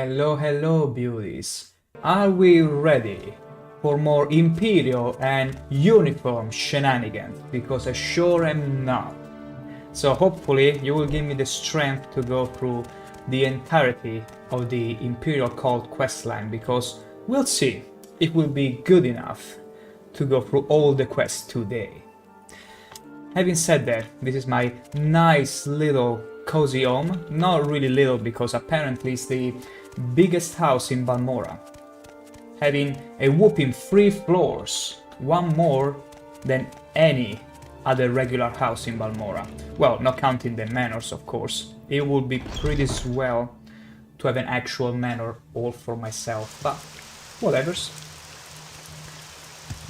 Hello, hello, beauties. Are we ready for more Imperial and uniform shenanigans? Because I sure am not. So hopefully you will give me the strength to go through the entirety of the Imperial Cult questline, because we'll see if it will be good enough to go through all the quests today. Having said that, this is my nice little cozy home. Not really little, because apparently it's the biggest house in Balmora, having a whopping 3 floors, one more than any other regular house in Balmora. Well, not counting the manors, of course. It would be pretty swell to have an actual manor all for myself, but whatevers.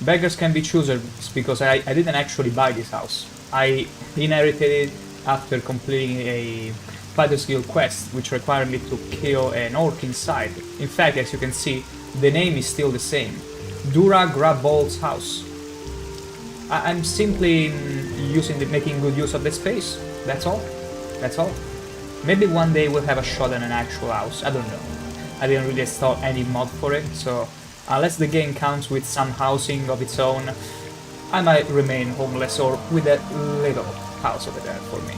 Beggars can be choosers, because I didn't actually buy this house. I inherited it after completing a Fighter's Guild quest, which required me to kill an orc inside. In fact, as you can see, the name is still the same. Dura Grabol's house. I'm simply making good use of the space. That's all. That's all. Maybe one day we'll have a shot at an actual house. I don't know. I didn't really install any mod for it, so unless the game counts with some housing of its own, I might remain homeless or with that little house over there for me.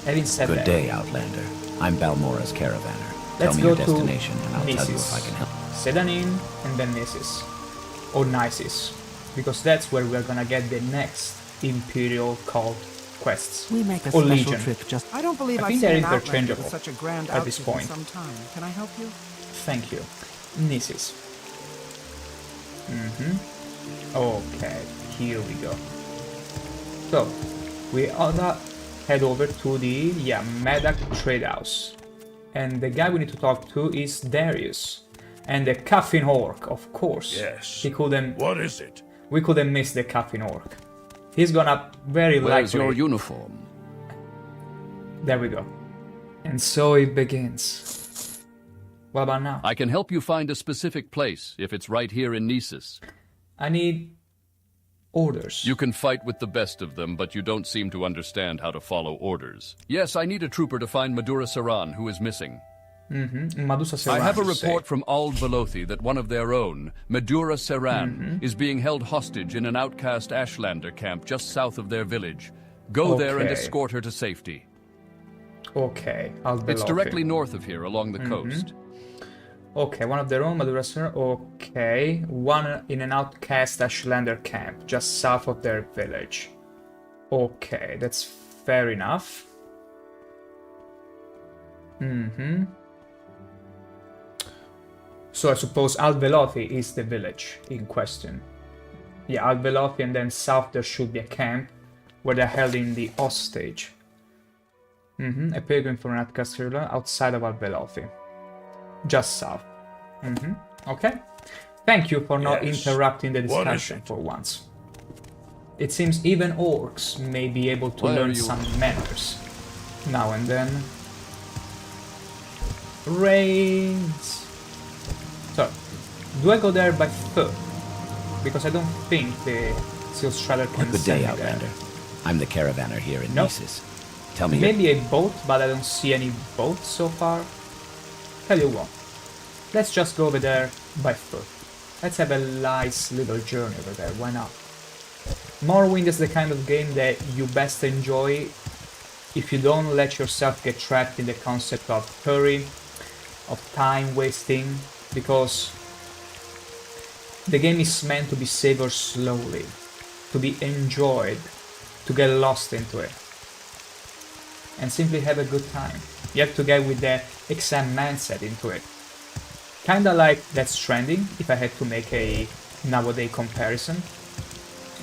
Having said that... Good day, Outlander. I'm Balmora's Caravaner. Tell Let's me go your to destination and I'll tell you if Nisis. I can help. Sedanin and then Nisis. Or Nisis. Because that's where we're gonna get the next Imperial Cult quests. We make a or special Legion. trip just... I don't believe I I've think seen they're an Outlander interchangeable with such a grand at this outfit point. in some time. Can I help you? Thank you. Nisis. Okay, here we go. So, we oughta head over to the, Medak Trade House. And the guy we need to talk to is Darius. And the Coffin Orc, of course. Yes. He couldn't... What is it? We couldn't miss the Coffin Orc. He's gonna very Where's likely... your uniform? There we go. And so it begins. What about now? I can help you find a specific place, if it's right here in Nisis. I need... orders. You can fight with the best of them, but you don't seem to understand how to follow orders. Yes, I need a trooper to find Madura Saran, who is missing. Madusa Serran, I have a you say. report from Ald Velothi that one of their own, Madura Saran, is being held hostage in an outcast Ashlander camp just south of their village. Go there and Okay. escort her to safety. Okay, It's directly north of here, along the coast. Okay, one of their own, Madura Serran. Okay, one in an outcast Ashlander camp, just south of their village. Okay, that's fair enough. So I suppose Alvelothi is the village in question. Yeah, Alvelothi, and then south there should be a camp where they're held in the hostage. A pilgrim from an outcast outside of Alvelothi. Just south. Okay. Thank you for not Yes. interrupting the What is discussion it? for once. It seems even orcs may be able to Why are learn you- some manners now and then. Raids. So, do I go there by foot? Because I don't think the Seal Strider can Good send day, me there. Outlander. I'm the Caravaner here in Nope. Nisis. Tell me your... Maybe a boat, but I don't see any boats so far. Tell you what, let's just go over there by foot. Let's have a nice little journey over there, why not? Morrowind is the kind of game that you best enjoy if you don't let yourself get trapped in the concept of hurry, of time wasting, because the game is meant to be savored slowly, to be enjoyed, to get lost into it, and simply have a good time. You have to get with the exam mindset into it. Kinda like Death Stranding, if I had to make a nowadays comparison,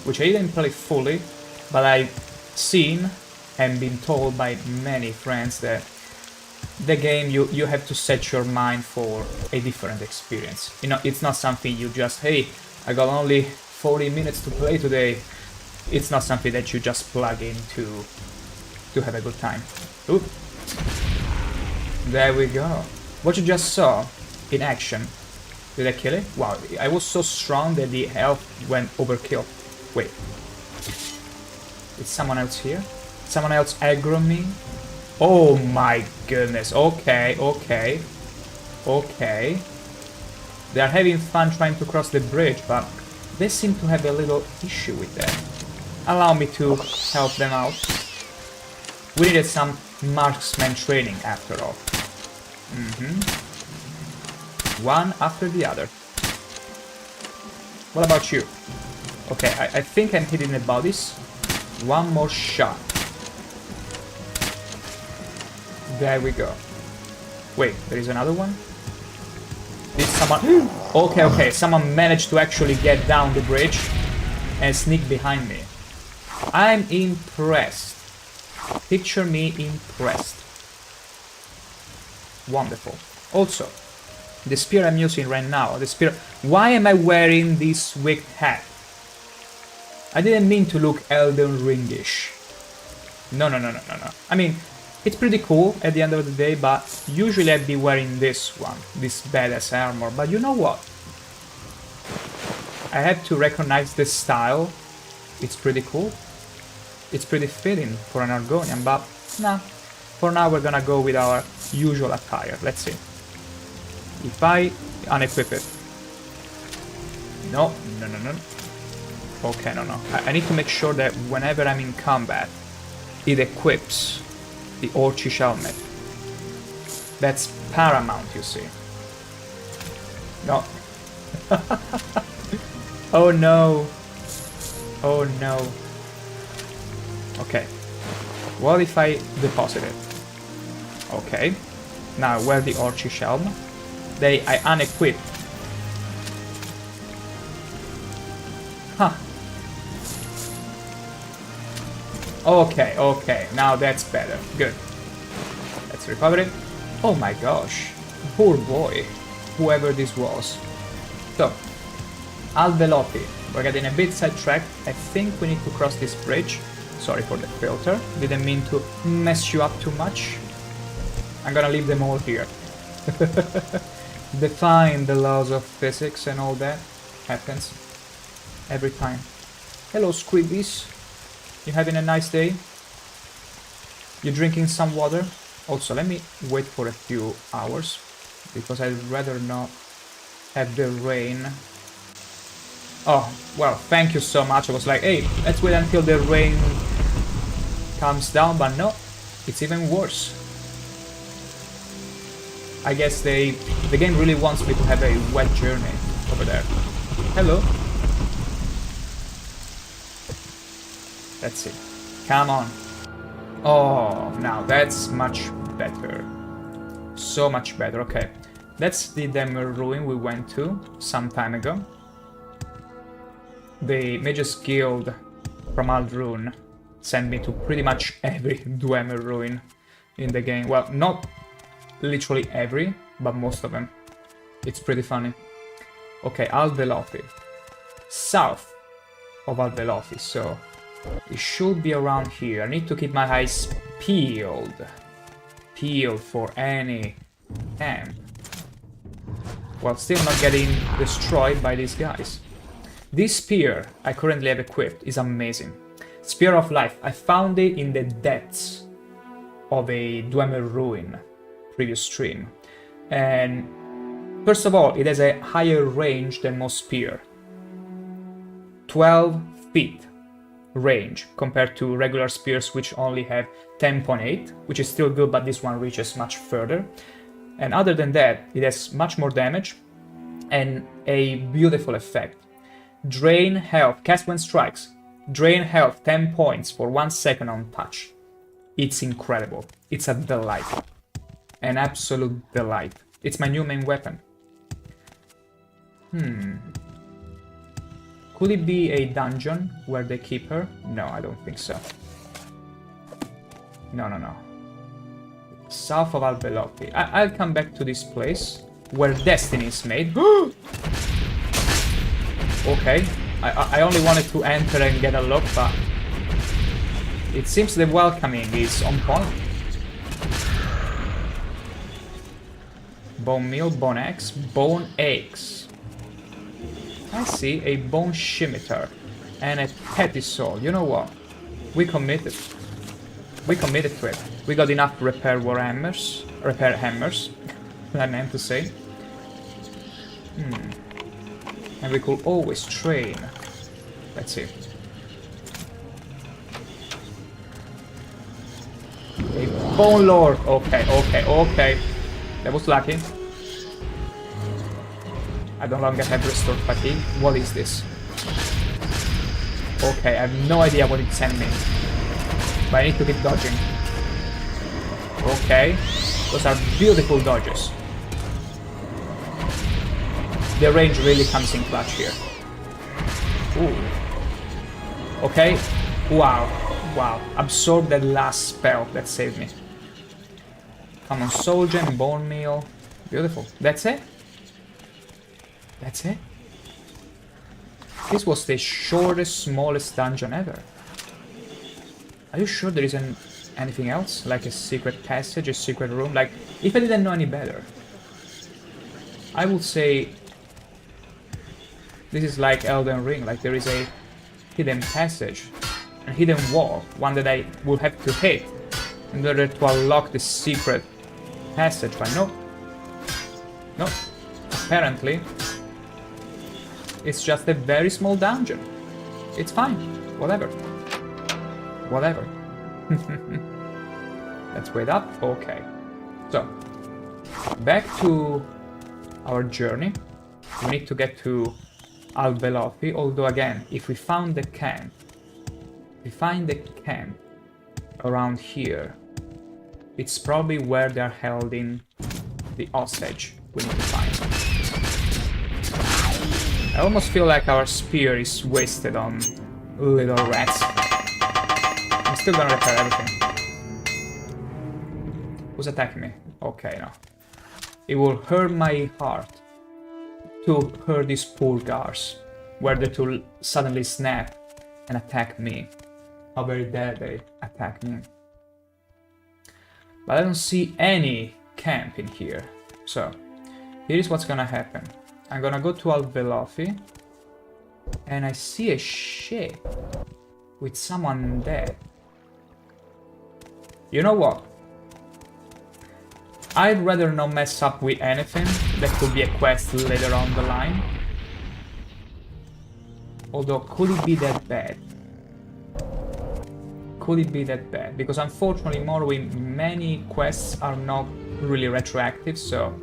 which I didn't play fully, but I've seen and been told by many friends that the game, you have to set your mind for a different experience. You know, it's not something you just, hey, I got only 40 minutes to play today. It's not something that you just plug in to have a good time. Oop. There we go. What you just saw in action. Did I kill it? Wow, I was so strong that the health went overkill. Wait. Is someone else here? Someone else aggro me? Oh my goodness. Okay, okay. Okay. They are having fun trying to cross the bridge, but they seem to have a little issue with that. Allow me to help them out. We needed some marksman training after all. One after the other. What about you? Okay, I think I'm hitting the bodies. One more shot. There we go. Wait, there is another one? Did someone... Okay, okay, someone managed to actually get down the bridge and sneak behind me. I'm impressed. Picture me impressed. Wonderful. Also, the spear I'm using right now, the spear... Why am I wearing this wigged hat? I didn't mean to look Elden Ringish. No. I mean, it's pretty cool at the end of the day, but usually I'd be wearing this one, this badass armor. But you know what? I had to recognize this style. It's pretty cool. It's pretty fitting for an Argonian, but nah. For now we're gonna go with our usual attire. Let's see. If I unequip it. No. Okay, no. I need to make sure that whenever I'm in combat, it equips the Orcish helmet. That's paramount, you see. No. Oh no. Oh no. Okay. What if I deposit it? Okay. Now wear the Orcish helm. I unequip. Huh. Okay. Now that's better. Good. Let's recover it. Oh my gosh. Poor boy. Whoever this was. So, Alvelopi. We're getting a bit sidetracked. I think we need to cross this bridge. Sorry for the filter. Didn't mean to mess you up too much. I'm gonna leave them all here. Defying the laws of physics and all that happens every time. Hello, Squibbies. You having a nice day? You drinking some water? Also, let me wait for a few hours because I'd rather not have the rain. Oh, well, thank you so much. I was like, hey, let's wait until the rain comes down, but no, it's even worse. I guess the game really wants me to have a wet journey over there. Hello. Let's see. Come on. Oh, now that's much better. So much better. Okay. That's the Dwemer Ruin we went to some time ago. The Mages Guild from Aldrune sent me to pretty much every Dwemer Ruin in the game. Well, not literally every, but most of them. It's pretty funny. Okay, Alvelopi. South of Alvelopi, so it should be around here. I need to keep my eyes peeled. Peeled for any camp. While still not getting destroyed by these guys. This spear I currently have equipped is amazing. Spear of Life. I found it in the depths of a Dwemer Ruin previous stream. And first of all, it has a higher range than most spear. 12 feet range compared to regular spears which only have 10.8, which is still good, but this one reaches much further. And other than that, it has much more damage and a beautiful effect. Drain health, cast when strikes. Drain health 10 points for 1 second on touch. It's incredible. It's a delight. An absolute delight. It's my new main weapon. Could it be a dungeon where they keep her? No, I don't think so. No. South of Alvelopi. I'll come back to this place where destiny is made. Okay, I only wanted to enter and get a look, but it seems the welcoming is on point. Bone meal, bone axe, bone eggs. I see a bone scimitar and a petty soul. You know what? We committed. We committed to it. We got enough repair hammers, I meant to say. And we could always train. Let's see. A Bone Lord. Okay. That was lucky. I no longer have restored fatigue. What is this? Okay, I have no idea what it sent me. But I need to keep dodging. Okay. Those are beautiful dodges. The range really comes in clutch here. Ooh. Okay. Wow. Absorb that last spell that saved me. Come on, Soul Gem, Bone Meal. Beautiful. That's it? That's it? This was the shortest, smallest dungeon ever. Are you sure there isn't anything else? Like a secret passage, a secret room? Like, if I didn't know any better, I would say this is like Elden Ring. Like, there is a hidden passage, a hidden wall, one that I will have to hit in order to unlock the secret passage. But no. Apparently, it's just a very small dungeon. It's fine. Whatever. Let's wait up. Okay. So, back to our journey. We need to get to Alvelofi, although again, if we found the camp, around here, it's probably where they're holding the hostage we need to find. I almost feel like our spear is wasted on little rats. I'm still gonna repair everything. Who's attacking me? Okay, no. It will hurt my heart to hurt these poor guards, were they to suddenly snap and attack me. How very dare they attack me. But I don't see any camp in here. So, here is what's gonna happen. I'm gonna go to Alvelofi, and I see a ship with someone dead. You know what? I'd rather not mess up with anything that could be a quest later on the line. Although, could it be that bad? Could it be that bad? Because unfortunately, Morrowind, many quests are not really retroactive, so...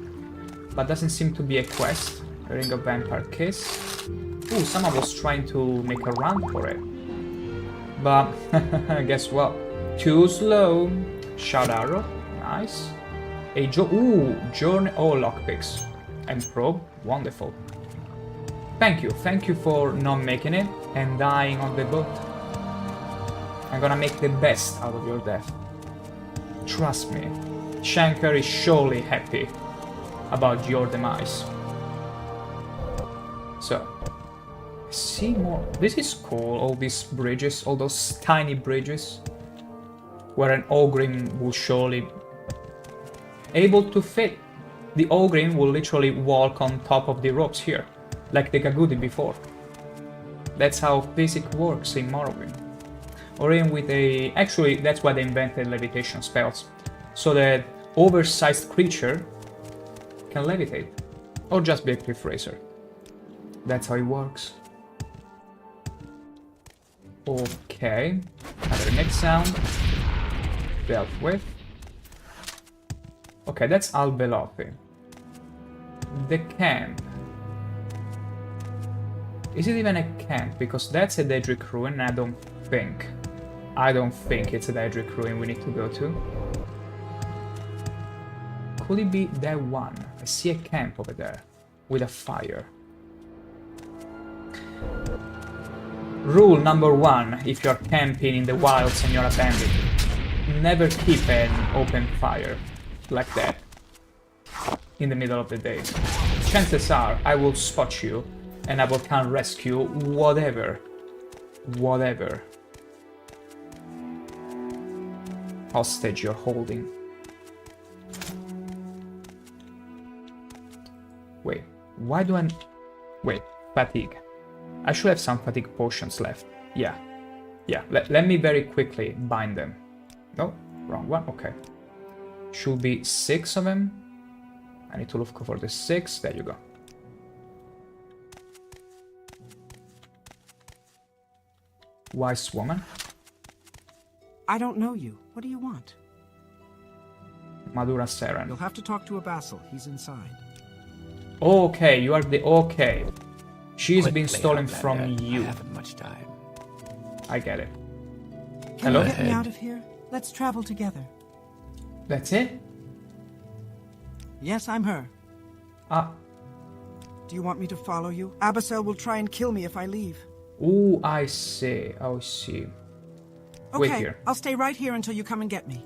But doesn't seem to be a quest. Ring of Vampire Kiss. Ooh, someone was trying to make a run for it. But, guess what? Too slow. Shout Arrow. Nice. Journey. Oh, lockpicks. And probe. Wonderful. Thank you for not making it and dying on the boat. I'm gonna make the best out of your death. Trust me. ShankH-ER is surely happy about your demise. So, see more. This is cool, all these bridges, all those tiny bridges, where an Ogrim will surely able to fit. The Ogrim will literally walk on top of the ropes here, like the Gagudi before. That's how physics works in Morrowind. Or even with a... Actually, that's why they invented levitation spells, so that oversized creature can levitate, or just be a cliff racer. That's how it works. Okay, another next sound. Dealt with. Okay, that's Alvelofi. The camp. Is it even a camp? Because that's a Daedric ruin, and I don't think it's a Daedric ruin we need to go to. Could it be that one? I see a camp over there with a fire. Rule number 1, if you're camping in the wilds and you're abandoned, never keep an open fire like that in the middle of the day. Chances are I will spot you and I will come rescue whatever hostage you're holding. Wait, why do I... Wait, fatigue. I should have some fatigue potions left. Yeah. Let me very quickly bind them. No, wrong one. Okay. Should be 6 of them. I need to look for the 6. There you go. Wise woman. I don't know you. What do you want? Madura Seren. You'll have to talk to a vassal. He's inside. Okay, you are the... Okay. She's been Quickly, stolen Outlander. from you. I haven't much time. I get it. Can Hello? you get me out of here? Let's travel together. That's it? Yes, I'm her. Ah. Do you want me to follow you? Abyssal will try and kill me if I leave. Ooh, I see. I see. Wait Okay, here. I'll stay right here until you come and get me.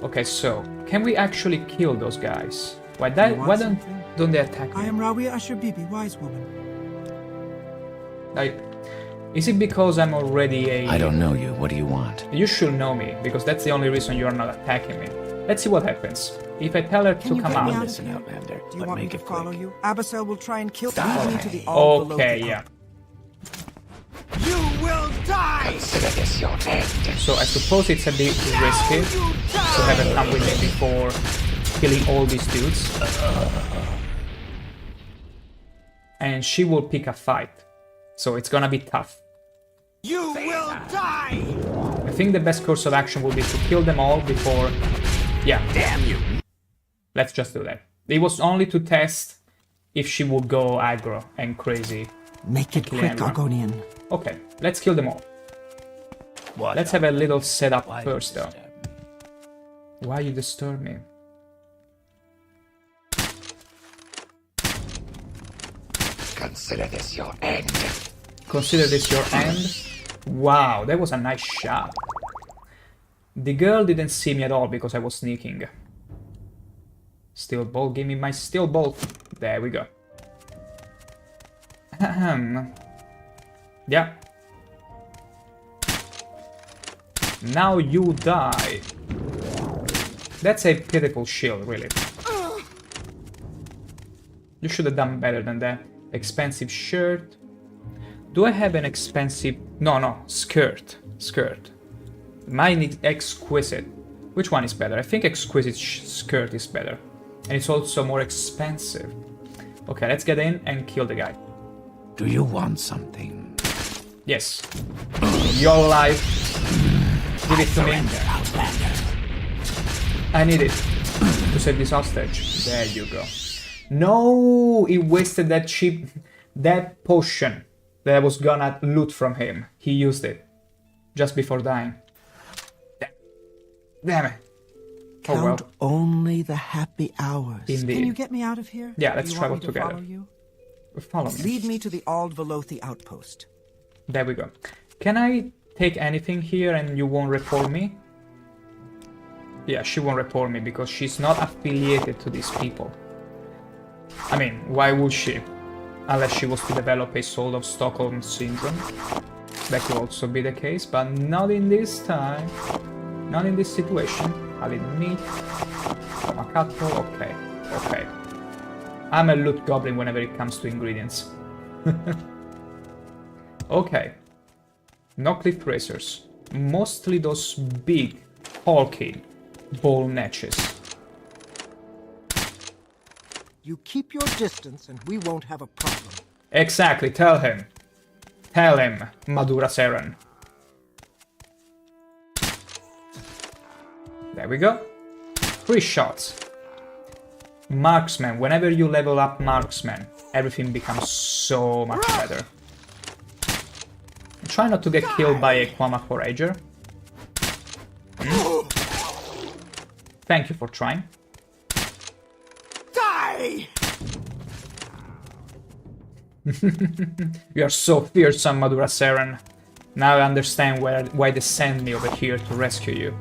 Okay, so can we actually kill those guys? Why You that? want Why something? don't they attack I me? am Rawiya Asher Bibi, wise woman. Like, is it because I'm already a? I don't know you. What do you want? You should know me because that's the only reason you are not attacking me. Let's see what happens. If I tell her Can to you come get me out. out of Listen, here? Outlander. Do you but want me make to it follow quick. you? Abyssal will try and kill Stop. Lead me to the all below Okay, the yeah. You will die! So I suppose it's a bit risky to have her come with me before killing all these dudes. And she will pick a fight. So it's gonna be tough. You will die! I think the best course of action will be to kill them all before... Yeah. Damn you! Let's just do that. It was only to test if she would go aggro and crazy. Make it Killing quick, everyone. Argonian. Okay, let's kill them all. What Let's the- have a little setup Why first though. disturb me? Why you disturb me? Consider this your end. Consider this your end. Wow, that was a nice shot. The girl didn't see me at all because I was sneaking. Steel bolt, give me my steel bolt. There we go. Ahem. Yeah. Now you die. That's a pitiful shield, really. You should have done better than that. Expensive shirt. Do I have an expensive... No, skirt. Skirt. Mine is exquisite. Which one is better? I think exquisite skirt is better. And it's also more expensive. Okay, let's get in and kill the guy. Do you want something? Yes. Your life. Give it to me. Outlander. I need it to save this hostage. There you go. No, he wasted that cheap, that potion that I was gonna loot from him. He used it just before dying. Damn it. Oh Count well. only the happy hours. Indeed. Can you get me out of here? Yeah, Do let's you want travel me to together. Follow you? Follow me. Lead me to the Ald Velothi outpost. There we go. Can I take anything here and you won't report me? Yeah, she won't report me because she's not affiliated to these people. I mean, why would she? Unless she was to develop a sort of Stockholm syndrome. That could also be the case, but not in this time. Not in this situation. I need meat. Tomacato, okay. Okay. I'm a loot goblin whenever it comes to ingredients. Okay. No cliff racers. Mostly those big, hulking ball natches. You keep your distance and we won't have a problem. Exactly, tell him. Tell him, Madura Seren. There we go. 3 shots. Marksman. Whenever you level up Marksman, everything becomes so much better. Try not to get killed by a Kwama Forager. Thank you for trying. Die! You are so fearsome, Madura Seren. Now I understand why they sent me over here to rescue you.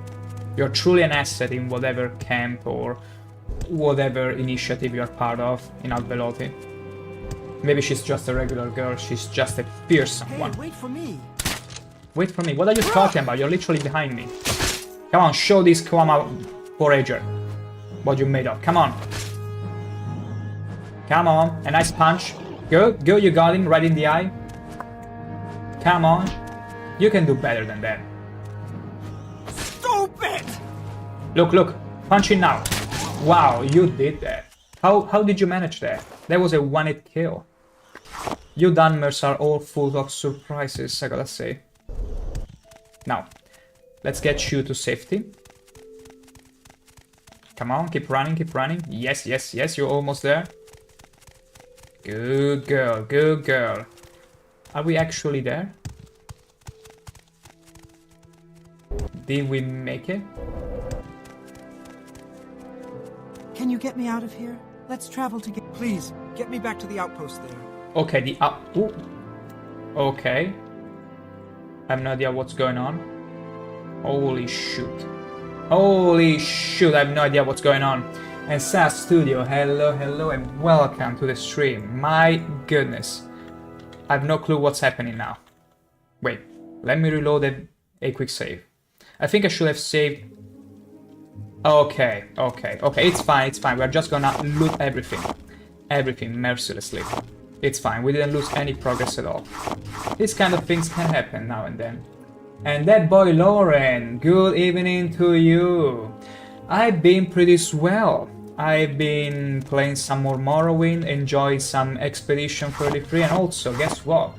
You're truly an asset in whatever camp or whatever initiative you're part of in Ald Velothi. Maybe she's just a regular girl, she's just a fearsome Hey, one. wait for me. Wait for me, what are you talking about? You're literally behind me. Come on, show this Kwama Forager what you're made of. Come on. Come on, a nice punch. Go, you got him right in the eye. Come on. You can do better than that. Stupid! it! Look, look. Punch it now. Wow, you did that. How did you manage that? That was a one-hit kill. You Dunmers are all full of surprises, I gotta say. Now, let's get you to safety. Come on, keep running, keep running. Yes, yes, yes, you're almost there. Good girl, good girl. Are we actually there? Did we make it? Can you get me out of here? Let's travel together. Please, get me back to the outpost there. Okay, the up. Ooh. Okay. I have no idea what's going on. Holy shoot. Holy shoot, I have no idea what's going on. And SAS Studio, hello, hello, and welcome to the stream. My goodness. I have no clue what's happening now. Wait, let me reload a quick save. I think I should have saved. Okay, okay, okay, it's fine, it's fine. We're just gonna loot everything. Everything, mercilessly. It's fine, we didn't lose any progress at all. These kind of things can happen now and then. And that boy Lauren, good evening to you. I've been pretty swell. I've been playing some more Morrowind, enjoyed some Expedition 33, and also, guess what?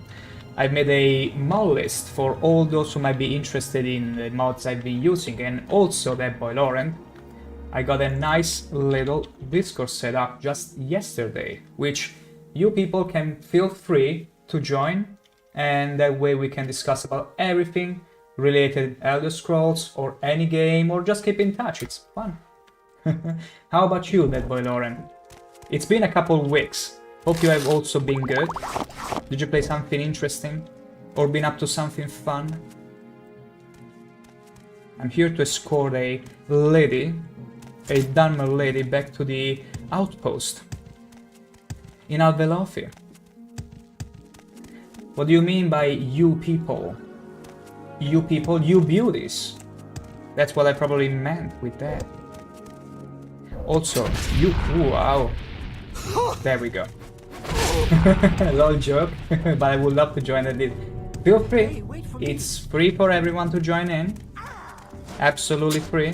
I've made a mod list for all those who might be interested in the mods I've been using, and also that boy Lauren. I got a nice little Discord set up just yesterday, which you people can feel free to join, and that way we can discuss about everything related Elder Scrolls or any game, or just keep in touch, it's fun. How about you, that boy Lauren? It's been a couple weeks. Hope you have also been good. Did you play something interesting? Or been up to something fun? I'm here to escort a lady, a Dunmer lady, back to the outpost in Alvelofi. What do you mean by you people? You people, you beauties. That's what I probably meant with that. Also, you... Wow. There we go. Lol joke, but I would love to join it. Feel free. It's free for everyone to join in. Absolutely free.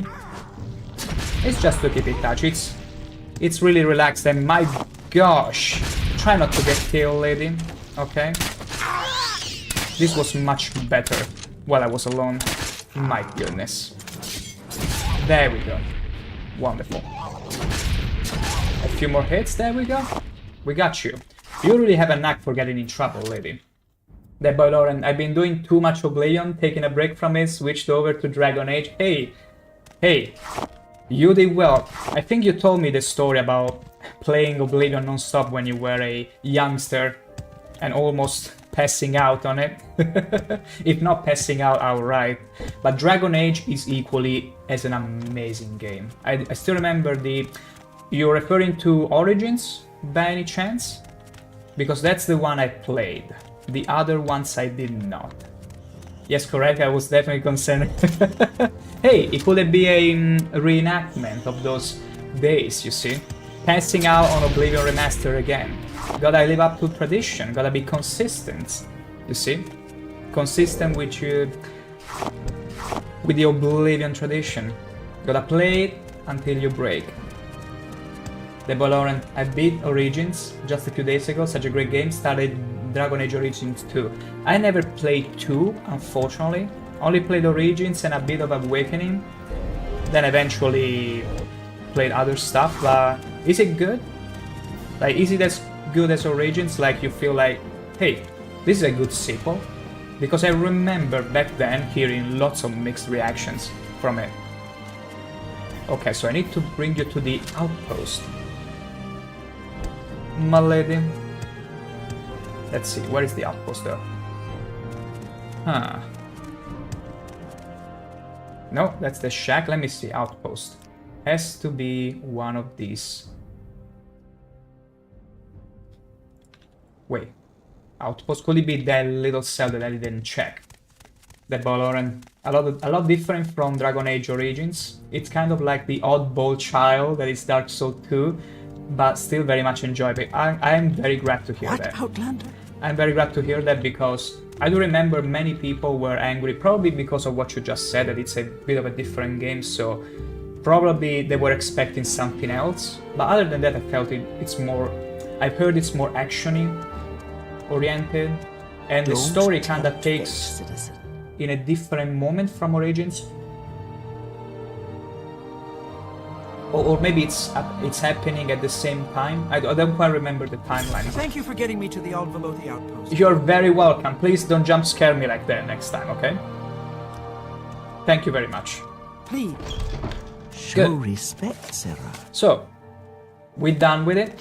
It's just to keep in touch. It's really relaxed, and my gosh. Try not to get killed, lady. Okay? This was much better while I was alone. My goodness. There we go. Wonderful. A few more hits, there we go. We got you. You really have a knack for getting in trouble, lady. That boy Lauren, I've been doing too much Oblivion, taking a break from it, switched over to Dragon Age. Hey, you did well. I think you told me the story about playing Oblivion non-stop when you were a youngster and almost passing out on it. If not passing out outright. But Dragon Age is equally as an amazing game. I still remember the... You're referring to Origins by any chance? Because that's the one I played. The other ones I did not. Yes, correct, I was definitely concerned. Hey, it could be a reenactment of those days, you see? Passing out on Oblivion Remaster again. Gotta live up to tradition, gotta be consistent, you see? Consistent with the Oblivion tradition. Gotta play it until you break. The Lauren, I beat Origins just a few days ago, such a great game, started Dragon Age Origins 2. I never played 2, unfortunately. Only played Origins and a bit of Awakening. Then eventually played other stuff, but is it good? Like, is it as good as Origins? Like, you feel like, hey, this is a good sequel? Because I remember back then hearing lots of mixed reactions from it. Okay, so I need to bring you to the outpost. My lady. Let's see, where is the outpost though? Huh. No, that's the shack. Let me see, outpost. Has to be one of these. Wait. Outpost, could it be that little cell that I didn't check? The Baloran, a lot different from Dragon Age Origins. It's kind of like the oddball child that is Dark Souls 2, but still very much enjoyable. I am very glad to hear that. Outlander? I'm very glad to hear that because I do remember many people were angry, probably because of what you just said, that it's a bit of a different game, so probably they were expecting something else. But other than that, I felt it's more... I've heard it's more action-y oriented, and the story kind of takes in a different moment from Origins. Or maybe it's happening at the same time. I don't quite remember the timeline. Thank you for getting me to the Old Velothi outpost. You're very welcome. Please don't jump scare me like that next time, okay? Thank you very much. Please. Show respect, Sarah. So, we're done with it.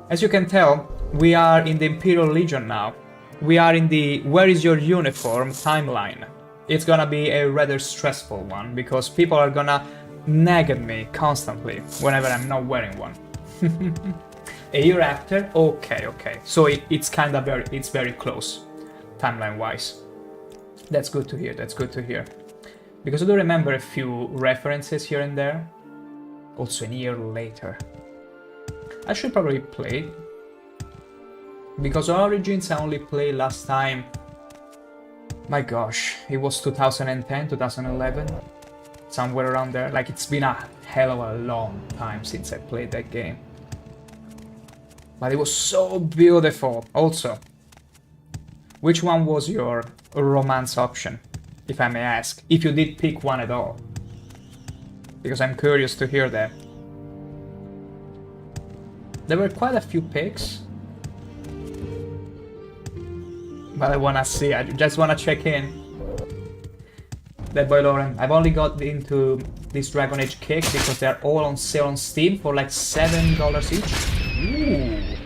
As you can tell, we are in the Imperial Legion now. We are in the where is your uniform timeline. It's gonna be a rather stressful one, because people are gonna nag at me constantly whenever I'm not wearing one. A year after? Okay. So it's kind of very close, timeline-wise. That's good to hear. Because I do remember a few references here and there. Also, a year later. I should probably play. Because Origins I only played last time. My gosh, it was 2010, 2011. Somewhere around there. Like, it's been a hell of a long time since I played that game. But it was so beautiful. Also, which one was your romance option, if I may ask? If you did pick one at all. Because I'm curious to hear that. There were quite a few picks. But I wanna see, I just wanna check in. That boy Lauren, I've only got into this Dragon Age cake because they're all on sale on Steam for like $7 each. Ooh,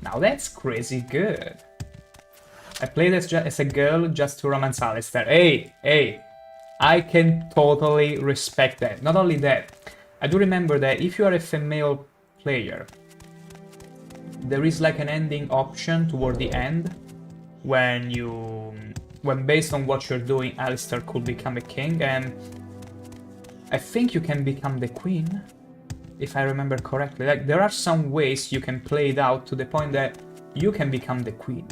now that's crazy good. I played as a girl just to romance Alistair. Hey, I can totally respect that. Not only that, I do remember that if you are a female player, there is like an ending option toward the end when based on what you're doing, Alistair could become a king, and I think you can become the queen, if I remember correctly. Like, there are some ways you can play it out to the point that you can become the queen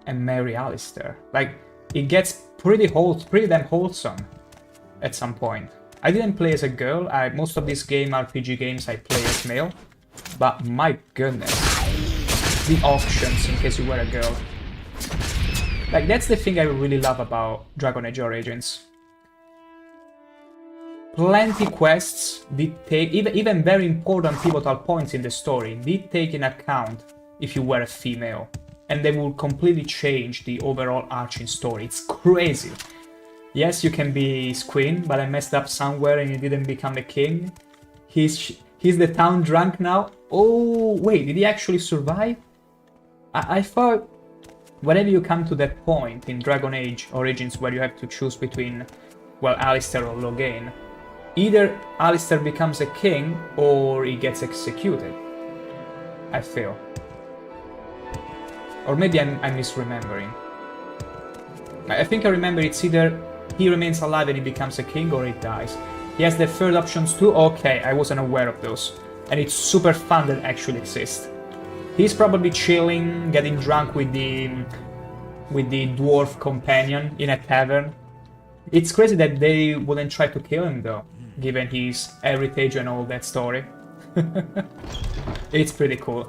and marry Alistair. Like, it gets pretty damn wholesome at some point. I didn't play as a girl. Most of these RPG games I play as male, but my goodness, the options in case you were a girl. Like, that's the thing I really love about Dragon Age Origins. Plenty quests did take, even very important pivotal points in the story, did take in account if you were a female. And they will completely change the overall arching story. It's crazy. Yes, you can be his queen, but I messed up somewhere and he didn't become a king. He's the town drunk now. Oh, wait, did he actually survive? I thought... Whenever you come to that point in Dragon Age Origins where you have to choose between, well, Alistair or Loghain, either Alistair becomes a king or he gets executed, I feel. Or maybe I'm misremembering. I think I remember it's either he remains alive and he becomes a king or he dies. He has the third options too? Okay, I wasn't aware of those. And it's super fun that actually exists. He's probably chilling, getting drunk with the dwarf companion in a tavern. It's crazy that they wouldn't try to kill him though, given his heritage and all that story. It's pretty cool.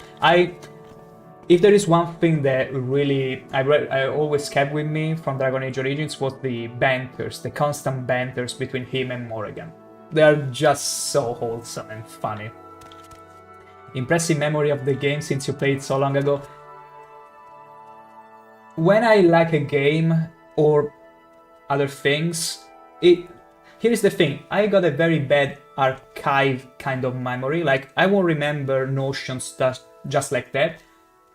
If there is one thing that really I always kept with me from Dragon Age Origins was the banters, the constant banters between him and Morrigan. They are just so wholesome and funny. Impressive memory of the game since you played so long ago. When I like a game or other things, here's the thing, I got a very bad archive kind of memory. Like, I won't remember notions just like that.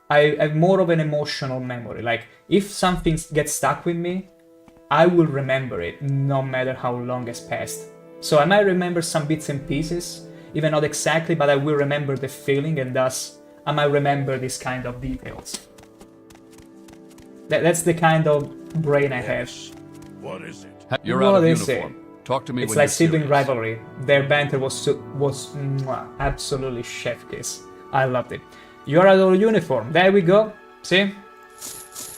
I have more of an emotional memory. Like, if something gets stuck with me, I will remember it, no matter how long has passed. So I might remember some bits and pieces, even not exactly, but I will remember the feeling, and thus I might remember this kind of details. That's the kind of brain I have. What is it? You're out of uniform. Talk to me it's when like you're sibling serious. rivalry. Their banter was absolutely chef kiss. I loved it. You're out of uniform. There we go. See?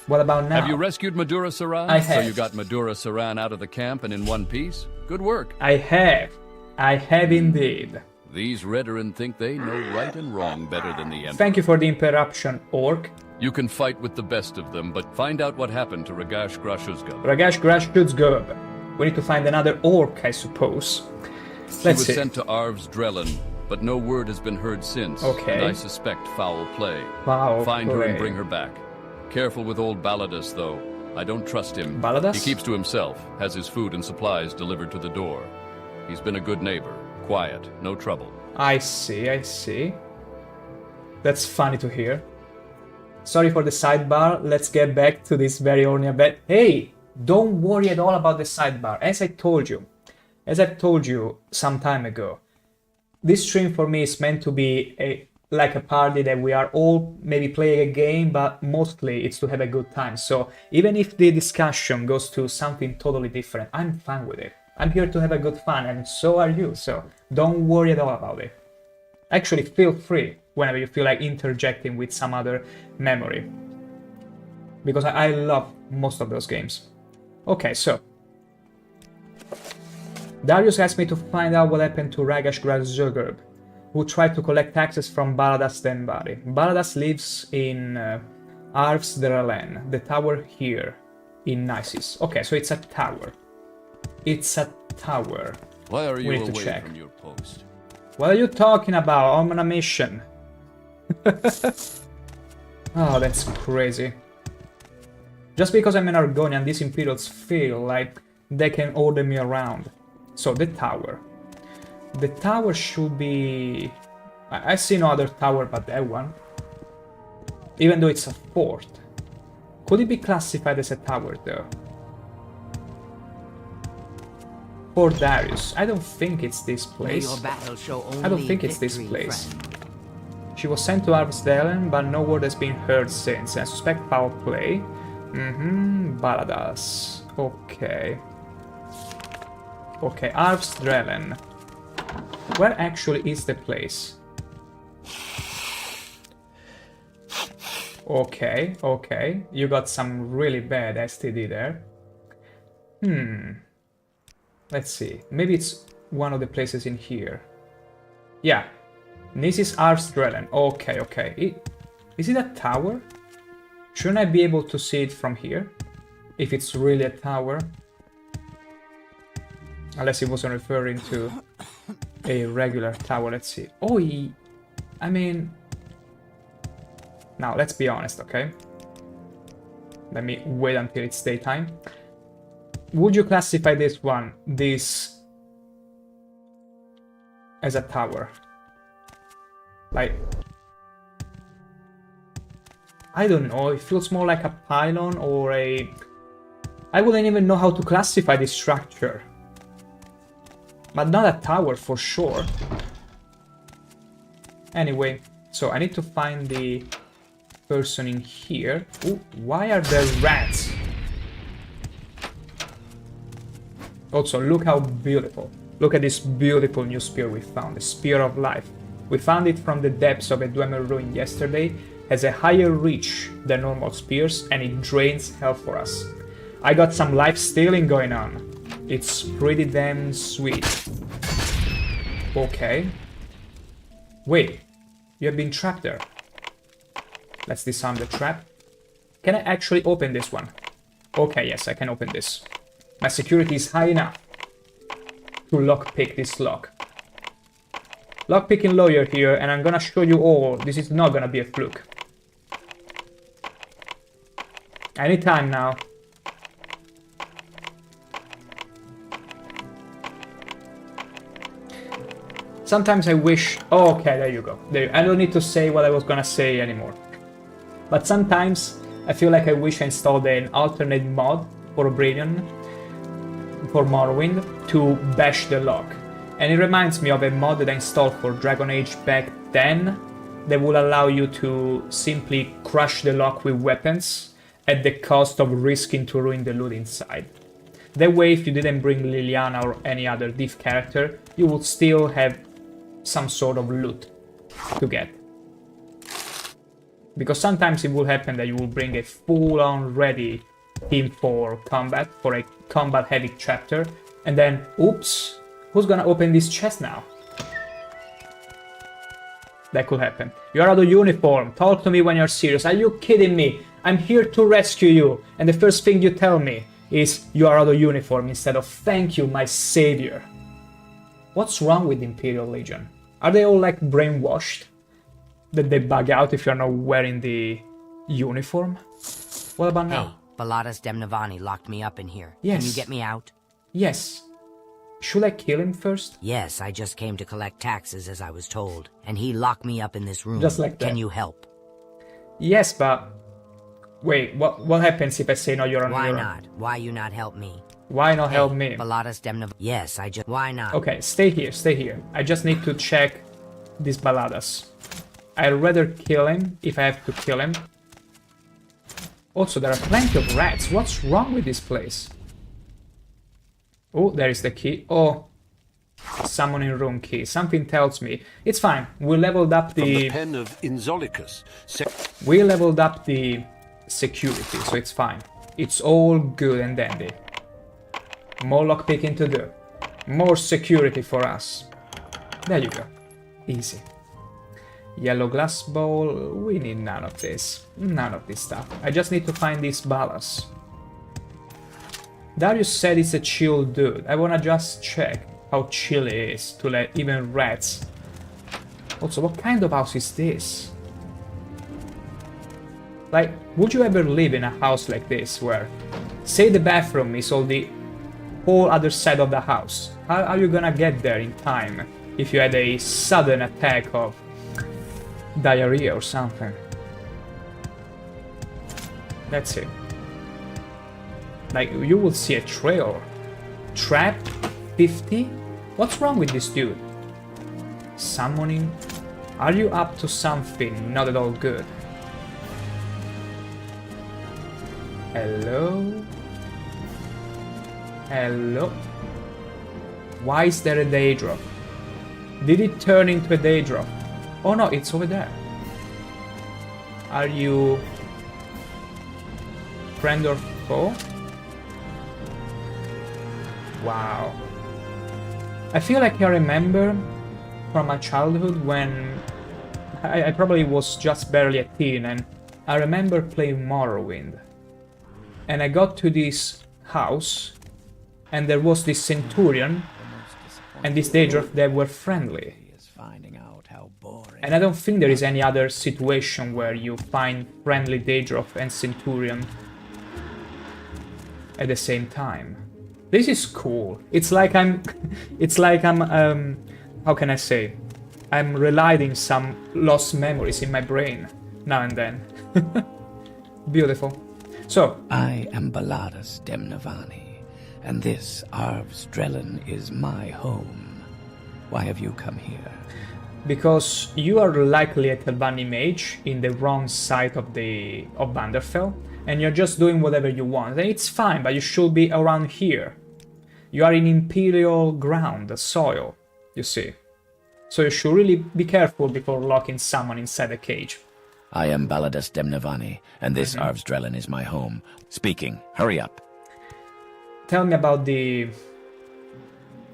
What about now? Have you rescued Madura Saran? I So have. you got Madura Saran out of the camp and in one piece? Good work. I have indeed. These Redoran think they know right and wrong better than the Emperor. Thank you for the interruption, Orc. You can fight with the best of them, but find out what happened to Ragash Grashuzgub. Ragash Grashuzgub. We need to find another Orc, I suppose. She Let's was see. sent to Arv's Drellin, but no word has been heard since. Okay. And I suspect foul play. Foul Find her play. and bring her back. Careful with old Baladas, though. I don't trust him. Baladas? He keeps to himself, has his food and supplies delivered to the door. He's been a good neighbor. Quiet, no trouble. I see. That's funny to hear. Sorry for the sidebar, let's get back to this very horny bed. Hey, don't worry at all about the sidebar. As I've told you some time ago, this stream for me is meant to be like a party that we are all maybe playing a game, but mostly it's to have a good time. So even if the discussion goes to something totally different, I'm fine with it. I'm here to have a good fun, and so are you, so don't worry at all about it. Actually, feel free whenever you feel like interjecting with some other memory. Because I love most of those games. Okay, so. Darius asked me to find out what happened to Ragash Grashuzgub, who tried to collect taxes from Baladas Denbari. Baladas lives in Arv's Drellin, the tower here in Nisis. Okay, so it's a tower. It's a tower. Why are We you need to away check. from your post? What are you talking about? I'm on a mission. Oh, that's crazy. Just because I'm an Argonian, these Imperials feel like they can order me around. So, the tower. The tower should be... I see no other tower but that one. Even though it's a fort. Could it be classified as a tower, though? For Darius. I don't think it's this place. I don't think it's this place. She was sent to Arvsdalen, but no word has been heard since. I suspect foul play. Baladas. Okay. Okay, Arvsdalen. Where actually is the place? Okay. You got some really bad STD there. Let's see. Maybe it's one of the places in here. Yeah. This is Arvsdalen. Okay. Is it a tower? Shouldn't I be able to see it from here? If it's really a tower? Unless it wasn't referring to a regular tower. Let's see. Oh, I mean... Now, let's be honest, okay? Let me wait until it's daytime. Would you classify this as a tower? Like, I don't know, it feels more like a pylon or a... I wouldn't even know how to classify this structure. But not a tower for sure. Anyway, so I need to find the person in here. Ooh, why are there rats? Also, look how beautiful. Look at this beautiful new spear we found, the Spear of Life. We found it from the depths of a Dwemer ruin yesterday, has a higher reach than normal spears, and it drains health for us. I got some life stealing going on. It's pretty damn sweet. Okay. Wait, you have been trapped there. Let's disarm the trap. Can I actually open this one? Okay, yes, I can open this. My security is high enough to lockpick this lock. Lockpicking lawyer here, and I'm gonna show you all this is not gonna be a fluke. Anytime now. Sometimes I wish... Oh, okay, there you go. I don't need to say what I was gonna say anymore. But sometimes I feel like I wish I installed an alternate mod for Oblivion, for Morrowind, to bash the lock. And it reminds me of a mod that I installed for Dragon Age back then that would allow you to simply crush the lock with weapons at the cost of risking to ruin the loot inside. That way, if you didn't bring Liliana or any other div character, you would still have some sort of loot to get. Because sometimes it will happen that you will bring a full-on ready team for combat, for a combat-heavy chapter, and then, oops, who's gonna open this chest now? That could happen. You're out of uniform. Talk to me when you're serious. Are you kidding me? I'm here to rescue you. And the first thing you tell me is you are out of uniform instead of thank you, my savior. What's wrong with the Imperial Legion? Are they all like brainwashed? That they bug out if you're not wearing the uniform? What about now? Hey, Baladas Demnavani locked me up in here. Yes. Can you get me out? Yes. Should I kill him first? Yes, I just came to collect taxes as I was told, and he locked me up in this room. Just like that. Can you help? Yes, but... Wait, what happens if I say no, you're on Why your own? not? Why you not help me? Why not Hey, help me? Baladas Demnavani. Yes, I just... Why not? Okay, stay here, stay here. I just need to check these Baladas. I'd rather kill him if I have to kill him. Also, there are plenty of rats. What's wrong with this place? Oh, there is the key. Oh, summoning room key. Something tells me it's fine. We leveled up From the the pen of Inzolicus. we leveled up the security, so it's fine. It's all good and dandy. More lockpicking to do. More security for us. There you go. Easy. Yellow glass bowl. We need none of this. None of this stuff. I just need to find these ballas. Darius said it's a chill dude. I wanna just check how chill it is to let even rats. Also, what kind of house is this? Like, would you ever live in a house like this where, say the bathroom is on the whole other side of the house? How are you gonna get there in time if you had a sudden attack of diarrhea or something? That's it. Like, you will see a trail. Trap 50? What's wrong with this dude? Summoning? Are you up to something not at all good? Hello? Hello? Why is there a day drop? Did it turn into a day drop? Oh no, it's over there. Are you... friend or foe? Wow. I feel like I remember from my childhood when I probably was just barely a teen, and I remember playing Morrowind. And I got to this house and there was this centurion and this Daedrop that were friendly. And I don't think there is any other situation where you find friendly Daedrop and centurion at the same time. This is cool. It's like I'm how can I say? I'm relighting some lost memories in my brain now and then. Beautiful. So, I am Baladas Demnavani, and this Arvstrellan is my home. Why have you come here? Because you are likely a Telvanni mage in the wrong side of Vanderfell, and you're just doing whatever you want. And it's fine, but you should be around here. You are in Imperial ground, the soil, you see. So you should really be careful before locking someone inside a cage. I am Baladas Demnavani, and this Arvstrellan is my home. Speaking, hurry up. Tell me about the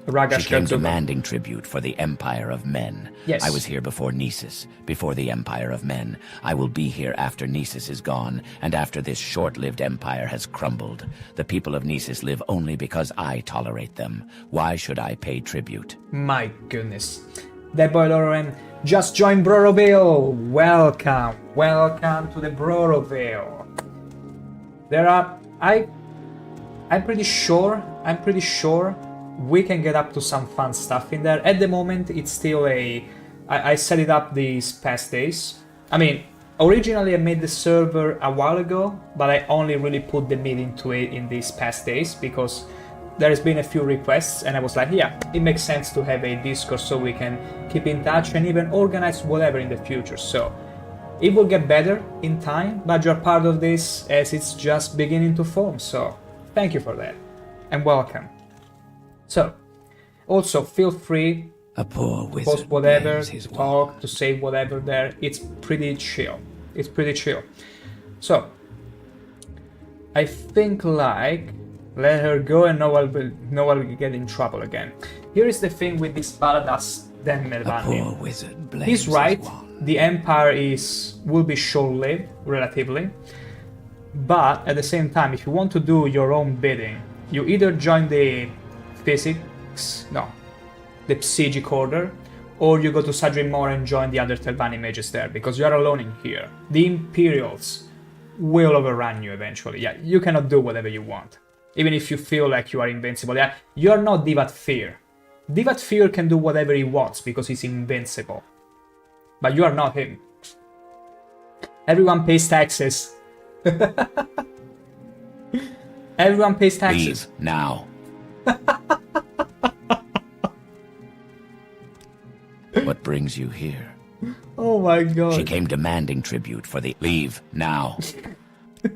Ragash She came Gerzuba. demanding tribute for the Empire of Men. Yes. I was here before Nisus, before the Empire of Men. I will be here after Nisus is gone, and after this short-lived empire has crumbled. The people of Nisus live only because I tolerate them. Why should I pay tribute? My goodness. That boy Lauren just joined Broroville. Welcome. Welcome to the Broroville. There are... I'm pretty sure we can get up to some fun stuff in there. At the moment, it's still I set it up these past days. I mean, originally I made the server a while ago, but I only really put the meat into it in these past days because there's been a few requests and I was like, yeah, it makes sense to have a Discord so we can keep in touch and even organize whatever in the future. So it will get better in time, but you're part of this as it's just beginning to form. So thank you for that and welcome. So, also feel free A poor to wizard post whatever, blames to his talk, to say whatever there. It's pretty chill. It's pretty chill. So, I think like let her go and no one will get in trouble again. Here is the thing with this Baladas Den Melvani. Wizard blames He's right. his wand. The Empire will be short-lived, relatively. But at the same time, if you want to do your own bidding, you either join the Psychic Order, or you go to Sadrimor and join the other Telvanni mages there, because you are alone in here. The Imperials will overrun you eventually. Yeah, you cannot do whatever you want. Even if you feel like you are invincible. Yeah, you are not Divat Fear. Divat Fear can do whatever he wants because he's invincible. But you are not him. Everyone pays taxes. Everyone pays taxes. Leave now. What brings you here? Oh my god. She came demanding tribute for the... Leave now.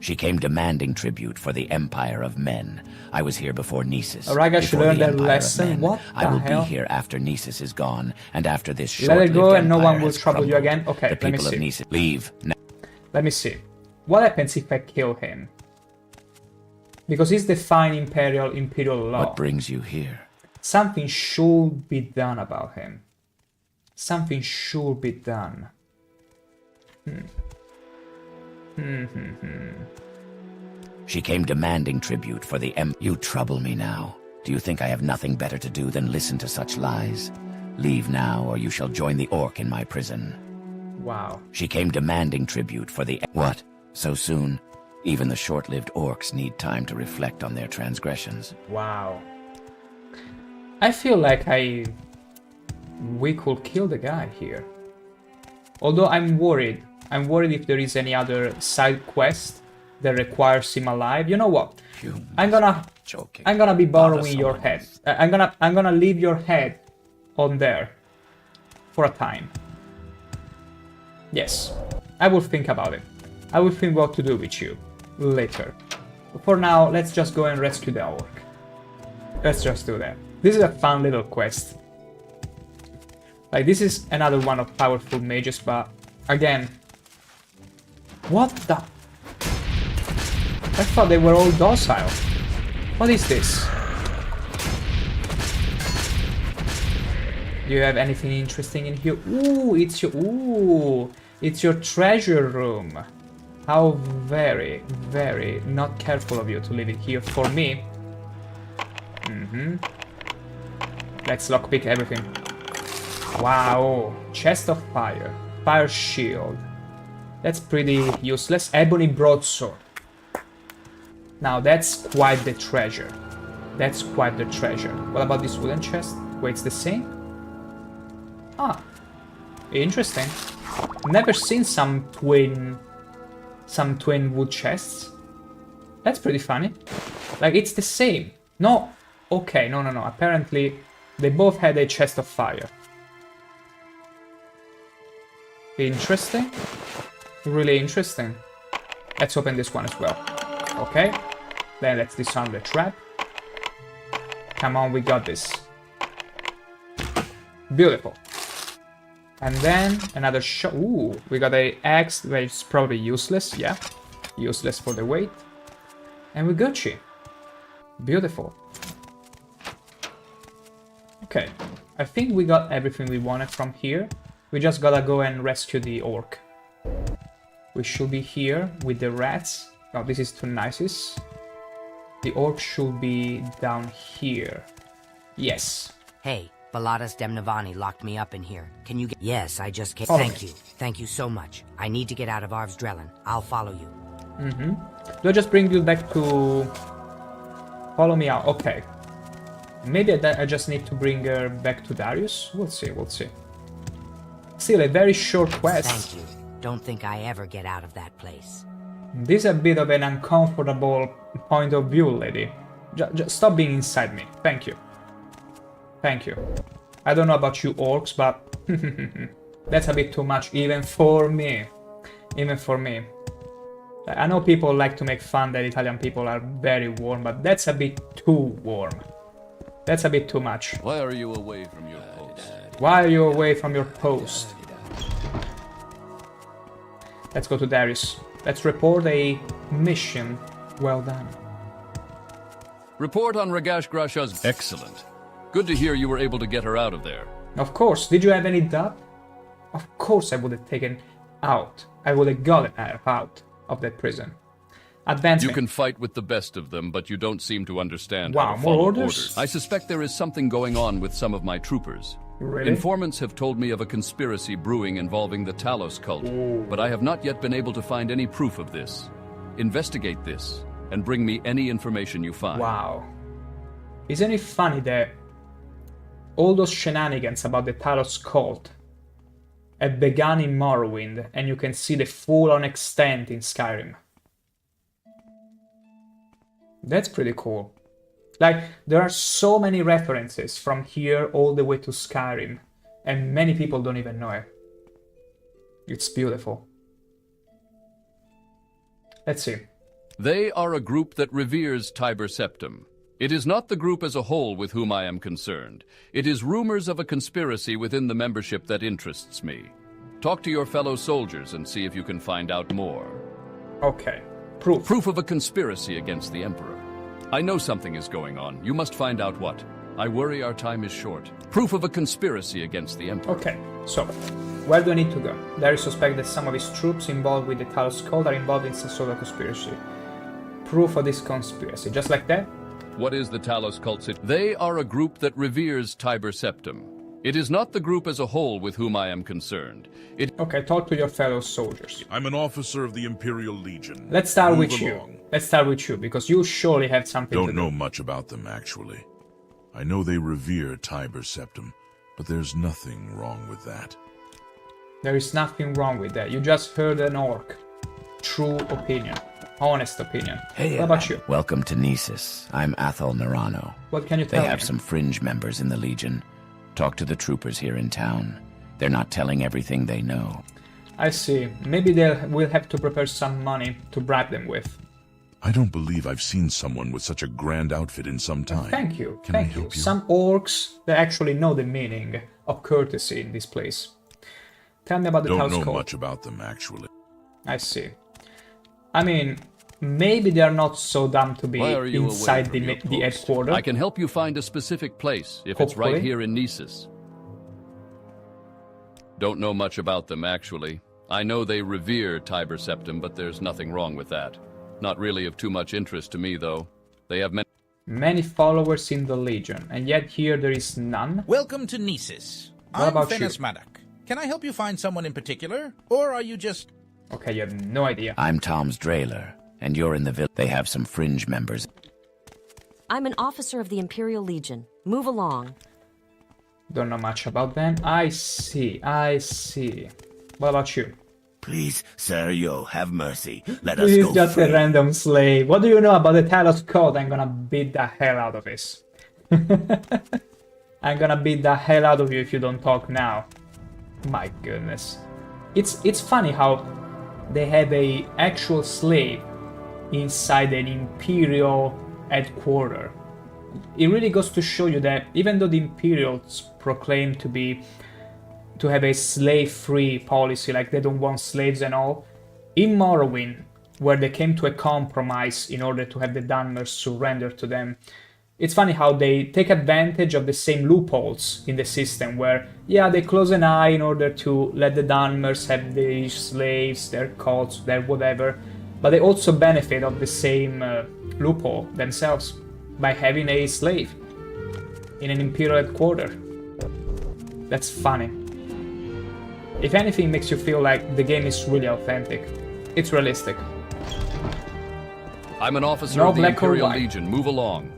She came demanding tribute for the Empire of Men. I was here before Nisus. Raga should before learn the that Empire of lesson. Men. What the I will hell? be here after Nisus is gone, and after this Let short-lived it go and no empire one will has trouble you crumbled. again. Okay, The let me people of see. Nisus... Leave now. Let me see. What happens if I kill him? Because he's defying imperial law. What brings you here? Something should be done about him. Something should be done. She came demanding tribute for the You trouble me now. Do you think I have nothing better to do than listen to such lies? Leave now, or you shall join the orc in my prison. Wow. She came demanding tribute for the... What? So soon? Even the short-lived orcs need time to reflect on their transgressions. Wow. I feel like we could kill the guy here. Although I'm worried. I'm worried if there is any other side quest that requires him alive. You know what? I'm gonna be borrowing your head. I'm gonna leave your head on there for a time. Yes, I will think about it. I will think what to do with you later. But for now, let's just go and rescue the orc. Let's just do that. This is a fun little quest. Like, this is another one of powerful mages, but again, what the? I thought they were all docile. What is this? Do you have anything interesting in here? Ooh, it's your treasure room. How very, very not careful of you to leave it here for me. Let's lockpick everything. Wow, chest of fire, fire shield. That's pretty useless. Ebony broadsword. Now that's quite the treasure. That's quite the treasure. What about this wooden chest? Wait, it's the same? Ah, interesting. Never seen some twin wood chests. That's pretty funny. Like, it's the same. No, okay, no. Apparently, they both had a chest of fire. Interesting. Really interesting. Let's open this one as well. Okay. Then let's disarm the trap. Come on, we got this. Beautiful. And then another shot. Ooh, we got a axe, which is probably useless. Yeah, useless for the weight. And we got you. Beautiful. Okay, I think we got everything we wanted from here. We just gotta go and rescue the orc. We should be here with the rats. Oh, this is Tunisis. The orc should be down here. Yes. Hey, Valadas Demnavani locked me up in here. Can you get... Yes, I just came. Oh. Thank you. Thank you so much. I need to get out of Arvsdrelen. I'll follow you. Do I just bring you back to... Follow me out. Okay. Maybe I just need to bring her back to Darius. We'll see, we'll see. Still a very short quest. Thank you. Don't think I ever get out of that place. This is a bit of an uncomfortable point of view, lady. Just stop being inside me. Thank you. Thank you. I don't know about you orcs, but that's a bit too much, even for me. Even for me. I know people like to make fun that Italian people are very warm, but that's a bit too warm. That's a bit too much. Why are you away from your post? Why are you away from your post? Let's go to Darius. Let's report a mission. Well done. Report on Ragash Grasha's... Excellent. Good to hear you were able to get her out of there. Of course. Did you have any doubt? Of course I would have taken out. I would have gotten her out of that prison. Advancement. You can fight with the best of them, but you don't seem to understand Wow, how to more follow orders? I suspect there is something going on with some of my troopers. Really? Informants have told me of a conspiracy brewing involving the Talos cult, but I have not yet been able to find any proof of this. Investigate this, and bring me any information you find. Wow. Isn't it funny that all those shenanigans about the Talos cult have begun in Morrowind, and you can see the full-on extent in Skyrim? That's pretty cool. Like, there are so many references from here all the way to Skyrim, and many people don't even know it. It's beautiful. Let's see. They are a group that reveres Tiber Septim. It is not the group as a whole with whom I am concerned. It is rumors of a conspiracy within the membership that interests me. Talk to your fellow soldiers and see if you can find out more. Okay. Proof. Proof of a conspiracy against the Emperor. I know something is going on. You must find out what. I worry our time is short. Proof of a conspiracy against the Emperor. Okay, so, where do I need to go? There is suspect that some of his troops involved with the Talos cult are involved in some sort of conspiracy. Proof of this conspiracy, just like that? What is the Talos cult? They are a group that reveres Tiber Septim. It is not the group as a whole with whom I am concerned. Okay, talk to your fellow soldiers. I'm an officer of the Imperial Legion. Let's start Move with along. you. Let's start with you, because you surely have something to Don't do. know much about them, actually. I know they revere Tiber Septim, but there's nothing wrong with that. There is nothing wrong with that. You just heard an orc. True opinion. Honest opinion. Hey, what about you? Welcome to Nesis. I'm Athol Nerano. What can you They tell have me? some fringe members in the Legion. Talk to the troopers here in town. They're not telling everything they know. I see. Maybe we'll have to prepare some money to bribe them with. I don't believe I've seen someone with such a grand outfit in some time. Thank you. Can I Thank you. help you? Some orcs that actually know the meaning of courtesy in this place. Tell me about the Don't Talos know cult. much about them, actually. I see. I mean, maybe they are not so dumb to be Why are you away inside from your the post? headquarters. I can help you find a specific place, if it's right Hopefully. here in Nesis. Don't know much about them, actually. I know they revere Tiber Septim, but there's nothing wrong with that. Not really of too much interest to me, though. They have Many followers in the Legion, and yet here there is none. Welcome to Nesis. What I'm about you? Fennis Maddock. Can I help you find someone in particular? Or are you just... Okay, you have no idea. I'm Tom's Drailer, and you're in the village. They have some fringe members. I'm an officer of the Imperial Legion. Move along. Don't know much about them. I see. What about you? Please, sir, yo, have mercy. Let us He's go just free. a random slave. What do you know about the Talos code? I'm gonna beat the hell out of this. I'm gonna beat the hell out of you if you don't talk now. My goodness. It's funny how they have a actual slave inside an Imperial headquarters. It really goes to show you that even though the Imperials proclaim to have a slave-free policy, like they don't want slaves and all, in Morrowind, where they came to a compromise in order to have the Dunmers surrender to them, it's funny how they take advantage of the same loopholes in the system where, yeah, they close an eye in order to let the Dunmers have their slaves, their cults, their whatever, but they also benefit of the same loophole themselves by having a slave in an Imperial headquarters. That's funny. If anything, it makes you feel like the game is really authentic. It's realistic. I'm an officer No of the black or Imperial white. Legion. Move along.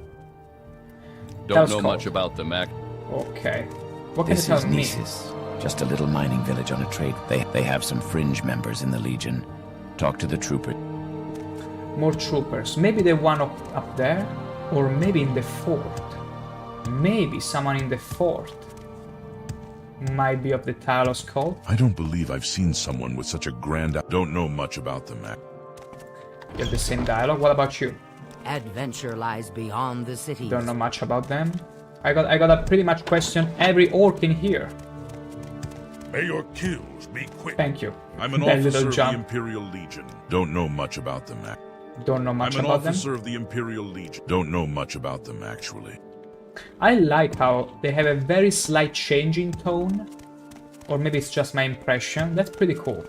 That Don't was know cool. much about them, Okay. What can This you is tell me? Nesis, just a little mining village on a trade. They have some fringe members in the Legion. Talk to the troopers. More troopers. Maybe the one up there? Or maybe in the fort. Maybe someone in the fort might be of the Talos cult. I don't believe I've seen someone with such a grand... Don't know much about them, You have the same dialogue. What about you? Adventure lies beyond the cities. Don't know much about them. I gotta pretty much question every orc in here. May your kills be quick. Thank you. I'm an That officer little of the jump. Imperial Legion. Don't know much about them. Don't know much I'm an about them. officer of the Imperial Legion. Don't know much about them, actually. I like how they have a very slight change in tone. Or maybe it's just my impression. That's pretty cool.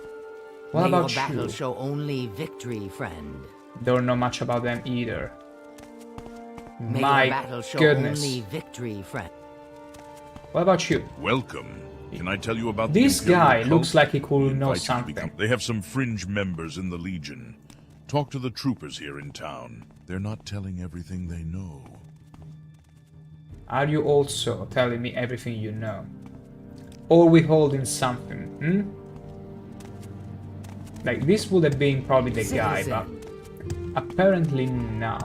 What May about your battle you? show only victory, friend. Don't know much about them either. May My your battle show goodness. only victory, friend. What about you? Welcome. Can I tell you about This the Imperial guy cult? looks like he We could know invite you to something. become- They have some fringe members in the Legion. Talk to the troopers here in town. They're not telling everything they know. Are you also telling me everything you know? Or withholding something, hmm? Like, this would have been probably the guy, but apparently no.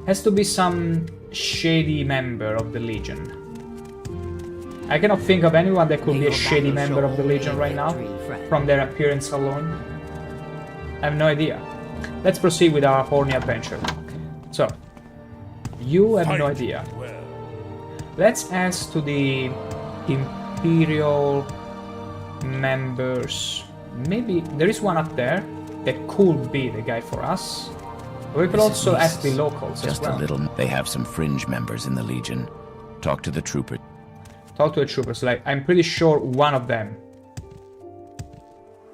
Has to be some shady member of the Legion. I cannot think of anyone that could be a shady member of the Legion right now, from their appearance alone. I have no idea. Let's proceed with our horny adventure. So, you have no idea. Let's ask to the Imperial members. Maybe there is one up there that could be the guy for us. We could also ask the locals Just as well. a little. They have some fringe members in the Legion. Talk to the trooper. Talk to the troopers. Like, I'm pretty sure one of them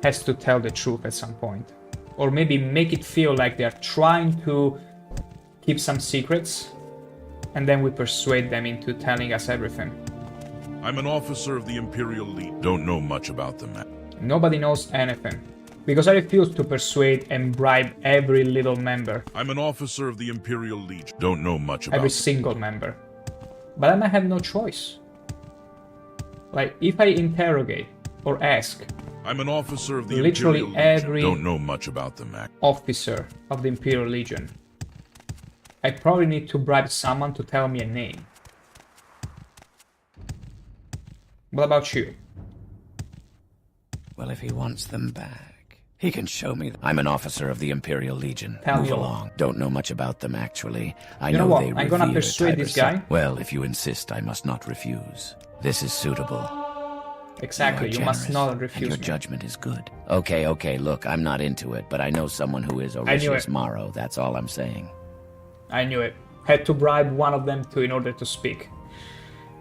has to tell the truth at some point. Or maybe make it feel like they're trying to keep some secrets, and then we persuade them into telling us everything. I'm an officer of the Imperial Legion. Don't know much about them. Nobody knows anything, because I refuse to persuade and bribe every little member, I'm an officer of the Imperial Legion. Don't know much about every them. single member. But I might have no choice. Like, if I interrogate or ask I'm an officer of the literally Imperial Legion. every Don't know much about them. officer of the Imperial Legion, I probably need to bribe someone to tell me a name. What about you? Well, if he wants them back, he can show me. I'm an officer of the Imperial Legion. Tell Move me all. along. Don't know much about them, actually. I You know know what? they I'm gonna revere persuade this Tiber guy. Well, if you insist, I must not refuse. This is suitable. Exactly, you must generous, not and refuse your me. judgment is good. Okay, look, I'm not into it, but I know someone who is knew Oricius it. Morrow, that's all I'm saying. I knew it. Had to bribe one of them in order to speak.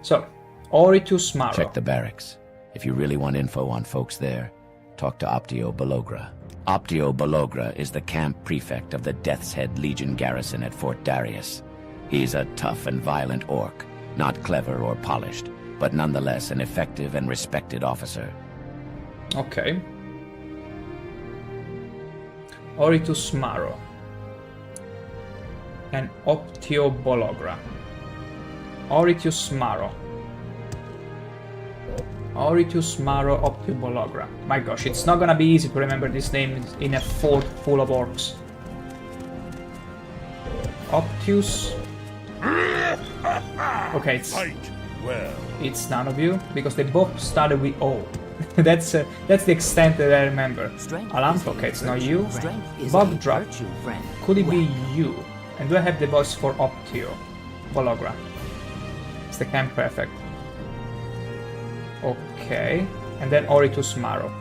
So, Oritus Maro. Check the barracks. If you really want info on folks there, talk to Optio Balogra. Optio Balogra is the camp prefect of the Death's Head Legion garrison at Fort Darius. He's a tough and violent orc, not clever or polished, but nonetheless an effective and respected officer. Okay. Oritus Maro. And Optio Bologra. Oritus Maro. Oritus Maro Optio Bologra. My gosh, it's not gonna be easy to remember this name in a fort full of orcs. Optius. Okay, it's none of you because they both started with O. that's the extent that I remember. Alam, okay, it's not you. Bob Drop. Could it be you? And do I have the voice for Optio Bologra? It's the camp prefect. Okay, and then Oritus Maro.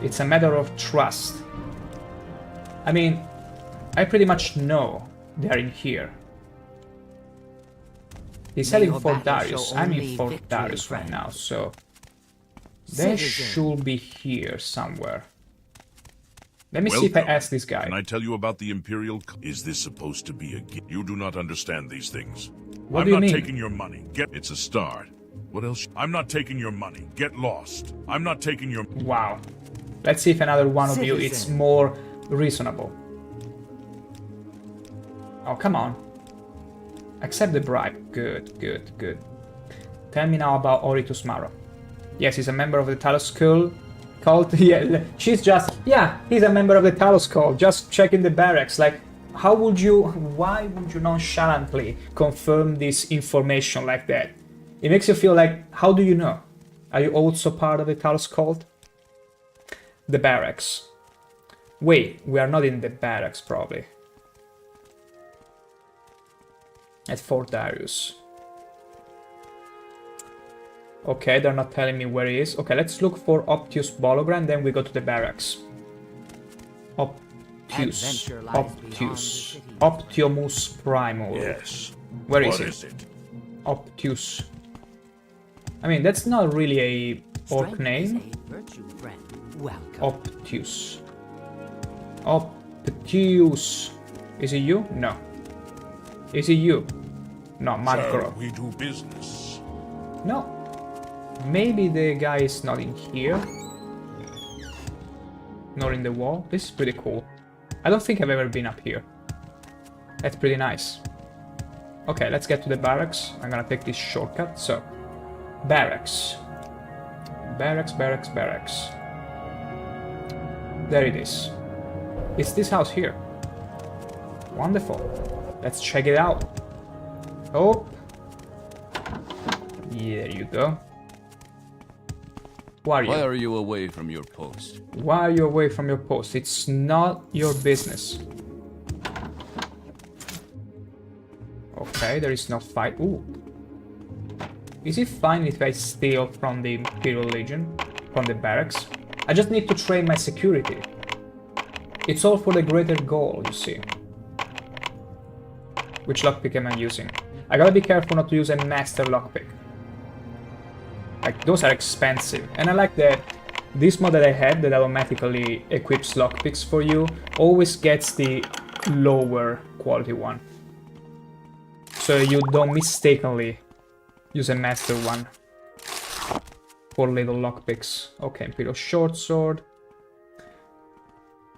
It's a matter of trust. I mean, I pretty much know they're in here. He's heading for Darius. I'm in Fort Darius right now, so they should be here somewhere. Let me see if I ask this guy. Can I tell you about the Imperial? Is this supposed to be a gift? You do not understand these things. What do you mean? I'm not taking your money. It's a start. What else? I'm not taking your money. Get lost. I'm not taking your... Wow. Let's see if another one of you is more reasonable. Oh, come on. Accept the bribe. Good, good, good. Tell me now about Oritus Maro. Yes, he's a member of the Talos cult. Yeah, she's just... Yeah, he's a member of the Talos cult. Just checking the barracks. Like, how would you... Why would you nonchalantly confirm this information like that? It makes you feel like, how do you know? Are you also part of the Talos cult? The barracks. Wait, we are not in the barracks, probably. At Fort Darius. Okay, they're not telling me where he is. Okay, let's look for Optius Bologram, then we go to the barracks. Optius. Optius. Optimus Primal. Yes. Where is What it? is it? Optius. I mean, that's not really a orc name. Optius. Optius. Is it you? No. Is it you? No, Macro. Shall we do business? No. Maybe the guy is not in here. Nor in the wall. This is pretty cool. I don't think I've ever been up here. That's pretty nice. Okay, let's get to the barracks. I'm gonna take this shortcut. So, barracks. Barracks, barracks, barracks. There it is. It's this house here. Wonderful. Let's check it out. Oh. Yeah, there you go. Who are you? Why are you away from your post? Why are you away from your post? It's not your business. Okay, there is no fight. Ooh. Is it fine if I steal from the Imperial Legion? From the barracks? I just need to train my security. It's all for the greater goal, you see. Which lockpick am I using? I gotta be careful not to use a master lockpick. Like, those are expensive. And I like that this mod that I had that automatically equips lockpicks for you always gets the lower quality one. So you don't mistakenly use a master one for little lockpicks. Okay, Imperial Short Sword.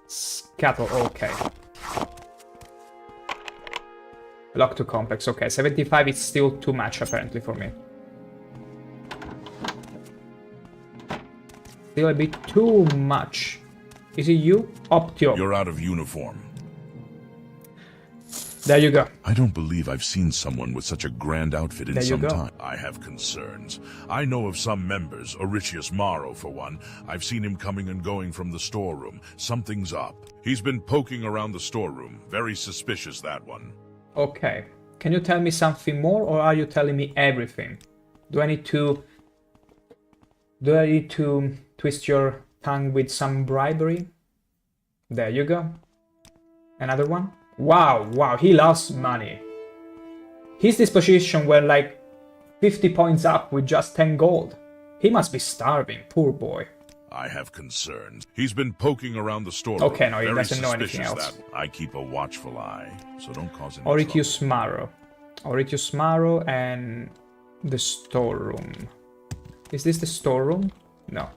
Scuttle, okay. Lock to complex, okay. 75 is still too much apparently for me. Still a bit too much. Is it you? Optio. You're out of uniform. There you go. I don't believe I've seen someone with such a grand outfit in There you some go. time. I have concerns. I know of some members, Auricius Morrow for one. I've seen him coming and going from the storeroom. Something's up. He's been poking around the storeroom. Very suspicious, that one. Okay. Can you tell me something more, or are you telling me everything? Do I need to twist your tongue with some bribery? There you go. Another one? Wow, he lost money. His disposition were like 50 points up with just 10 gold. He must be starving, poor boy. I have concerns. He's been poking around the storeroom. Okay, no, he Very doesn't know anything suspicious, else. that. I keep a watchful eye, so don't cause any Auricius Morrow. Auricius Morrow and the storeroom. Is this the storeroom? No.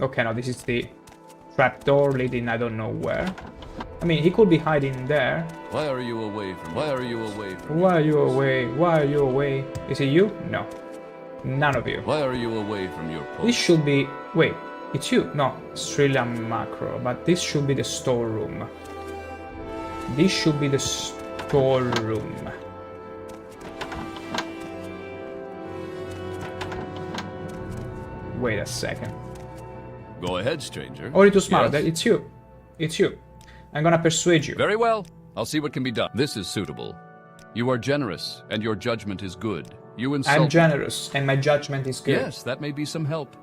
Okay, no, this is the trapdoor leading I don't know where. I mean, he could be hiding there. Why are you away from? Why are you away from? Why are you away? Why are you away? Is it you? No. None of you. Why are you away from your post? This should be... Wait, it's you? No, Strilla Macro. But this should be the storeroom. This should be the storeroom. Wait a second. Go ahead, stranger. Auricius Morrow, Yes? it's you. It's you. I'm gonna persuade you. Very well. I'll see what can be done. This is suitable. You are generous, and your judgment is good. You insult. I'm generous, and my judgment is good. Yes, that may be some help.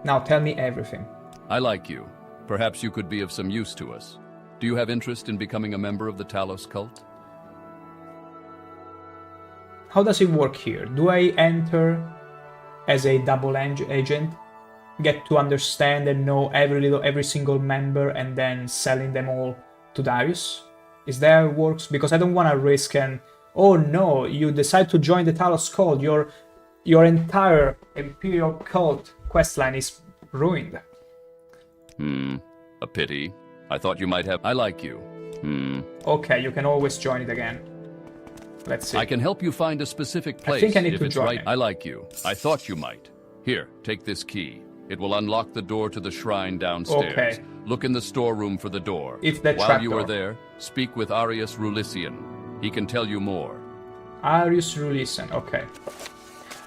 Now tell me everything. I like you. Perhaps you could be of some use to us. Do you have interest in becoming a member of the Talos cult? How does it work here? Do I enter as a double agent? Get to understand and know every single member and then selling them all to Darius? Is that how it works? Because I don't want to risk and... Oh no, you decide to join the Talos cult, your entire Imperial cult questline is ruined. A pity. I thought you might have... I like you. Okay, you can always join it again. Let's see. I can help you find a specific place. I think I need if to it's join right. it. I like you. I thought you might. Here, take this key. It will unlock the door to the shrine downstairs. Okay. Look in the storeroom for the door. It's the While you trapdoor. are there, speak with Arius Rulician. He can tell you more. Arius Rulician, okay.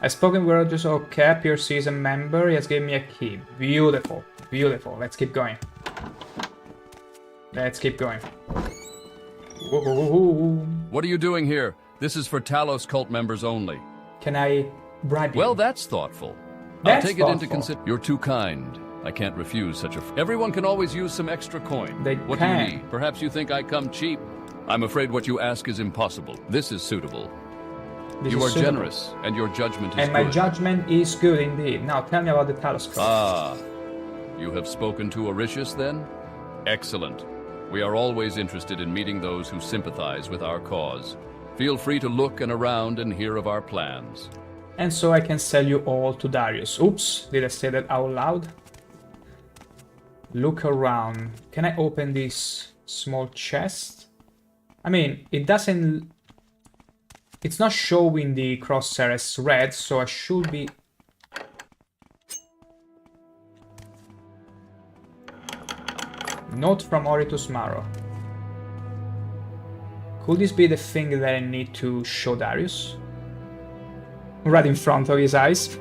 I've spoken with Arius, okay. Pierce is a member, he has given me a key. Beautiful, beautiful. Let's keep going. Let's keep going. Whoa. What are you doing here? This is for Talos cult members only. Can I bribe you? Well, that's thoughtful. That's I'll take it into thoughtful. consideration. You're too kind. I can't refuse such a... Everyone can always use some extra coin. They What can. do you need? Perhaps you think I come cheap? I'm afraid what you ask is impossible. This is suitable. This You is are suitable. generous, and your judgment is And my good. judgment is good indeed. Now tell me about the Talos Cult. Ah, you have spoken to Oricius then? Excellent. We are always interested in meeting those who sympathize with our cause. Feel free to look and around and hear of our plans. And so I can sell you all to Darius. Oops, did I say that out loud? Look around. Can I open this small chest? I mean, it doesn't... It's not showing the crosshair as red, so I should be... Note from Oritus Maro. Could this be the thing that I need to show Darius? Right in front of his eyes.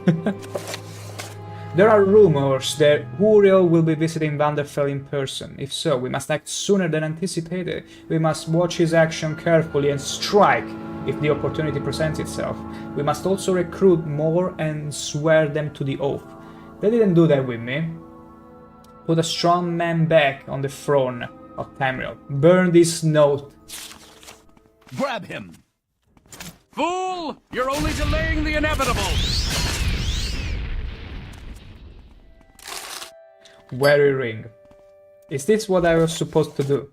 There are rumors that Uriel will be visiting Vanderfell in person. If so, we must act sooner than anticipated. We must watch his action carefully and strike if the opportunity presents itself. We must also recruit more and swear them to the oath. They didn't do that with me. Put a strong man back on the throne of Tamriel. Burn this note. Grab him! Fool! You're only delaying the inevitable! Weary ring. Is this what I was supposed to do?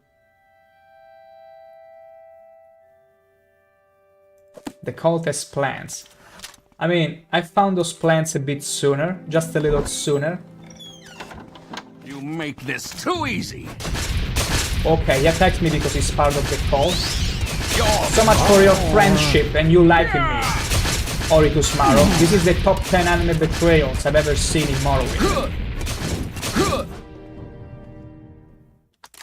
The cult has plans. I mean, I found those plans a bit sooner, just a little sooner. You make this too easy. Okay, he attacked me because he's part of the cult. So much for your friendship and you liking me, Oritus Maro. This is the top 10 anime betrayals I've ever seen in Morrowind.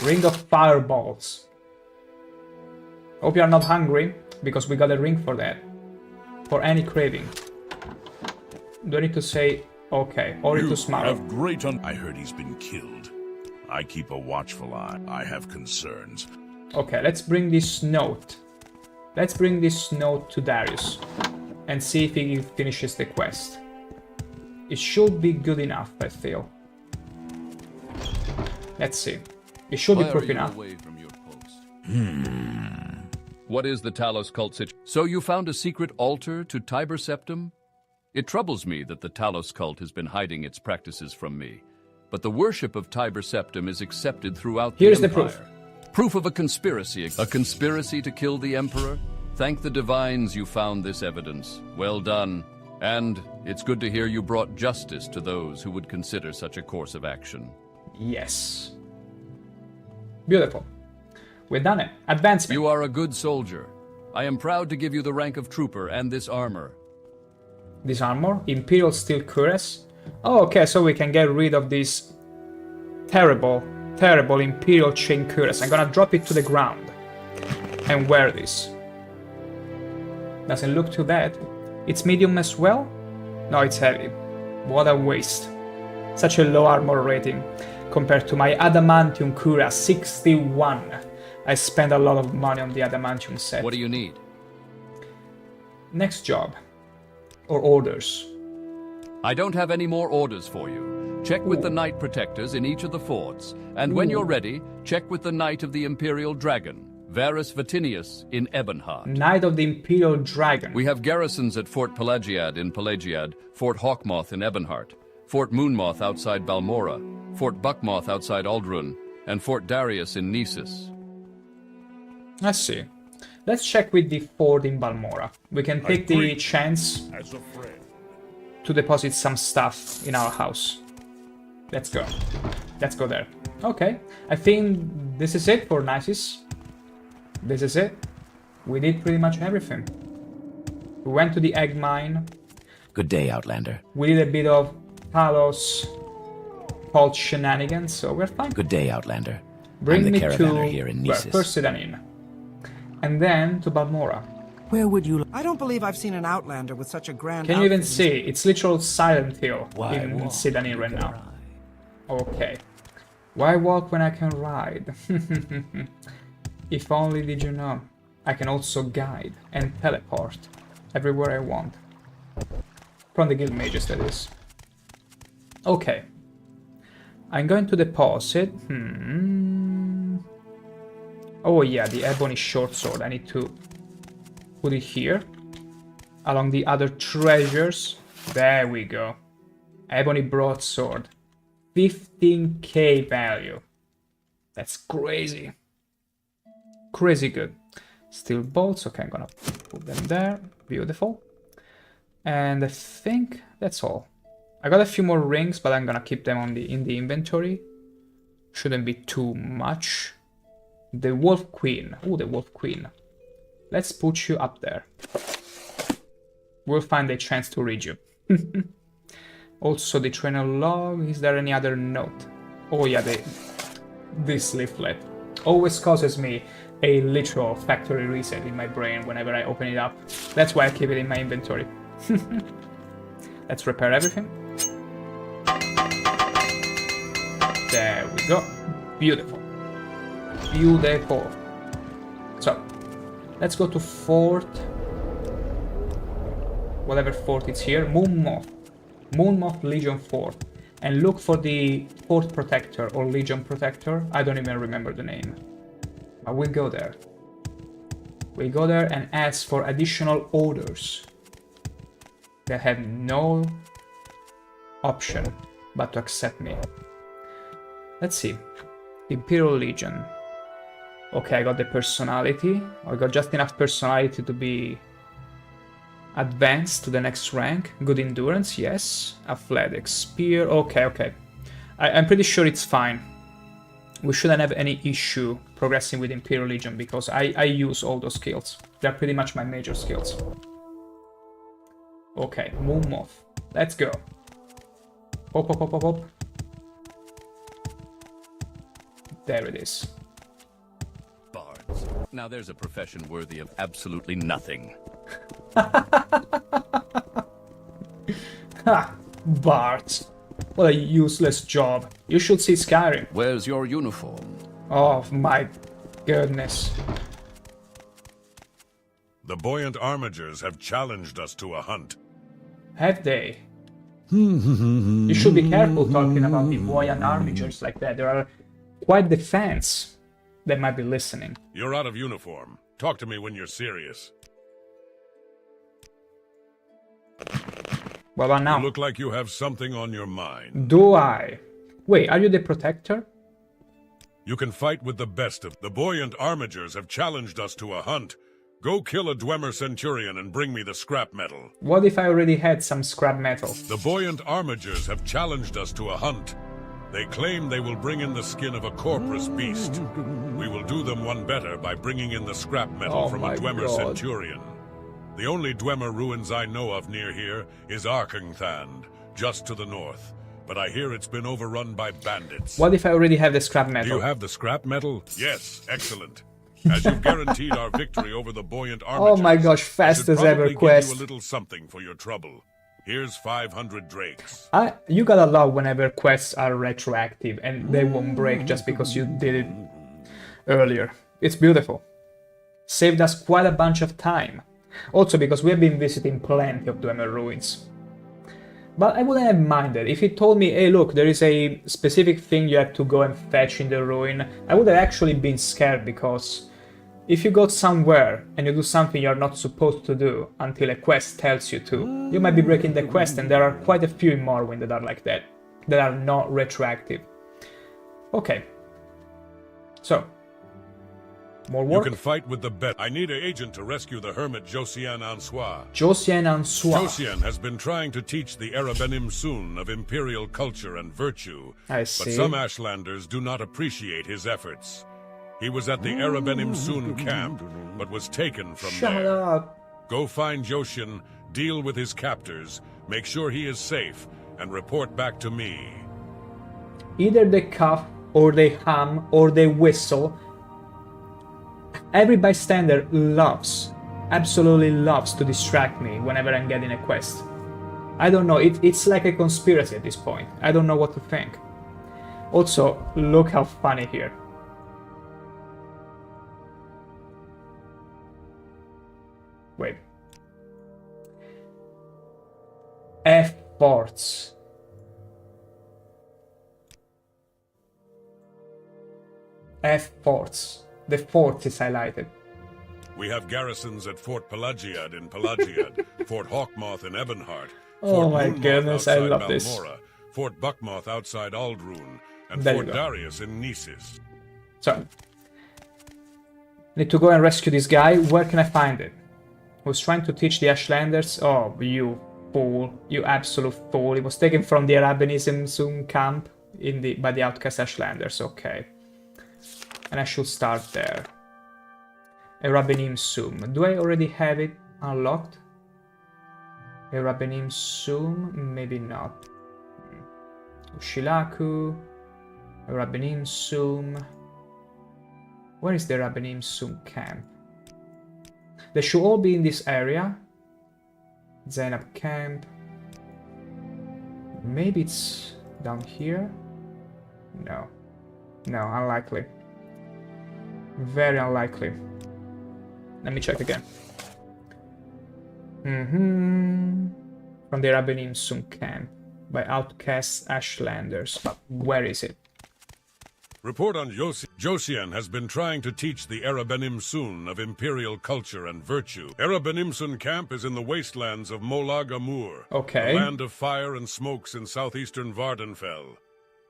Ring of Fireballs. Hope you are not hungry, because we got a ring for that. For any craving. Do I need to say, okay, Oritus Maro. Have great I heard he's been killed. I keep a watchful eye. I have concerns. Okay, let's bring this note. Let's bring this note to Darius. And see if he finishes the quest. It should be good enough, I feel. Let's see. It should be proof enough. Away from your post? What is the Talos cult situation? So you found a secret altar to Tiber Septim? It troubles me that the Talos cult has been hiding its practices from me. But the worship of Tiber Septim is accepted throughout Here's the the Empire. Proof of a conspiracy. A conspiracy to kill the Emperor? Thank the divines you found this evidence. Well done. And it's good to hear you brought justice to those who would consider such a course of action. Yes. Beautiful. We've done it. Advancement. You are a good soldier. I am proud to give you the rank of trooper and this armor. This armor? Imperial Steel Cuirass? Oh, okay, so we can get rid of this terrible, terrible Imperial Chain Cuirass. I'm gonna drop it to the ground and wear this. Doesn't look too bad. It's medium as well? No, it's heavy. What a waste. Such a low armor rating compared to my Adamantium Cuirass, 61. I spent a lot of money on the Adamantium set. What do you need? Next job. Or orders. I don't have any more orders for you. Check with the Knight Protectors in each of the forts, and when you're ready, check with the Knight of the Imperial Dragon, Varus Vatinius in Ebonheart. Knight of the Imperial Dragon. We have garrisons at Fort Pelagiad in Pelagiad, Fort Hawkmoth in Ebonheart, Fort Moonmoth outside Balmora, Fort Buckmoth outside Aldrun, and Fort Darius in Nisus. Let's see. Let's check with the fort in Balmora. We can take the chance As a friend. to deposit some stuff in our house. Let's go. Let's go there. Okay. I think this is it for Nisus. This is it. We did pretty much everything. We went to the egg mine. Good day, Outlander. We did a bit of Talos called Shenanigans, so we're fine. Good day, Outlander. Bring I'm the me caravaner to here in well, Nisus. first Sedanin, and then to Balmora. Where would you... I don't believe I've seen an Outlander with such a grand Can you even outfit. see? It's literal Silent Hill Why in walk Sedanin right when now. Okay. Why walk when I can ride? If only did you know. I can also guide and teleport everywhere I want. From the guild mages, that is. Okay. I'm going to deposit. Oh yeah, the ebony short sword. I need to put it here. Along the other treasures. There we go. Ebony broadsword. 15k value. That's crazy. Crazy good. Steel bolts. Okay, I'm gonna put them there. Beautiful. And I think that's all. I got a few more rings, but I'm gonna keep them on in the inventory. Shouldn't be too much. The Wolf Queen. Oh, the Wolf Queen. Let's put you up there. We'll find a chance to read you. Also, the trainer log. Is there any other note? Oh yeah, this leaflet always causes me a literal factory reset in my brain whenever I open it up. That's why I keep it in my inventory. Let's repair everything. There we go. Beautiful. Beautiful. So, let's go to Fort... whatever fort it's here. Moonmoth. Moonmoth Legion Fort. And look for the Fort Protector or Legion Protector. I don't even remember the name. But we'll go there. We'll go there and ask for additional orders. They have no option but to accept me. Let's see. Imperial Legion. Okay, I got the personality. I got just enough personality to be advanced to the next rank. Good endurance, yes. Athletics, spear. Okay. I'm pretty sure it's fine. We shouldn't have any issue progressing with Imperial Legion because I use all those skills. They're pretty much my major skills. Okay, Moonmoth. Let's go. Hop. There it is. Bards. Now there's a profession worthy of absolutely nothing. Ha! Bards. What a useless job. You should see Skyrim. Where's your uniform? Oh my goodness. The buoyant armigers have challenged us to a hunt. Have they? You should be careful talking about the buoyant armigers like that. There are quite the fans that might be listening. You're out of uniform. Talk to me when you're serious. What about now? You look like you have something on your mind. Do I? Wait, are you the protector? You can fight with the best of... The buoyant armigers have challenged us to a hunt. Go kill a Dwemer Centurion and bring me the scrap metal. What if I already had some scrap metal? The buoyant armigers have challenged us to a hunt. They claim they will bring in the skin of a corpus beast. We will do them one better by bringing in the scrap metal from a Dwemer Centurion. The only Dwemer ruins I know of near here is Arkenthand, just to the north. But I hear it's been overrun by bandits. What if I already have the scrap metal? Do you have the scrap metal? Yes, excellent. As you've guaranteed our victory over the buoyant armigers, oh my gosh, fast as ever quest. Give you a little something for your trouble. Here's 500 drakes. You gotta love whenever quests are retroactive and they won't break just because you did it earlier. It's beautiful. Saved us quite a bunch of time. Also because we have been visiting plenty of Dwemer ruins. But I wouldn't have minded. If he told me, hey look, there is a specific thing you have to go and fetch in the ruin, I would have actually been scared because if you go somewhere and you do something you're not supposed to do until a quest tells you to, you might be breaking the quest, and there are quite a few in Morrowind that are like that are not retroactive. Okay. So, more work? You can fight with the bet. I need an agent to rescue the hermit Josiane Ansois. Josiane Ansois. Josiane has been trying to teach the Erebenim Sun of imperial culture and virtue. I see. But some Ashlanders do not appreciate his efforts. He was at the Erebenim Sun camp, but was taken from there. Shut up. Go find Josiane, deal with his captors, make sure he is safe, and report back to me. Either they cough, or they hum, or they whistle. Every bystander absolutely loves to distract me whenever I'm getting a quest. I don't know, it's like a conspiracy at this point. I don't know what to think. Also, look how funny here. Wait. forts. F forts. The fort is highlighted. We have garrisons at Fort Pelagiad in Pelagiad, Fort Hawkmoth in Ebonheart, Oh Fort my Moonmoth goodness, I outside love this. Balmora, Fort Buckmoth outside Aldrune, and There you Fort go. Darius in Nisis. So, need to go and rescue this guy. Where can I find it? Was trying to teach the Ashlanders. Oh, you fool! You absolute fool! It was taken from the Arabianism Zoom camp by the outcast Ashlanders. Okay, and I should start there. Arabianim Sum. Do I already have it unlocked? Arabianim Sum? Maybe not. Ushilaku. Arabianim Sum. Where is the Arabianim Sum camp? They should all be in this area. Zainab camp. Maybe it's down here? No. No, unlikely. Very unlikely. Let me check again. From the Arabianim Sum camp by outcast Ashlanders. But where is it? Report on Josian has been trying to teach the Arabenimsun of imperial culture and virtue. Arabenimsun camp is in the wastelands of Molag Amur, Okay. the land of fire and smokes in southeastern Vardenfell.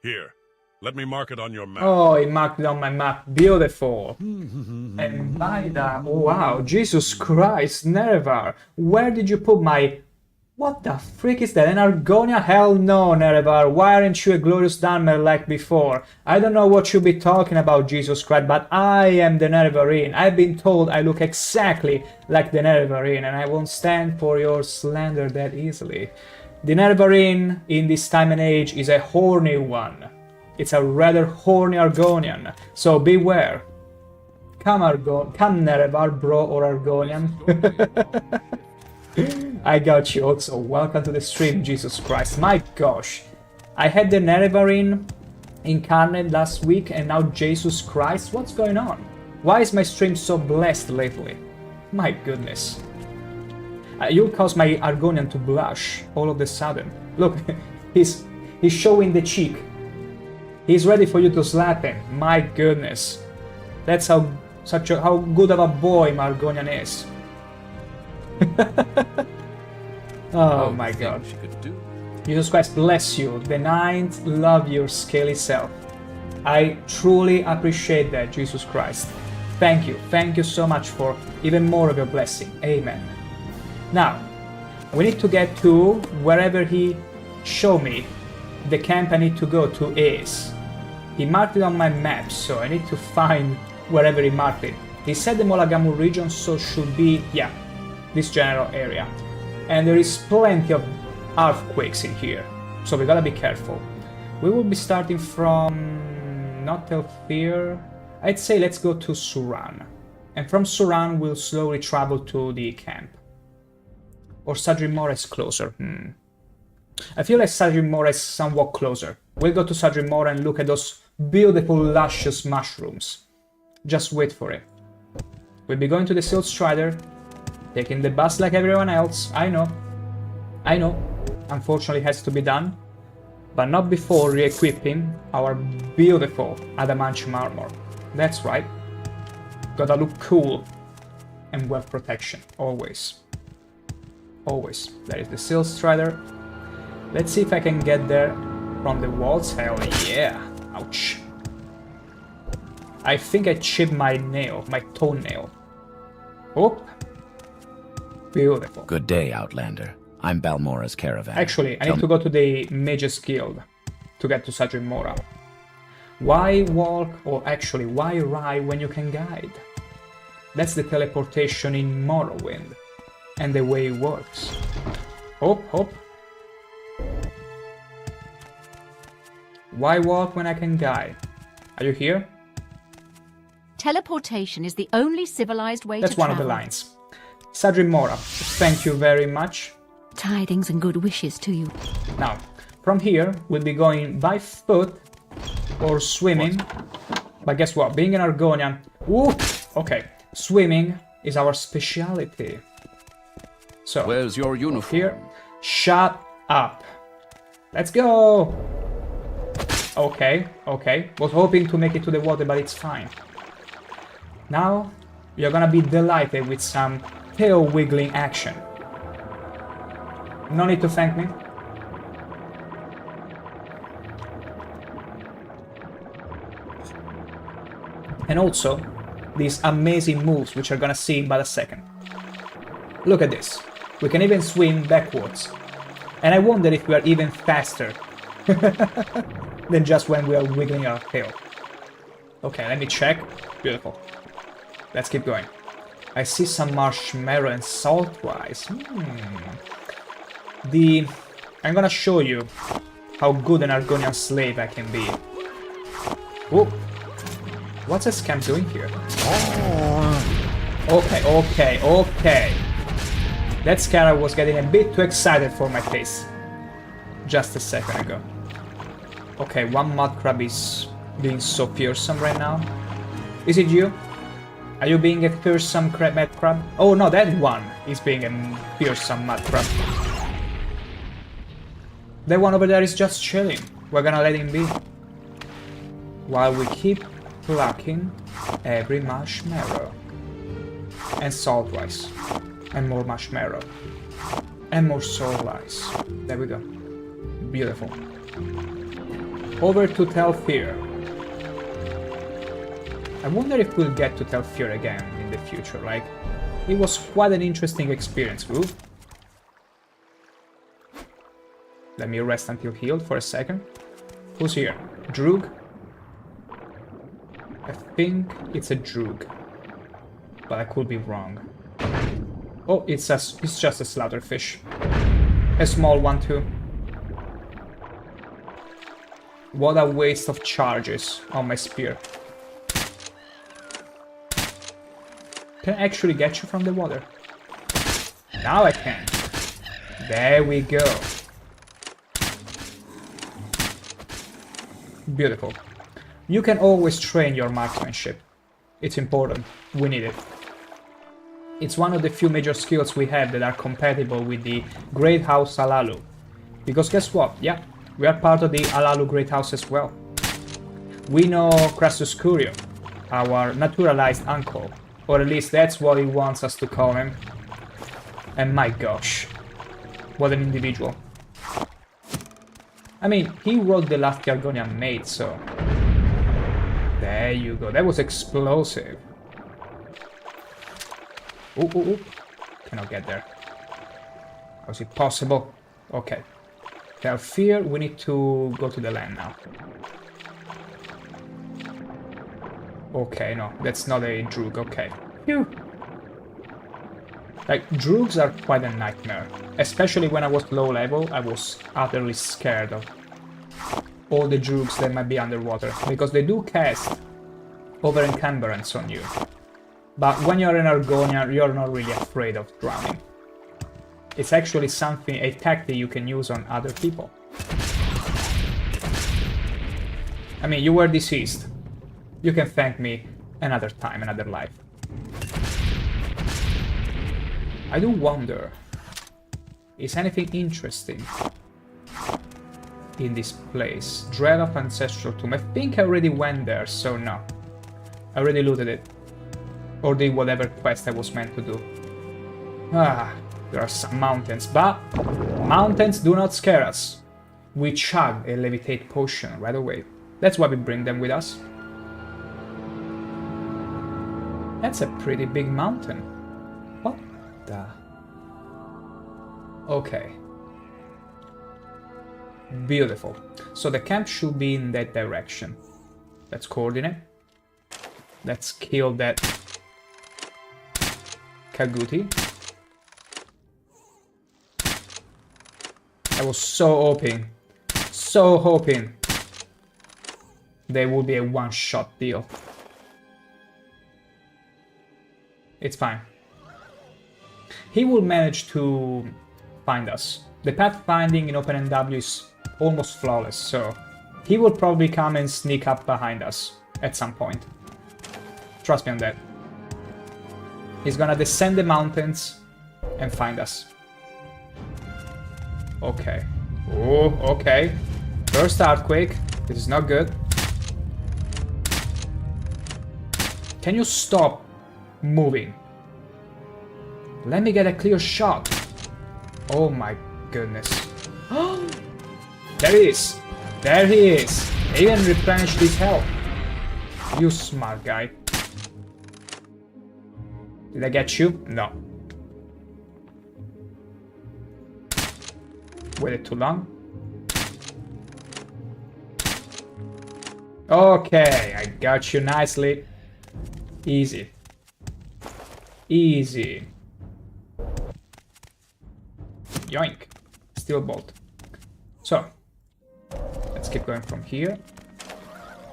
Here, let me mark it on your map. Oh, he marked it on my map. Beautiful. And by that, wow, Jesus Christ, Nerevar, where did you put my... What the frick is that? An Argonia? Hell no, Nerevar. Why aren't you a glorious Dharma like before? I don't know what you'll be talking about, Jesus Christ, but I am the Nerevarine. I've been told I look exactly like the Nerevarine, and I won't stand for your slander that easily. The Nerevarine in this time and age is a horny one. It's a rather horny Argonian, so beware. Come Nerevar, bro or Argonian. I got you also. Welcome to the stream, Jesus Christ. My gosh. I had the Nerevarine incarnate last week and now Jesus Christ. What's going on? Why is my stream so blessed lately? My goodness. You'll cause my Argonian to blush all of a sudden. Look, he's showing the cheek. He's ready for you to slap him. My goodness. That's how good of a boy Margonian is. Oh my god. Jesus Christ bless you. The Ninth love your scaly self. I truly appreciate that, Jesus Christ. Thank you. Thank you so much for even more of your blessing. Amen. Now, we need to get to wherever he showed me the camp I need to go to is. He marked it on my map, so I need to find wherever he marked it. He said the Molagamur region, so should be, yeah, this general area. And there is plenty of earthquakes in here, so we gotta be careful. We will be starting from not Telfir. I'd say let's go to Suran. And from Suran we'll slowly travel to the camp. Or Sadrimora is closer. I feel like Sadrimora is somewhat closer. We'll go to Sadrimora and look at those beautiful luscious mushrooms. Just wait for it. We'll be going to the Silt Strider, taking the bus like everyone else. I know. Unfortunately, it has to be done, but not before re-equipping our beautiful adamantium armor. That's right. Gotta look cool and wealth protection, always. Always. There is the Silt Strider. Let's see if I can get there from the walls. Hell yeah. Ouch. I think I chipped my nail, my toenail. Oh. Beautiful. Good day, Outlander. I'm Balmora's caravan. Actually, I need to go to the Mages Guild to get to Sadrimora. Why walk, or actually, why ride when you can guide? That's the teleportation in Morrowind, and the way it works. Hop. Why walk when I can guide? Are you here? Teleportation is the only civilized way That's to one travel. of the lines. Sadrimora, thank you very much. Tidings and good wishes to you. Now, from here, we'll be going by foot or swimming. But guess what? Being an Argonian... Ooh, okay. Swimming is our speciality. So, where's your uniform? Here. Shut up. Let's go! Okay, okay. Was hoping to make it to the water, but it's fine. Now, you're gonna be delighted with some tail wiggling action. No need to thank me. And also, these amazing moves, which you're gonna see in about a second. Look at this. We can even swim backwards. And I wonder if we are even faster than just when we are wiggling our tail. Okay, let me check. Beautiful. Let's keep going. I see some marshmallow and salt rice. I'm gonna show you how good an Argonian slave I can be. Whoa. What's a scam doing here? Okay, okay, okay. That scarab was getting a bit too excited for my taste. Just a second ago. Okay, one mud crab is being so fearsome right now. Is it you? Are you being a fearsome mud crab? Oh no, that one is being a fearsome mud crab. That one over there is just chilling. We're gonna let him be. While we keep plucking every marshmallow. And salt rice. And more marshmallow. And more salt rice. There we go. Beautiful. Over to Telfir. I wonder if we'll get to Telfir again in the future, like... It was quite an interesting experience, Ooh. Let me rest until healed for a second. Who's here? Droog? I think it's a Droog. But I could be wrong. Oh, it's just a slaughterfish. A small one too. What a waste of charges on my spear. Can I actually get you from the water? Now I can. There we go. Beautiful. You can always train your marksmanship. It's important. We need it. It's one of the few major skills we have that are compatible with the Great House Alalu. Because guess what? Yeah, we are part of the Alalu Great House as well. We know Crassus Curio, our naturalized uncle. Or at least that's what he wants us to call him. And my gosh, what an individual. I mean, he wrote the last Argonian mate, so... There you go, that was explosive. Ooh, ooh, ooh. Cannot get there. How is it possible? Okay. Telfir, we need to go to the land now. Okay, no, that's not a Droog, okay. Phew. Like, Droogs are quite a nightmare. Especially when I was low level, I was utterly scared of all the Droogs that might be underwater. Because they do cast over encumbrance on you. But when you're an Argonian, you're not really afraid of drowning. It's actually something, a tactic you can use on other people. I mean, you were deceased. You can thank me another time, another life. I do wonder, is anything interesting in this place? Dread of Ancestral Tomb. I think I already went there, so no. I already looted it. Or did whatever quest I was meant to do. Ah, there are some mountains, but mountains do not scare us. We chug a levitate potion right away. That's why we bring them with us. That's a pretty big mountain. What the... Okay. Beautiful. So the camp should be in that direction. Let's coordinate. Let's kill that Kaguti. I was so hoping there would be a one-shot deal. It's fine. He will manage to find us. The pathfinding in OpenNW is almost flawless, so he will probably come and sneak up behind us at some point. Trust me on that. He's gonna descend the mountains and find us. Okay. Oh, okay. First earthquake. This is not good. Can you stop moving? Let me get a clear shot. Oh my goodness. There he is. There he is. Even replenished his health. You smart guy. Did I get you? No. Waited too long. Okay, I got you nicely. Easy. Easy. Yoink. Steel bolt. So, let's keep going from here.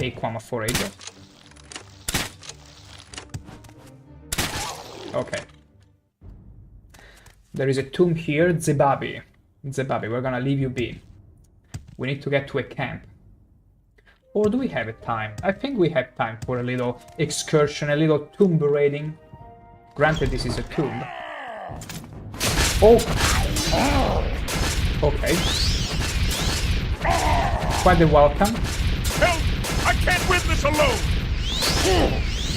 A, forager. Okay. There is a tomb here, Zebabi. Zebabi, we're gonna leave you be. We need to get to a camp. Or do we have a time? I think we have time for a little excursion, a little tomb raiding. Granted, this is a tomb. Oh! Okay. Quite the welcome. Help! I can't win this alone!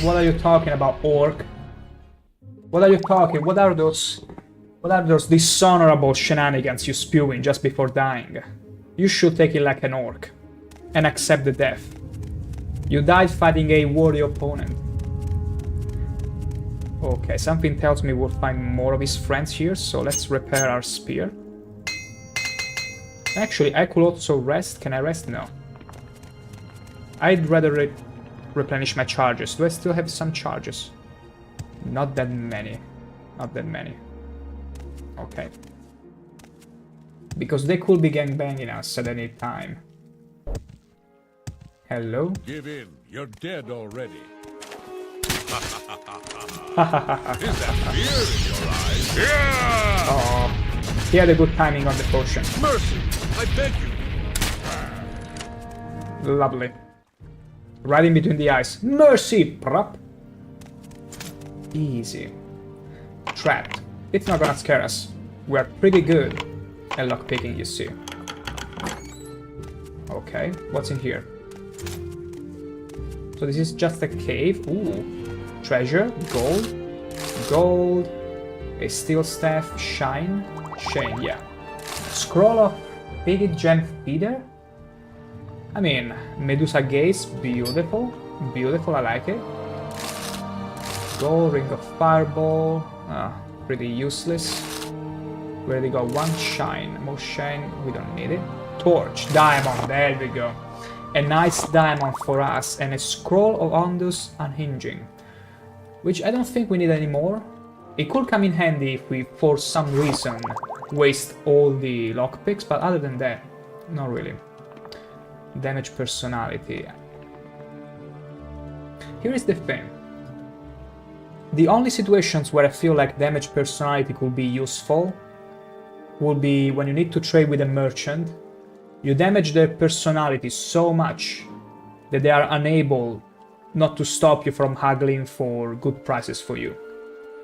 What are you talking about, orc? What are you talking? What are those dishonorable shenanigans you spewing just before dying? You should take it like an orc. And accept the death. You died fighting a worthy opponent. Okay, something tells me we'll find more of his friends here, so let's repair our spear. Actually, I could also rest. Can I rest? No. I'd rather replenish my charges. Do I still have some charges? Not that many. Not that many. Okay. Because they could be gangbanging us at any time. Hello? Give in. You're dead already. Is that fear in your eyes? Yeah! Oh, he had a good timing on the potion. Mercy, I beg you. Lovely. Right in between the eyes. Mercy, prop. Easy. Trapped. It's not gonna scare us. We're pretty good at lockpicking, you see. Okay, what's in here? So this is just a cave. Ooh. Treasure, gold, gold, a steel staff, shine, yeah. Scroll of Big Gem Feeder? I mean, Medusa Gaze, beautiful, beautiful, I like it. Gold, Ring of Fireball, pretty useless. We already got one shine, more shine, we don't need it. Torch, diamond, there we go. A nice diamond for us, and a scroll of Ondus Unhinging. Which I don't think we need anymore. It could come in handy if we, for some reason, waste all the lockpicks, but other than that, not really. Damage personality. Here is the thing. The only situations where I feel like damage personality could be useful would be when you need to trade with a merchant. You damage their personality so much that they are unable not to stop you from haggling for good prices for you.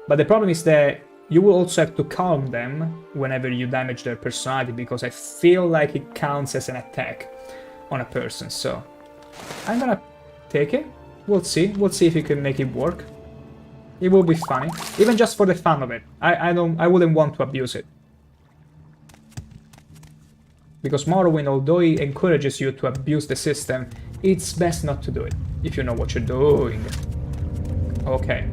But the problem is that you will also have to calm them whenever you damage their personality, because I feel like it counts as an attack on a person, so I'm gonna take it. We'll see if you can make it work. It will be funny, even just for the fun of it. I wouldn't want to abuse it. Because Morrowind, although it encourages you to abuse the system, it's best not to do it, if you know what you're doing. Okay.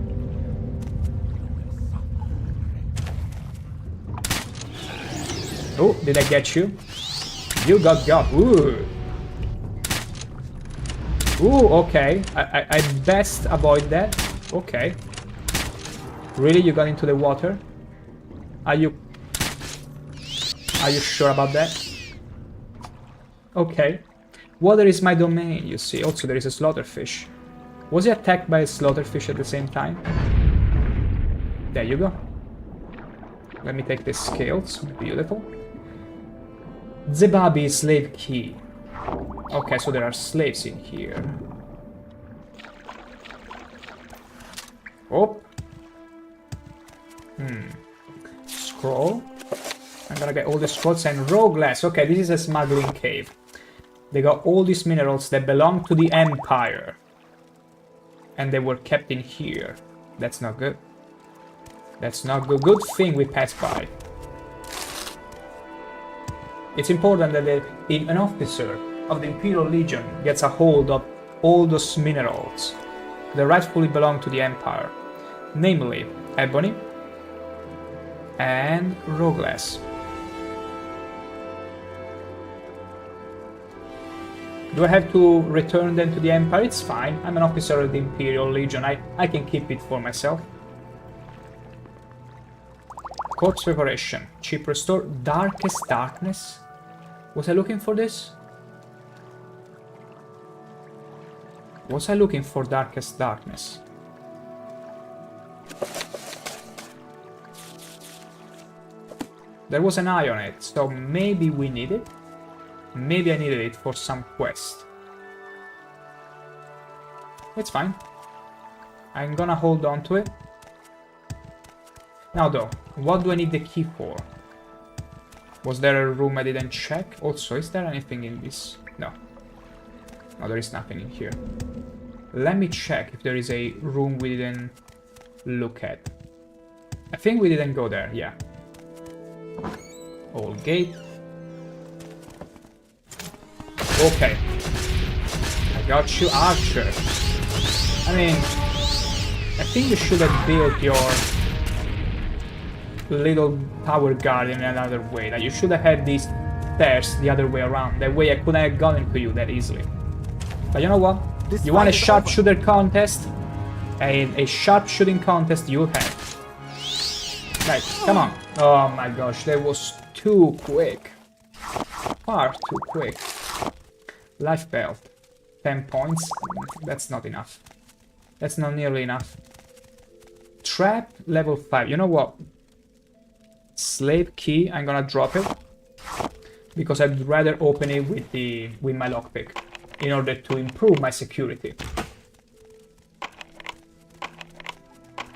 Oh, did I get you? You got. Ooh. Ooh, okay. I best avoid that. Okay. Really, you got into the water? Are you sure about that? Okay. Water is my domain, you see. Also, there is a slaughterfish. Was he attacked by a slaughterfish at the same time? There you go. Let me take the scales. Beautiful. Zebabi slave key. Okay, so there are slaves in here. Oh. Scroll. I'm gonna get all the scrolls and raw glass. Okay, this is a smuggling cave. They got all these minerals that belong to the Empire. And they were kept in here. That's not good. That's not good. Good thing we passed by. It's important that an officer of the Imperial Legion gets a hold of all those minerals that rightfully belong to the Empire. Namely, ebony and raw glass. Do I have to return them to the Empire? It's fine. I'm an officer of the Imperial Legion. I can keep it for myself. Corpse preparation. Chip restore. Darkest darkness. Was I looking for this? Was I looking for darkest darkness? There was an eye on it, so maybe we need it. Maybe I needed it for some quest. It's fine. I'm gonna hold on to it. Now though, what do I need the key for? Was there a room I didn't check? Also, is there anything in this? No. No, there is nothing in here. Let me check if there is a room we didn't look at. I think we didn't go there, yeah. Old gate. Okay. I got you, Archer. I mean, I think you should have built your little tower guard in another way. Like, you should have had these stairs the other way around. That way I couldn't have gotten to you that easily. But you know what? You want a sharpshooter contest? A sharpshooting contest you have. Right, come on. Oh my gosh, that was too quick. Far too quick. Life belt. 10 points. That's not enough. That's not nearly enough. Trap level 5. You know what? Slave key. I'm gonna drop it. Because I'd rather open it with my lockpick. In order to improve my security.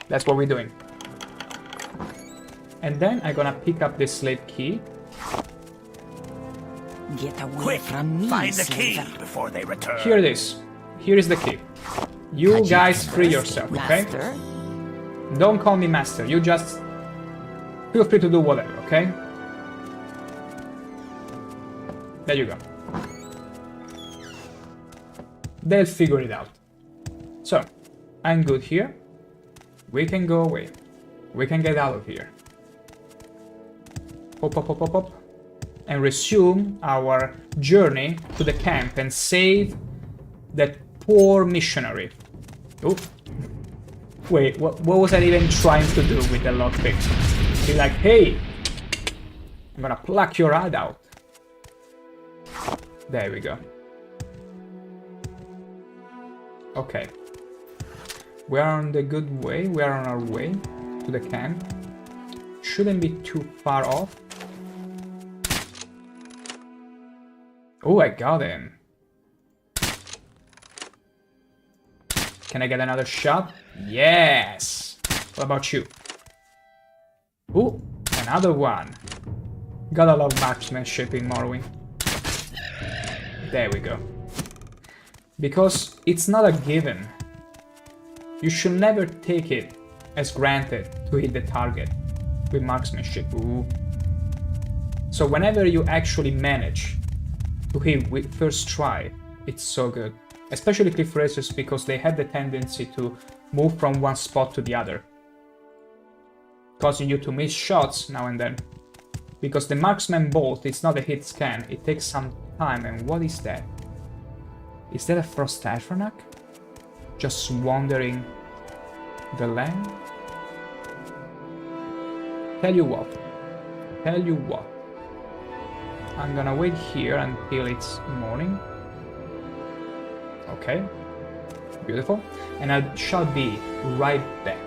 That's what we're doing. And then I'm gonna pick up this slave key. Get away Quick, from me, find the key slaver. before they return. Here it is. Here is the key. You guys free yourself, okay? Master? Don't call me master. You just feel free to do whatever, okay? There you go. They'll figure it out. So, I'm good here. We can go away. We can get out of here. Hop, hop, hop, hop, hop. And resume our journey to the camp and save that poor missionary. Oh. Wait, what was I even trying to do with the lockpick? Be like, hey, I'm gonna pluck your eye out. There we go. Okay. We are on the good way. We are on our way to the camp. Shouldn't be too far off. Oh, I got him. Can I get another shot? Yes! What about you? Oh, another one. Gotta love marksmanship in Morrowind. There we go. Because it's not a given. You should never take it as granted to hit the target with marksmanship. Ooh. So whenever you actually manage to hit with first try, it's so good. Especially cliff racers, because they have the tendency to move from one spot to the other, causing you to miss shots now and then. Because the marksman bolt is not a hit scan, it takes some time. And what is that? Is that a frost Aphronak? Just wandering the land? Tell you what. I'm gonna wait here until it's morning. Okay. Beautiful. And I shall be right back.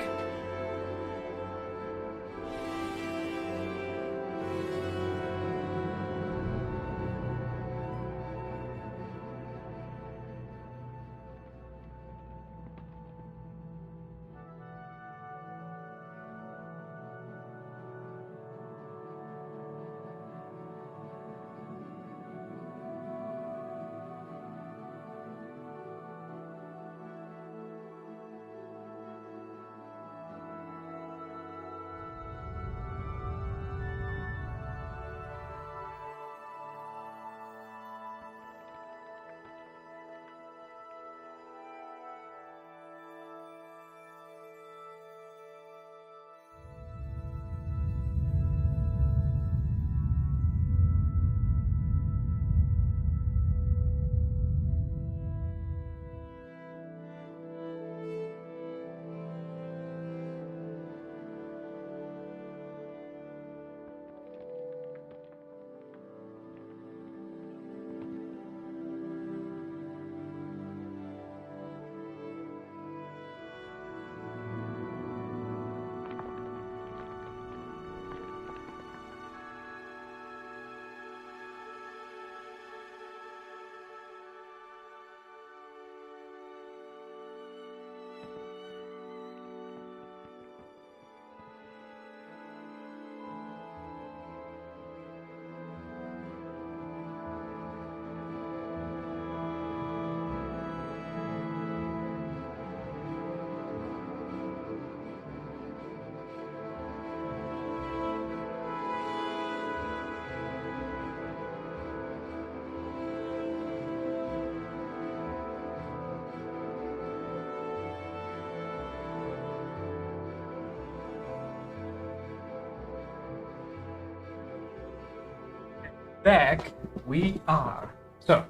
back we are. So,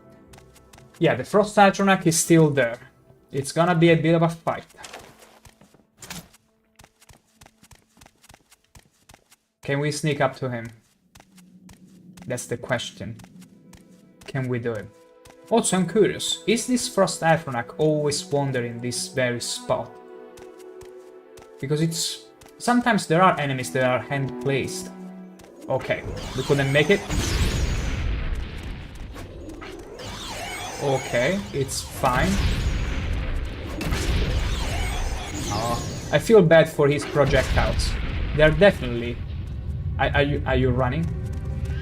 yeah, the Frost Atronach is still there. It's gonna be a bit of a fight. Can we sneak up to him? That's the question. Can we do it? Also, I'm curious, is this Frost Atronach always wandering this very spot? Because it's... sometimes there are enemies that are hand-placed. Okay, we couldn't make it. Okay, it's fine. I feel bad for his projectiles. They're definitely... Are you running?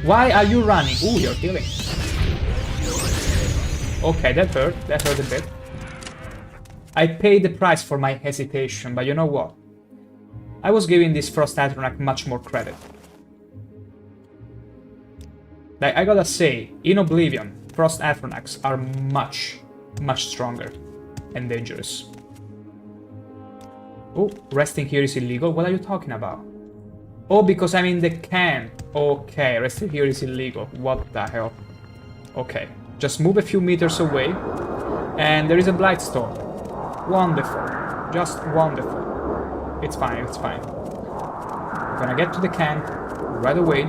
Why are you running? Ooh, you're healing. Okay, that hurt a bit. I paid the price for my hesitation, but you know what? I was giving this Frost Atronach much more credit. Like, I gotta say, in Oblivion, Frost Atronachs are much stronger and dangerous. Oh, resting here is illegal? What are you talking about? Oh, because I'm in the camp. Okay, resting here is illegal. What the hell? Okay, just move a few meters away. And there is a Blightstorm. Wonderful. Just wonderful. It's fine, it's fine. I'm gonna get to the camp right away.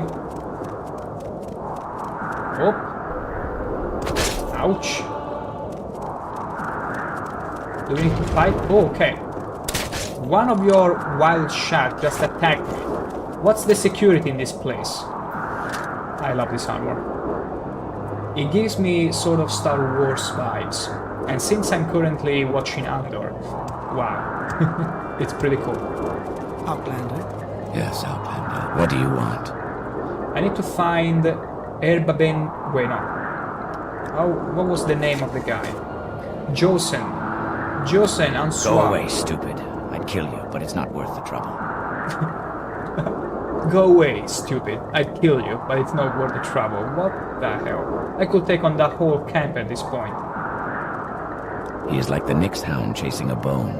Oh. Ouch. Do we need to fight? Oh, okay. One of your wild sharks just attacked me. What's the security in this place? I love this armor. It gives me sort of Star Wars vibes. And since I'm currently watching Andor, wow, it's pretty cool. Outlander? Yes, Outlander. What do you want? I need to find Erbaben... Wait, no. Oh, what was the name of the guy? Josen Ansua. Go away, stupid. I'd kill you, but it's not worth the trouble. Go away, stupid. I'd kill you, but it's not worth the trouble. What the hell? I could take on that whole camp at this point. He is like the Nyx hound chasing a bone.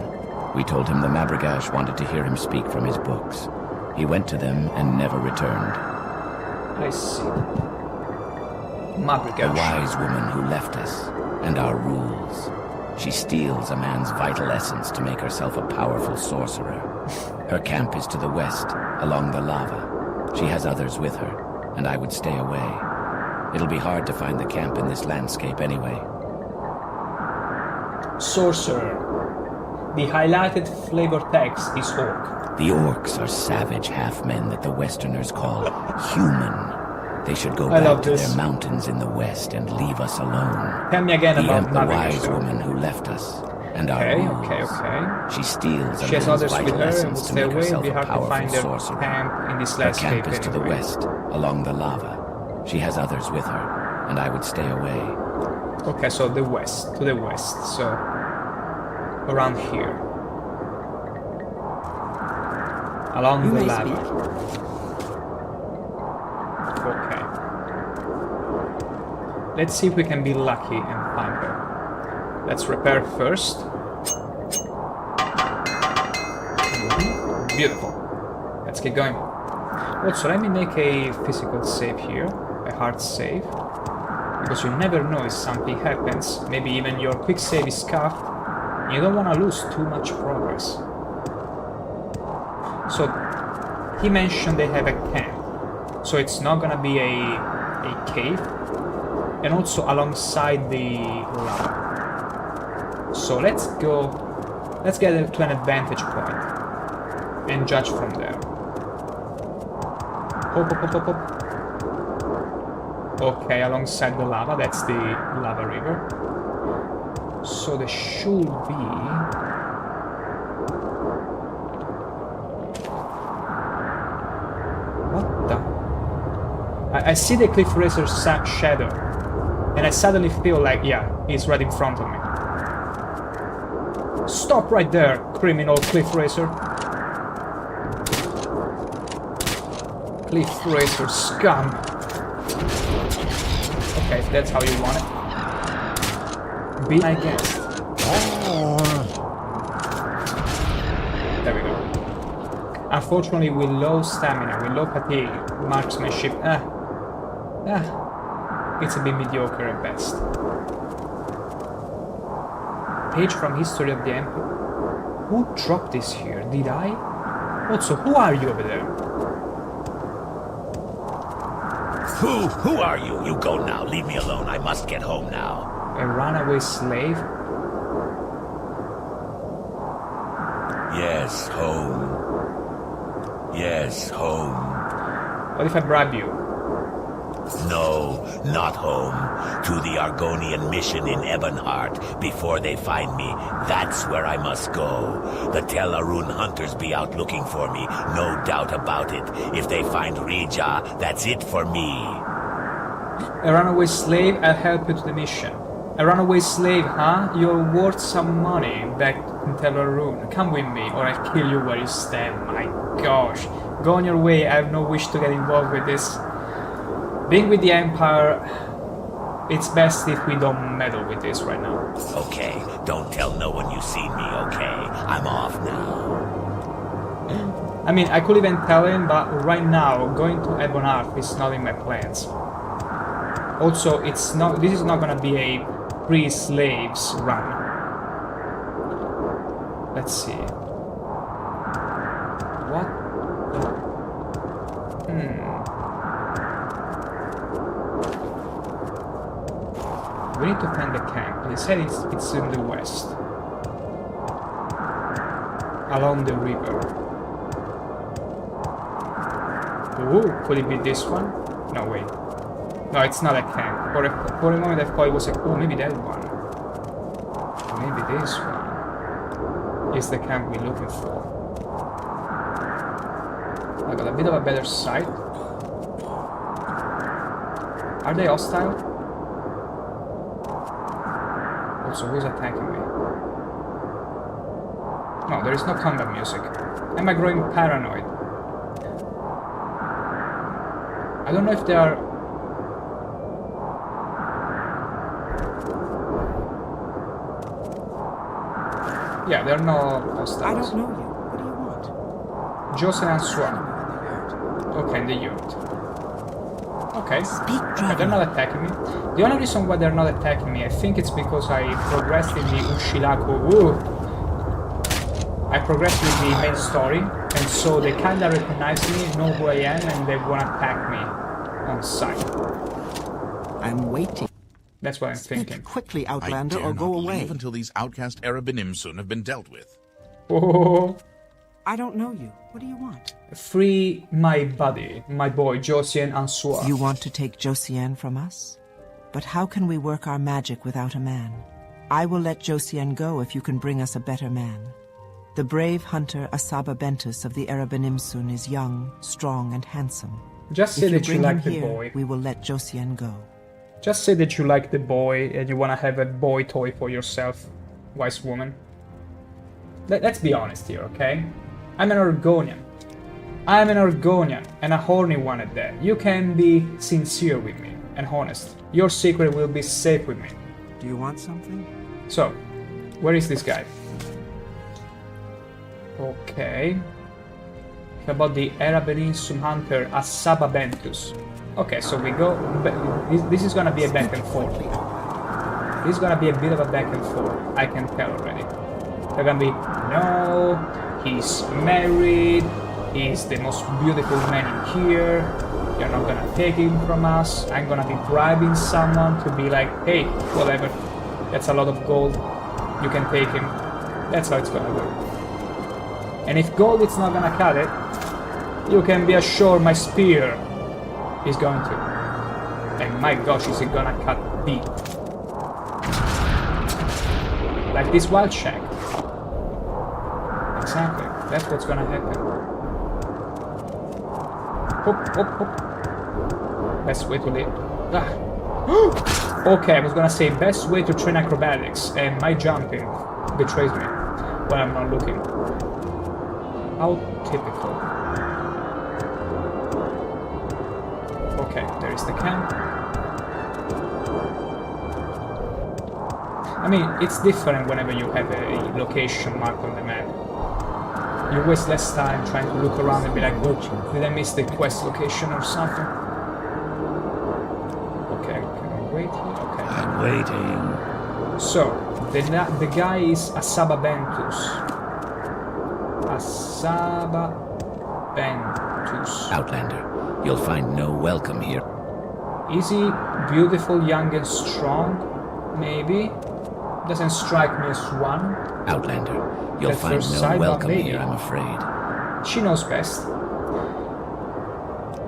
We told him the Mabragash wanted to hear him speak from his books. He went to them and never returned. I see. A Mabragash. wise woman who left us, and our rules. She steals a man's vital essence to make herself a powerful sorcerer. Her camp is to the west, along the lava. She has others with her, and I would stay away. It'll be hard to find the camp in this landscape anyway. Sorcerer. The highlighted flavor text is orc. The orcs are savage half-men that the Westerners call human. They should go back to their mountains in the west and leave us alone. Tell me again about the wise woman who left us, and our rules. Okay. She steals a man's vital essence to make herself a powerful sorcerer. Her camp is to the west, along the lava. She has others with her, and I would stay away. Okay, so to the west, so around here. Along the lava. Okay. Let's see if we can be lucky and find her. Let's repair first. Beautiful. Let's get going. Also, let me make a physical save here. A hard save. Because you never know if something happens. Maybe even your quick save is scuffed. And you don't want to lose too much progress. So, he mentioned they have a camp. So it's not gonna be a cave, and also alongside the lava. So let's get to an advantage point and judge from there. Hop. Okay, alongside the lava, that's the lava river. So there should be... What the... I see the Cliff Racer's shadow, and I suddenly feel like, yeah, he's right in front of me. Stop right there, criminal Cliff Racer. Cliff Racer scum. Okay, if that's how you want it. Be my guest. There we go. Unfortunately, with low stamina, with low fatigue, marksmanship, it's a bit mediocre at best. Page from History of the Empire. Who dropped this here? Did I? Also, who are you over there? Who are you? You go now. Leave me alone. I must get home now. A runaway slave? Yes, home. Yes, home. What if I bribe you? No, not home. To the Argonian mission in Ebonheart. Before they find me, that's where I must go. The Tel Arun hunters be out looking for me, no doubt about it. If they find Rija, that's it for me. A runaway slave, I'll help you to the mission. A runaway slave, huh? You're worth some money back in Tel Arun. Come with me, or I'll kill you where you stand. My gosh. Go on your way, I have no wish to get involved with this. Being with the Empire, it's best if we don't meddle with this right now. Okay, don't tell no one you seen me, okay? I'm off now. I mean, I could even tell him, but right now, going to Ebonheart is not in my plans. Also, this is not gonna be a free slaves run. Let's see. What? We need to find the camp. They said it's in the west. Along the river. Ooh, could it be this one? No, wait. No, it's not a camp. For a moment I thought it was a... Oh, maybe that one. Maybe this one is the camp we're looking for. I got a bit of a better sight. Are they hostile? Also, who's attacking me? No, there is no combat music. Am I growing paranoid? I don't know if they are... Yeah, they're not hostiles. I don't know you. What do you want? Joseph and Swan. Okay, in the yurt. Okay. Okay, they're not attacking me. The only reason why they're not attacking me, I think it's because I progressed in the Ushilaku. Ooh. I progressed with the main story, and so they kinda recognize me, know who I am, and they wanna attack me on sight. I'm waiting. That's what I'm thinking. Quickly, Outlander, or go away. Leave until these outcast Arabanimsun have been dealt with. Oh. I don't know you. What do you want? Free my buddy, my boy, Josien Ansua. You want to take Josien from us? But how can we work our magic without a man? I will let Josien go if you can bring us a better man. The brave hunter Asaba Bentus of the Arabanimsun is young, strong, and handsome. Just say that you like the here, boy. We will let Josien go. Just say that you like the boy and you want to have a boy toy for yourself, wise woman. Let's be honest here, okay? I'm an Argonian. I'm an Argonian, and a horny one at that. You can be sincere with me and honest. Your secret will be safe with me. Do you want something? So, where is this guy? Okay. How about the Arabanimsun hunter Asaba Bentus? Okay, so we go... This is gonna be a back and forth. This is gonna be a bit of a back and forth. I can tell already. They're gonna be... No, he's married. He's the most beautiful man in here. You're not gonna take him from us. I'm gonna be bribing someone to be like, hey, whatever. That's a lot of gold. You can take him. That's how it's gonna work. And if gold is not gonna cut it, you can be assured my spear is going to. And my gosh, is it gonna cut deep. Like this wild shack. Exactly, that's what's gonna happen. Hop, hop, hop. Best way to live. Ah. Okay, I was gonna say best way to train acrobatics, and my jumping betrays me when I'm not looking. How typical. Okay, there is the camp. I mean, it's different whenever you have a location marked on the map. You waste less time trying to look around and be like, oh, did I miss the quest location or something? Okay, waiting. So, the guy is Asaba Bentus. Asaba Bentus. Outlander, you'll find no welcome here. Is he beautiful, young and strong? Maybe. Doesn't strike me as one. Outlander, you'll At find first no sight, but welcome maybe. here, I'm afraid. She knows best.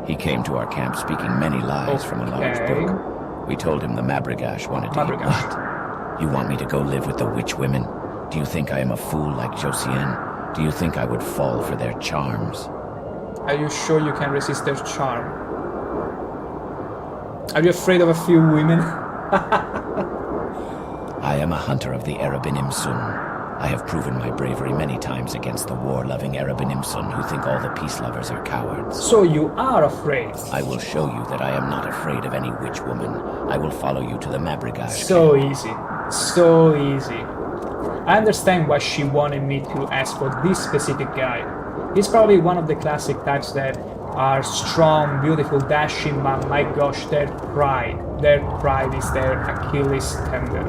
He came to our camp speaking many lies from a large Okay. book. We told him the Mabragash wanted to eat Mabragash. what? You want me to go live with the witch women? Do you think I am a fool like Josiane? Do you think I would fall for their charms? Are you sure you can resist their charm? Are you afraid of a few women? I am a hunter of the Erabenim-Sun. I have proven my bravery many times against the war-loving Erabenim-Sun who think all the peace lovers are cowards. So you are afraid? I will show you that I am not afraid of any witch woman. I will follow you to the Mabragash. So easy. So easy. I understand why she wanted me to ask for this specific guy. He's probably one of the classic types that are strong, beautiful, dashing, but my gosh, their pride is their Achilles tendon.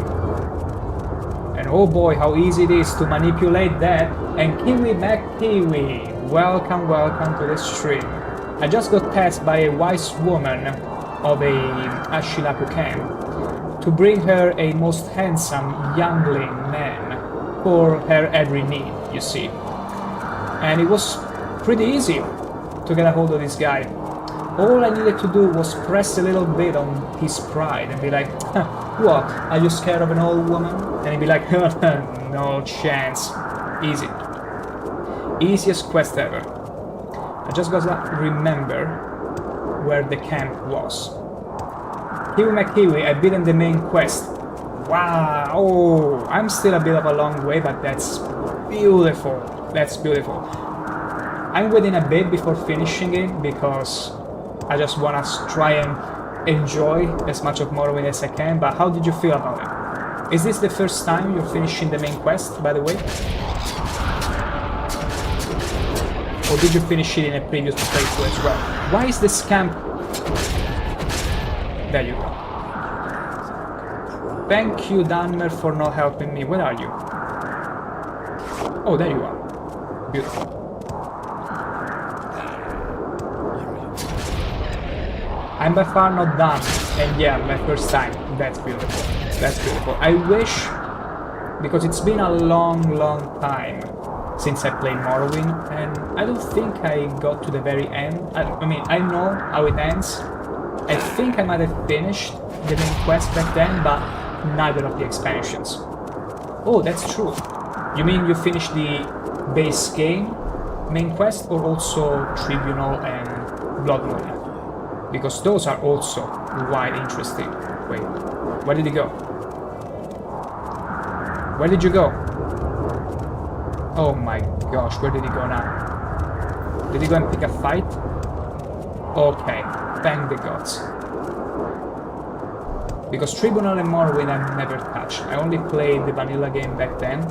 And oh boy, how easy it is to manipulate that. And Kiwi McKiwi, welcome to the stream. I just got tasked by a wise woman of a Ashilaku camp to bring her a most handsome youngling man for her every need, you see. And it was pretty easy to get a hold of this guy. All I needed to do was press a little bit on his pride and be like, what, are you scared of an old woman? And he'd be like, no chance. Easy. Easiest quest ever. I just gotta remember where the camp was. Kiwi McKiwi, I beaten the main quest. Wow, oh, I'm still a bit of a long way, but that's beautiful. That's beautiful. I'm waiting a bit before finishing it because I just want to try and enjoy as much of Morrowind as I can, but how did you feel about it? Is this the first time you're finishing the main quest, by the way? Or did you finish it in a previous playthrough as well? Why is the scamp... There you go. Thank you, Danmer, for not helping me. Where are you? Oh, there you are. Beautiful. I'm by far not done, and yeah, my first time. That's beautiful. That's beautiful. I wish, because it's been a long time since I played Morrowind, and I don't think I got to the very end. I mean, I know how it ends. I think I might have finished the main quest back then, but neither of the expansions. Oh, that's true. You mean you finished the base game main quest, or also Tribunal and Blood Moon? Because those are also quite interesting. Wait, where did he go? Where did you go? Oh my gosh, where did he go now? Did he go and pick a fight? Okay, thank the gods. Because Tribunal and Morrowind I've never touched. I only played the vanilla game back then.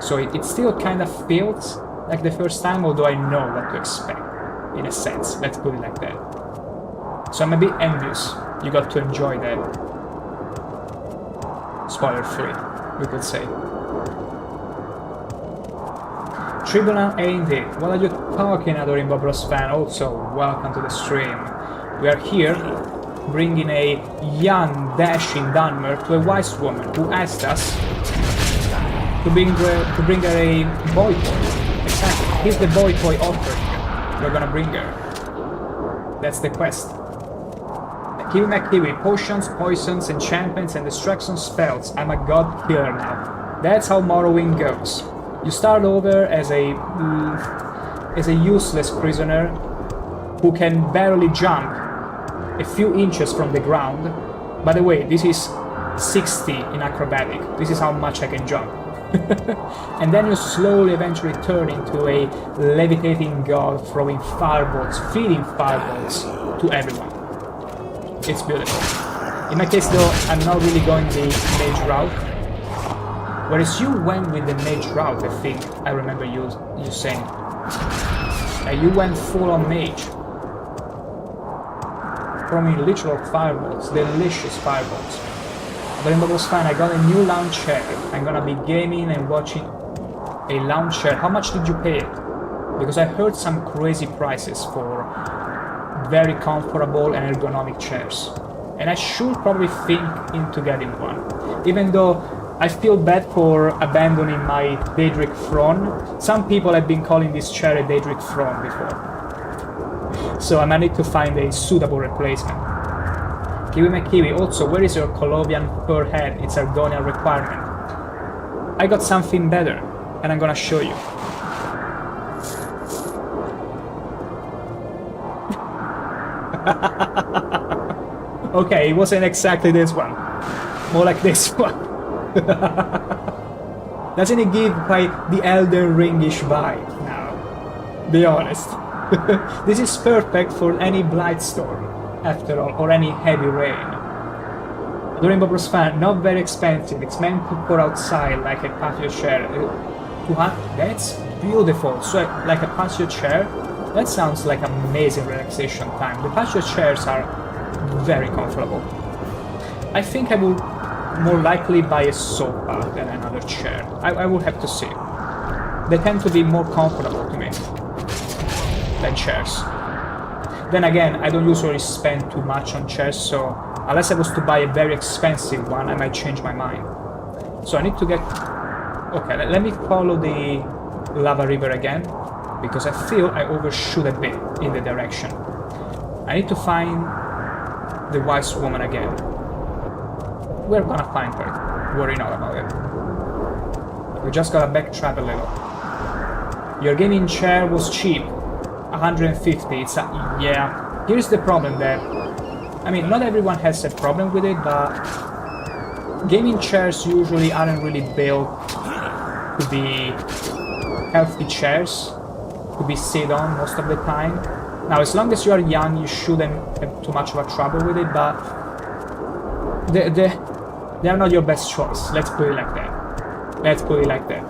So it still kind of feels like the first time, although I know what to expect. In a sense, let's put it like that. So I'm a bit envious you got to enjoy that. Spoiler free, we could say. Tribunal ain't it? What are you talking, Adoring Bobros fan? Also, welcome to the stream. We are here bringing a young, dashing Dunmer to a wise woman who asked us to bring her a boy toy. Exactly, here's the boy toy offering. We're gonna bring her. That's the quest. Kiwi McKiwi, potions, poisons, enchantments, and destruction spells. I'm a god killer now. That's how Morrowind goes. You start over as a useless prisoner who can barely jump a few inches from the ground. By the way, this is 60 in acrobatic. This is how much I can jump. And then you slowly eventually turn into a levitating god throwing fireballs, feeding fireballs to everyone. It's beautiful. In my case though, I'm not really going the mage route. Whereas you went with the mage route, I think I remember you saying. You went full on mage. throwing me literal fireballs, delicious fireballs. But it was fine, I got a new lounge chair. I'm gonna be gaming and watching a lounge chair. How much did you pay it? Because I heard some crazy prices for very comfortable and ergonomic chairs. And I should probably think into getting one. Even though I feel bad for abandoning my Daedric throne. Some people have been calling this chair a Daedric throne before. So I might need to find a suitable replacement. Kiwi McKiwi, also, where is your Colovian fur head? It's Argonian requirement. I got something better, and I'm gonna show you. Okay, it wasn't exactly this one. More like this one. Doesn't it give quite the Elden Ringish vibe now? Be honest. This is perfect for any Blightstorm, after all, or any heavy rain. The Rainbow Bros fan, not very expensive. It's meant to pour outside like a patio chair. 200, that's beautiful. So like a patio chair, that sounds like amazing relaxation time. The patio chairs are very comfortable. I think I will more likely buy a sofa than another chair. I will have to see. They tend to be more comfortable to me than chairs. Then again, I don't usually spend too much on chairs, so unless I was to buy a very expensive one, I might change my mind. So I need to get... Okay, let me follow the lava river again, because I feel I overshoot a bit in the direction. I need to find the wise woman again. We're gonna find her, worry not about it. We just gotta backtrack a little. Your gaming chair was cheap, 150, it's a... yeah. Here's the problem that... I mean, not everyone has a problem with it, but... gaming chairs usually aren't really built to be healthy chairs, to be sit on most of the time. Now, as long as you are young, you shouldn't have too much of a trouble with it, but... They are not your best choice, let's put it like that. Let's put it like that.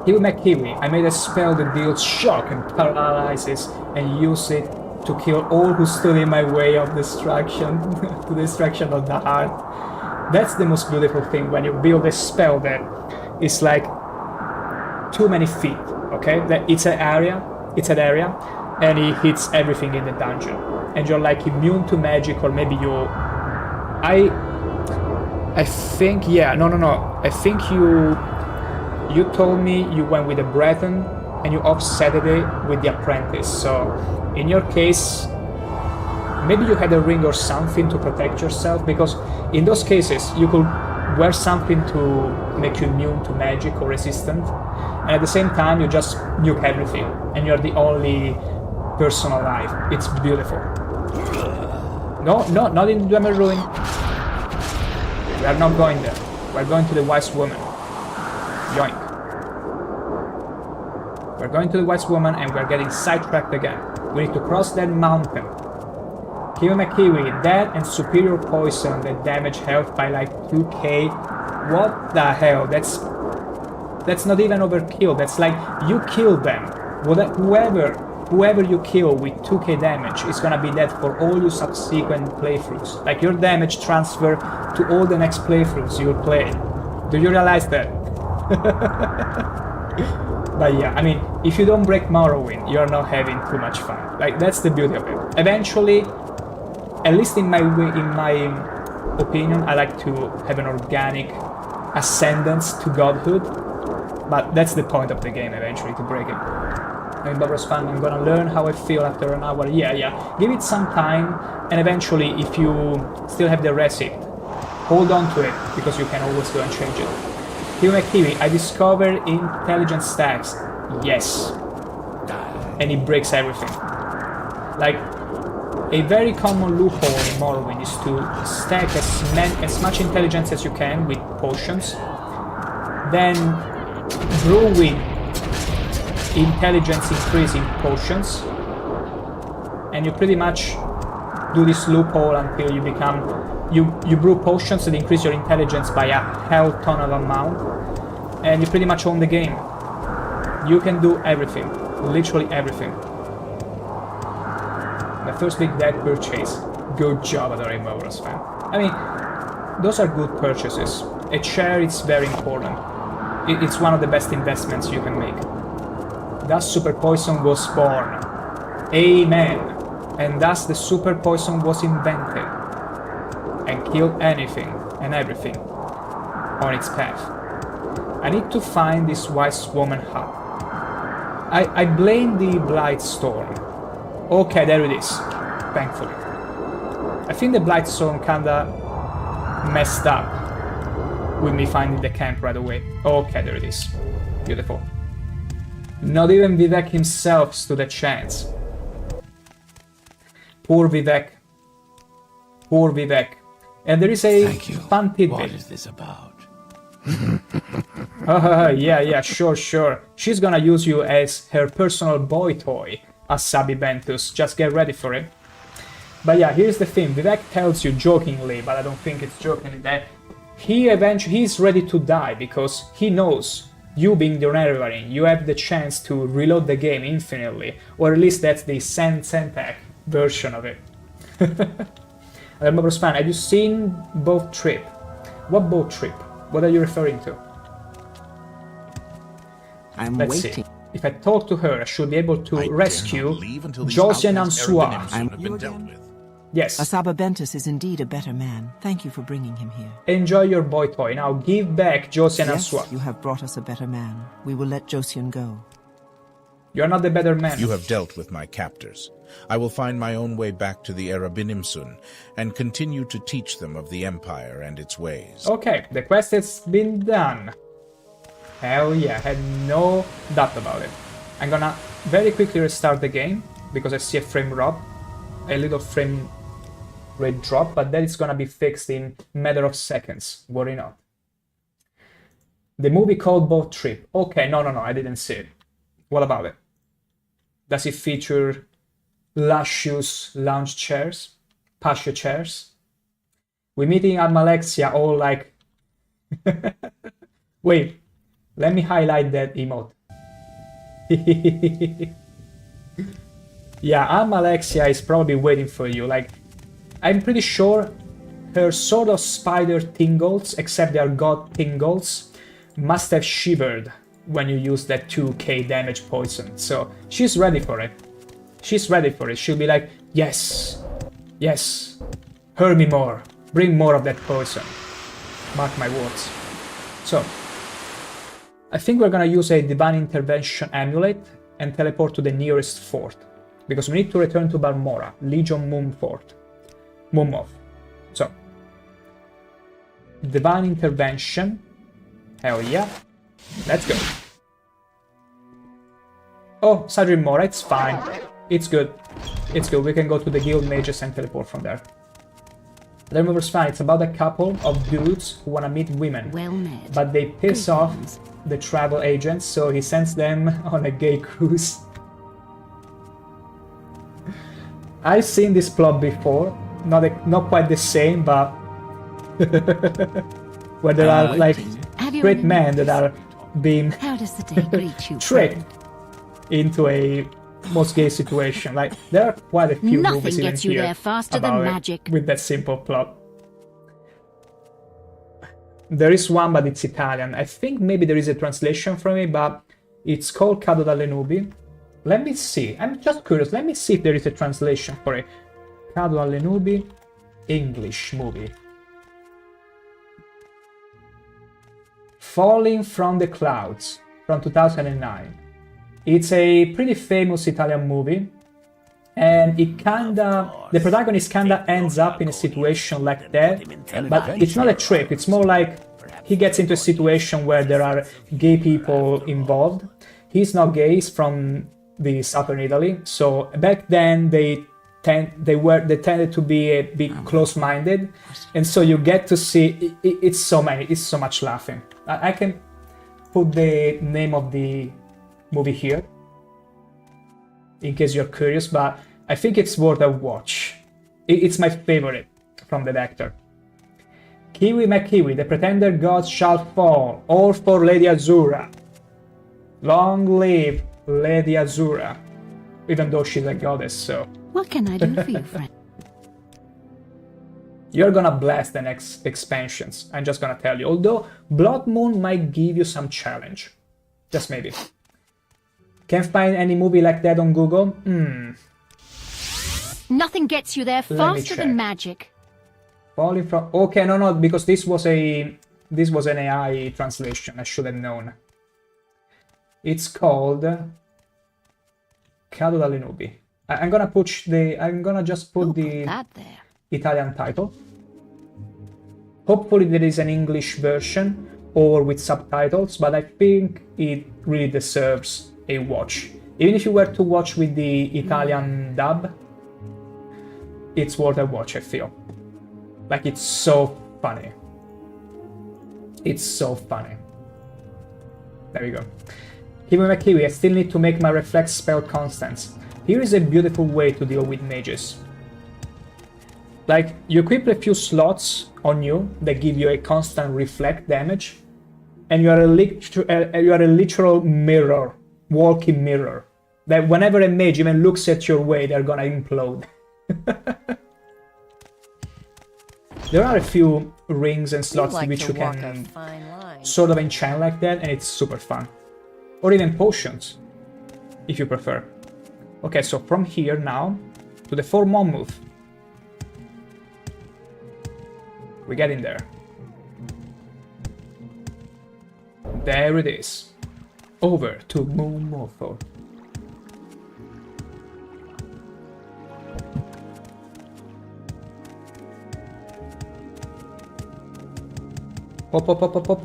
Kiwi McKiwi, I made a spell that deals shock and paralyzes and use it to kill all who stood in my way of destruction, to destruction of the heart. That's the most beautiful thing, when you build a spell that is like too many feet, okay? That it's an area, and it hits everything in the dungeon. And you're like immune to magic, or maybe you... I think, yeah, no. I think you told me you went with the Breton and you offset it with the Apprentice. So in your case, maybe you had a ring or something to protect yourself, because in those cases you could wear something to make you immune to magic or resistant, and at the same time you just nuke everything and you're the only person alive. It's beautiful. No, not in Dwemer Ruin. We are not going there. We're going to the Wise Woman. Yoink. We're going to the Wise Woman and we're getting sidetracked again. We need to cross that mountain. Kiwi McKiwi, that and superior poison that damage health by like 2k. What the hell? That's not even overkill. That's like you kill them. Whoever you kill with 2k damage is gonna be dead for all your subsequent playthroughs. Like your damage transfer to all the next playthroughs you'll play. Do you realize that? But yeah, I mean, if you don't break Morrowind, you're not having too much fun. Like, that's the beauty of it. Eventually, at least in my opinion, I like to have an organic ascendance to godhood. But that's the point of the game, eventually, to break it. I mean, Barbara's fun, I'm gonna learn how I feel after an hour. Yeah. Give it some time, and eventually, if you still have the receipt, hold on to it, because you can always go and change it. Kiwi McKiwi, I discovered intelligence stacks. Yes. And it breaks everything. Like, a very common loophole in Morrowind is to stack as much intelligence as you can with potions, then brew with intelligence increasing potions, and you pretty much do this loophole until you become... You brew potions that increase your intelligence by a hell ton of amount, and you pretty much own the game. You can do everything, literally everything. My first big deck purchase. good job at the Rainbow Bros fan. I mean, those are good purchases. A chair is very important. It's one of the best investments you can make. Thus Super Poison was born. Amen. And thus the Super Poison was invented. And killed anything and everything on its path. I need to find this wise woman hut. I blame the Blight Storm. Okay, there it is. Thankfully. I think the Blight Storm kinda messed up with me finding the camp right away. Okay, there it is. Beautiful. Not even Vivek himself stood a chance. Poor Vivek. Poor Vivek. And there is a fun tidbit. What is this about? Yeah, sure. She's gonna use you as her personal boy toy, Asabi Bentus. Just get ready for it. But yeah, here's the thing. Vivek tells you jokingly, but I don't think it's jokingly, that he's ready to die because he knows you being the Nervarin, you have the chance to reload the game infinitely, or at least that's the ShankH version of it. Remember, fan, have you seen Boat Trip? What boat trip? What are you referring to? Let's waiting. See. If I talk to her, I should be able to rescue Josian Ansua. Yes. Asaba Bentus is indeed a better man. Thank you for bringing him here. Enjoy your boy toy. Now give back Josian Ansua. Yes, you have brought us a better man. We will let Josian go. You are not the better man. You have dealt with my captors. I will find my own way back to the Erabinimsun and continue to teach them of the Empire and its ways. Okay, the quest has been done. Hell yeah, I had no doubt about it. I'm gonna very quickly restart the game because I see a frame drop. A little frame rate drop, but that is gonna be fixed in a matter of seconds. Worry not. The movie called Boat Trip. Okay, no, I didn't see it. What about it? Does it feature luscious lounge chairs? Patio chairs? We're meeting Almalexia all like... Wait, let me highlight that emote. Yeah, Almalexia is probably waiting for you. Like, I'm pretty sure her sort of spider tingles, except they are god tingles, must have shivered when you use that 2k damage poison. So she's ready for it. She's ready for it. She'll be like, yes, hurt me more. Bring more of that poison. Mark my words. So, I think we're gonna use a Divine Intervention Amulet and teleport to the nearest fort. Because we need to return to Balmora, Legion Moon Fort. Moonmoth. So, Divine Intervention. Hell yeah. Let's go. Oh, Sadrin Mora, it's fine. It's good. It's good. We can go to the Guild Mages and teleport from there. Remover's fine. It's about a couple of dudes who want to meet women. Well met. But they piss off the travel agents, so he sends them on a gay cruise. I've seen this plot before. Not quite the same, but... where there are, like, great men that are being tricked into a most gay situation. Like, there are quite a few movies in gets you here there faster about than magic. With that simple plot. There is one, but it's Italian. I think maybe there is a translation from it, but it's called Cado dalle Nubi. Let me see. I'm just curious. Let me see if there is a translation for it. Cado dalle Nubi, English movie. Falling from the Clouds from 2009. It's a pretty famous Italian movie, and it the protagonist kinda ends up in a situation like that, but it's not a trick. It's more like he gets into a situation where there are gay people involved. He's not gay, he's from the southern Italy, so back then they tended to be a bit close-minded, and so you get to see it's so much laughing. I can put the name of the movie here in case you're curious, but I think it's worth a watch. It's my favorite from the actor. Kiwi McKiwi, the pretender gods shall fall, all for Lady Azura. Long live Lady Azura, even though she's a goddess, so. What can I do for you, friend? You're gonna blast the next expansions, I'm just gonna tell you. Although Blood Moon might give you some challenge. Just maybe. Can't find any movie like that on Google? Nothing gets you there faster than magic. Falling from... Okay, no, because this was an AI translation. I should have known. It's called Cado dalle Nubi. I'm gonna just put the Italian title. Hopefully there is an English version or with subtitles, but I think it really deserves a watch. Even if you were to watch with the Italian dub, it's worth a watch, I feel. Like, it's so funny. It's so funny. There we go. Kiwi McKiwi, I still need to make my reflex spell constants. Here is a beautiful way to deal with mages. Like, you equip a few slots on you that give you a constant reflect damage, and you are a literal mirror, walking mirror. That whenever a mage even looks at your way, they're gonna implode. There are a few rings and slots in which you can sort of enchant like that, and it's super fun. Or even potions, if you prefer. Okay, so from here now to the 4-mon move. We get in there. There it is. Over to Mumofo. Pop, pop, pop, pop, pop.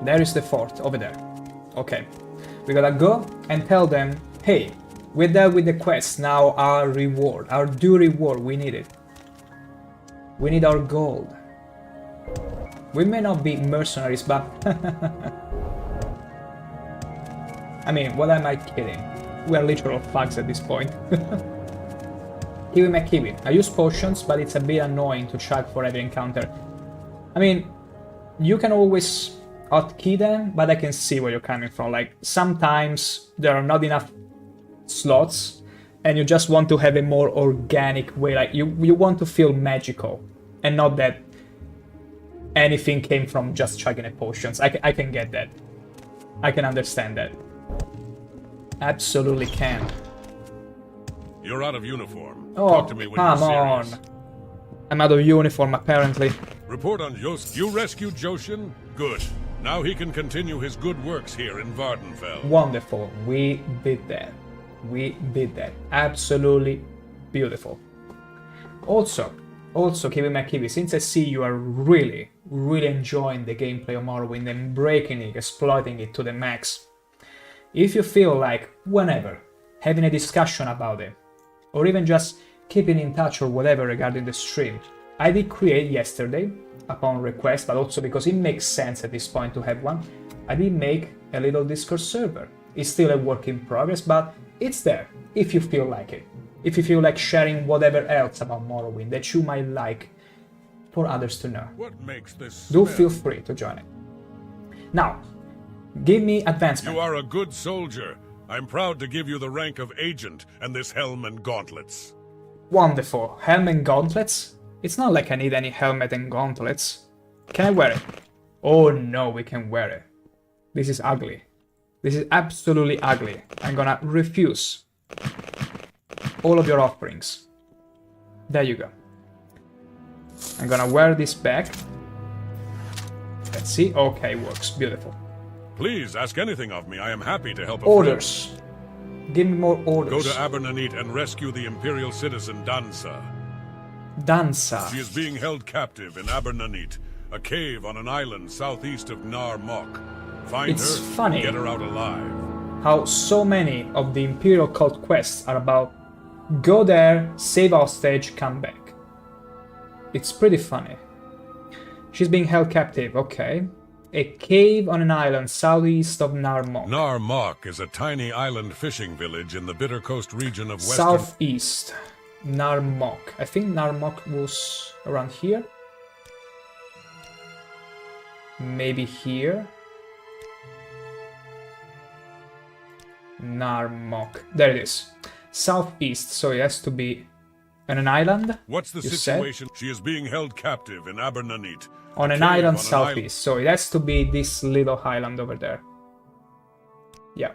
There is the fort, over there. Okay. We gotta go and tell them, hey, we're there with the quest, now our reward, our due reward, we need it. We need our gold. We may not be mercenaries, but... I mean, what am I kidding? We are literal thugs at this point. Kiwi McKiwi. I use potions, but it's a bit annoying to chug for every encounter. I mean, you can always hotkey them, but I can see where you're coming from. Like, sometimes there are not enough slots, and you just want to have a more organic way. Like, you want to feel magical, and not that anything came from just chugging at potions. I can get that. I can understand that. Absolutely can. You're out of uniform. Oh, Talk to me when come you're serious. on. I'm out of uniform, apparently. Report on Josian. You rescued Josian? Good. Now he can continue his good works here in Vardenfell. Wonderful. We did that. We did that. Absolutely beautiful. Also, Kiwi McKiwi, since I see you are really enjoying the gameplay of Morrowind and breaking it, exploiting it to the max, if you feel like, whenever, having a discussion about it, or even just keeping in touch or whatever regarding the stream, I did create yesterday, upon request, but also because it makes sense at this point to have one, I did make a little Discord server. It's still a work in progress, but it's there, if you feel like it. If you feel like sharing whatever else about Morrowind that you might like for others to know. What makes this Do feel free to join it. Now, give me advancement. You are a good soldier. I'm proud to give you the rank of agent and this helm and gauntlets. Wonderful. Helm and gauntlets? It's not like I need any helmet and gauntlets. Can I wear it? Oh no, we can wear it. This is ugly. This is absolutely ugly. I'm gonna refuse all of your offerings. There you go. I'm gonna wear this back. Let's see. Okay, works. Beautiful. Please ask anything of me. I am happy to help. Orders. Give me more orders. Go to Abernanit and rescue the Imperial citizen Dansa. Dansa. She is being held captive in Abernanit, a cave on an island southeast of Nar Mok. Find It's her, funny get her out alive. how so many of the Imperial cult quests are about go there, save hostage, come back. It's pretty funny. She's being held captive, okay. A cave on an island southeast of Nar Mok. Nar Mok is a tiny island fishing village in the Bitter Coast region of western... Southeast. Nar Mok. I think Nar Mok was around here. Maybe here. Nar Mok. There it is. Southeast, so it has to be On an island? What's the situation? She is being held captive in Abernanit. On an island southeast, so it has to be this little island over there. Yeah.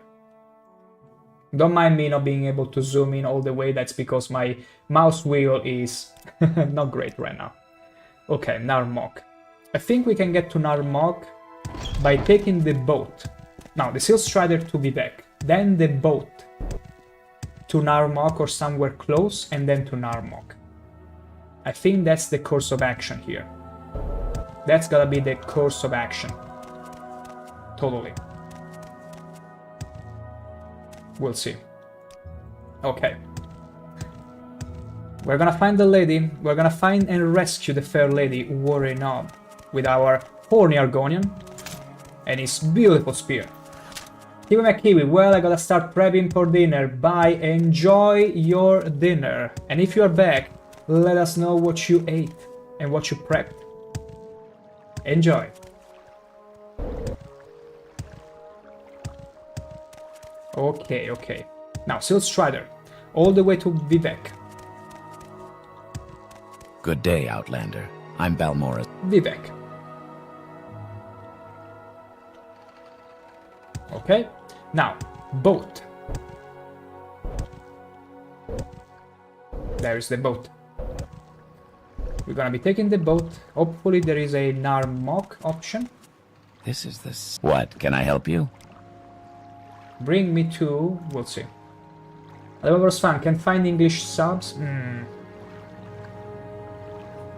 Don't mind me not being able to zoom in all the way, that's because my mouse wheel is not great right now. Okay, Narmok. I think we can get to Narmok by taking the boat. Now, the Seal Strider to Vivek, then the boat to Narmok or somewhere close, and then to Narmok. I think that's the course of action here. That's gotta be the course of action. Totally. We'll see. Okay. We're gonna find the lady. We're gonna find and rescue the fair lady, Worry Knob, with our horny Argonian and his beautiful spear. Kiwi McKiwi, well, I gotta start prepping for dinner. Bye, enjoy your dinner. And if you're back, let us know what you ate and what you prepped. Enjoy. Okay, okay. Now, Seal Strider, all the way to Vivek. Good day, Outlander. I'm Balmora. Vivek. Okay. Now, boat. There is the boat. We're gonna be taking the boat. Hopefully there is a Narmok option. This is this. What? Can I help you? Bring me to... we'll see. Developer's fan, can find English subs?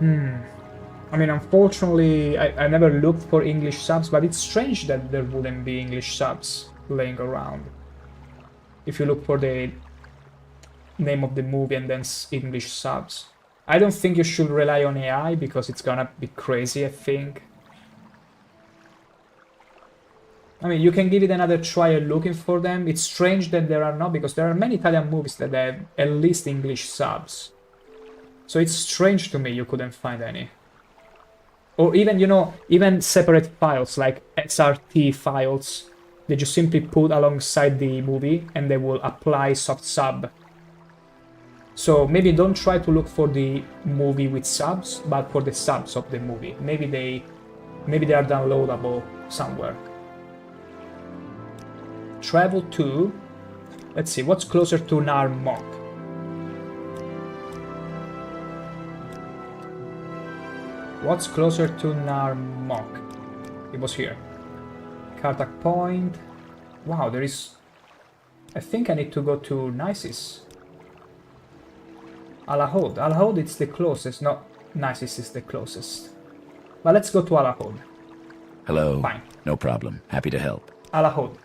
I mean, unfortunately, I never looked for English subs, but it's strange that there wouldn't be English subs laying around. If you look for the name of the movie and then English subs. I don't think you should rely on AI because it's gonna be crazy, I think. I mean, you can give it another try looking for them. It's strange that there are not, because there are many Italian movies that have at least English subs. So it's strange to me you couldn't find any. Or even, you know, even separate files like SRT files that you simply put alongside the movie and they will apply soft sub. So maybe don't try to look for the movie with subs, but for the subs of the movie. Maybe they are downloadable somewhere. Travel to... let's see, what's closer to Narmok? What's closer to Narmok? It was here. Kartak Point. Wow, there is... I think I need to go to Nisis. Alahod. Alahod it's the closest. No, Nisis is the closest. But let's go to Alahod. Hello. Fine. No problem. Happy to help. Alahod.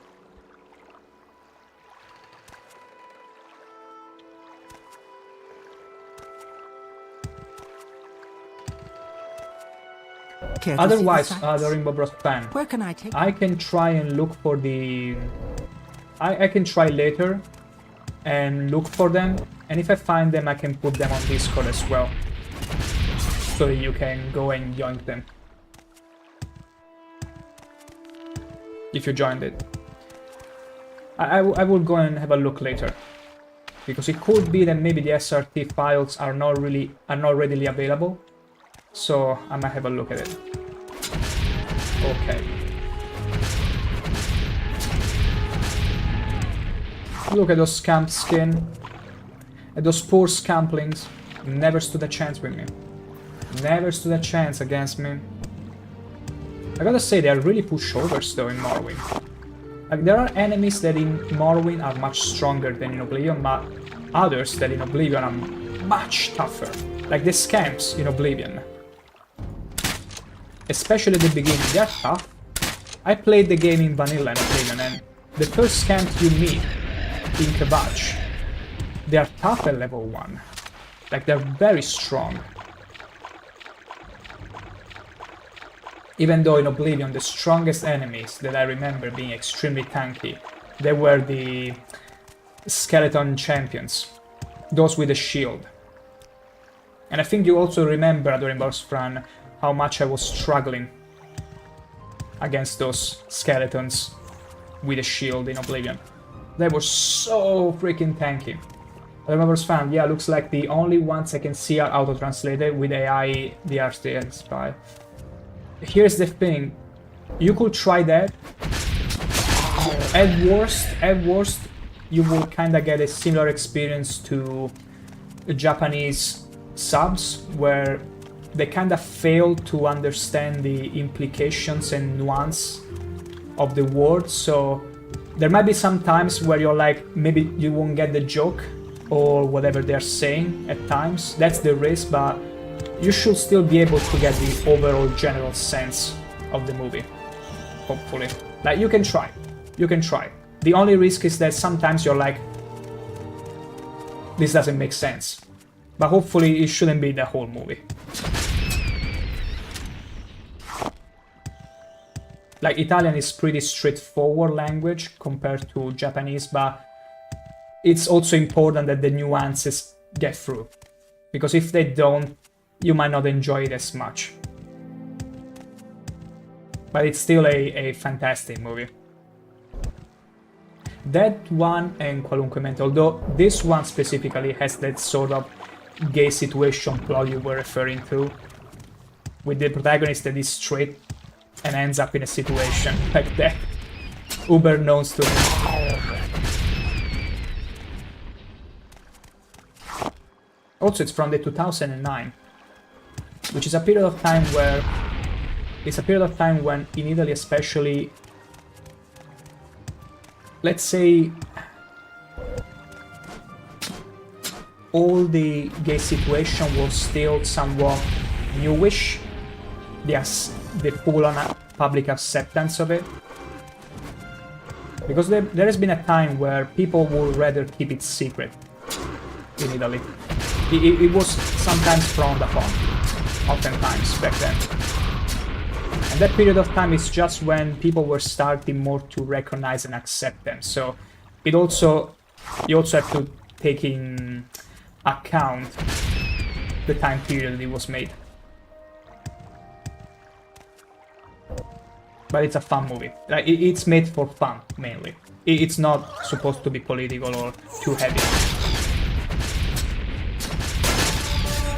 Otherwise, the Rainbow Bros fan, where can I take? I can try and look for the... I can try later and look for them, and if I find them I can put them on Discord as well, so that you can go and join them if you joined it. I will go and have a look later, because it could be that maybe the SRT files are not readily available, so I might have a look at it. Okay. Look at those scamp skin. At those poor scamplings. Never stood a chance with me. Never stood a chance against me. I gotta say, they are really pushovers though in Morrowind. Like, there are enemies that in Morrowind are much stronger than in Oblivion, but others that in Oblivion are much tougher. Like the scamps in Oblivion. Especially at the beginning, they are tough. I played the game in vanilla in Oblivion, and the first scamps you meet in Kavach, they are tough at level 1. Like, they're very strong. Even though in Oblivion the strongest enemies that I remember being extremely tanky, they were the skeleton champions, those with a shield. And I think you also remember, Adoring Borsfran, how much I was struggling against those skeletons with a shield in Oblivion. They were so freaking tanky. Members found. Yeah, looks like the only ones I can see are auto-translated with AI, the RTX spy. Here's the thing. You could try that. At worst, you will kinda get a similar experience to Japanese subs, where they kinda fail to understand the implications and nuance of the words, so there might be some times where you're like, maybe you won't get the joke or whatever they're saying at times. That's the risk, but you should still be able to get the overall general sense of the movie, hopefully. Like, you can try. The only risk is that sometimes you're like, this doesn't make sense. But hopefully it shouldn't be the whole movie. Like, Italian is pretty straightforward language compared to Japanese, but it's also important that the nuances get through. Because if they don't, you might not enjoy it as much. But it's still a fantastic movie. That one and Qualunque Mente, although this one specifically has that sort of gay situation plot you were referring to, with the protagonist that is straight and ends up in a situation like that. Uber knows to me. Also, it's from the 2009, which is a period of time where... It's a period of time when, in Italy especially, let's say, all the gay situation was still somewhat newish. Yes, the full-on public acceptance of it. Because there has been a time where people would rather keep it secret in Italy. It was sometimes frowned upon, oftentimes, back then. And that period of time is just when people were starting more to recognize and accept them. So you also have to take in account the time period it was made. But it's a fun movie. Like, it's made for fun, mainly. It's not supposed to be political or too heavy.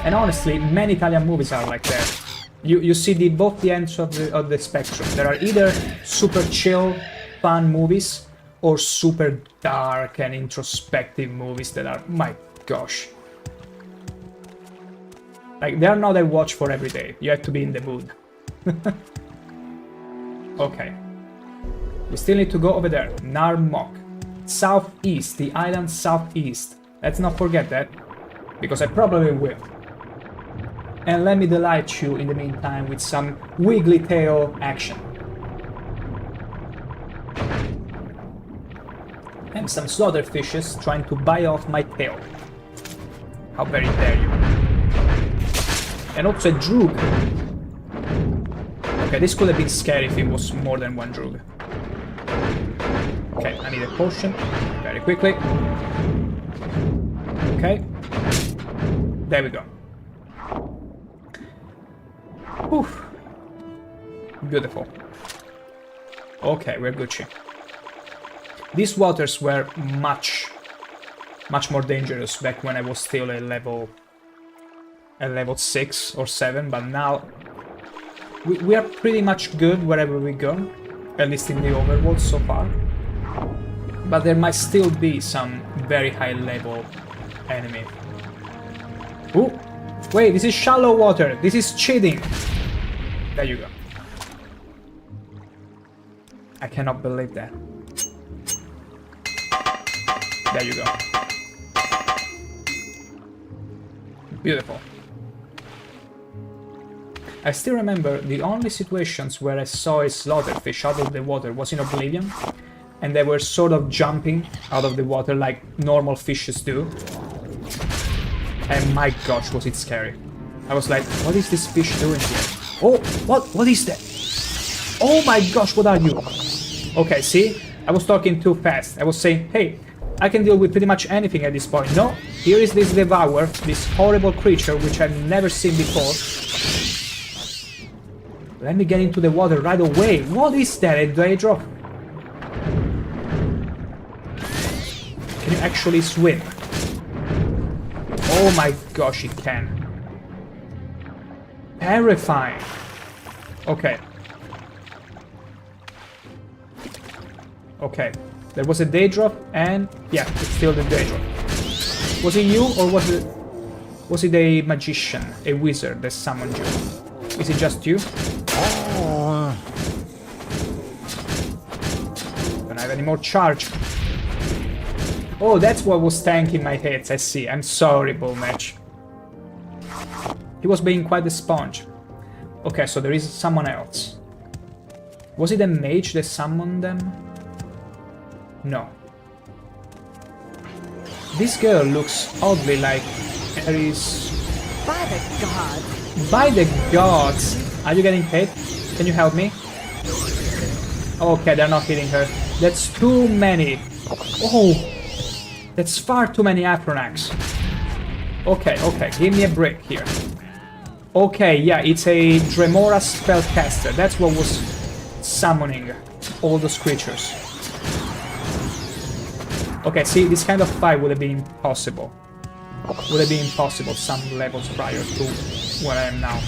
And honestly, many Italian movies are like that. You see both the ends of the spectrum. There are either super chill, fun movies, or super dark and introspective movies that are, my gosh. Like, they are not a watch for every day. You have to be in the mood. Okay. We still need to go over there. Narmok. Southeast, the island southeast. Let's not forget that, because I probably will. And let me delight you in the meantime with some wiggly tail action. And some slaughterfishes trying to bite off my tail. How very dare you. And also a droog. Okay, this could have been scary if it was more than one droog. Okay, I need a potion. Very quickly. Okay. There we go. Whew. Beautiful. Okay, we're Gucci. These waters were much more dangerous back when I was still a level 6 or 7, but now we are pretty much good wherever we go, at least in the overworld so far. But there might still be some very high level enemy. Ooh! Wait, this is shallow water! This is cheating! There you go. I cannot believe that. There you go. Beautiful. I still remember the only situations where I saw a slaughterfish out of the water was in Oblivion, and they were sort of jumping out of the water like normal fishes do. And my gosh, was it scary. I was like, what is this fish doing here? Oh, what is that? Oh my gosh, what are you? Okay, see? I was talking too fast. I was saying, hey, I can deal with pretty much anything at this point. No, here is this devourer, this horrible creature which I've never seen before. Let me get into the water right away. What is that? A daedra? Can you actually swim? Oh my gosh, it can. Terrifying. Okay. Okay. There was a day drop, and yeah, it's still the day drop. Was it you, or was it a magician, a wizard that summoned you? Is it just you? Don't have any more charge. Oh, that's what was tanking my hits, I see. I'm sorry, Bullmatch. He was being quite a sponge. Okay, so there is someone else. Was it a mage that summoned them? No. This girl looks oddly like Ares. By the gods. By the gods! Are you getting hit? Can you help me? Okay, they're not hitting her. That's too many. Oh! That's far too many Aphronax. Okay, okay, give me a break here. Okay, yeah, it's a Dremora spellcaster. That's what was summoning all those creatures. Okay, see, this kind of fight would have been impossible. Would have been impossible some levels prior to where I am now.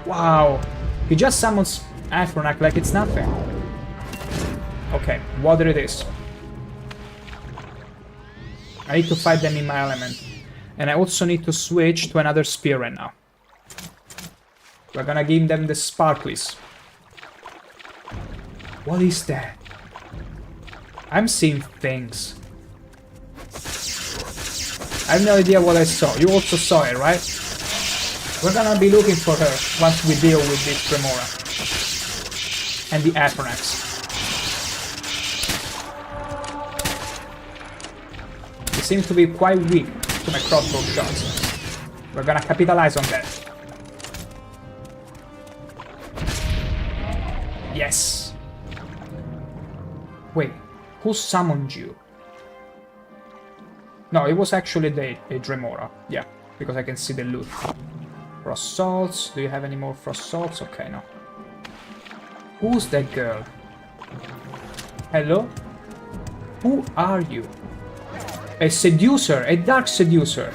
Wow! He just summons Aphronax like it's nothing. Okay, water it is. I need to fight them in my element. And I also need to switch to another spear right now. We're gonna give them the sparklies. What is that? I'm seeing things. I have no idea what I saw. You also saw it, right? We're gonna be looking for her once we deal with this Tremora. And the Aphronax. They seem to be quite weak to my crossbow shots. We're gonna capitalize on that. Yes. Wait, who summoned you? No, it was actually a Dremora. Yeah, because I can see the loot. Frost salts. Do you have any more frost salts? Okay, no. Who's that girl? Hello? Who are you? A seducer, a dark seducer.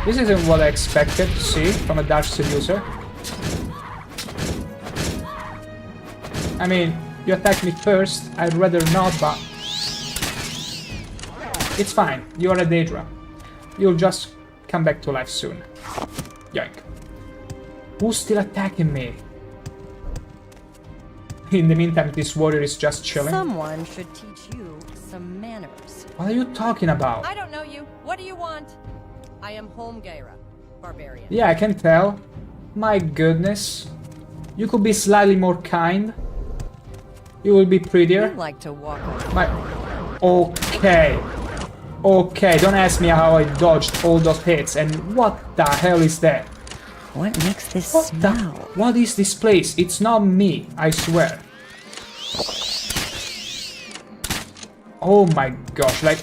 This isn't what I expected to see from a dark seducer. I mean, you attacked me first, I'd rather not, but... It's fine, you're a Daedra. You'll just come back to life soon. Yoink. Who's still attacking me? In the meantime, this warrior is just chilling. Someone should teach you some manners. What are you talking about? I don't know you. What do you want? I am Holmgeira, barbarian. Yeah, I can tell. My goodness. You could be slightly more kind. You will be prettier. You like to walk. Okay. Okay, don't ask me how I dodged all those hits, and what the hell is that? What makes this smell? What is this place? It's not me, I swear. Oh my gosh, like...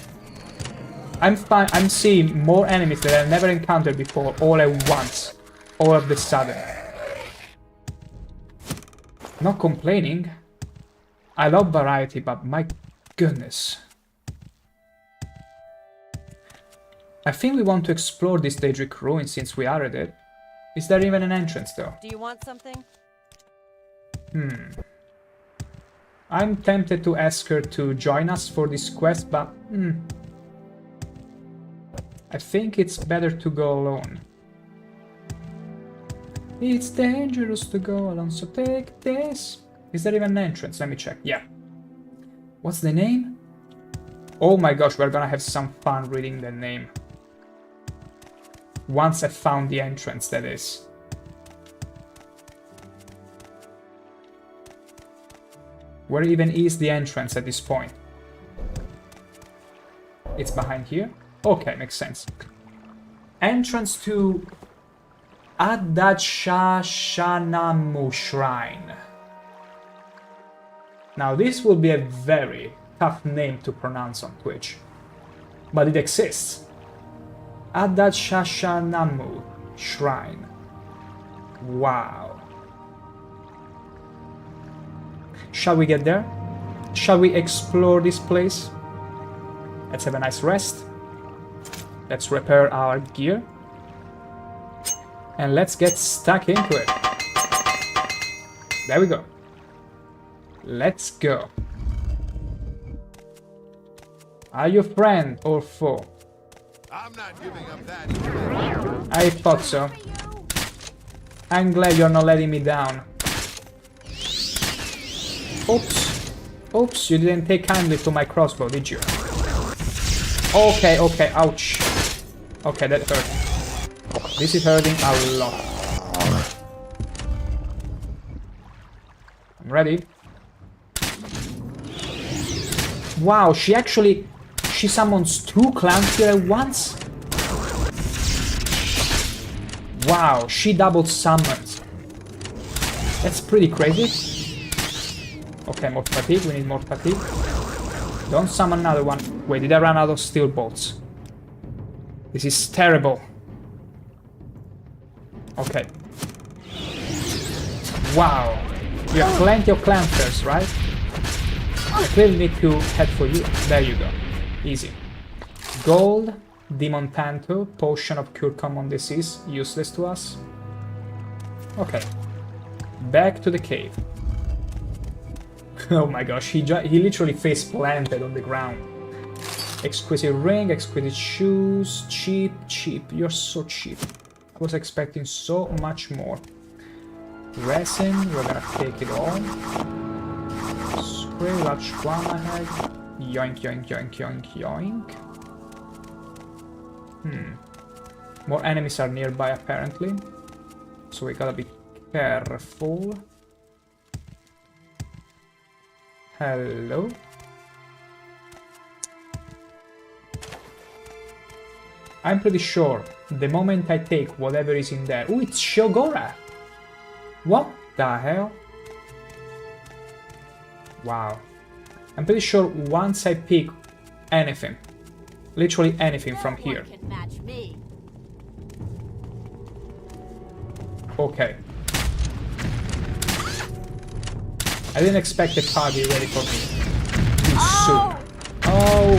I'm seeing more enemies that I've never encountered before, all at once. All of the sudden. Not complaining. I love variety, but my goodness. I think we want to explore this Daedric ruin since we are at it. Is there even an entrance though? Do you want something? I'm tempted to ask her to join us for this quest, but I think it's better to go alone. It's dangerous to go alone, so take this. Is there even an entrance? Let me check. Yeah. What's the name? Oh my gosh, we're gonna have some fun reading the name. Once I found the entrance, that is. Where even is the entrance at this point? It's behind here? Okay, makes sense. Entrance to Adachashanamu Shrine. Now this will be a very tough name to pronounce on Twitch. But it exists. Adachashanamu Shrine. Wow. Shall we get there? Shall we explore this place? Let's have a nice rest. Let's repair our gear. And let's get stuck into it. There we go. Let's go. Are you friend or foe? I'm not giving up that either. I thought so. I'm glad you're not letting me down. Oops. Oops, you didn't take kindly to my crossbow, did you? Okay, okay, ouch. Okay, that hurt. This is hurting a lot. I'm ready. Wow, she summons 2 clowns here at once? Wow, she double summons. That's pretty crazy. Okay, more fatigue, we need more fatigue. Don't summon another one. Wait, did I run out of steel bolts? This is terrible. Okay. Wow. You have plenty of clampers, right? I clearly need to head for you. There you go. Easy. Gold, Demon Tanto, Potion of Cure Common Disease, useless to us. Okay. Back to the cave. Oh my gosh, he literally face planted on the ground. Exquisite ring, exquisite shoes, cheap, cheap. You're so cheap. I was expecting so much more. Resin, we're gonna take it all. Spray, large one ahead. Yoink, yoink, yoink, yoink, yoink. More enemies are nearby apparently. So we gotta be careful. Hello? I'm pretty sure the moment I take whatever is in there... Ooh, it's Shogora! What the hell? Wow. I'm pretty sure once I pick anything, literally anything from here... Okay. I didn't expect the party ready for me too soon. Oh!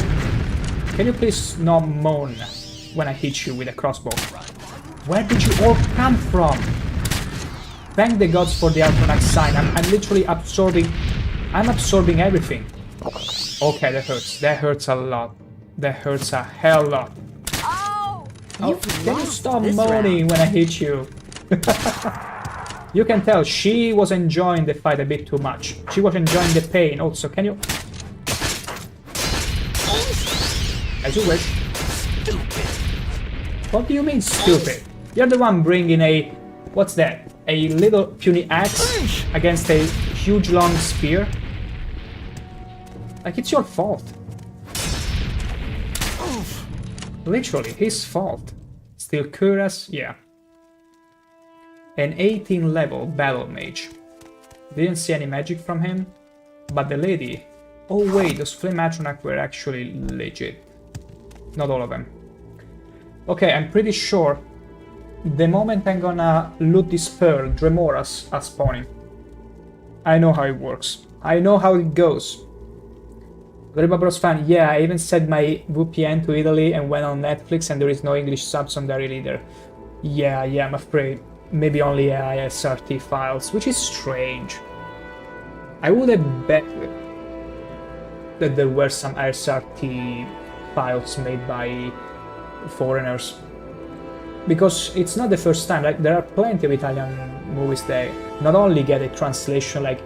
Can you please not moan when I hit you with a crossbow? Where did you all come from? Thank the gods for the Alphanax sign. I'm literally absorbing... I'm absorbing everything. Okay, that hurts. That hurts a lot. That hurts a hell lot. Oh, can you stop moaning when I hit you? You can tell she was enjoying the fight a bit too much. She was enjoying the pain also. Can you... As you wish. Stupid. What do you mean, stupid? You're the one bringing a... What's that? A little puny axe against a huge long spear? Like, it's your fault. Literally, his fault. Still curious? Yeah. An 18 level battle mage. Didn't see any magic from him. But the lady... Oh wait, those flame atronach were actually legit. Not all of them. Okay, I'm pretty sure the moment I'm gonna loot this pearl, Dremoras are spawning. I know how it works. I know how it goes. Gorilla Bros fan, yeah, I even set my VPN to Italy and went on Netflix and there is no English subs on there either. Yeah, I'm afraid. Maybe only ISRT files, which is strange. I would have bet that there were some ISRT files made by foreigners. Because it's not the first time, like there are plenty of Italian movies that not only get a translation like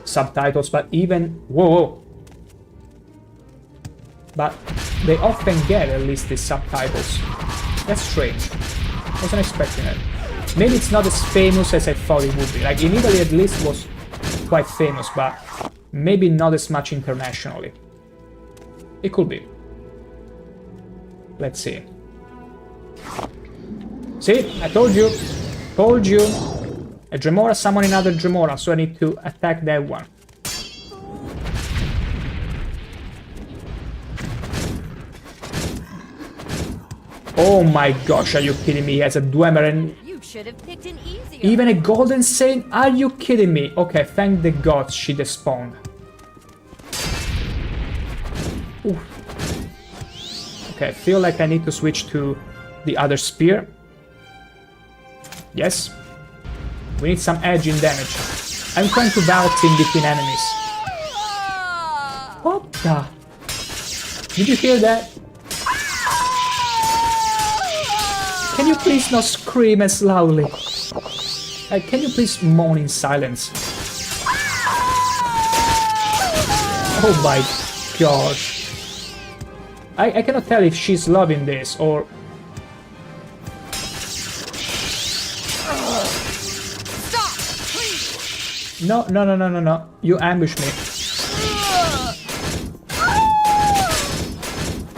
subtitles, but even... Whoa! But they often get at least the subtitles. That's strange. Wasn't expecting it. Maybe it's not as famous as I thought it would be. Like in Italy at least it was quite famous, but maybe not as much internationally. It could be. Let's see. See? I told you. Told you. A Dremora summoning another Dremora, so I need to attack that one. Oh my gosh, are you kidding me? He has a Dwemer and... You should have picked an easier. Even a Golden Saint? Are you kidding me? Okay, thank the gods she despawned. Oof. Okay, I feel like I need to switch to the other spear. Yes. We need some edge in damage. I'm trying to bounce in between enemies. What the? Did you hear that? Can you please not scream as loudly? Can you please moan in silence? Oh my gosh. I cannot tell if she's loving this or... Stop, please. No. You ambush me.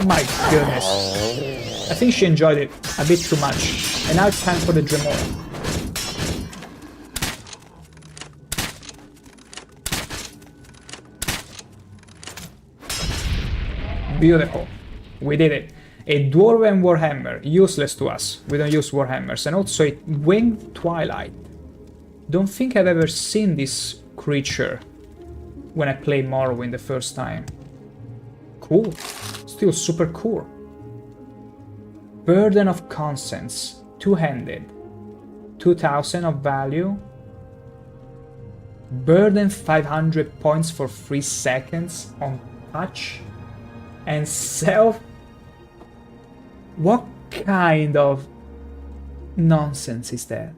My goodness. I think she enjoyed it a bit too much. And now it's time for the Dremora. Beautiful. We did it. A Dwarven Warhammer. Useless to us. We don't use Warhammers. And also a Winged Twilight. Don't think I've ever seen this creature when I played Morrowind the first time. Cool. Still super cool. Burden of Conscience. Two-handed. 2000 of value. Burden 500 points for 3 seconds on touch. And self... What kind of nonsense is that?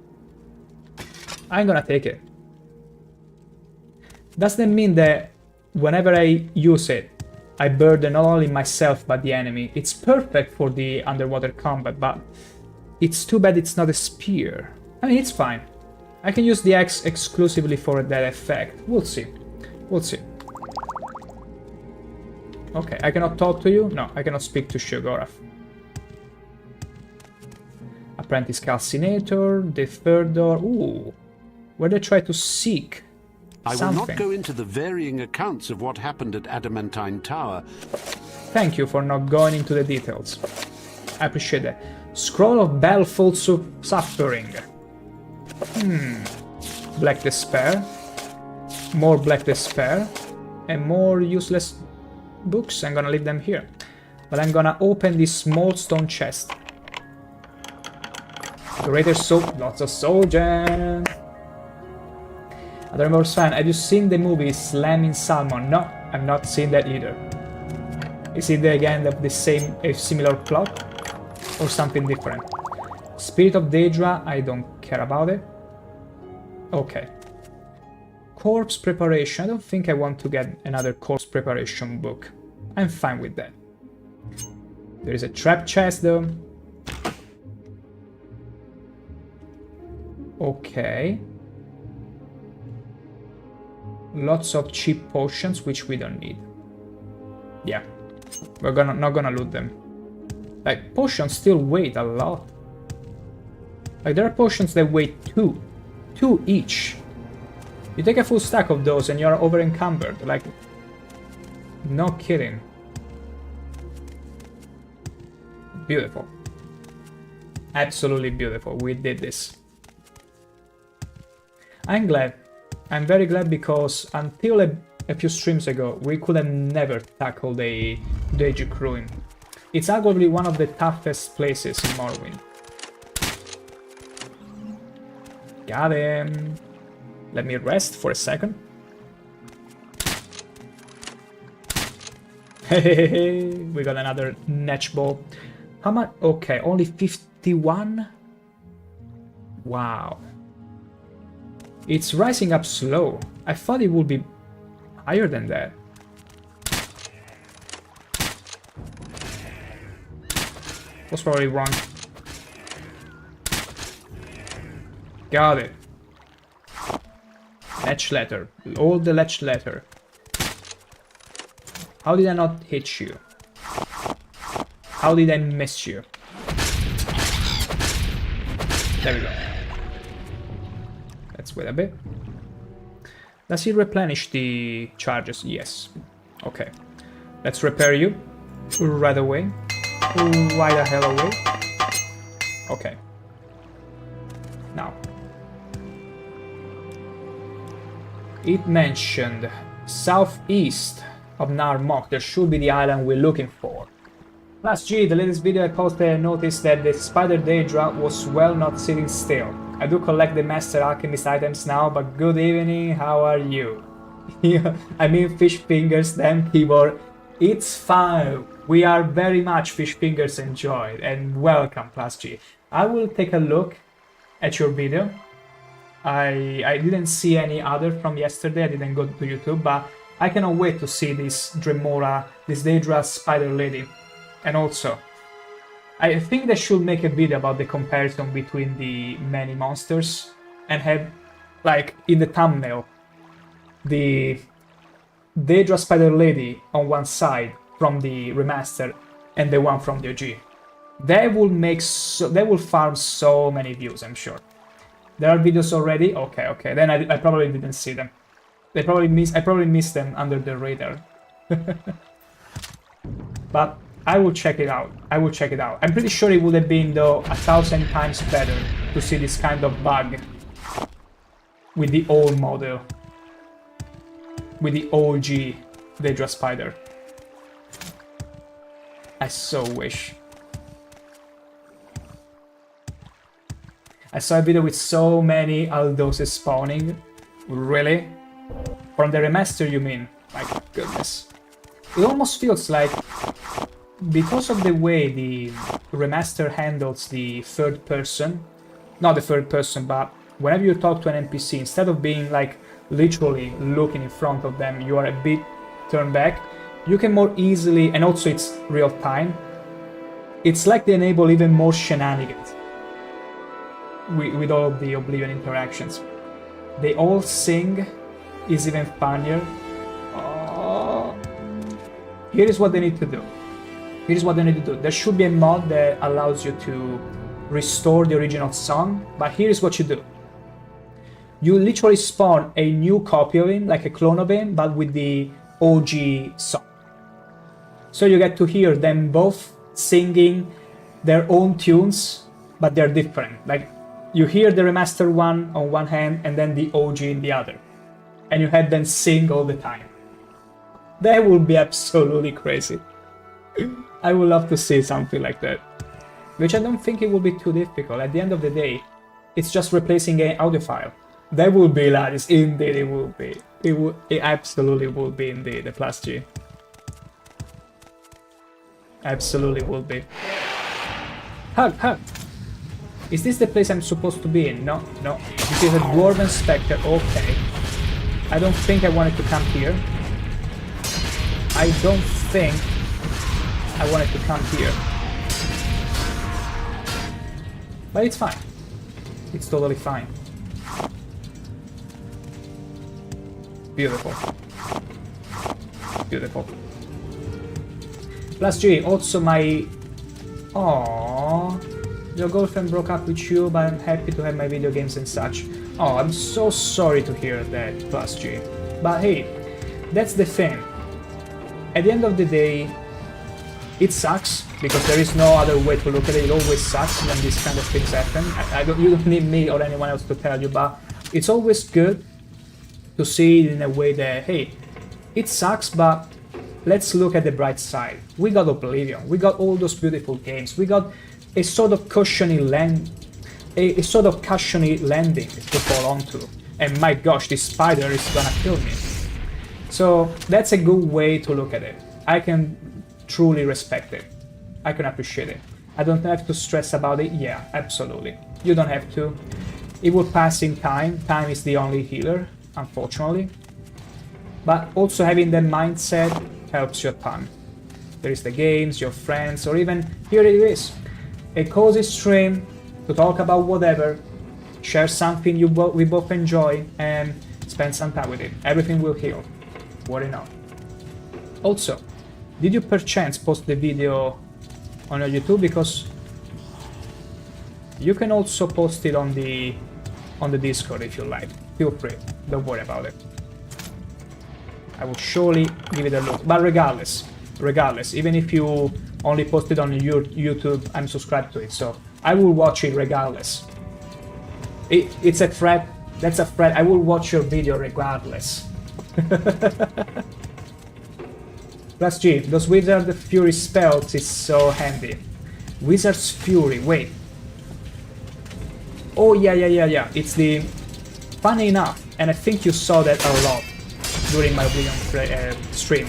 I'm gonna take it. Does that mean that whenever I use it, I burden not only myself but the enemy? It's perfect for the underwater combat, but it's too bad it's not a spear. I mean, it's fine. I can use the axe exclusively for that effect. We'll see. We'll see. Okay, I cannot talk to you? No, I cannot speak to Sheogorath. Apprentice Calcinator, the third door. Ooh, where they try to seek something. I will not go into the varying accounts of what happened at Adamantine Tower. Thank you for not going into the details. I appreciate that. Scroll of Baleful Suffering. Black Despair. More Black Despair. And more useless books. I'm gonna leave them here. But I'm gonna open this small stone chest. Greater soul, lots of soul gems. Other members fan, have you seen the movie Slamming Salmon? No, I've not seen that either. Is it again the same, a similar plot? Or something different? Spirit of Daedra, I don't care about it. Okay. Corpse preparation, I don't think I want to get another corpse preparation book. I'm fine with that. There is a trap chest though. Okay. Lots of cheap potions, which we don't need. Yeah. We're not gonna loot them. Like, potions still weigh a lot. Like, there are potions that weigh 2. 2 each. You take a full stack of those and you're over encumbered. Like, no kidding. Beautiful. Absolutely beautiful. We did this. I'm glad. I'm very glad because until a few streams ago, we could have never tackled the Daedric Ruin. It's arguably one of the toughest places in Morrowind. Got him. Let me rest for a second. Hey, we got another Netch Ball. How much? Okay, only 51? Wow. It's rising up slow. I thought it would be higher than that. Was probably wrong. Got it. Ledge letter. All the ledge letter. How did I not hit you? How did I miss you? There we go. Let's wait a bit. Does he replenish the charges? Yes. Okay. Let's repair you right away. Right the hell away. Okay. Now. It mentioned southeast of Nar Mok. There should be the island we're looking for. Last G, the latest video I posted, I noticed that the Spider Daedra was well not sitting still. I do collect the Master Alchemist items now, but good evening, how are you? I mean fish fingers, damn keyboard. It's fine. We are very much fish fingers enjoyed, and welcome, Plus G. I will take a look at your video. I didn't see any other from yesterday, I didn't go to YouTube, but I cannot wait to see this Dremora, this Daedra Spider Lady. And also, I think they should make a video about the comparison between the many monsters and have, like, in the thumbnail, the Daedra Spider Lady on one side from the remaster and the one from the OG. They will farm so many views, I'm sure. There are videos already? Okay. Then I probably didn't see them. I probably missed them under the radar. But I will check it out. I'm pretty sure it would have been, though, 1,000 times better to see this kind of bug with the old model. With the OG Daedra Spider. I so wish. I saw a video with so many Aldoses spawning. Really? From the remaster, you mean? My goodness. It almost feels like, because of the way the remaster handles the third person, not the third person, but whenever you talk to an NPC, instead of being like literally looking in front of them, you are a bit turned back, you can more easily, and also it's real time, it's like they enable even more shenanigans with all of the Oblivion interactions. They all sing is even funnier. Oh. Here is what they need to do. There should be a mod that allows you to restore the original song, but here is what you do. You literally spawn a new copy of him, like a clone of him, but with the OG song. So you get to hear them both singing their own tunes, but they're different. Like, you hear the remastered one on one hand and then the OG in the other. And you had them sing all the time. That would be absolutely crazy. I would love to see something like that. Which I don't think it will be too difficult. At the end of the day, it's just replacing an audio file. That would be, lads. Indeed it will be. It absolutely will be indeed, the Plus G. Absolutely will be. Hug! Is this the place I'm supposed to be in? No. This is a Dwarven Spectre, okay. I don't think I wanted to come here. I don't think I wanted to come here. But it's fine. It's totally fine. Beautiful. Plus G, also my... Aww. Your girlfriend broke up with you, but I'm happy to have my video games and such. Oh, I'm so sorry to hear that, Plus G. But hey, that's the thing. At the end of the day, it sucks, because there is no other way to look at it. It always sucks when these kind of things happen. You don't need me or anyone else to tell you, but it's always good to see it in a way that, hey, it sucks, but let's look at the bright side. We got Oblivion, we got all those beautiful games, we got a sort of cushiony landing to fall onto. And my gosh, this spider is gonna kill me. So that's a good way to look at it. I can truly respect it. I can appreciate it. I don't have to stress about it. Yeah, absolutely. You don't have to. It will pass in time. Time is the only healer, unfortunately. But also having that mindset helps you a ton. There is the games, your friends, or even here it is. A cozy stream to talk about whatever, share something we both enjoy, and spend some time with it. Everything will heal. Worry not. Also, did you perchance post the video on your YouTube? Because you can also post it on the Discord if you like. Feel free. Don't worry about it. I will surely give it a look. But regardless, even if you only post it on your YouTube, I'm subscribed to it, so I will watch it regardless. It's a threat. That's a threat. I will watch your video regardless. Plus G, those Wizard Fury spells is so handy. Wizard's Fury, wait. Oh, yeah. It's the... Funny enough, and I think you saw that a lot during my Oblivion stream,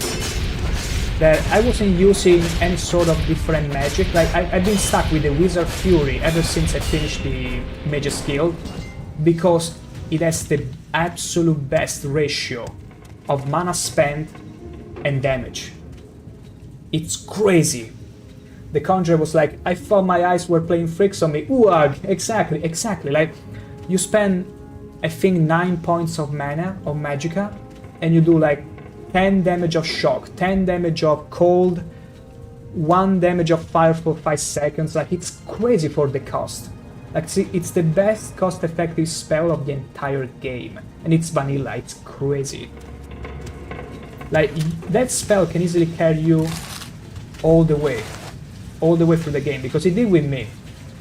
that I wasn't using any sort of different magic. Like, I've been stuck with the Wizard Fury ever since I finished the Mage's Guild, because it has the absolute best ratio of mana spent and damage. It's crazy. The Conjurer was like, I thought my eyes were playing tricks on me. Ooh, exactly. Like, you spend, I think, 9 points of mana of Magicka, and you do like 10 damage of shock, 10 damage of cold, 1 damage of fire for 5 seconds. Like, it's crazy for the cost. Like, see, it's the best cost-effective spell of the entire game, and it's vanilla. It's crazy. Like, that spell can easily carry you all the way through the game, because it did with me.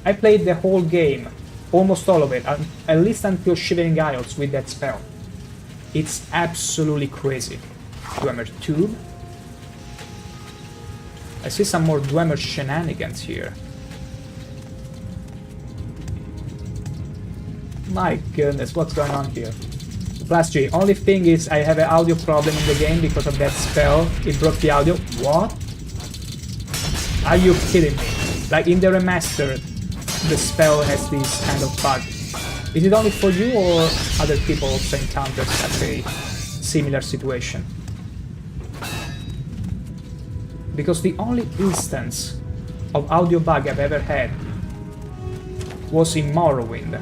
I played the whole game, almost all of it, at least until Shivering Isles with that spell. It's absolutely crazy. Dwemer Tube. I see some more Dwemer Shenanigans here. My goodness, what's going on here? Plus G, only thing is I have an audio problem in the game because of that spell. It broke the audio. What? Are you kidding me? Like, in the remastered, the spell has this kind of bug. Is it only for you, or other people also encounter such a similar situation? Because the only instance of audio bug I've ever had was in Morrowind.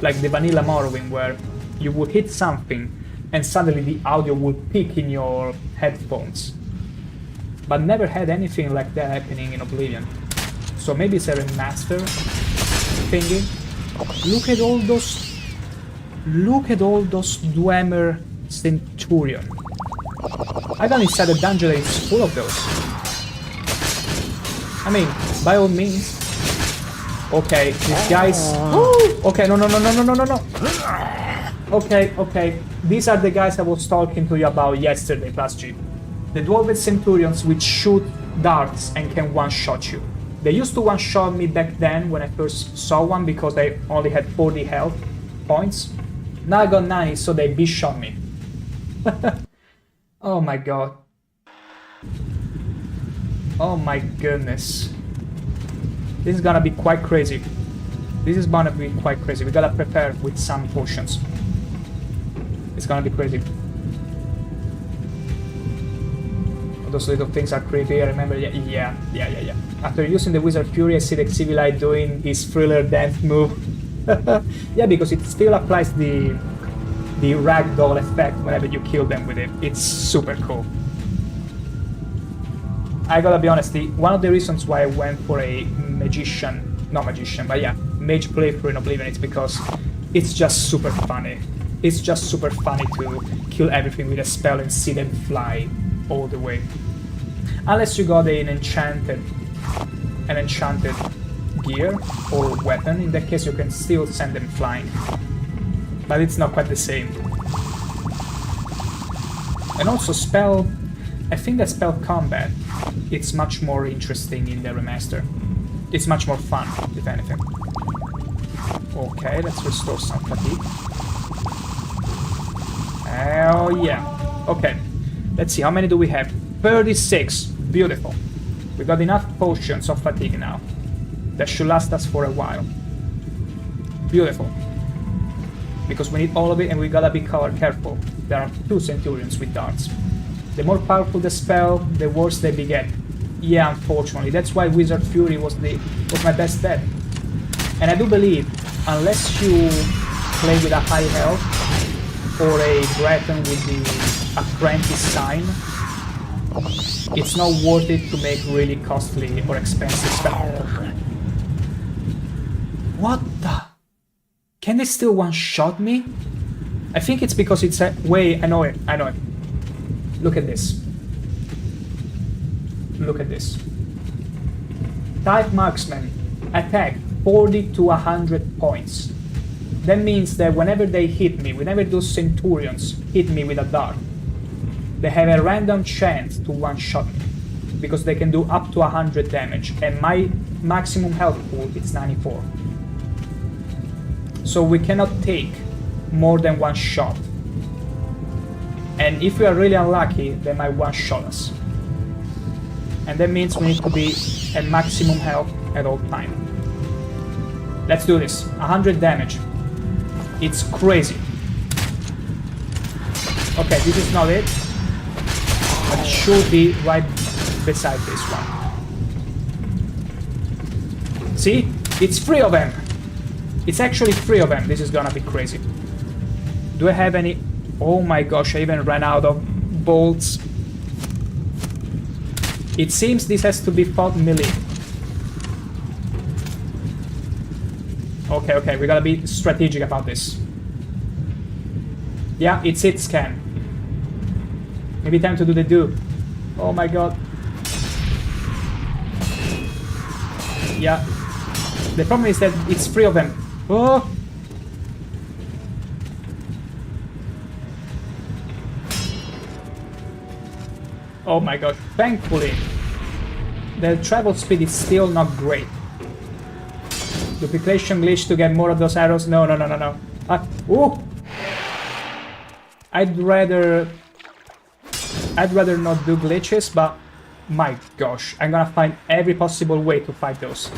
Like the vanilla Morrowind, where you would hit something and suddenly the audio would peak in your headphones. But never had anything like that happening in Oblivion. So maybe it's a remaster thingy. Look at all those Dwemer Centurion. I got inside a dungeon that is full of those. I mean, by all means. Okay, these guys... Okay, no. Okay. These are the guys I was talking to you about yesterday, Plus G. The Dwarven Centurions which shoot darts and can one-shot you. They used to one-shot me back then when I first saw one, because I only had 40 health points. Now I got 9, so they B-shot me. Oh my god. Oh my goodness. This is gonna be quite crazy. We gotta prepare with some potions. It's gonna be crazy. Those little things are creepy, I remember. Yeah. After using the Wizard Fury, I see the Civilite doing his thriller dance move. Yeah, because it still applies the ragdoll effect whenever you kill them with it. It's super cool. I gotta be honest, one of the reasons why I went for a mage playthrough in Oblivion is because it's just super funny. It's just super funny to kill everything with a spell and see them fly all the way. Unless you got an enchanted gear or weapon, in that case you can still send them flying. But it's not quite the same. And also I think that spell combat, it's much more interesting in the remaster. It's much more fun, if anything. Okay, let's restore some fatigue. Oh yeah. Okay, let's see, how many do we have? 36. Beautiful. We got enough potions of fatigue now. That should last us for a while. Beautiful. Because we need all of it, and we gotta be careful. There are 2 Centurions with darts. The more powerful the spell, the worse they beget. Yeah, unfortunately. That's why Wizard Fury was my best bet. And I do believe, unless you play with a high health, or a Breton with the Apprentice sign, it's not worth it to make really costly or expensive spell. What the? Can they still one-shot me? I think it's because it's a... Wait, I know it. Look at this. Type Marksman. Attack 40 to 100 points. That means that whenever they hit me, whenever those Centurions hit me with a dart, they have a random chance to one-shot me, because they can do up to 100 damage, and my maximum health pool is 94. so we cannot take more than one shot. And if we are really unlucky, they might one-shot us. And that means we need to be at maximum health at all time. Let's do this. 100 damage. It's crazy. Okay, this is not it. But it should be right beside this one. See? It's 3 of them. It's actually 3 of them. This is gonna be crazy. Do I have any... Oh my gosh, I even ran out of bolts. It seems this has to be fought melee. Okay, we gotta be strategic about this. Yeah, it's hit scan. Maybe time to do the do. Oh my god. Yeah. The problem is that it's 3 of them. Oh! Oh my god, thankfully the travel speed is still not great. Duplication glitch to get more of those arrows. No. Ooh! I'd rather not do glitches, but my gosh, I'm gonna find every possible way to fight those.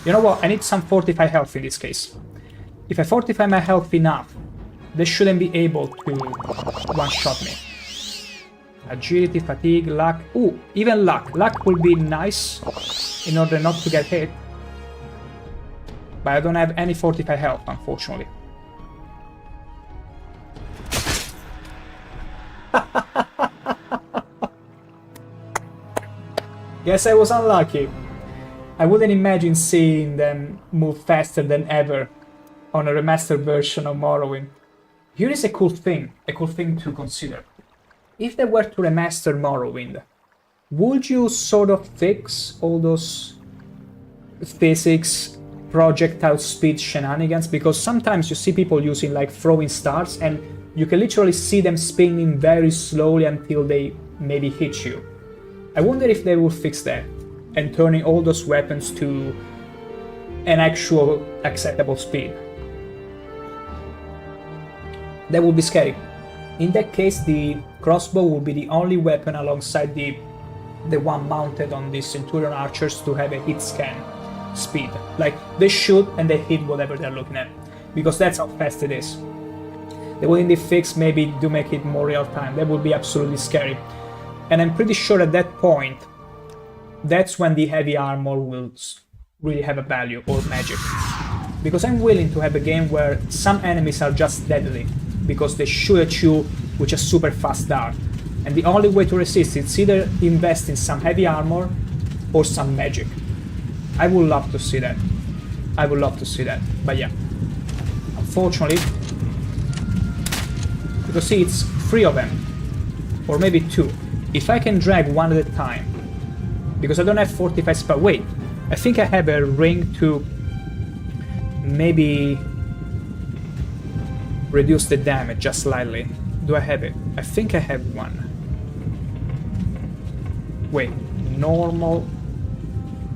You know what, I need some fortify health in this case. If I fortify my health enough, they shouldn't be able to one-shot me. Agility, fatigue, luck. Ooh, even luck. Luck will be nice in order not to get hit. But I don't have any fortify health, unfortunately. Guess I was unlucky. I wouldn't imagine seeing them move faster than ever on a remastered version of Morrowind. Here is a cool thing to consider. If they were to remaster Morrowind, would you sort of fix all those physics, projectile speed shenanigans? Because sometimes you see people using like throwing stars and you can literally see them spinning very slowly until they maybe hit you. I wonder if they will fix that and turning all those weapons to an actual acceptable speed. That would be scary. In that case, the crossbow will be the only weapon alongside the one mounted on the Centurion archers to have a hit scan speed. Like, they shoot and they hit whatever they're looking at, because that's how fast it is. They will indeed fix, maybe do make it more real time. That would be absolutely scary. And I'm pretty sure at that point, that's when the heavy armor will really have a value, or magic. Because I'm willing to have a game where some enemies are just deadly, because they shoot at you with a super fast dart. And the only way to resist is either invest in some heavy armor or some magic. I would love to see that. I would love to see that. But yeah, unfortunately, because see, it's 3 of them, or maybe 2. If I can drag one at a time, because I don't have 45 spell. Wait, I think I have a ring to maybe reduce the damage just slightly. Do I have it? I think I have one. Wait, normal,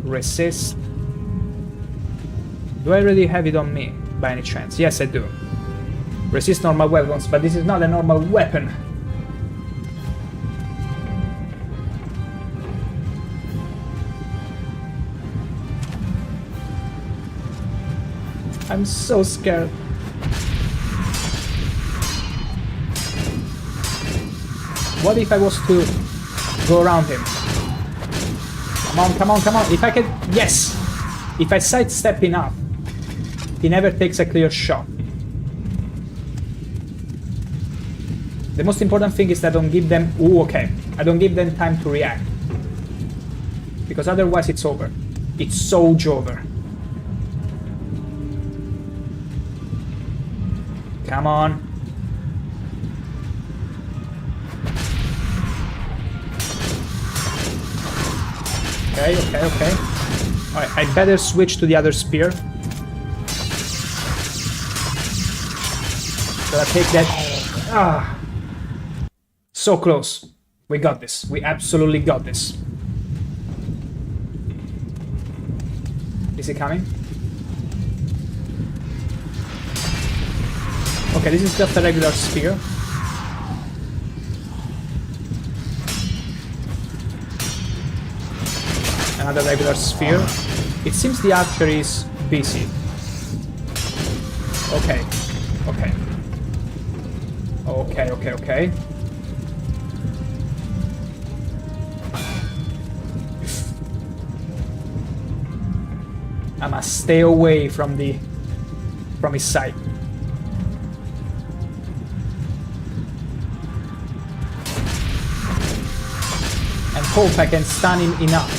resist. Do I really have it on me by any chance? Yes, I do. Resist normal weapons, but this is not a normal weapon. I'm so scared. What if I was to go around him? Come on. If I can... Yes! If I sidestep enough, he never takes a clear shot. The most important thing is that I don't give them... Ooh, okay. I don't give them time to react. Because otherwise it's over. It's so over. Come on. Okay. Alright, I better switch to the other spear. So I take that. Ah! So close. We got this. We absolutely got this. Is he coming? Okay, this is just a regular spear. Another regular sphere. It seems the archer is busy. Okay. Okay. Okay, okay, okay. I must stay away from his sight. And hope I can stun him enough.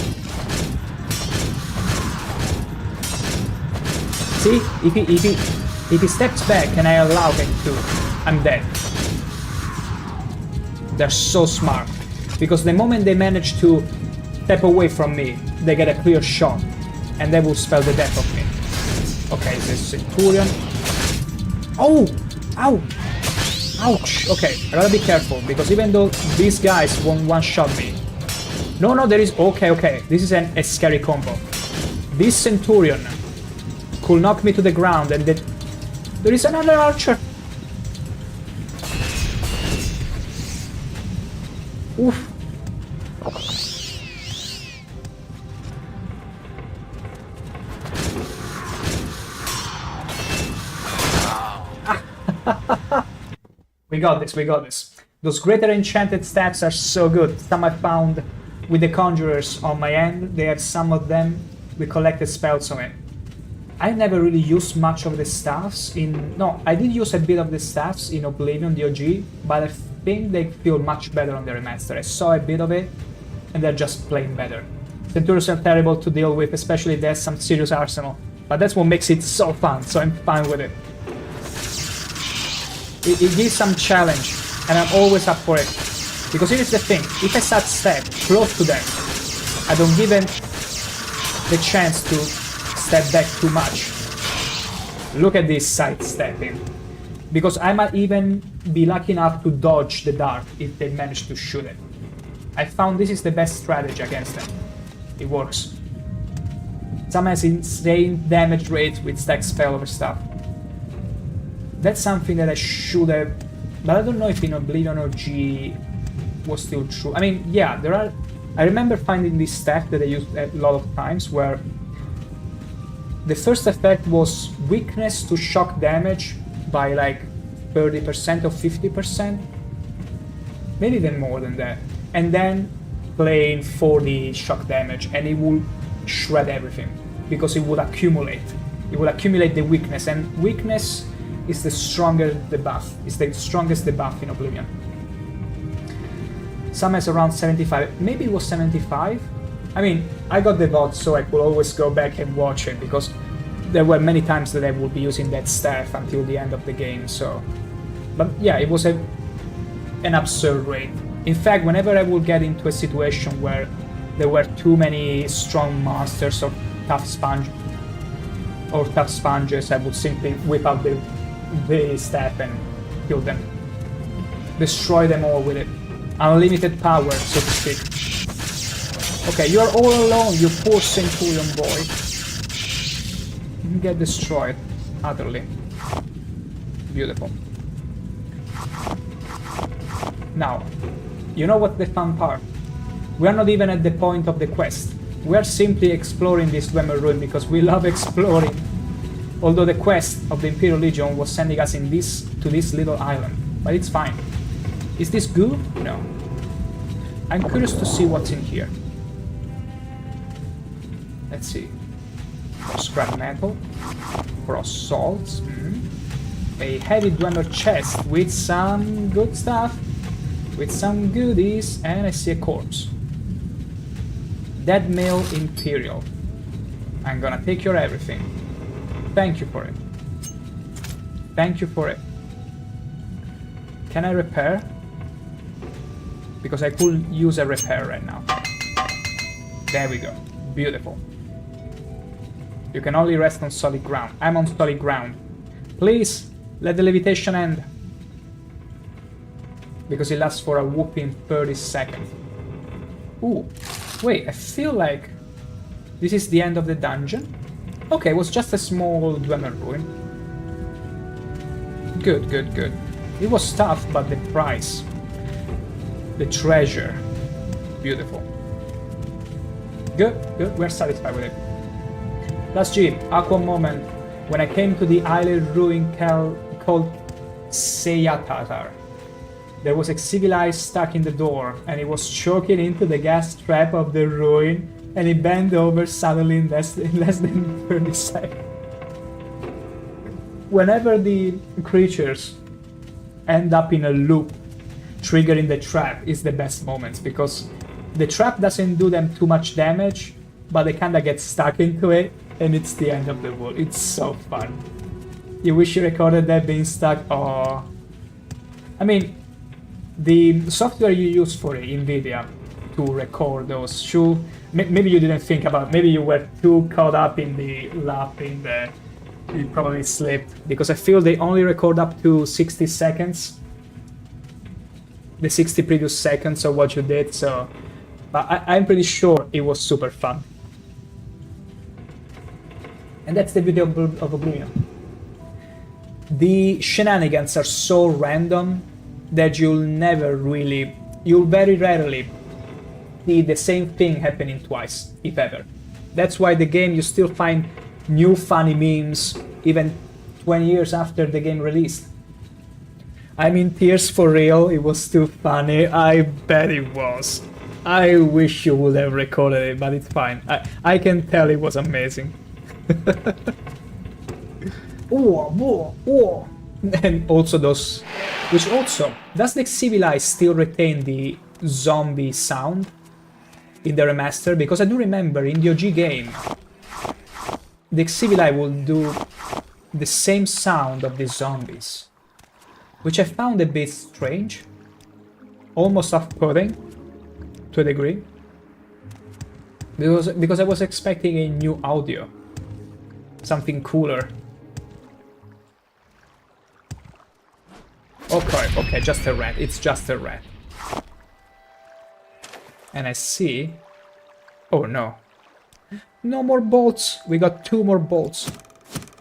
See? If he steps back and I allow him to, I'm dead. They're so smart. Because the moment they manage to step away from me, they get a clear shot. And they will spell the death of me. Okay, this is Centurion. Oh! Ow! Ouch! Okay, I gotta be careful, because even though these guys won't one-shot me... No, there is... Okay, okay. This is a scary combo. This Centurion could knock me to the ground, and then... There is another archer! Oof! We got this, we got this. Those greater enchanted staffs are so good. Some I found with the conjurers on my end. They have some of them with collected spells on it. I never really used much of the staffs in... No, I did use a bit of the staffs in Oblivion, the OG, but I think they feel much better on the remaster. I saw a bit of it, and they're just plain better. Centurions are terrible to deal with, especially if there's some serious arsenal. But that's what makes it so fun, so I'm fine with it. It gives some challenge, and I'm always up for it. Because here's the thing, if I step close to them, I don't give them the chance to step back too much. Look at this sidestepping. Because I might even be lucky enough to dodge the dart if they manage to shoot it. I found this is the best strategy against them. It works. Some has insane damage rates with stack spell over stuff. That's something that I should have... But I don't know if in Oblivion or G was still true. I mean, yeah, there are... I remember finding this stack that I used a lot of times where the first effect was weakness to shock damage by like 30% or 50%. Maybe even more than that. And then plain 40 shock damage, and it will shred everything. Because it would accumulate. It will accumulate the weakness, and weakness is the strongest debuff. It's the strongest debuff in Oblivion. Some has around 75. Maybe it was 75? I mean, I got the VOD so I could always go back and watch it, because there were many times that I would be using that staff until the end of the game, so... But yeah, it was an absurd rate. In fact, whenever I would get into a situation where there were too many strong monsters or tough sponges, I would simply whip out the staff and kill them. Destroy them all with it. Unlimited power, so to speak. Okay, you are all alone, you poor Centurion boy. You get destroyed, utterly. Beautiful. Now, you know what's the fun part? We are not even at the point of the quest. We are simply exploring this Dwemer ruin because we love exploring. Although the quest of the Imperial Legion was sending us to this little island. But it's fine. Is this good? No. I'm curious to see what's in here. Let's see. For scrap metal. For assaults. A heavy Dwemer chest with some good stuff. With some goodies. And I see a corpse. Dead male Imperial. I'm gonna take your everything. Thank you for it. Thank you for it. Can I repair? Because I could use a repair right now. There we go. Beautiful. You can only rest on solid ground. I'm on solid ground. Please, let the levitation end. Because it lasts for a whooping 30 seconds. Ooh. Wait, I feel like this is the end of the dungeon. Okay, it was just a small Dwemer ruin. Good, good, good. It was tough, but the price, the treasure, beautiful. Good, good, we're satisfied with it. Last G, Aqua moment. When I came to the island ruin called Seyatatar, there was a civilized stuck in the door, and it was choking into the gas trap of the ruin, and it bent over suddenly in less than 30 seconds. Whenever the creatures end up in a loop, triggering the trap is the best moments, because the trap doesn't do them too much damage, but they kinda get stuck into it, and it's the end of the world. It's so fun. You wish you recorded that being stuck? Oh, I mean, the software you use for it, NVIDIA, to record those maybe you didn't think about, maybe you were too caught up in the laughing that you probably slipped, because I feel they only record up to 60 seconds, the 60 previous seconds of what you did, so but I'm pretty sure it was super fun. And that's the beauty of Oblivion. The shenanigans are so random that you'll very rarely see the same thing happening twice, if ever. That's why the game, you still find new funny memes even 20 years after the game released. I'm in tears for real, it was too funny, I bet it was. I wish you would have recorded it, but it's fine. I can tell it was amazing. And also those, which also, does the Civilized still retain the zombie sound in the remaster? Because I do remember in the OG game, the Civilized will do the same sound of the zombies, which I found a bit strange, almost off-putting to a degree, because I was expecting a new audio, something cooler. Okay, just a rat. It's just a rat. And I see... Oh no. No more bolts. We got 2 more bolts.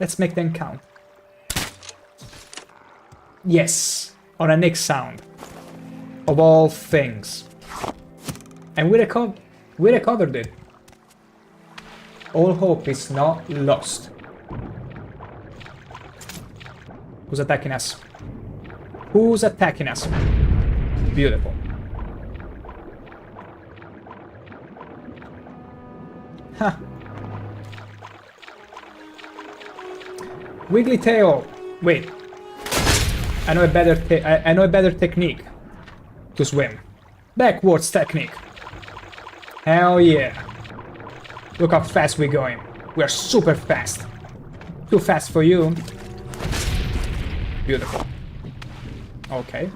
Let's make them count. Yes! On a next sound. Of all things. And we recovered it. All hope is not lost. Who's attacking us? Who's attacking us? Beautiful. Huh. Wiggly tail. Wait. I know a better technique to swim. Backwards technique. Hell yeah. Look how fast we're going. We're super fast. Too fast for you. Beautiful. Okay.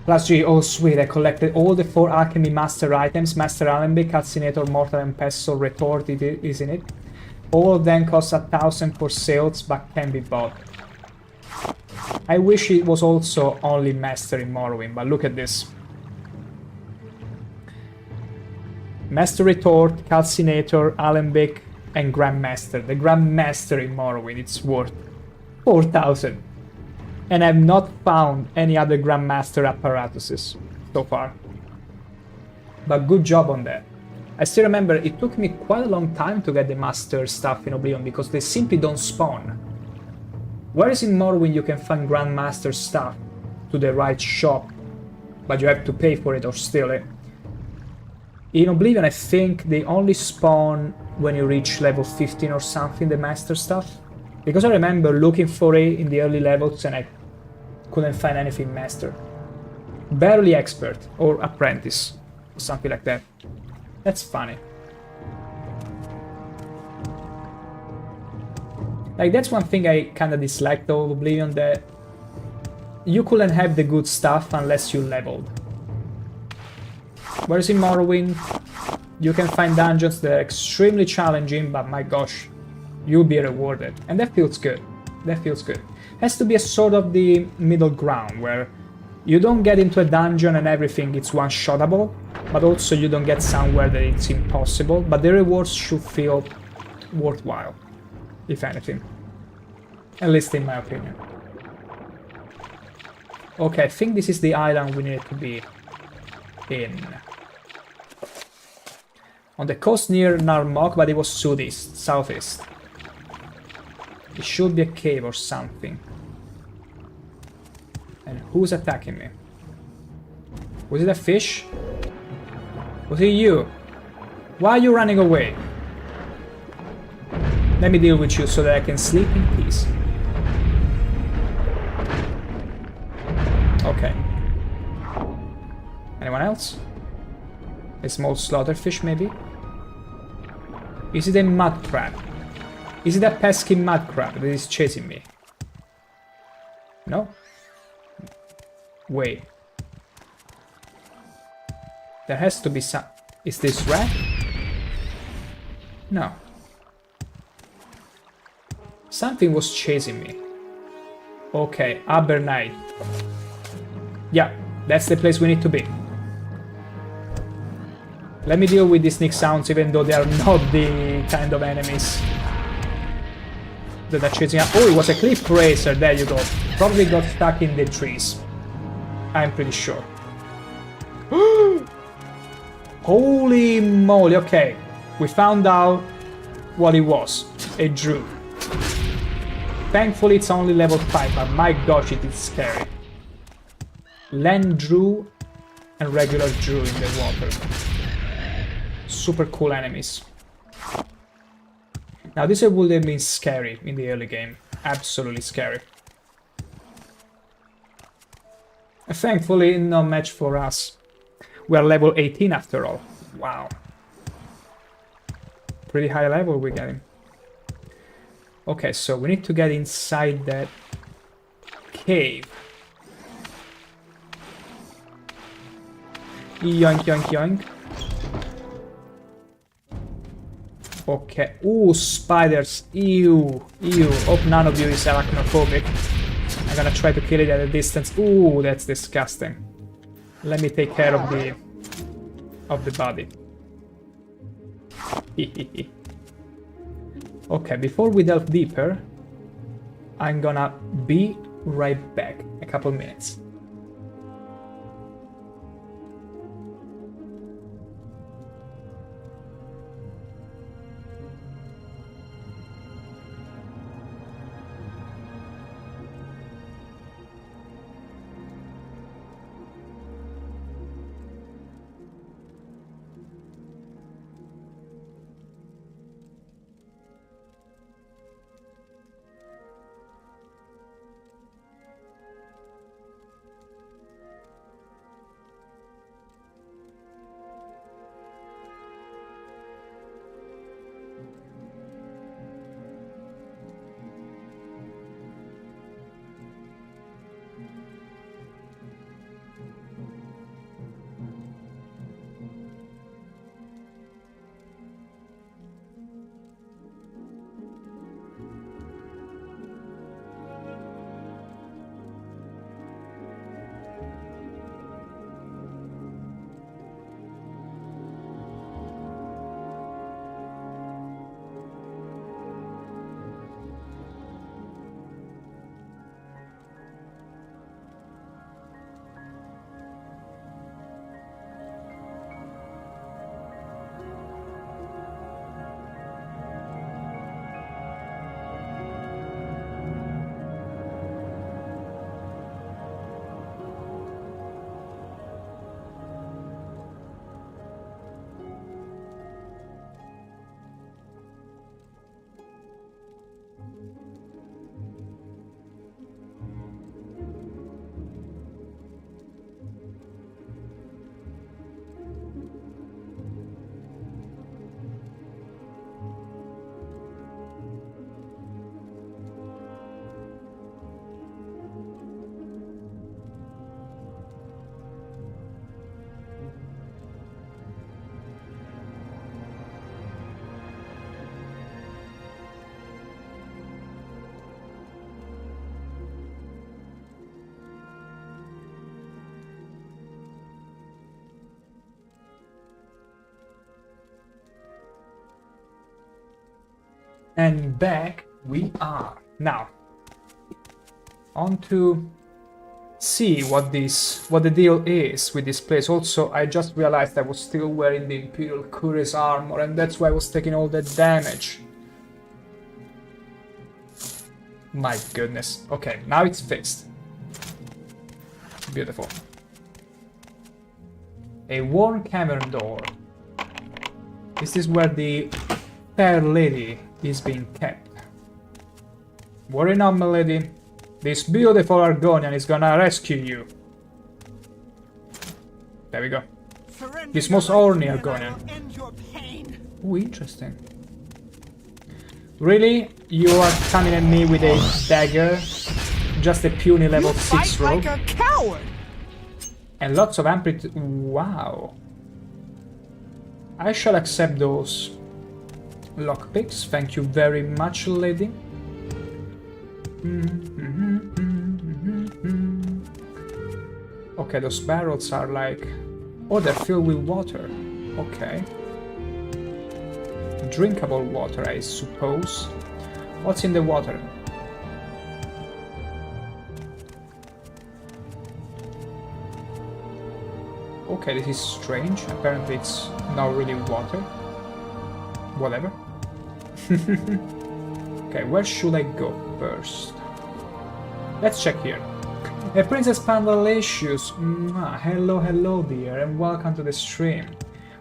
Plus G, oh sweet, I collected all the 4 Alchemy Master items. Master Alembic, Calcinator, Mortal and Pestle, Retort is in it. All of them cost 1,000 for sales, but can be bought. I wish it was also only Master in Morrowind, but look at this. Master Retort, Calcinator, Alembic, and Grandmaster. The Grandmaster in Morrowind, it's worth 4,000. And I've not found any other Grandmaster apparatuses so far. But good job on that. I still remember it took me quite a long time to get the Master stuff in Oblivion because they simply don't spawn. Whereas in Morrowind you can find Grandmaster stuff to the right shop, but you have to pay for it or steal it. In Oblivion I think they only spawn when you reach level 15 or something, the Master stuff. Because I remember looking for it in the early levels and I couldn't find anything Master. Barely Expert or Apprentice, or something like that. That's funny. Like, that's one thing I kinda disliked of Oblivion, that you couldn't have the good stuff unless you leveled. Whereas in Morrowind, you can find dungeons that are extremely challenging, but my gosh, you'll be rewarded. And that feels good. That feels good. Has to be a sort of the middle ground, where you don't get into a dungeon and everything it's one-shotable, but also you don't get somewhere that it's impossible, but the rewards should feel worthwhile, if anything. At least in my opinion. Okay, I think this is the island we need to be in. On the coast near Narmok, but it was southeast. It should be a cave or something. And who's attacking me? Was it a fish? Was it you? Why are you running away? Let me deal with you so that I can sleep in peace. Okay. Anyone else? A small slaughterfish, maybe? Is it a mud crab? Is it a pesky mud crab that is chasing me? No? Wait. There has to be some... Is this rat? No. Something was chasing me. Okay, Abernite. Yeah, that's the place we need to be. Let me deal with these sneak sounds, even though they are not the kind of enemies that are chasing us. Oh, it was a cliff racer, there you go. Probably got stuck in the trees. I'm pretty sure. Holy moly, okay. We found out what it was. A Drew. Thankfully it's only level 5, but my gosh, it is scary. Land Drew and regular Drew in the water. Super cool enemies. Now this would have been scary in the early game. Absolutely scary. Thankfully no match for us. We are level 18 after all. Wow. Pretty high level we're getting. Okay, so we need to get inside that cave. Yoink, yoink, yoink. Okay. Ooh, spiders. Ew. Ew. Hope none of you is arachnophobic. I'm gonna try to kill it at a distance. Ooh, that's disgusting. Let me take care of the body. Okay, before we delve deeper, I'm gonna be right back. A couple minutes. And back we are. Now, on to see what the deal is with this place. Also, I just realized I was still wearing the Imperial Courier's armor, and that's why I was taking all that damage. My goodness. Okay, now it's fixed. Beautiful. A worn cavern door. Is this where the fair lady is being kept? Worry not, my lady. This beautiful Argonian is gonna rescue you. There we go. This most horny Argonian. Ooh, interesting. Really? You are coming at me with a dagger? Just a puny level 6 rogue? Like a coward. And lots of amplitude. Wow. I shall accept those lockpicks. Thank you very much, lady. Okay, those barrels are like... Oh, they're filled with water. Okay. Drinkable water, I suppose. What's in the water? Okay, this is strange. Apparently it's not really water. Whatever. Okay, where should I go first? Let's check here. Princess Pandalicious. Hello, hello dear, and welcome to the stream.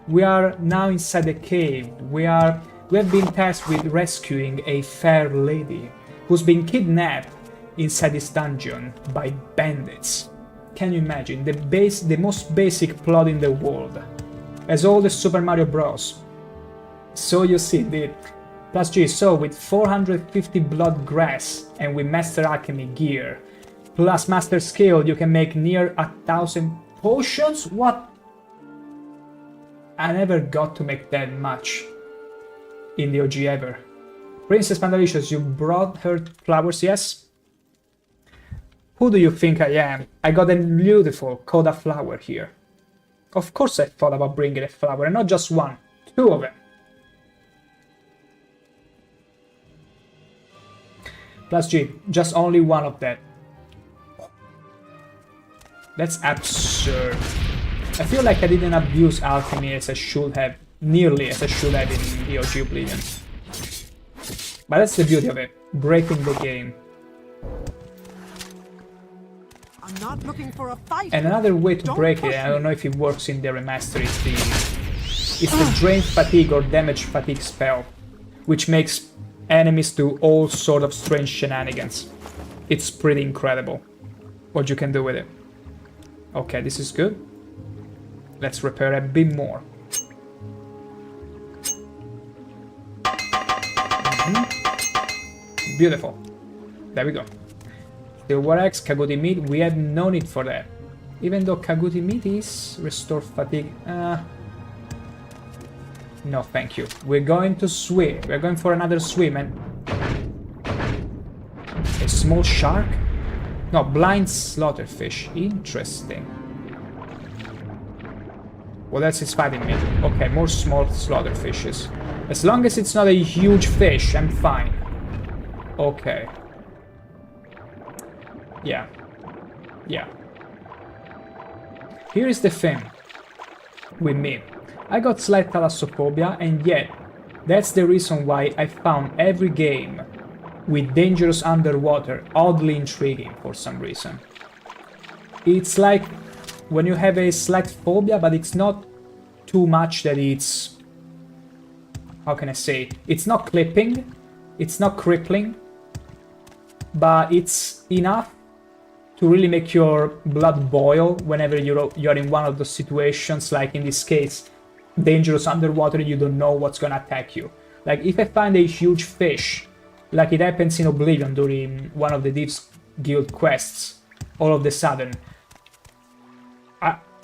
We are now inside the cave. We have been tasked with rescuing a fair lady who's been kidnapped inside this dungeon by bandits. Can you imagine? The most basic plot in the world. As old as Super Mario Bros. So you see, the plus G, so with 450 blood grass and with Master Alchemy gear, plus Master Skill, you can make near 1,000 potions? What? I never got to make that much in the OG ever. Princess Pandalicious, you brought her flowers, yes? Who do you think I am? I got a beautiful Coda flower here. Of course I thought about bringing a flower, and not just one, 2 of them. Plus G, just only one of that. That's absurd. I feel like I didn't abuse alchemy as I should have, nearly as I should have in the OG Oblivion. But that's the beauty of it, breaking the game. I'm not looking for a fight. And another way to break it, I don't know if it works in the remaster, is the Drain Fatigue or Damage Fatigue spell, which makes enemies do all sort of strange shenanigans. It's pretty incredible what you can do with it. Okay, this is good. Let's repair a bit more. Beautiful. There we go. Silver Axe, Kaguti Meat, we have no need for that. Even though Kaguti Meat is restore fatigue. No, thank you. We're going to swim. We're going for another swim and... A small shark? No, blind slaughterfish. Interesting. What else is fighting me? Okay, more small slaughterfishes. As long as it's not a huge fish, I'm fine. Okay. Yeah. Yeah. Here is the thing with me. I got slight thalassophobia, and yet that's the reason why I found every game with dangerous underwater oddly intriguing for some reason. It's like when you have a slight phobia, but it's not too much that it's... How can I say? It's not clipping, it's not crippling, but it's enough to really make your blood boil whenever you're in one of those situations, like in this case, dangerous underwater, you don't know what's gonna attack you. Like, if I find a huge fish, like it happens in Oblivion during one of the Thieves Guild quests, all of a sudden,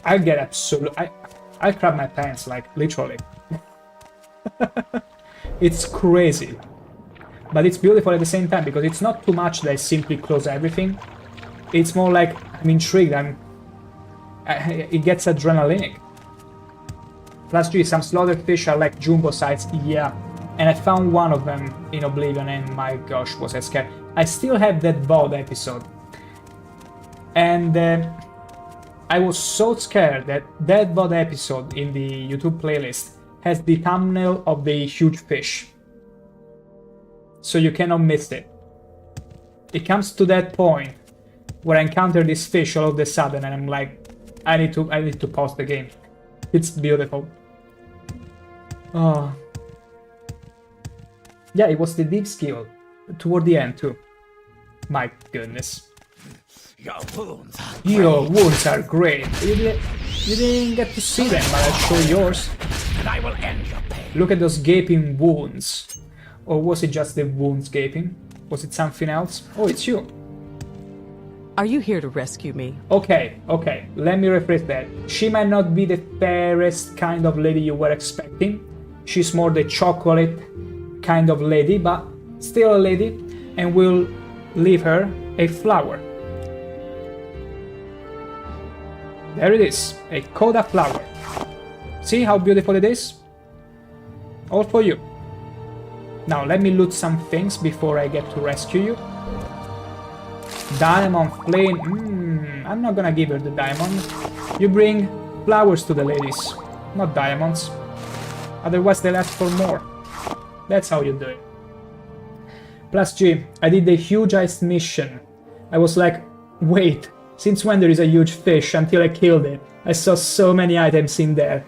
I get absolute... I crap my pants, like, literally. It's crazy. But it's beautiful at the same time, because it's not too much that I simply close everything. It's more like I'm intrigued, it gets adrenalinic. Plus G, some slaughterfish are like jumbo size, yeah. And I found one of them in Oblivion and my gosh, was I scared. I still have that VOD episode. And I was so scared that that VOD episode in the YouTube playlist has the thumbnail of the huge fish. So you cannot miss it. It comes to that point where I encounter this fish all of a sudden and I'm like, I need to pause the game. It's beautiful. Oh. Yeah, it was the deep skill toward the end too. My goodness. Your wounds are great. You didn't get to see them, but I'll show yours. And I will end your pain. Look at those gaping wounds. Or was it just the wounds gaping? Was it something else? Oh, it's you. Are you here to rescue me? Okay, let me rephrase that. She might not be the fairest kind of lady you were expecting. She's more the chocolate kind of lady, but still a lady, and we'll leave her a flower. There it is, a Coda flower. See how beautiful it is? All for you. Now let me loot some things before I get to rescue you. Diamond flame. I'm not gonna give her the diamond. You bring flowers to the ladies, not diamonds. Otherwise they'll ask for more. That's how you do it. Plus G, I did the huge ice mission. I was like, wait, since when there is a huge fish until I killed it? I saw so many items in there.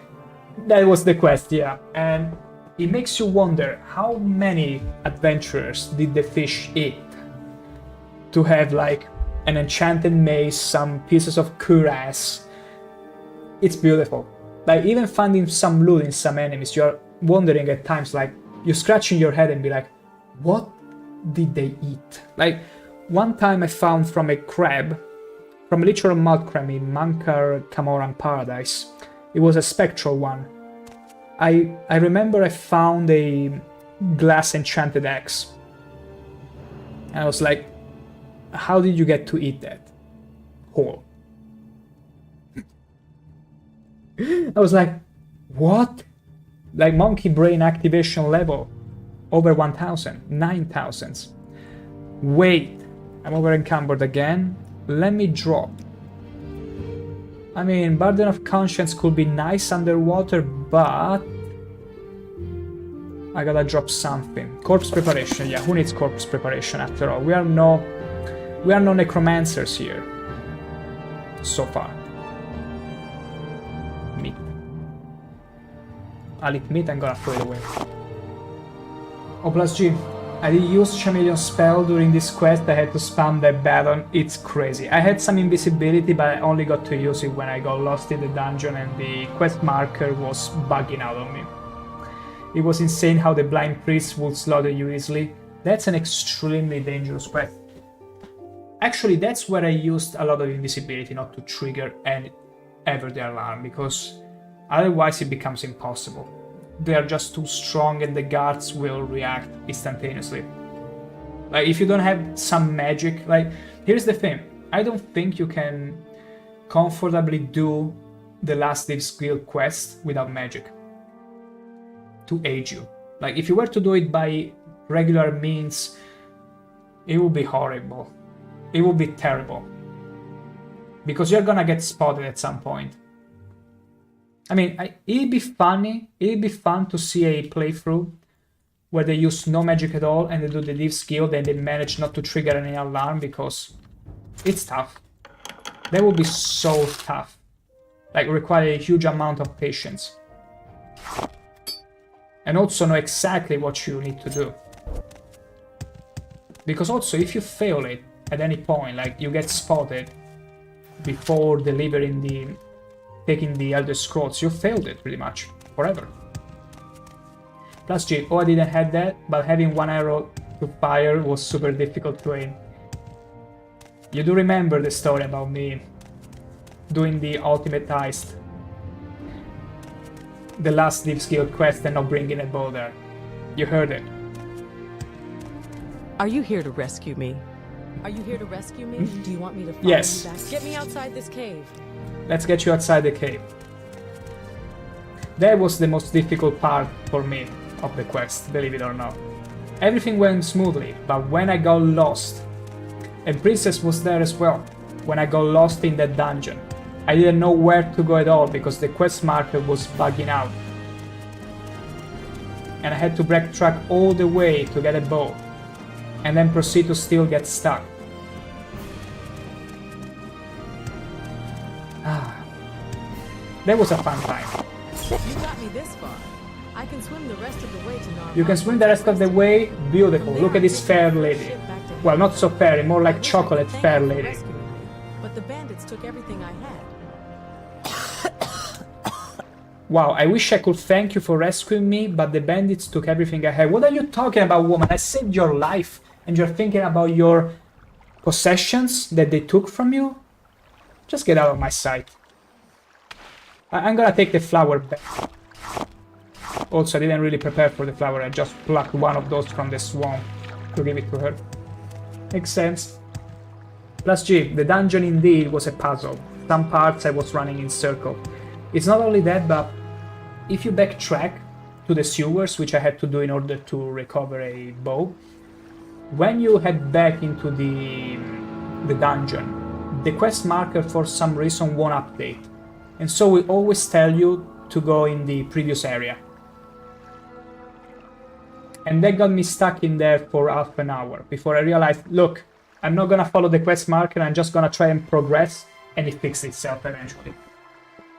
That was the quest, yeah. And it makes you wonder how many adventurers did the fish eat to have like an enchanted mace, some pieces of cuirass. It's beautiful. Like even finding some loot in some enemies, you're wondering at times, like you're scratching your head and be like, what did they eat? Like one time I found from a crab, from a literal mud crab in Mankar Camoran Paradise. It was a spectral one. I remember I found a glass enchanted axe. And I was like, how did you get to eat that whole? I was like, what? Like monkey brain activation level over 1000, 9000. Wait, I'm over encumbered again. Let me drop. I mean, Burden of Conscience could be nice underwater, but I gotta drop something. Corpse preparation, yeah, who needs corpse preparation after all? We are no necromancers here. So far. Meat. I'll eat meat and gonna throw it away. Oh, plus G. I did use Chameleon spell during this quest. I had to spam that button. It's crazy. I had some invisibility, but I only got to use it when I got lost in the dungeon and the quest marker was bugging out on me. It was insane how the blind priest would slaughter you easily. That's an extremely dangerous quest. Actually, that's where I used a lot of invisibility, not to trigger ever the alarm, because otherwise it becomes impossible. They are just too strong and the guards will react instantaneously. Like, if you don't have some magic, like, here's the thing. I don't think you can comfortably do the Last Thieves Guild quest without magic to aid you. Like, if you were to do it by regular means, it would be horrible. It would be terrible. Because you're gonna get spotted at some point. I mean, it'd be funny, it'd be fun to see a playthrough where they use no magic at all and they do the Thieves Guild and they manage not to trigger any alarm, because it's tough. That would be so tough. Like, require a huge amount of patience. And also know exactly what you need to do. Because also, if you fail it at any point, like you get spotted before taking the Elder Scrolls, you failed it pretty much, forever. Plus G, I didn't have that, but having one arrow to fire was super difficult to aim. You do remember the story about me doing the ultimate heist, the Last Thieves Guild quest, and not bringing a bow there. You heard it. Are you here to rescue me? Are you here to rescue me? Do you want me to follow Yes. you back? Get me outside this cave. Let's get you outside the cave. That was the most difficult part for me of the quest, believe it or not. Everything went smoothly, but when I got lost, and Princess was there as well, when I got lost in that dungeon. I didn't know where to go at all because the quest marker was bugging out. And I had to backtrack all the way to get a bow. And then proceed to still get stuck. That was a fun time. You got me this far. I can swim the rest of the way to Narva. You can swim the rest of the way. Beautiful. Look at this fair lady. Well, not so fairy, more like chocolate fair lady. But the bandits took everything I had. Wow, I wish I could thank you for rescuing me, but the bandits took everything I had. What are you talking about, woman? I saved your life, and you're thinking about your possessions that they took from you? Just get out of my sight. I'm gonna take the flower back. Also, I didn't really prepare for the flower. I just plucked one of those from the swamp to give it to her. Makes sense. Plus G, the dungeon indeed was a puzzle. Some parts I was running in circle. It's not only that, but if you backtrack to the sewers, which I had to do in order to recover a bow, when you head back into the dungeon, the quest marker for some reason won't update. And so we always tell you to go in the previous area. And that got me stuck in there for half an hour before I realized, look, I'm not gonna follow the quest marker, I'm just gonna try and progress, and it fixed itself eventually.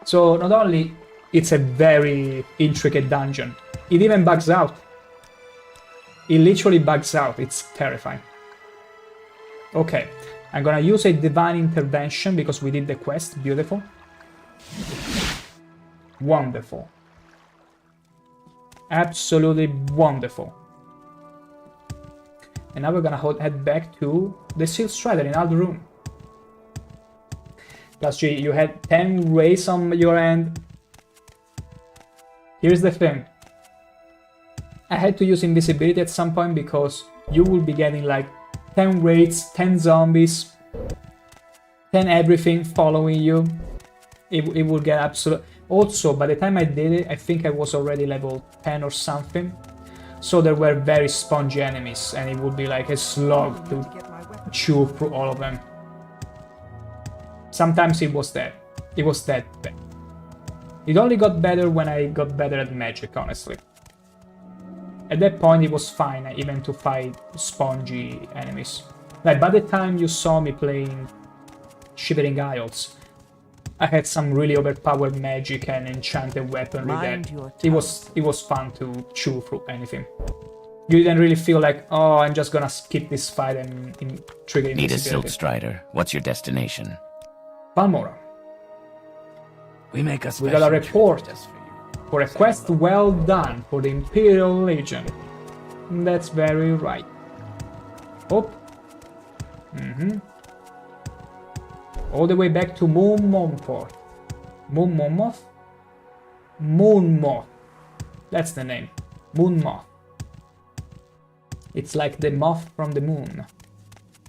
So not only it's a very intricate dungeon, it even bugs out. It literally bugs out, it's terrifying. Okay, I'm gonna use a divine intervention because we did the quest, beautiful. Wonderful. Absolutely wonderful. And now we're gonna head back to the Seal Strider in our room. Plus G, you had 10 rays on your end. Here's the thing. I had to use invisibility at some point because you will be getting like 10 raids, 10 zombies, 10 everything following you. It will get absolute. Also, by the time I did it, I think I was already level 10 or something. So there were very spongy enemies, and it would be like a slog to chew through all of them. Sometimes it was that. It was that bad. It only got better when I got better at magic, honestly. At that point, it was fine, even to fight spongy enemies. Like, by the time you saw me playing Shivering Isles, I had some really overpowered magic and enchanted weaponry that it was fun to chew through anything. You didn't really feel like, oh, I'm just gonna skip this fight and trigger invisibility. Need a Silk Strider. What's your destination? Balmora. We make a We got a report for a quest well done for the Imperial Legion. That's very right. Oh. All the way back to Moon Moth. Moon Moth. That's the name. Moon Moth. It's like the moth from the moon.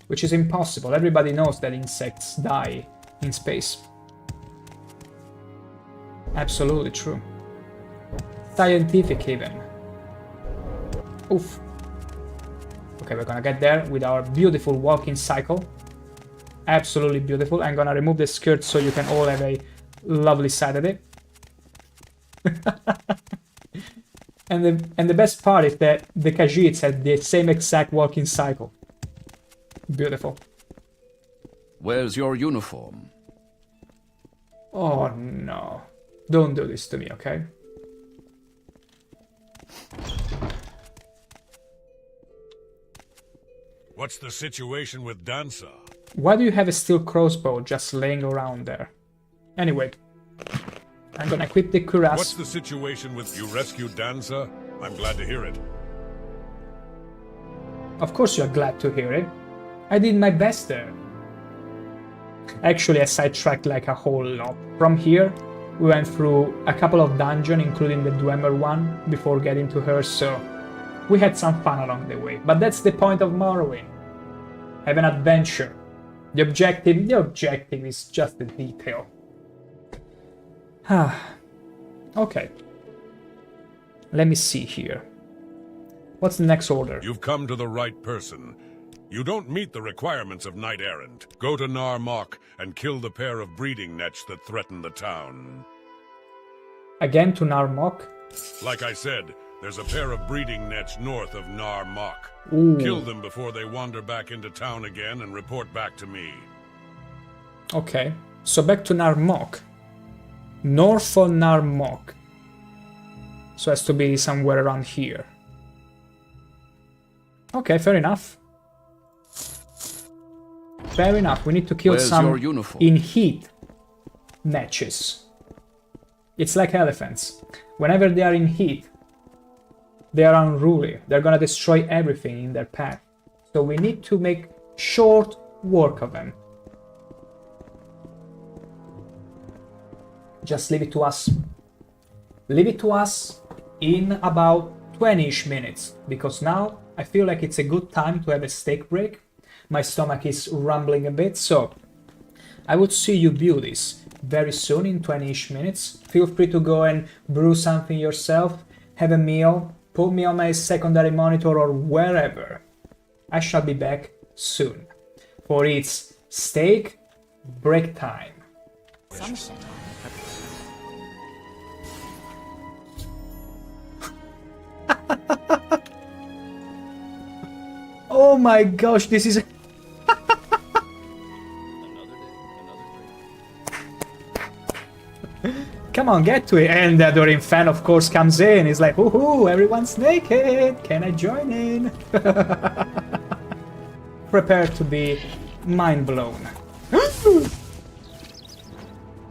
Which is impossible. Everybody knows that insects die in space. Absolutely true. Scientific even. Oof. Okay, we're gonna get there with our beautiful walking cycle. Absolutely beautiful. I'm gonna remove the skirt so you can all have a lovely side of it. and the best part is that the Khajiits had the same exact walking cycle. Beautiful. Where's your uniform? Oh no. Don't do this to me, okay? What's the situation with Danza? Why do you have a steel crossbow just laying around there? Anyway, I'm gonna equip the cuirass. What's the situation with you rescued Danza? I'm glad to hear it. Of course you're glad to hear it. I did my best there. Actually, I sidetracked like a whole lot. From here, we went through a couple of dungeons, including the Dwemer one, before getting to her, so we had some fun along the way. But that's the point of Morrowind. Have an adventure. The objective is just the detail. Okay. Let me see here. What's the next order? You've come to the right person. You don't meet the requirements of knight errant. Go to Nar Mok and kill the pair of breeding nets that threaten the town. Again to Nar Mok? Like I said, there's a pair of breeding nets north of Nar Mok. Ooh. Kill them before they wander back into town again and report back to me. Okay, so back to Nar Mok. North of Nar Mok. So it has to be somewhere around here. Okay, fair enough. Fair enough, we need to kill Where's some your uniform? in heat matches. It's like elephants. Whenever they are in heat, they are unruly. They're gonna destroy everything in their path. So we need to make short work of them. Just leave it to us. Leave it to us in about 20-ish minutes, because now I feel like it's a good time to have a steak break. My stomach is rumbling a bit, so I would see you beauties very soon in 20-ish minutes. Feel free to go and brew something yourself, have a meal, put me on my secondary monitor or wherever. I shall be back soon, for it's steak break time. Oh my gosh, this is... Come on, get to it. And the adoring fan, of course, comes in. He's like, woohoo, everyone's naked. Can I join in? Prepare to be mind blown.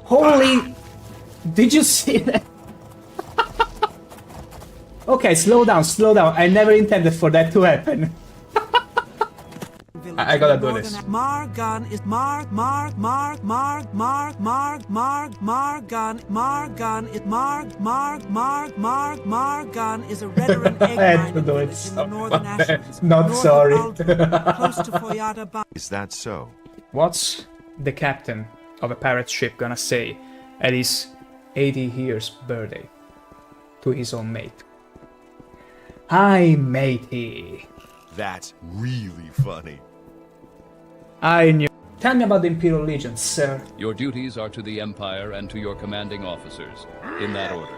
Holy... Did you see that? Okay, slow down, slow down. I never intended for that to happen. I gotta do this. Margan is Margan is a red and egg I had to mining do it. village in the northern Ashlands. Not north of sorry. Aldrin, close to Foyada. Is that so? What's the captain of a pirate ship gonna say at his 80 years birthday to his own mate? Hi, matey. That's really funny. I knew. Tell me about the Imperial Legion, sir. Your duties are to the Empire and to your commanding officers, in that order.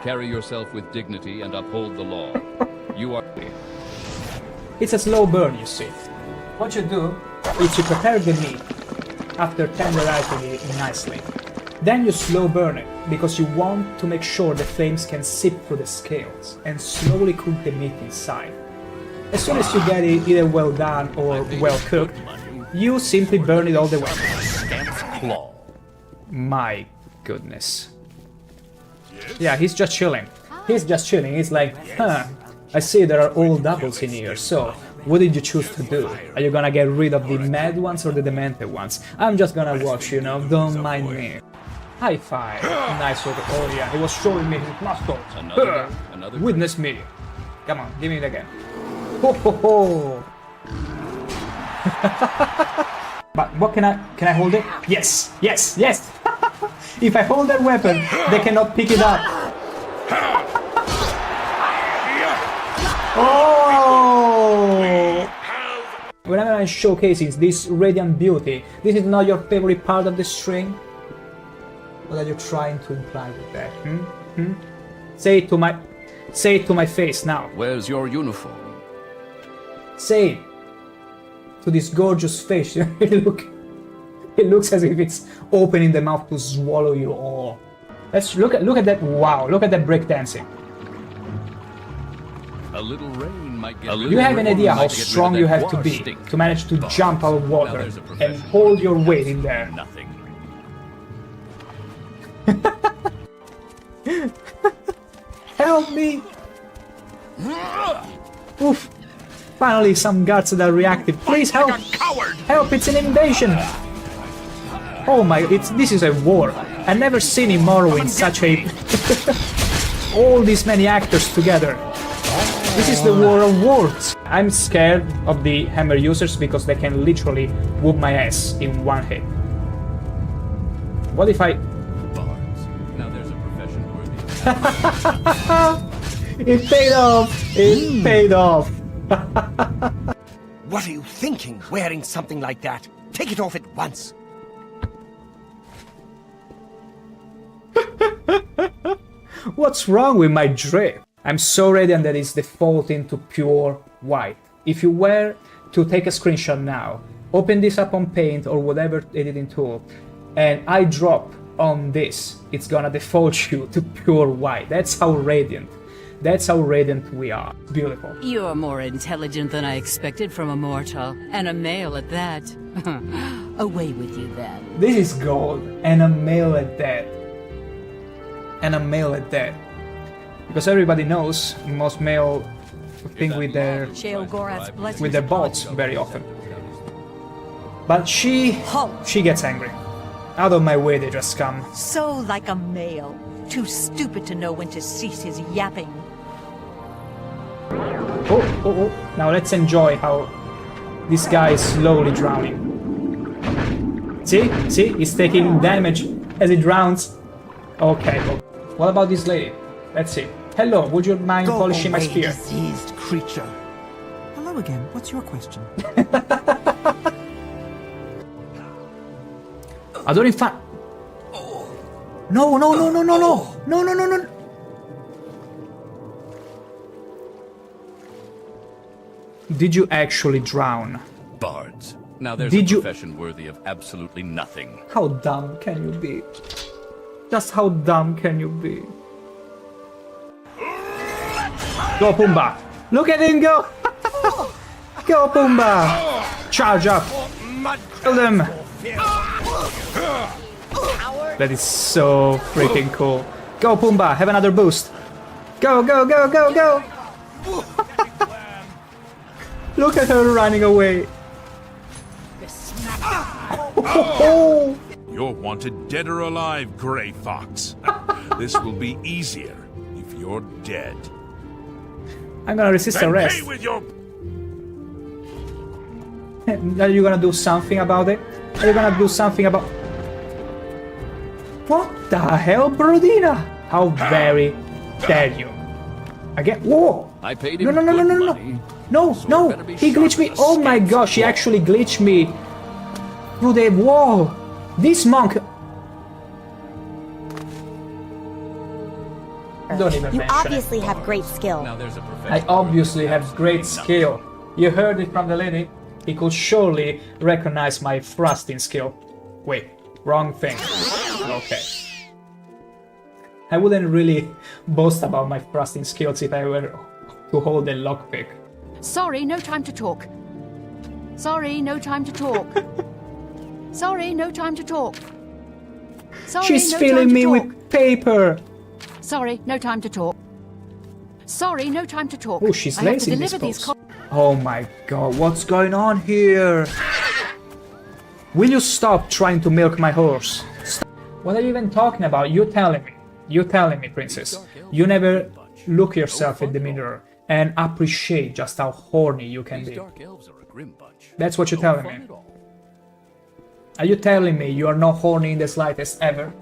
Carry yourself with dignity and uphold the law. You are... It's a slow burn, you see. What you do is you prepare the meat after tenderizing it nicely. Then you slow burn it, because you want to make sure the flames can sip through the scales and slowly cook the meat inside. As soon as you get it either well done or well cooked, you simply burn it all the way. My goodness. Yeah, he's just chilling. He's just chilling. He's like, huh, I see there are all doubles in here, so what did you choose to do? Are you gonna get rid of the mad ones or the demented ones? I'm just gonna watch, you know, don't mind me. High five. Nice order. Oh yeah, he was showing me his muscles. Another Witness me. Come on, give me it again. Ho ho ho! But what can I hold it? Yes, yes, yes! If I hold that weapon, they cannot pick it up. Oh! Whenever I'm showcasing this radiant beauty, this is not your favorite part of the string? What are you trying to imply with that? Say it to my face now. Where's your uniform? Say it to this gorgeous face. It looks as if it's opening the mouth to swallow you all. Let's look at that. Wow, look at that breakdancing. A little rain might get You have an idea how strong you have to be to manage to jump out of water and hold your weight in there. Nothing. Help me! Oof! Finally, some guards that are reactive. Please help! Help! It's an invasion! Oh my! This is a war. I've never seen in Morrowind such a all these many actors together. This is the war of words. I'm scared of the hammer users because they can literally whoop my ass in one hit. What if I? Now there's a profession worthy. It paid off! It paid off! What are you thinking, wearing something like that? Take it off at once. What's wrong with my drip? I'm so radiant that it's defaulting to pure white. If you were to take a screenshot now, open this up on Paint or whatever editing tool, and I drop on this, it's gonna default you to pure white. That's how radiant. That's how radiant we are. Beautiful. You're more intelligent than I expected from a mortal, and a male at that. Away with you then. This is gold, and a male at that. And a male at that. Because everybody knows most male think with their bolts very often. But she gets angry. Out of my way they just come. So like a male. Too stupid to know when to cease his yapping. Oh. Now let's enjoy how this guy is slowly drowning. See? He's taking damage as he drowns. Okay. What about this lady? Let's see. Hello, would you mind polishing my spear? Diseased creature. Hello again. What's your question? I don't even. No. Did you actually drown? Bards. Now there's a profession worthy of absolutely nothing. How dumb can you be? Just how dumb can you be? Go Pumbaa! Look at him go! Go Pumbaa! Charge up! Kill them! That is so freaking cool. Go Pumbaa! Have another boost! Go! Look at her running away! You're wanted dead or alive, Grey Fox. This will be easier if you're dead. I'm gonna resist arrest. With your... Are you gonna do something about it? Are you gonna do something about... What the hell, Brodina? How very dare you? Again? Whoa! I paid him No! He glitched me! Oh my gosh, he actually glitched me through the wall! This monk... Don't even You mention obviously it. have great skill. I obviously have great skill. You heard it from the lady. He could surely recognize my thrusting skill. Wait, wrong thing. Okay. I wouldn't really boast about my thrusting skills if I were to hold a lockpick. Sorry, no time to talk. Sorry, no time to talk. Sorry, no time to talk. Sorry, She's no filling time to me talk. with paper. Sorry, no time to talk. Sorry, no time to talk. Oh, she's I have to lazy in this deliver these pose. Oh my god, what's going on here? Will you stop trying to milk my horse? Stop. What are you even talking about? You're telling me, princess. You never look yourself in the mirror and appreciate just how horny you can be. That's what you're telling me. Are you telling me you are not horny in the slightest ever?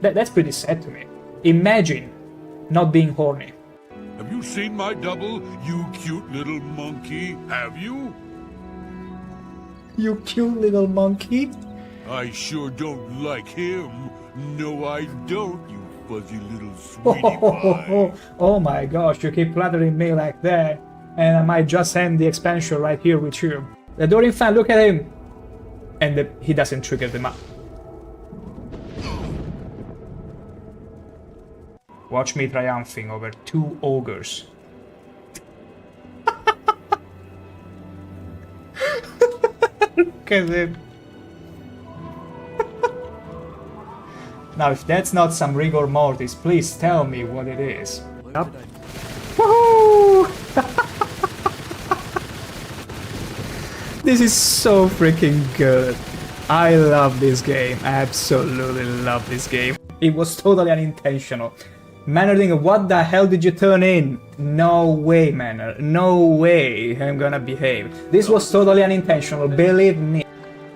That's pretty sad to me. Imagine not being horny. Have you seen my double, you cute little monkey? Have you? You cute little monkey? I sure don't like him. No, I don't, you fuzzy little sweetie pie. Oh my gosh, you keep flattering me like that, and I might just end the expansion right here with you. The Dorin fan, look at him! And he doesn't trigger them up. Watch me triumphing over 2 ogres. Look at him. Now, if that's not some rigor mortis, please tell me what it is. Yep. Woohoo! This is so freaking good. I love this game. Absolutely love this game. It was totally unintentional. Mannering, what the hell did you turn in? No way, Manner. No way I'm gonna behave. This was totally unintentional, believe me.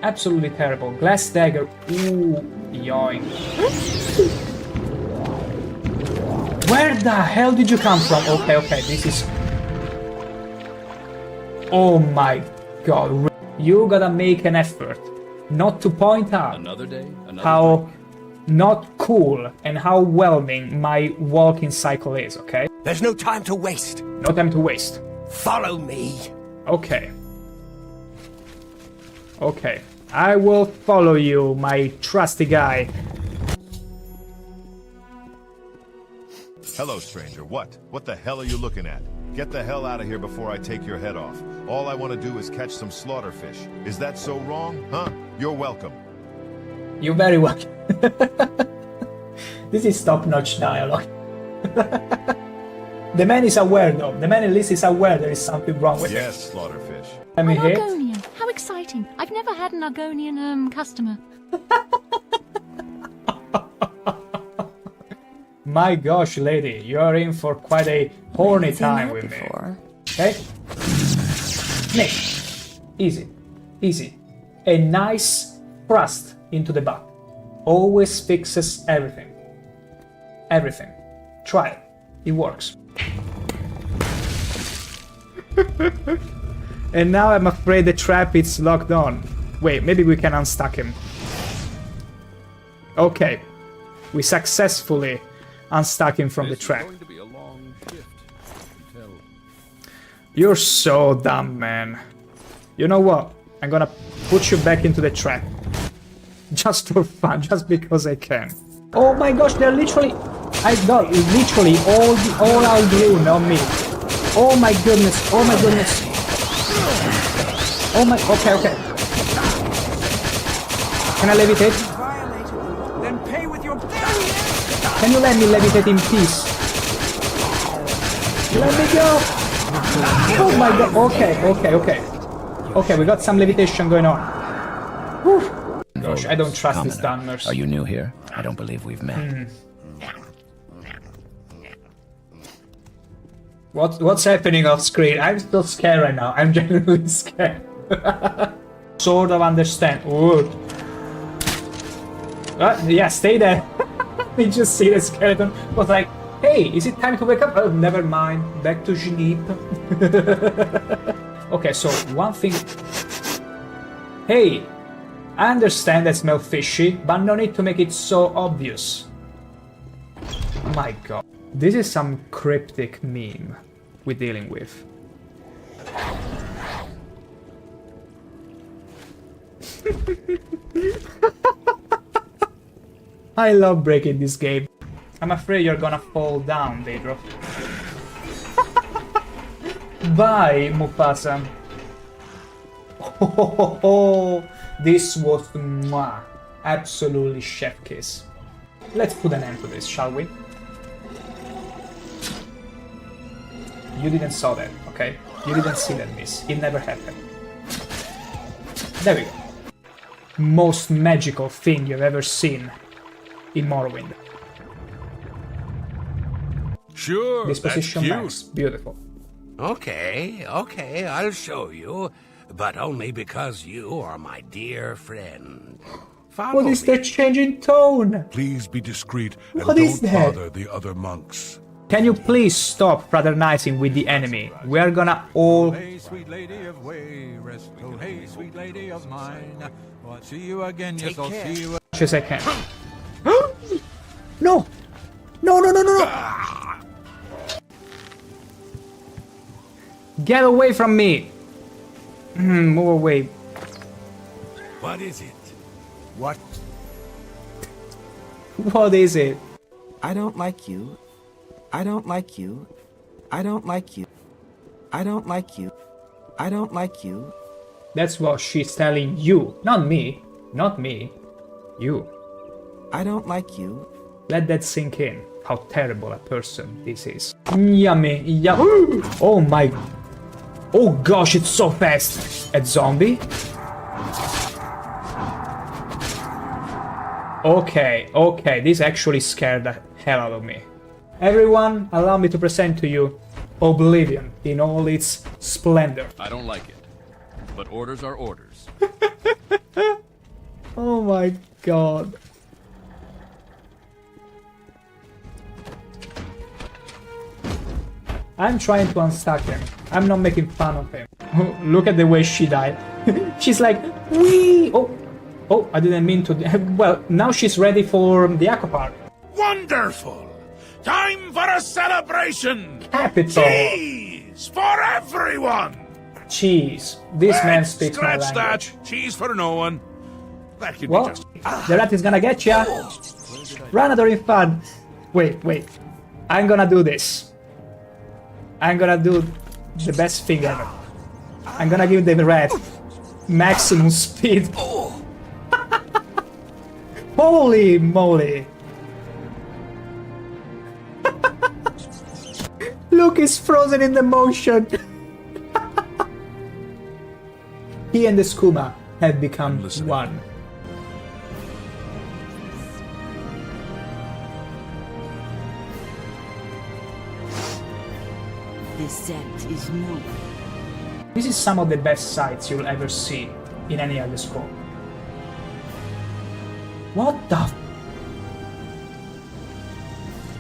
Absolutely terrible. Glass dagger. Ooh, yoink. Where the hell did you come from? Okay, this is... Oh my god. You gotta make an effort not to point out Another day, another how drink. not cool and how whelming my walking cycle is, okay? There's no time to waste. No time to waste. Follow me. Okay. Okay. I will follow you, my trusty guy. Hello, stranger. What? What the hell are you looking at? Get the hell out of here before I take your head off. All I want to do is catch some slaughterfish. Is that so wrong, huh? You're welcome. You're very welcome. This is top-notch dialogue. The man is aware, though. The man at least is aware there is something wrong with Yes, slaughterfish. it. Let me An hit. Argonian. How exciting. I've never had an Argonian customer. My gosh, lady, you're in for quite a horny time with me. Okay? Nick. Easy. Easy. A nice thrust into the back. Always fixes everything. Everything. Try it. It works. And now I'm afraid the trap is locked on. Wait, maybe we can unstuck him. Okay. We successfully unstuck him from the trap. Going to be a long shift, I can tell. You're so dumb, man. You know what? I'm gonna put you back into the trap. Just for fun, just because I can. Oh my gosh, they're literally... I got literally all our glue on me. Oh my goodness, oh my goodness. Oh my... Okay, okay. Can I levitate? Then pay with your... Can you let me levitate in peace? Let me go! Oh my god, okay, okay, okay. Okay, we got some levitation going on. Whew. Gosh, I don't trust these stunners. Are you new here? I don't believe we've met. What's happening off screen? I'm still scared right now. I'm genuinely scared. Sort of understand. Ooh. Yeah, stay there. We just see the skeleton. Was like, hey, is it time to wake up? Oh, never mind. Back to Genep. Okay, so one thing. Hey, I understand that smell fishy, but no need to make it so obvious. My god. This is some cryptic meme we're dealing with. I love breaking this game. I'm afraid you're gonna fall down, Daedro. Bye, Mufasa. Oh, this was mwah. Absolutely chef kiss. Let's put an end to this, shall we? You didn't saw that, okay? You didn't see that miss. It never happened. There we go. Most magical thing you've ever seen in Morrowind. Sure, Disposition that's cute. max. Beautiful. Okay, I'll show you. But only because you are my dear friend. Follow What is me. that change in tone? Please be discreet and What is don't that? bother the other monks. Can you please stop fraternizing with the enemy? We are gonna all... Hey, sweet lady of Wayrest. Oh, hey, sweet lady of mine. Oh, I'll see you again. Yes, I'll see you. Just a second. No! No, no, no, no, no! Get away from me! Move away. What is it? What? What is it? I don't like you. I don't like you. I don't like you. I don't like you. I don't like you. That's what she's telling you. Not me. Not me. You. I don't like you. Let that sink in. How terrible a person this is. Yummy. Yum. Oh my... Oh gosh, it's so fast. A zombie? Okay, okay, this actually scared the hell out of me. Everyone, allow me to present to you Oblivion in all its splendor. I don't like it, but orders are orders. Oh my god. I'm trying to unstuck him. I'm not making fun of him. Look at the way she died. She's like, wee! Oh, I didn't mean to. Well, now she's ready for the aqua park. Wonderful! Time for a celebration! Capital! Cheese for everyone! Cheese. This man speaks my Scratch language. that! Cheese for no one. That could Well, be just... the rat is gonna get ya. Run, Adoring Fan. Wait. I'm gonna do this. I'm gonna do the best thing ever. I'm gonna give the rat maximum speed. Holy moly! Look, he's frozen in the motion. He and the skooma have become one. This scent is new. This is some of the best sights you'll ever see in any other scope. What the f—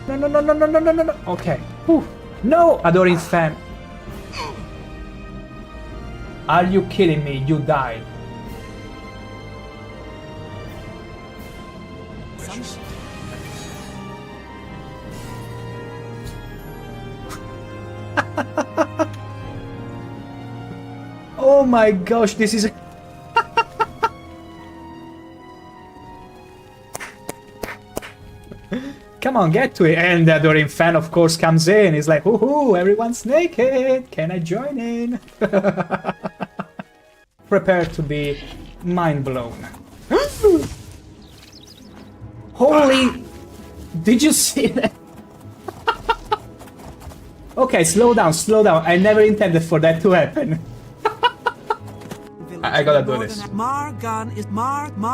No. Okay. Whew. No, Adoring Fan. Are you kidding me? You died. Oh my gosh, this is... Come on, get to it. And the Adoring Fan, of course, comes in. He's like, woohoo, everyone's naked. Can I join in? Prepare to be mind blown. Holy... Did you see that? Okay, slow down. I never intended for that to happen. I gotta do this. Margan is Margan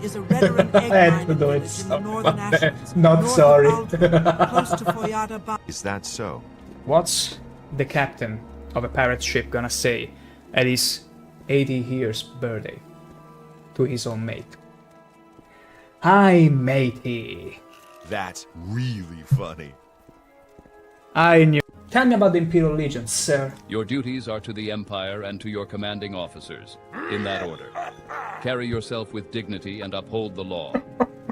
is a redder and egg I had to do it. Not sorry. Is that so? What's the captain of a pirate ship gonna say at his 80 years birthday to his own mate? Hi, matey. That's really funny. I knew. Tell me about the Imperial Legion, sir. Your duties are to the Empire and to your commanding officers, in that order. Carry yourself with dignity and uphold the law.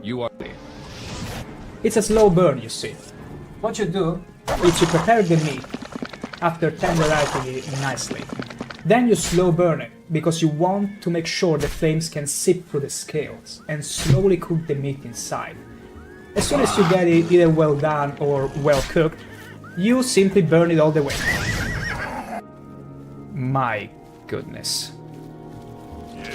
You are... It's a slow burn, you see. What you do is you prepare the meat after tenderizing it nicely. Then you slow burn it, because you want to make sure the flames can seep through the scales and slowly cook the meat inside. As soon as you get it either well done or well cooked, you simply burn it all the way. My goodness.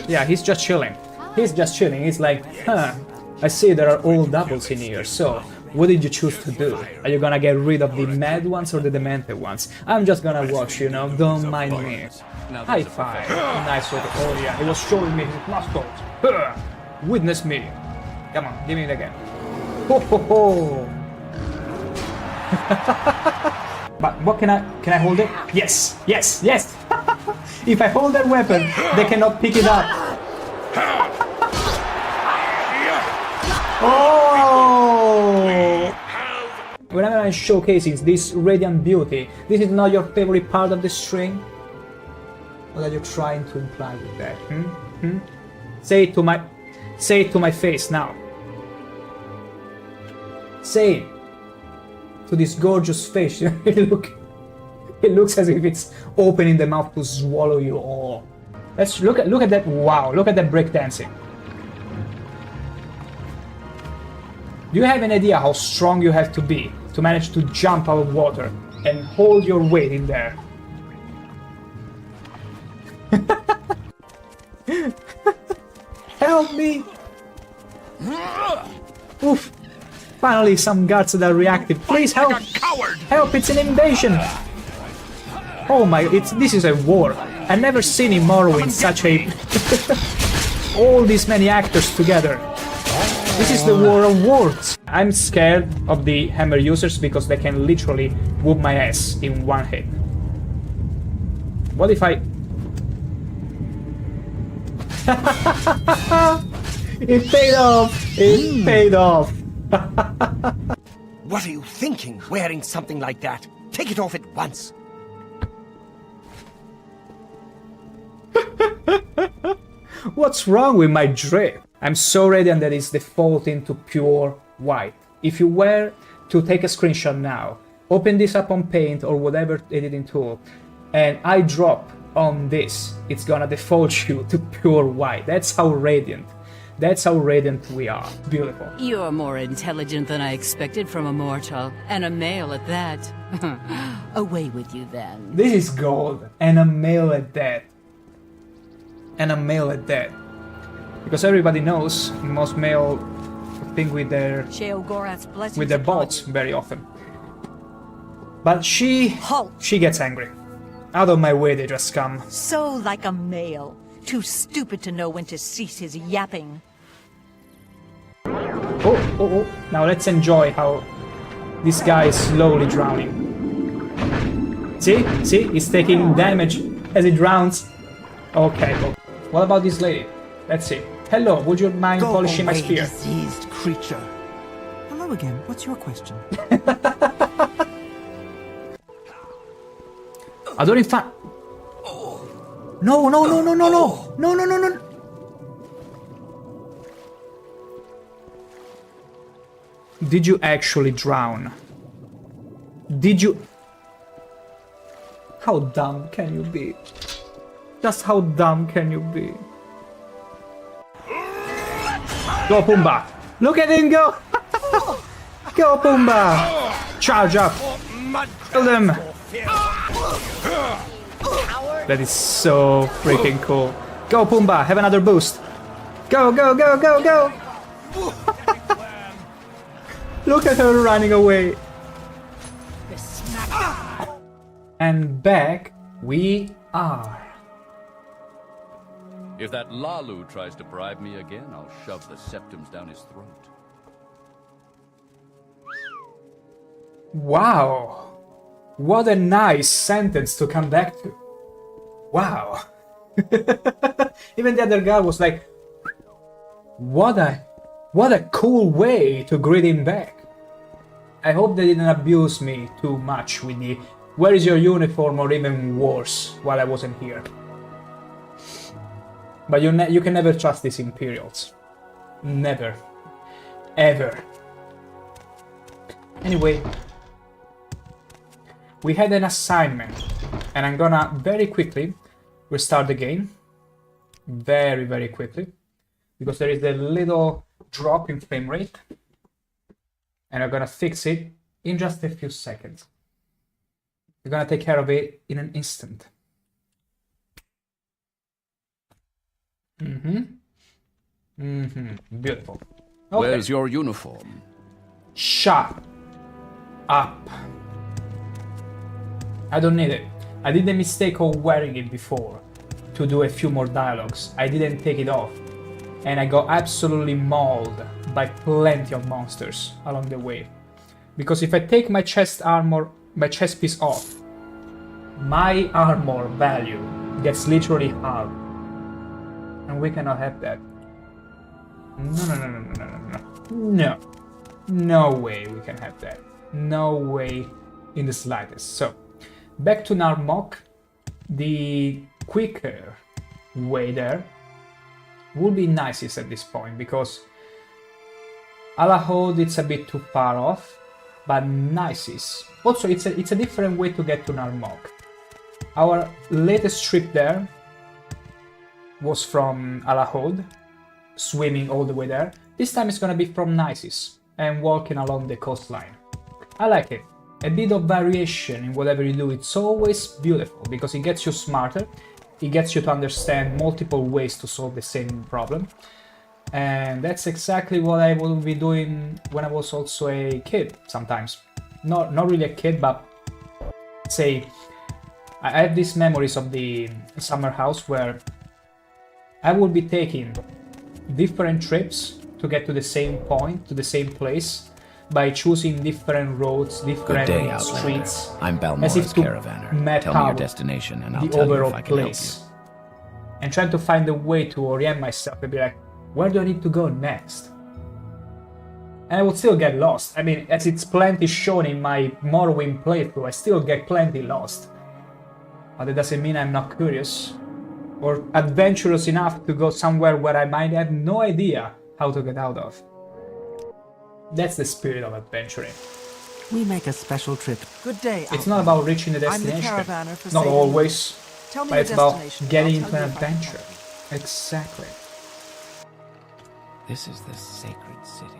Yeah, he's just chilling. He's like, I see there are all doubles in here, so what did you choose to do? Are you gonna get rid of the mad ones or the demented ones? I'm just gonna watch, you know, don't mind me. High five. Nice way to... Oh yeah, he was showing me his muscles. Witness me. Come on, give me it again. Ho ho ho! But what can I hold it? Yes! If I hold that weapon, they cannot pick it up. Oh! Whenever I'm showcasing this radiant beauty, this is not your favorite part of the string? What are you trying to imply with that? Say it to my face now. Say it. To this gorgeous face. It looks as if it's opening the mouth to swallow you all. Let's look at that. Wow, look at that breakdancing. Do you have an idea how strong you have to be to manage to jump out of water and hold your weight in there? Help me! Oof. Finally, some guards that are reactive. Please help! Help! It's an invasion! Oh my! This is a war. I've never seen in Morrowind such a all these many actors together. This is the war of words. I'm scared of the hammer users because they can literally whoop my ass in one hit. What if I? It paid off! It paid off! What are you thinking, wearing something like that? Take it off at once. What's wrong with my drip? I'm so radiant that it's defaulting to pure white. If you were to take a screenshot now, open this up on Paint or whatever editing tool, and I drop on this, it's gonna default you to pure white. That's how radiant we are. Beautiful. You're more intelligent than I expected from a mortal, and a male at that. Away with you then. This is gold, and a male at that. And a male at that. Because everybody knows most male think with their bolts very often. But she gets angry. Out of my way, they just come. So like a male, too stupid to know when to cease his yapping. Oh. Now let's enjoy how this guy is slowly drowning. See? He's taking damage as he drowns. Okay. What about this lady? Let's see. Hello, would you mind polishing my spear? Diseased creature. Hello again. What's your question? I don't in fact. No. Did you actually drown? Did you? How dumb can you be? Just how dumb can you be? Go Pumbaa! Look at him go! Go Pumbaa! Charge up! Kill them! That is so freaking cool. Go Pumbaa! Have another boost! Go! Look at her running away! And back we are. If that Lalu tries to bribe me again, I'll shove the septums down his throat. Wow! What a nice sentence to come back to. Wow! Even the other guy was like, what a cool way to greet him back. I hope they didn't abuse me too much with the where is your uniform or even worse while I wasn't here. But you can never trust these Imperials. Never. Ever. Anyway, we had an assignment, and I'm gonna very quickly restart the game. Very quickly. Because there is a little drop in frame rate. And I'm gonna fix it in just a few seconds. We're gonna take care of it in an instant. Beautiful. Okay. Where's your uniform? Shut up. I don't need it. I did the mistake of wearing it before to do a few more dialogues. I didn't take it off. And I got absolutely mauled by plenty of monsters along the way. Because if I take my chest piece off, my armor value gets literally halved. And we cannot have that. No. No way we can have that. No way in the slightest. So, back to Narmok. The quicker way there would be nicest at this point, because Alahod it's a bit too far off, but nicest. Also, it's a different way to get to Narmok. Our latest trip there was from Alahod, swimming all the way there. This time it's gonna be from Nisis and walking along the coastline. I like it. A bit of variation in whatever you do, it's always beautiful because it gets you smarter, it gets you to understand multiple ways to solve the same problem. And that's exactly what I will be doing when I was also a kid sometimes. Not really a kid, but say, I have these memories of the summer house where I will be taking different trips to get to the same point, to the same place, by choosing different roads, different Good day, streets, I'm as if Balmora's to caravaner. map Tell me your out destination and I'll the tell you overall if I can help place. And trying to find a way to orient myself and be like, where do I need to go next? And I would still get lost. I mean, as it's plenty shown in my Morrowind playthrough, I still get plenty lost. But that doesn't mean I'm not curious. Or adventurous enough to go somewhere where I might have no idea how to get out of. That's the spirit of adventuring. We make a special trip. Good day. It's not about reaching the destination. Not always. But it's about getting into an adventure. Exactly. This is the sacred city.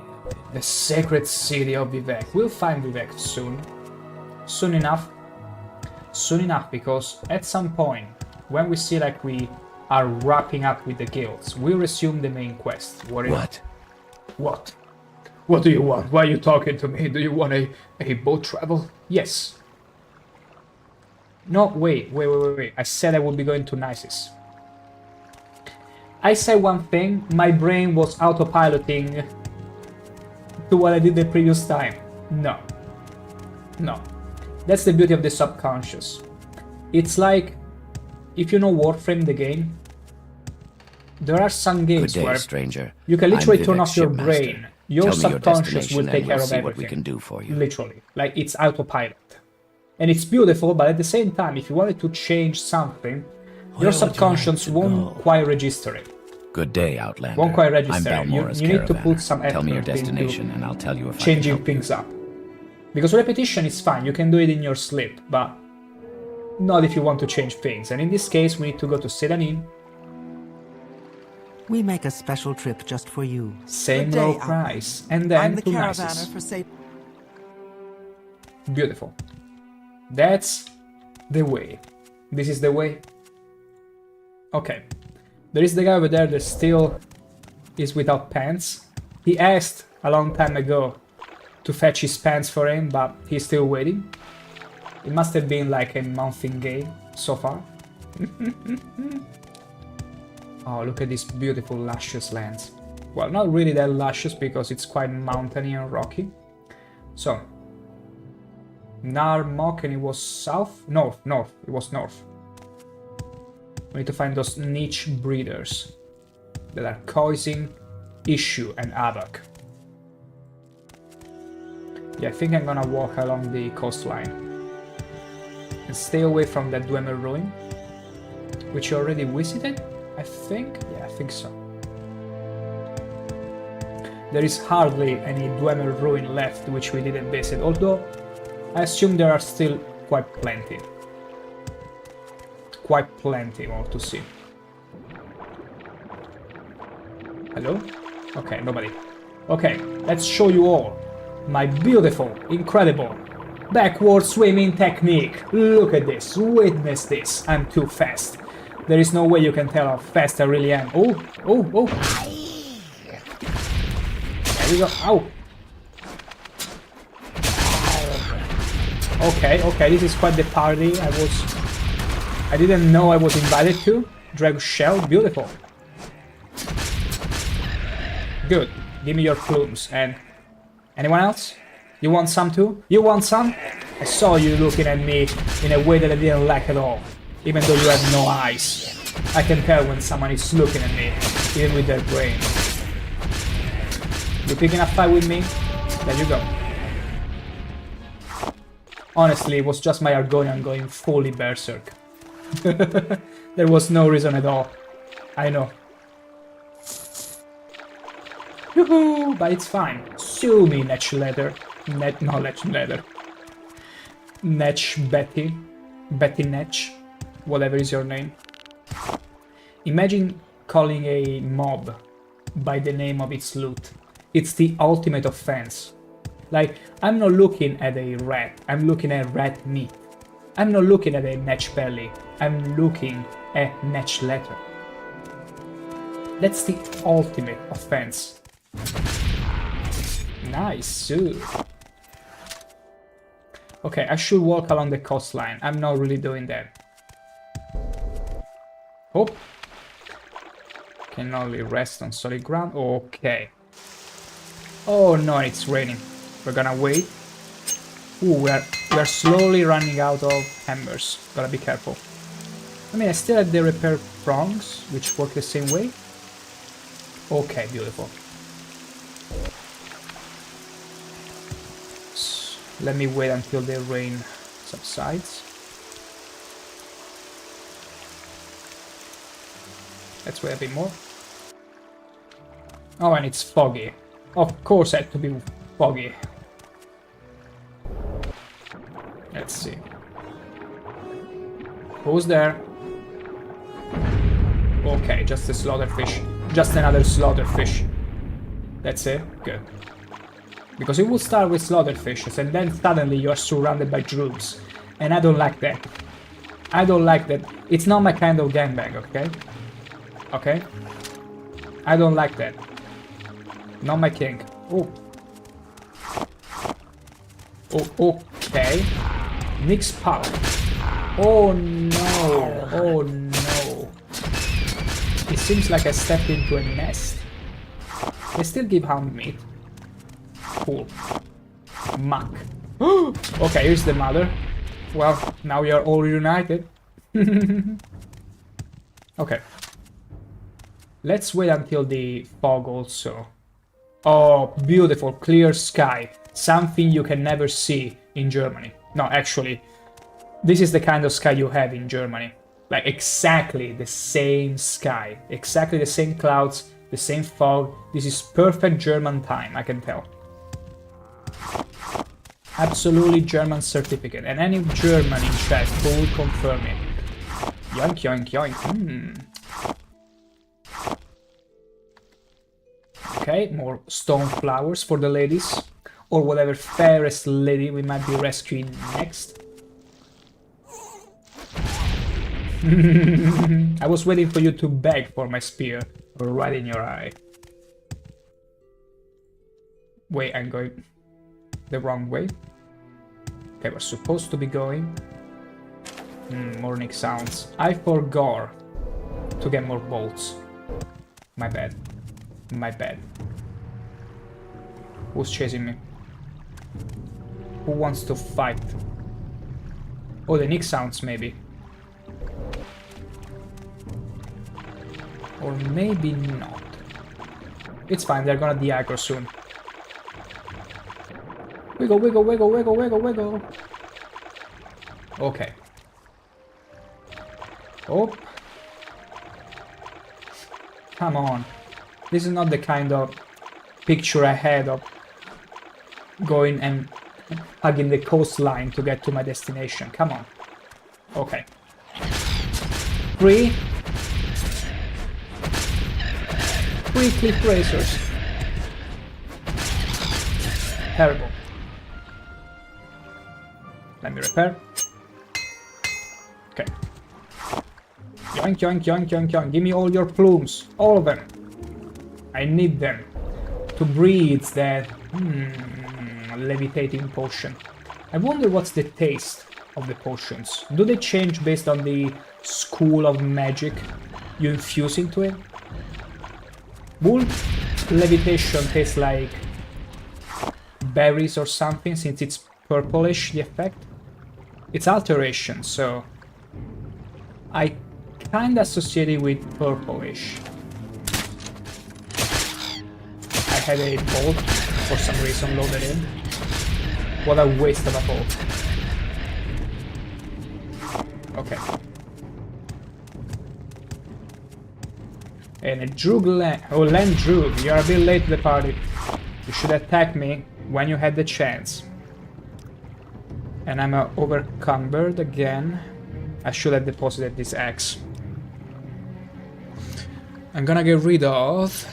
The sacred city of Vivek. We'll find Vivek soon. Soon enough. Soon enough, because at some point, when we see like we are wrapping up with the guilds, we'll resume the main quest. What? What? What do you want? Why are you talking to me? Do you want a boat travel? Yes. No, wait. I said I would be going to Nisus. I said one thing, my brain was autopiloting to what I did the previous time. No. No. That's the beauty of the subconscious. It's like, if you know Warframe, the game, there are some games Good day, where stranger. you can literally I'm turn Vivek's off your shipmaster. brain. Your Tell me your subconscious destination will take and care we'll of see everything. what we can do for you. Literally. Like, it's autopilot. And it's beautiful, but at the same time, if you wanted to change something, your subconscious won't quite register it. Good day, Outlander. Won't quite register I'm it. Balmora's You need to caravaner. put some effort Tell me your into destination and I'll tell you if I can changing help things up. Because repetition is fine, you can do it in your sleep, but not if you want to change things. And in this case, we need to go to Shenanigans. We make a special trip just for you. Same Good day, low Outlander. price, and then I'm the to caravaner Nisus. for safe. Beautiful. That's the way. This is the way. Okay. There is the guy over there that still is without pants. He asked a long time ago to fetch his pants for him, but he's still waiting. It must have been like a month in game so far. Oh, look at these beautiful luscious lands. Well, not really that luscious because it's quite mountainy and rocky. So, Narmok, and it was south? North, it was north. We need to find those niche breeders that are causing issue and havoc. Yeah, I think I'm gonna walk along the coastline and stay away from that Dwemer ruin, which you already visited, I think? Yeah, I think so. There is hardly any Dwemer ruin left which we didn't visit, although I assume there are still quite plenty. Quite plenty more to see. Hello? Okay, nobody. Okay, let's show you all my beautiful, incredible backward swimming technique. Look at this, witness this. I'm too fast. There is no way you can tell how fast I really am. Oh. There we go. Ow. Okay, this is quite the party I didn't know I was invited to. Drag shell, beautiful. Good. Give me your plumes. And anyone else? You want some too? You want some? I saw you looking at me in a way that I didn't like at all. Even though you have no eyes. I can tell when someone is looking at me, even with their brain. You picking a fight with me? There you go. Honestly, it was just my Argonian going fully berserk. There was no reason at all. I know. Yoo-hoo! But it's fine. Sue me, Netch Leather. No, Netch Leather. Netch Betty. Betty Netch. Whatever is your name. Imagine calling a mob by the name of its loot. It's the ultimate offense. Like, I'm not looking at a rat, I'm looking at rat meat. I'm not looking at a Netch belly, I'm looking at Netch leather. That's the ultimate offense. Nice, Sue. Okay, I should walk along the coastline. I'm not really doing that. Oh. Can only rest on solid ground. Okay. Oh no, it's raining. We're gonna wait. Ooh, we're slowly running out of hammers. Gotta be careful. I mean, I still have the repair prongs, which work the same way. Okay, beautiful. Let me wait until the rain subsides. Let's wait a bit more. Oh, and it's foggy. Of course it had to be foggy. Let's see. Who's there? Okay, just a slaughterfish. Just another slaughterfish. That's it? Good. Because it will start with slaughterfishes and then suddenly you're surrounded by droogs. And I don't like that. I don't like that. It's not my kind of gangbang, okay? Okay? I don't like that. Not my king. Oh. Oh, okay. Nick's power. Oh no. Oh no. It seems like I stepped into a nest. They still give hound meat. Cool. Muck. Okay, here's the mother. Well, now we are all reunited. Okay. Let's wait until the fog also. Oh, beautiful, clear sky. Something you can never see in Germany. No, actually, this is the kind of sky you have in Germany. Like, exactly the same sky. Exactly the same clouds, the same fog. This is perfect German time, I can tell. Absolutely German certificate. And any German in chat will confirm it. Yoink, yoink, yoink. Okay, more stone flowers for the ladies. Or whatever fairest lady we might be rescuing next. I was waiting for you to beg for my spear. Right in your eye. Wait, I'm going the wrong way. Okay, we're supposed to be going. Morning sounds. I forgot to get more bolts. My bad. My bad. Who's chasing me? Who wants to fight? Oh, the Nick sounds, maybe. Or maybe not. It's fine, they're gonna de-aggro soon. Wiggle, wiggle, wiggle, wiggle, wiggle, wiggle. Okay. Oh. Come on. This is not the kind of picture I had of going and hugging the coastline to get to my destination. Come on. Okay. 3 cliff racers. Terrible. Let me repair. Okay. Yoink, yoink, yoink, yoink, yoink. Give me all your plumes. All of them. I need them to breathe that levitating potion. I wonder what's the taste of the potions. Do they change based on the school of magic you infuse into it? Will levitation taste like berries or something, since it's purplish, the effect? It's alteration, so I kinda associate it with purplish. I had a bolt for some reason loaded in. What a waste of a bolt. Okay. And a Droog land. Oh, Land Droog, you're a bit late to the party. You should attack me when you had the chance. And I'm overcumbered again. I should have deposited this axe. I'm gonna get rid of...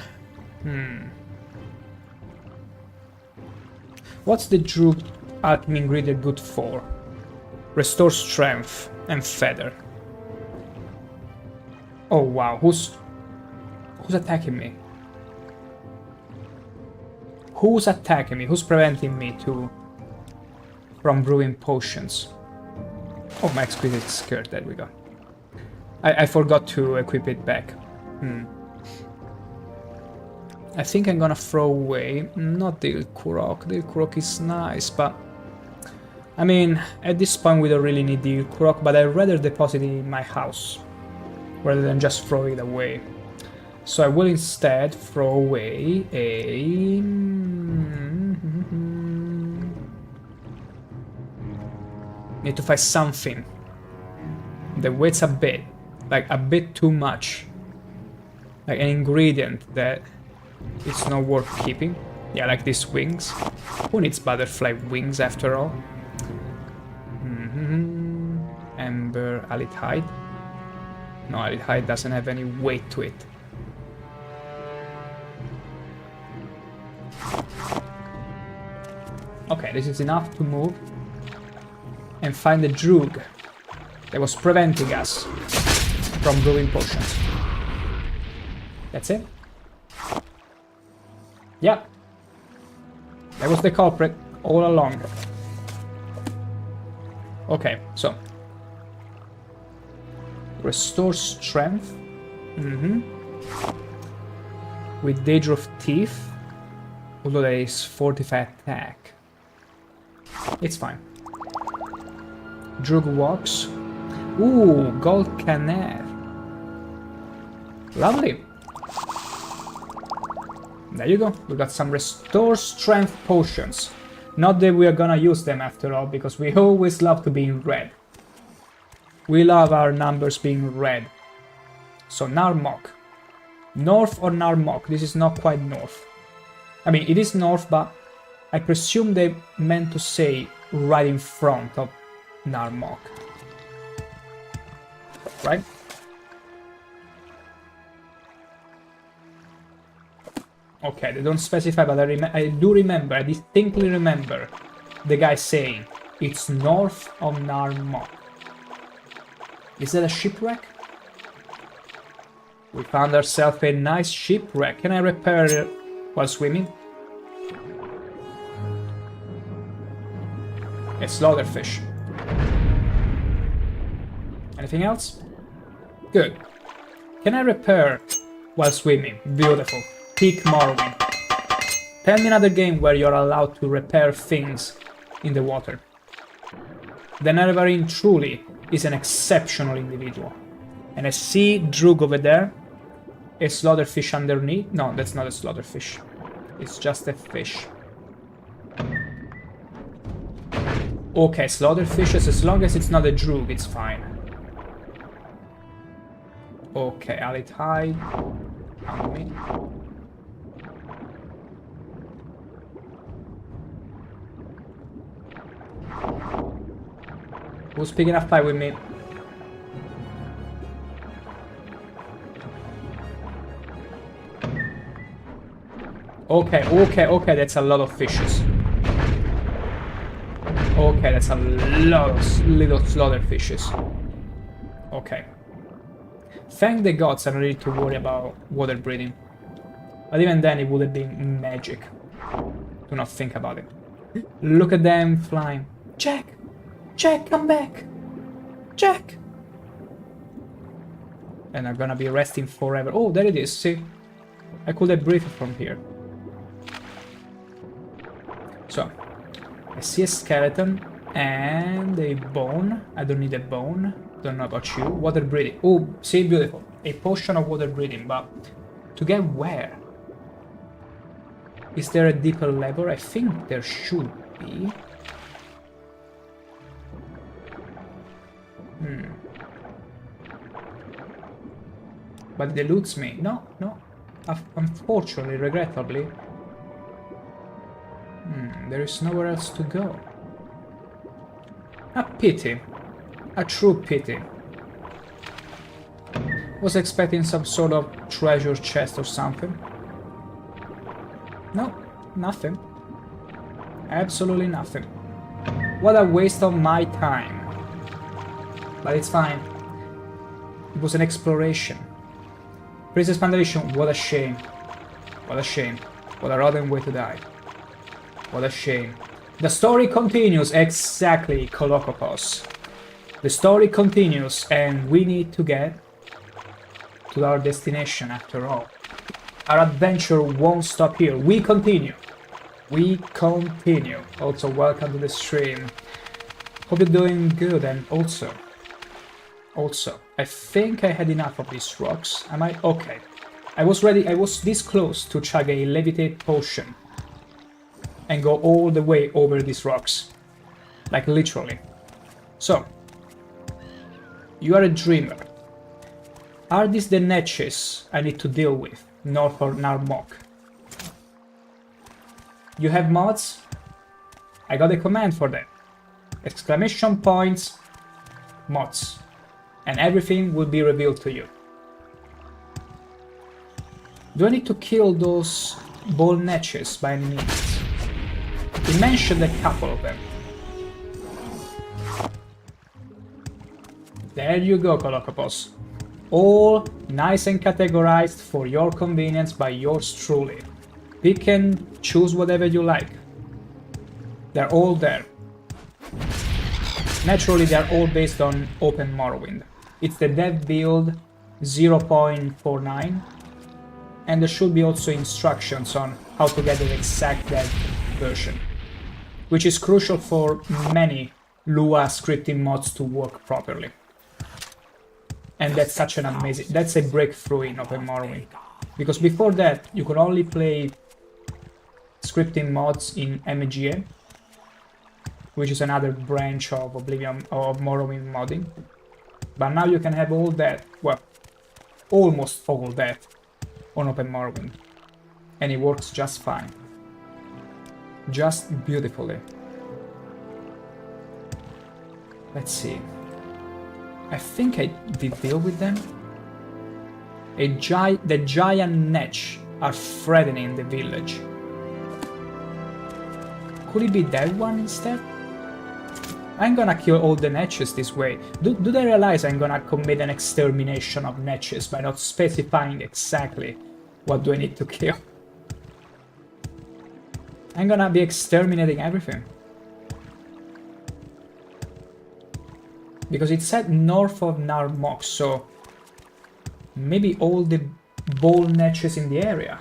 What's the Droog alchemy ingredient good for? Restore strength and feather. Oh wow, who's attacking me? Who's attacking me? Who's preventing me from brewing potions? Oh, my exquisite skirt, there we go. I forgot to equip it back. I think I'm gonna throw away, not the Ilkurok. The Ilkurok is nice, but... I mean, at this point we don't really need the Ilkurok, but I'd rather deposit it in my house, rather than just throw it away. So I will instead throw away a... Need to find something that weighs a bit, like a bit too much. Like an ingredient that it's not worth keeping. Yeah, like these wings. Who needs butterfly wings after all? Amber Alethide. No, Alethide doesn't have any weight to it. Okay, this is enough to move and find the Droog that was preventing us from brewing potions. That's it? Yeah. That was the culprit all along. Okay, so. Restore strength. With Daedra of Teeth. Although there is fortify attack. It's fine. Droog walks. Ooh, gold canner. Lovely. There you go. We got some restore strength potions. Not that we are gonna use them after all, because we always love to be in red. We love our numbers being red. So Narmok. North or Narmok? This is not quite north. I mean, it is north, but I presume they meant to say right in front of Narmok. Right? Okay, they don't specify, but I do remember, I distinctly remember the guy saying, it's north of Narmok. Is that a shipwreck? We found ourselves a nice shipwreck. Can I repair it while swimming? A slaughterfish. Anything else? Good. Can I repair while swimming? Beautiful. Peak Morrowind. Tell me another game where you're allowed to repair things in the water. The Nerevarine truly is an exceptional individual. And I see Droog over there. A slaughterfish underneath. No, that's not a slaughterfish. It's just a fish. Okay, slaughterfishes, as long as it's not a Droog, it's fine. Okay, Alethide. On me. Who's picking up fight with me? Okay, that's a lot of fishes. Okay, that's a lot of little slaughterfishes. Okay. Thank the gods I don't need to worry about water breathing. But even then it would have been magic. Do not think about it. Look at them flying. Jack! Jack, come back! Jack! And I'm gonna be resting forever. Oh, there it is, see? I could have breathed from here. So, I see a skeleton and a bone. I don't need a bone. Don't know about you. Water breathing. Oh, see, beautiful. A potion of water breathing, but to get where? Is there a deeper level? I think there should be. But it eludes me. No. Unfortunately, regrettably. There is nowhere else to go. A pity. A true pity. Was expecting some sort of treasure chest or something. No, nothing. Absolutely nothing. What a waste of my time. But it's fine. It was an exploration. Princess Foundation, what a shame. What a shame. What a rotten way to die. What a shame. The story continues, exactly, Colocopos. The story continues, and we need to get to our destination after all. Our adventure won't stop here. We continue. We continue. Also, welcome to the stream. Hope you're doing good, and also, I think I had enough of these rocks. Am I? Okay. I was ready, I was this close to chug a levitate potion and go all the way over these rocks. Like literally. So, you are a dreamer. Are these the niches I need to deal with, north or Narmok? You have mods? I got a command for them. Exclamation points, mods. And everything will be revealed to you. Do I need to kill those ball niches by any means? He mentioned a couple of them. There you go, Colocopos. All nice and categorized for your convenience by yours truly. Pick and choose whatever you like. They're all there. Naturally, they're all based on Open Morrowind. It's the dev build 0.49, and there should be also instructions on how to get the exact dev version, which is crucial for many Lua scripting mods to work properly. And that's such an amazing, that's a breakthrough in Open Morrowind. Because before that, you could only play scripting mods in MGA, which is another branch of Morrowind modding. But now you can have all that, well, almost all that, on Open Morrowind. And it works just fine. Just beautifully. Let's see. I think I did deal with them. The giant Netch are threatening the village. Could it be that one instead? I'm gonna kill all the Netches this way. Do they realize I'm gonna commit an extermination of Netches by not specifying exactly what do I need to kill? I'm gonna be exterminating everything. Because it said north of Narmok, so maybe all the ball Netches in the area.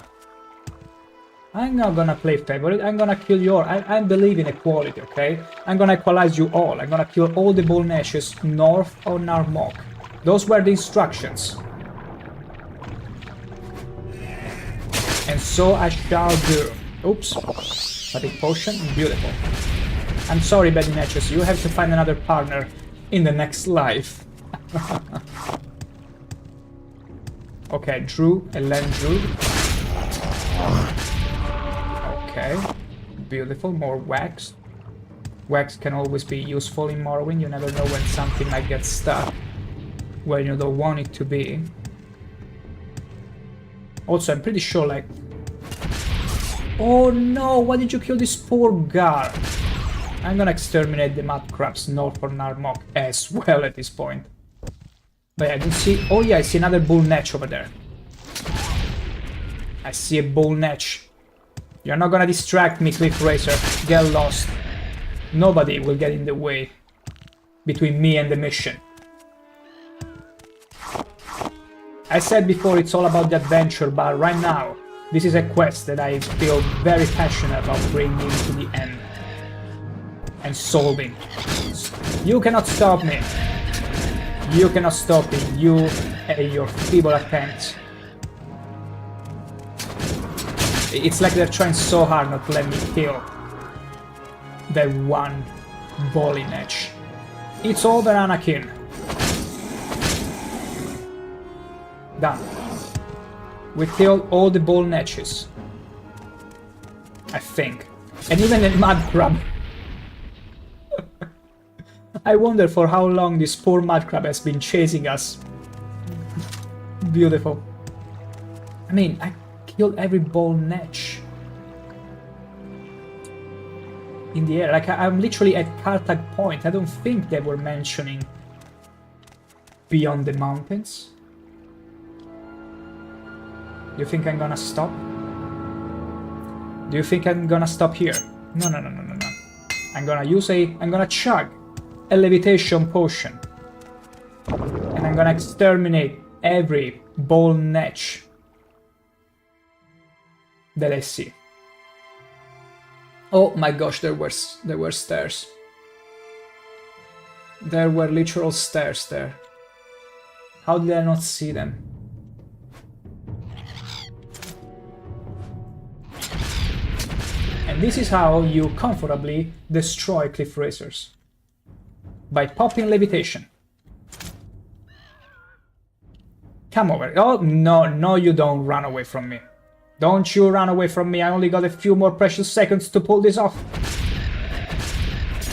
I'm not gonna play favorite, I'm gonna kill your... I believe in equality, okay? I'm gonna equalize you all. I'm gonna kill all the ball Netches north of Narmok. Those were the instructions. And so I shall do. Oops. Fatigue potion, beautiful. I'm sorry, Betty Netches, you have to find another partner in the next life. Okay, Drew, Ellen Drew. Okay, beautiful, more wax. Wax can always be useful in Morrowind, you never know when something might get stuck where you don't want it to be. Also, I'm pretty sure, like... Oh no, why did you kill this poor guy? I'm gonna exterminate the mud crabs north of Narmok as well at this point. But yeah, I don't see... Oh yeah, I see another bull Netch over there. I see a bull Netch. You're not gonna distract me, Cliff Racer. Get lost. Nobody will get in the way between me and the mission. I said before it's all about the adventure, but right now this is a quest that I feel very passionate about bringing to the end and solving. You cannot stop me. You cannot stop me, you and your feeble attempts. It's like they're trying so hard not to let me kill that one Bolly Netch. It's over, Anakin. Done. We killed all the ball Netches. I think. And even the mud crab. I wonder for how long this poor mud crab has been chasing us. Beautiful. I mean, I killed every ball Netch in the air. Like, I'm literally at Kartag Point. I don't think they were mentioning beyond the mountains. You think I'm gonna stop? Do you think I'm gonna stop here? No, no, no, no, no, no. I'm gonna chug a levitation potion. And I'm gonna exterminate every ball Netch that I see. Oh my gosh, there were stairs. There were literal stairs there. How did I not see them? And this is how you comfortably destroy cliff racers. by popping levitation. Come over. Oh, no, no, you don't run away from me. Don't you run away from me. I only got a few more precious seconds to pull this off.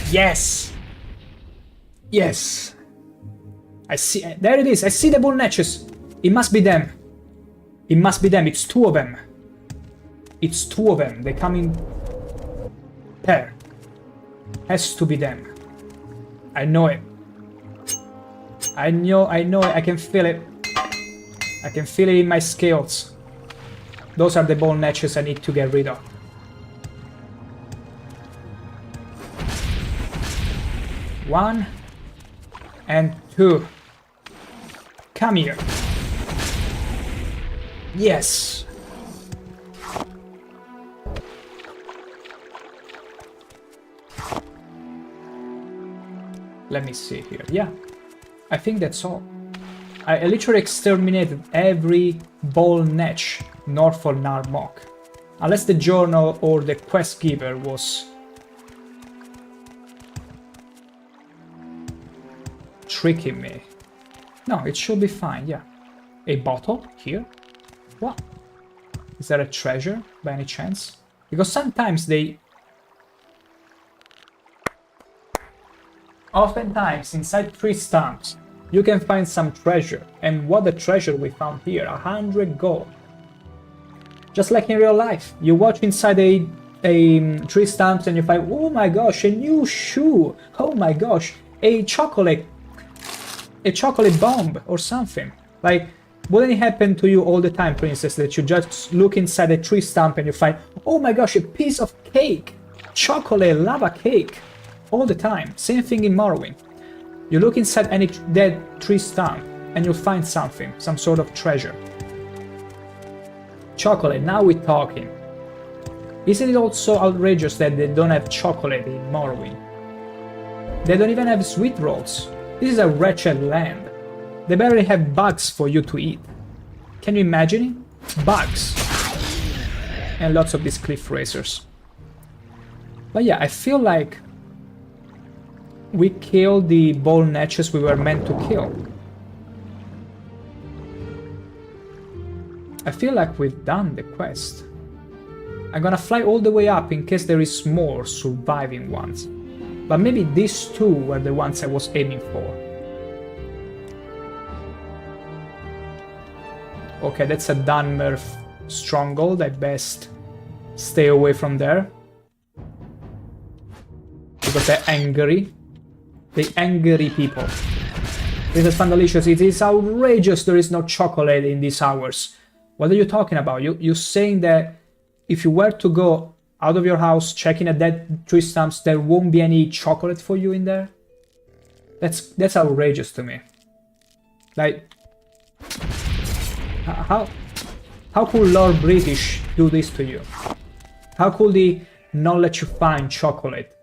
Yes. Yes. I see. There it is. I see the bull natches. It must be them. It must be them. It's two of them. It's two of them. They come in pair. Has to be them. I know it. I know it. I can feel it. I can feel it in my scales. Those are the bone natches I need to get rid of. One and two. Come here. Yes. Let me see here. Yeah, I think that's all. I literally exterminated every ball natch north of Narmok. Unless the journal or the quest giver was tricking me. No, it should be fine, yeah. A bottle here? What? Is that a treasure by any chance? Because sometimes they... Oftentimes, inside tree stumps, you can find some treasure. And what the treasure we found here? 100 gold. Just like in real life. You watch inside a tree stumps and you find, oh my gosh, a new shoe. Oh my gosh, a chocolate bomb or something. Like, wouldn't it happen to you all the time, princess, that you just look inside a tree stump and you find, oh my gosh, a piece of cake, chocolate lava cake, all the time. Same thing in Morrowind. You look inside any dead tree stump and you'll find something, some sort of treasure. Chocolate, now we're talking. Isn't it also outrageous that they don't have chocolate in Morrowind? They don't even have sweet rolls. This is a wretched land. They barely have bugs for you to eat. Can you imagine it? Bugs. And lots of these cliff racers. But yeah, I feel like we killed the ball natches we were meant to kill. I feel like we've done the quest. I'm gonna fly all the way up in case there is more surviving ones. But maybe these two were the ones I was aiming for. Okay, that's a Dunmer stronghold. I best stay away from there. Because they're angry. They angry people. This is Fandalicious. It is outrageous there is no chocolate in these hours. What are you talking about? You're saying that if you were to go out of your house checking at dead tree stumps, there won't be any chocolate for you in there? That's outrageous to me. Like, how could Lord British do this to you? How could he not let you find chocolate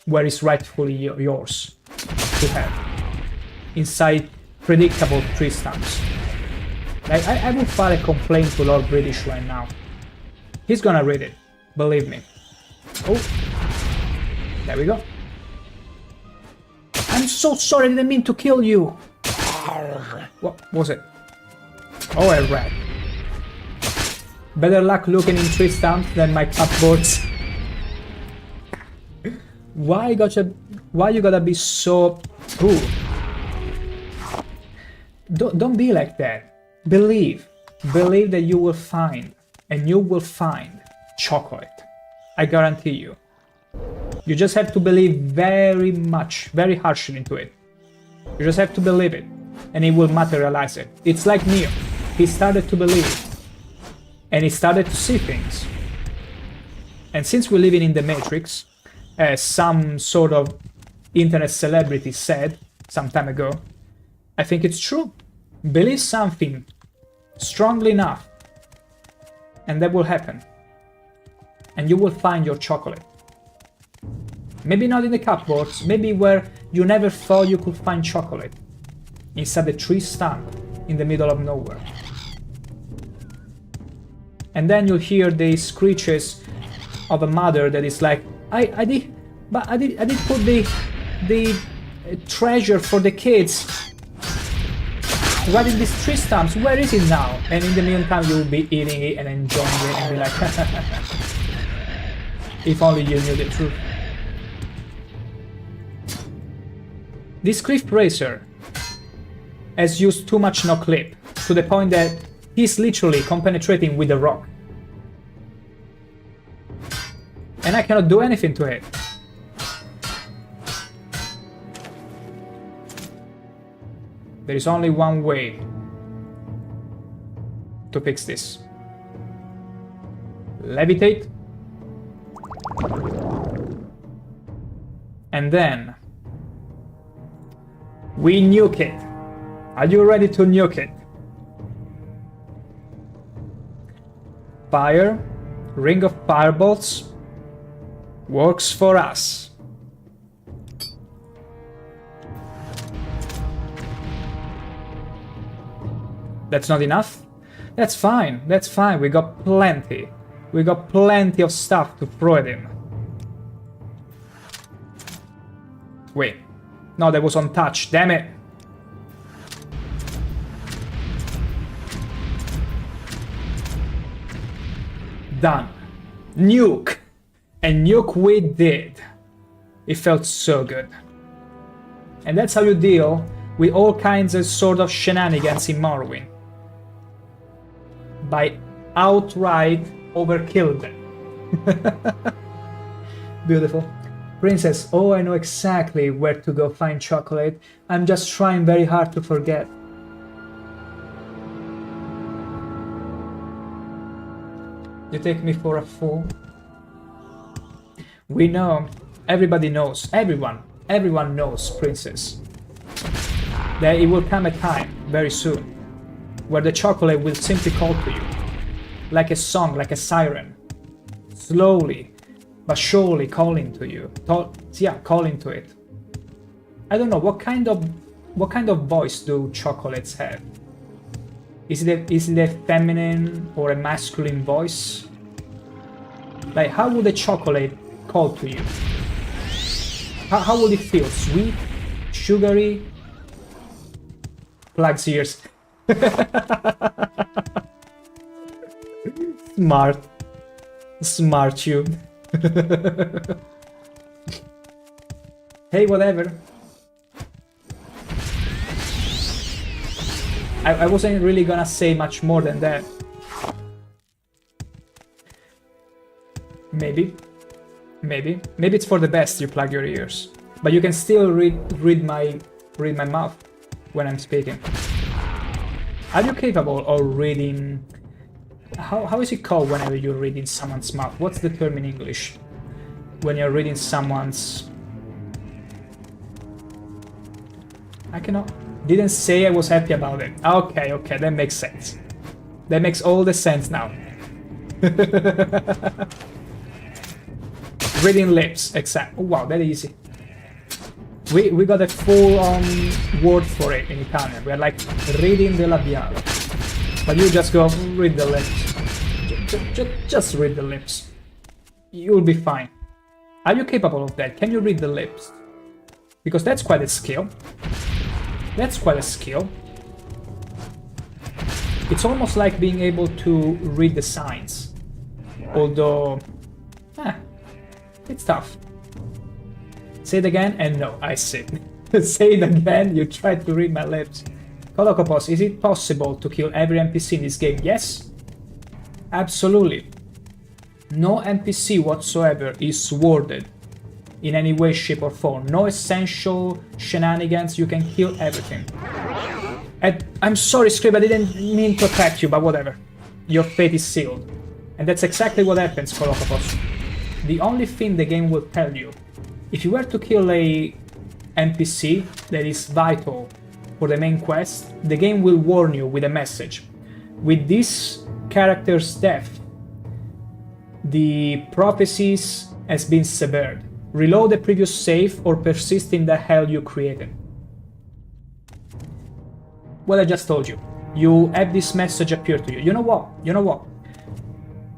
where it's rightfully yours to have inside predictable tree stumps? Like, I would file a complaint to Lord British right now. He's gonna read it, believe me. Oh, there we go. I'm so sorry, I didn't mean to kill you. What was it? Oh, a rat. Better luck looking in tree stumps than my cupboards. Why you gotta be so... Ooh. Don't be like that. Believe that you will find, and you will find chocolate. I guarantee you. You just have to believe very much, very harshly into it. You just have to believe it, and it will materialize it. It's like Neo. He started to believe, and he started to see things. And since we're living in the Matrix, as some sort of internet celebrity said some time ago, I think it's true. Believe something strongly enough, and that will happen. And you will find your chocolate. Maybe not in the cupboards, maybe where you never thought you could find chocolate. Inside a tree stump in the middle of nowhere. And then you'll hear the screeches of a mother that is like, I did put the a treasure for the kids. Right in these 3 stumps, where is it now? And in the meantime you will be eating it and enjoying it and be like, if only you knew the truth. This Cliff Racer has used too much no-clip, to the point that he's literally compenetrating with the rock. And I cannot do anything to it. There is only one way to fix this. Levitate. And then we nuke it. Are you ready to nuke it? Fire, ring of firebolts, works for us. That's not enough? That's fine, that's fine, we got plenty. We got plenty of stuff to throw it in. Wait. No, that was untouched, damn it! Done. Nuke! And nuke we did. It felt so good. And that's how you deal with all kinds of sort of shenanigans in Morrowind. By outright overkill them. Beautiful. Princess, oh, I know exactly where to go find chocolate. I'm just trying very hard to forget. You take me for a fool? We know, everybody knows, everyone knows, Princess, that it will come a time, very soon, where the chocolate will simply call to you. Like a song, like a siren. Slowly, but surely calling to you. Calling to it. I don't know, what kind of voice do chocolates have? Is it a feminine or a masculine voice? Like, how would a chocolate call to you? How would it feel? Sweet? Sugary? Plug's ears. Smart you. Hey, whatever. I wasn't really gonna say much more than that. Maybe it's for the best you plug your ears, but you can still read my mouth when I'm speaking. Are you capable of reading? How is it called whenever you're reading someone's mouth? What's the term in English? When you're reading someone's... I cannot... Didn't say I was happy about it. Okay, that makes sense. That makes all the sense now. Reading lips, exact. Oh, wow, that easy. We got a full-on word for it in Italian. We're like reading the labiale. But you just go, read the lips. Just read the lips. You'll be fine. Are you capable of that? Can you read the lips? Because that's quite a skill. That's quite a skill. It's almost like being able to read the signs. Although... it's tough. Say it again, and no, I see. Say it again, you tried to read my lips. Kolokopos, is it possible to kill every NPC in this game? Yes. Absolutely. No NPC whatsoever is sworded in any way, shape or form. No essential shenanigans, you can kill everything. And I'm sorry, Scrib, I didn't mean to attack you, but whatever. Your fate is sealed. And that's exactly what happens, Kolokopos. The only thing the game will tell you, if you were to kill a NPC that is vital for the main quest, the game will warn you with a message. With this character's death, the prophecies has been severed. Reload the previous save or persist in the hell you created. Well, I just told you. You have this message appear to you. You know what?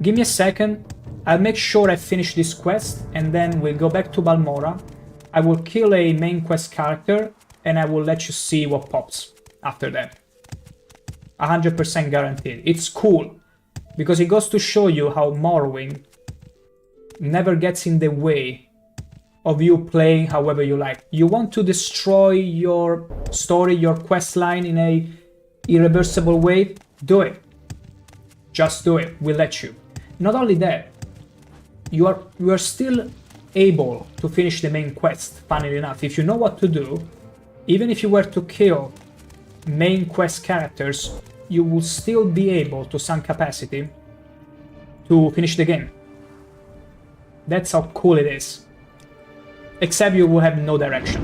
Give me a second. I'll make sure I finish this quest and then we'll go back to Balmora I will kill a main quest character and I will let you see what pops after that. 100% guaranteed. It's cool, because it goes to show you how Morrowind never gets in the way of you playing however you like. You want to destroy your story, your quest line in a irreversible way? Do it. Just do it. We'll let you. Not only that, you are still able to finish the main quest, funnily enough. If you know what to do, even if you were to kill main quest characters, you will still be able, to some capacity, to finish the game. That's how cool it is. Except you will have no direction.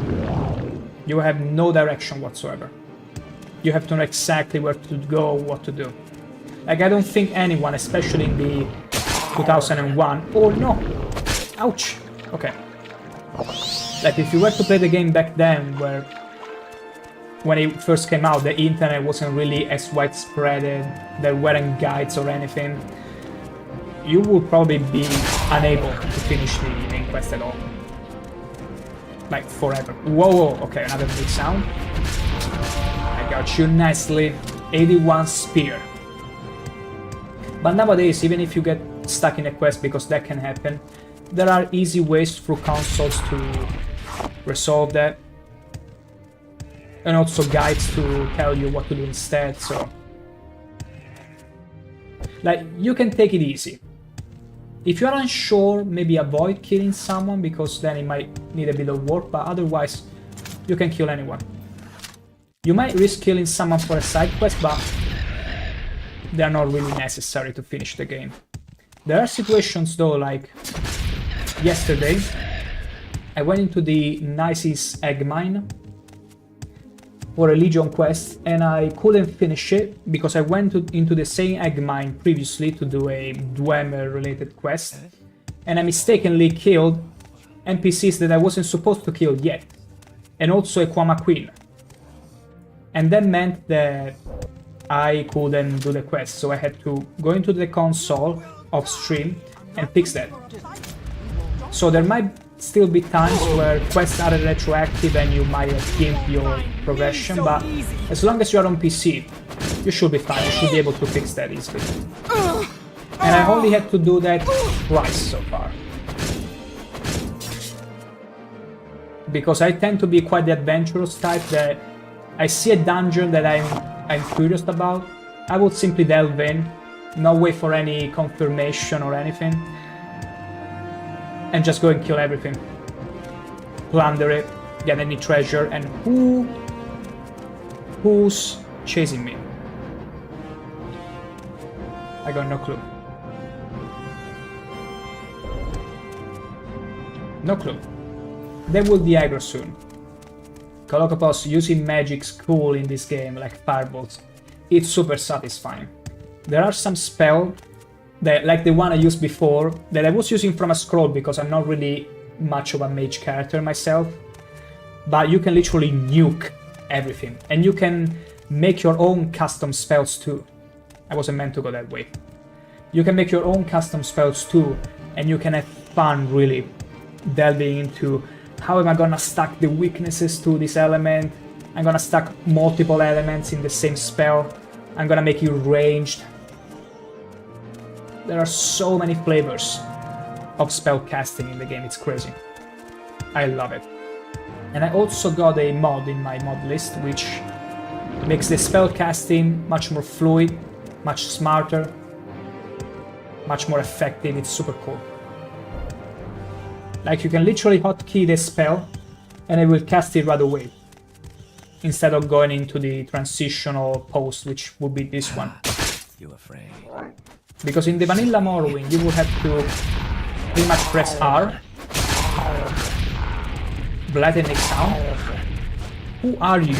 You will have no direction whatsoever. You have to know exactly where to go, what to do. Like, I don't think anyone, especially in the 2001... Oh no! Ouch! Okay. Like, if you were to play the game back then, where when it first came out, the internet wasn't really as widespread, there weren't guides or anything, you would probably be unable to finish the main quest at all. Like, forever. Whoa, whoa, okay, another big sound. I got you nicely. 81 spear. But nowadays, even if you get stuck in a quest, because that can happen, there are easy ways through consoles to resolve that. And also guides to tell you what to do instead, so... Like, you can take it easy. If you're unsure, maybe avoid killing someone, because then it might need a bit of work, but otherwise, you can kill anyone. You might risk killing someone for a side quest, but they're not really necessary to finish the game. There are situations though, like yesterday, I went into the nicest egg mine for a Legion quest, and I couldn't finish it because I went into the same egg mine previously to do a Dwemer related quest, and I mistakenly killed NPCs that I wasn't supposed to kill yet, and also a Kwama Queen. And that meant that I couldn't do the quest, so I had to go into the console off stream and fix that. So there might still be times where quests are retroactive and you might gimp your progression, but as long as you're on PC, you should be fine, you should be able to fix that easily. And I only had to do that twice so far. Because I tend to be quite the adventurous type, that I see a dungeon that I'm curious about, I would simply delve in, not wait for any confirmation or anything, and just go and kill everything. Plunder it, get any treasure, and who's chasing me? I got no clue. No clue. They will be aggro soon. Colocopos using magic's cool in this game, like firebolts. It's super satisfying. There are some spells, that, like the one I used before, that I was using from a scroll because I'm not really much of a mage character myself. But you can literally nuke everything. And you can make your own custom spells too. I wasn't meant to go that way. You can make your own custom spells too, and you can have fun really delving into how am I gonna stack the weaknesses to this element. I'm gonna stack multiple elements in the same spell. I'm gonna make it ranged. There are so many flavors of spell casting in the game, it's crazy. I love it. And I also got a mod in my mod list which makes the spell casting much more fluid, much smarter, much more effective. It's super cool. Like, you can literally hotkey the spell and it will cast it right away, instead of going into the transitional post, which would be this one. You afraid? Because in the vanilla Morrowind you would have to pretty much press R. Blatantly sound. Who are you?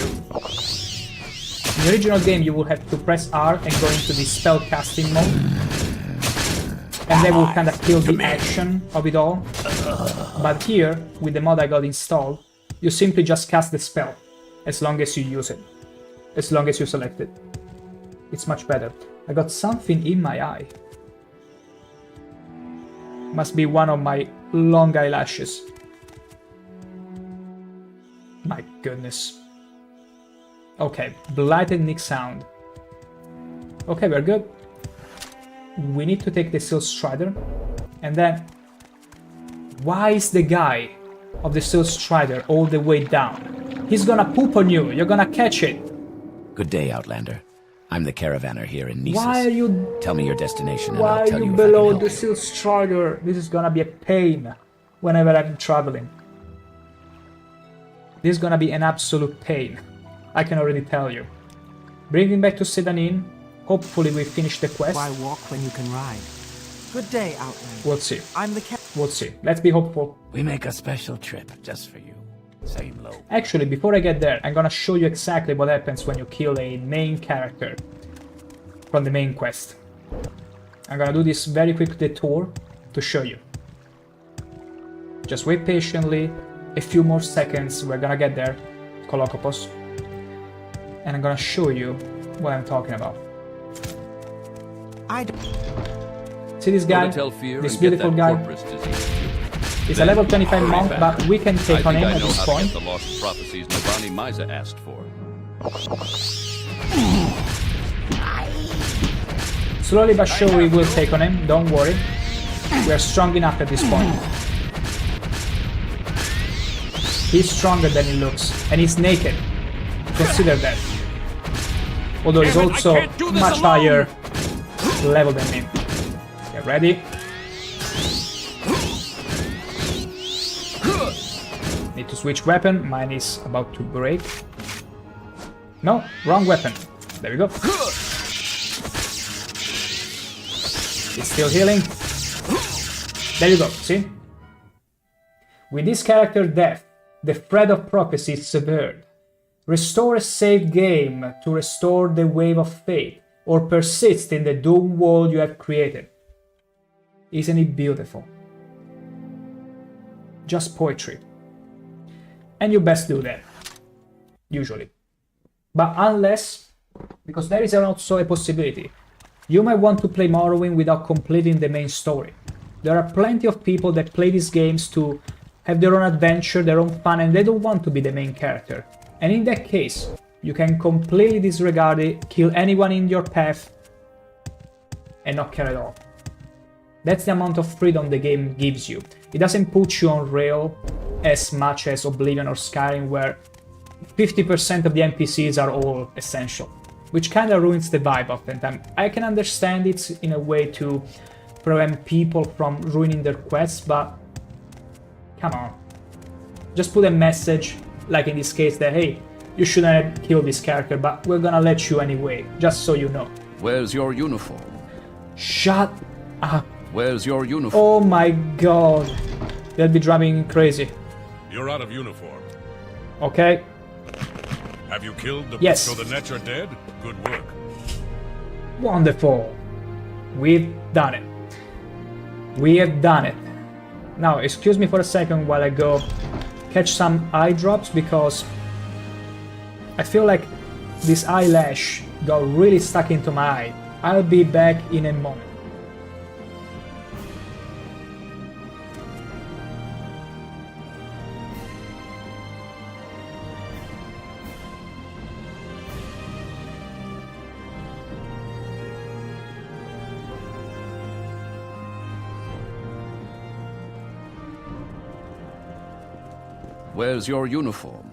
In the original game you would have to press R and go into the spell casting mode, and that will kind of kill the action of it all. But here, with the mod I got installed, you simply just cast the spell, as long as you use it, as long as you select it. It's much better. I got something in my eye. Must be one of my long eyelashes. My goodness. Okay, blighted Nick sound. Okay, we're good. We need to take the Steel Strider. And then... Why is the guy of the Steel Strider all the way down? He's gonna poop on you. You're gonna catch it. Good day, Outlander. I'm the caravaner here in Nisus. Why are you... Tell me your destination and Why I'll tell are you you if I can below help the you. Steel Strider? This is gonna be a pain whenever I'm traveling. This is gonna be an absolute pain. I can already tell you. Bring him back to Sedanin. Hopefully we finish the quest. Why walk when you can ride? Good day, Outlander. We'll see. I'm the We'll see. Let's be hopeful. We make a special trip just for you. Same low. Actually, before I get there, I'm gonna show you exactly what happens when you kill a main character from the main quest. I'm gonna do this very quick detour to show you. Just wait patiently. A few more seconds, we're gonna get there, Kolokopos. And I'm gonna show you what I'm talking about. See this guy? This beautiful guy? He's a level 25 monk, but we can take on him at this point. The lost prophecies Navani Miza asked for. Slowly but surely we'll take on him, don't worry. We are strong enough at this point. He's stronger than he looks, and he's naked. Consider that. Although he's also much higher level than me. Get ready. Need to switch weapon. Mine is about to break. No, wrong weapon. There we go. It's still healing. There you go, see? With this character death, the thread of prophecy is severed. Restore a saved game to restore the wave of fate, or persist in the doom world you have created. Isn't it beautiful? Just poetry. And you best do that. Usually. But unless, because there is also a possibility, you might want to play Morrowind without completing the main story. There are plenty of people that play these games to have their own adventure, their own fun, and they don't want to be the main character. And in that case, you can completely disregard it, kill anyone in your path, and not care at all. That's the amount of freedom the game gives you. It doesn't put you on rail as much as Oblivion or Skyrim, where 50% of the NPCs are all essential, which kinda ruins the vibe of it. I can understand it in a way to prevent people from ruining their quests, but come on. Just put a message, like in this case, that hey, you shouldn't have killed this character, but we're gonna let you anyway, just so you know. Where's your uniform? Shut up. Where's your uniform? Oh my god. They'll be driving me crazy. You're out of uniform. Okay. Have you killed the... Yes. So the Nets are dead? Good work. Wonderful. We've done it. We have done it. Now, excuse me for a second while I go catch some eye drops, because I feel like this eyelash got really stuck into my eye. I'll be back in a moment. Where's your uniform?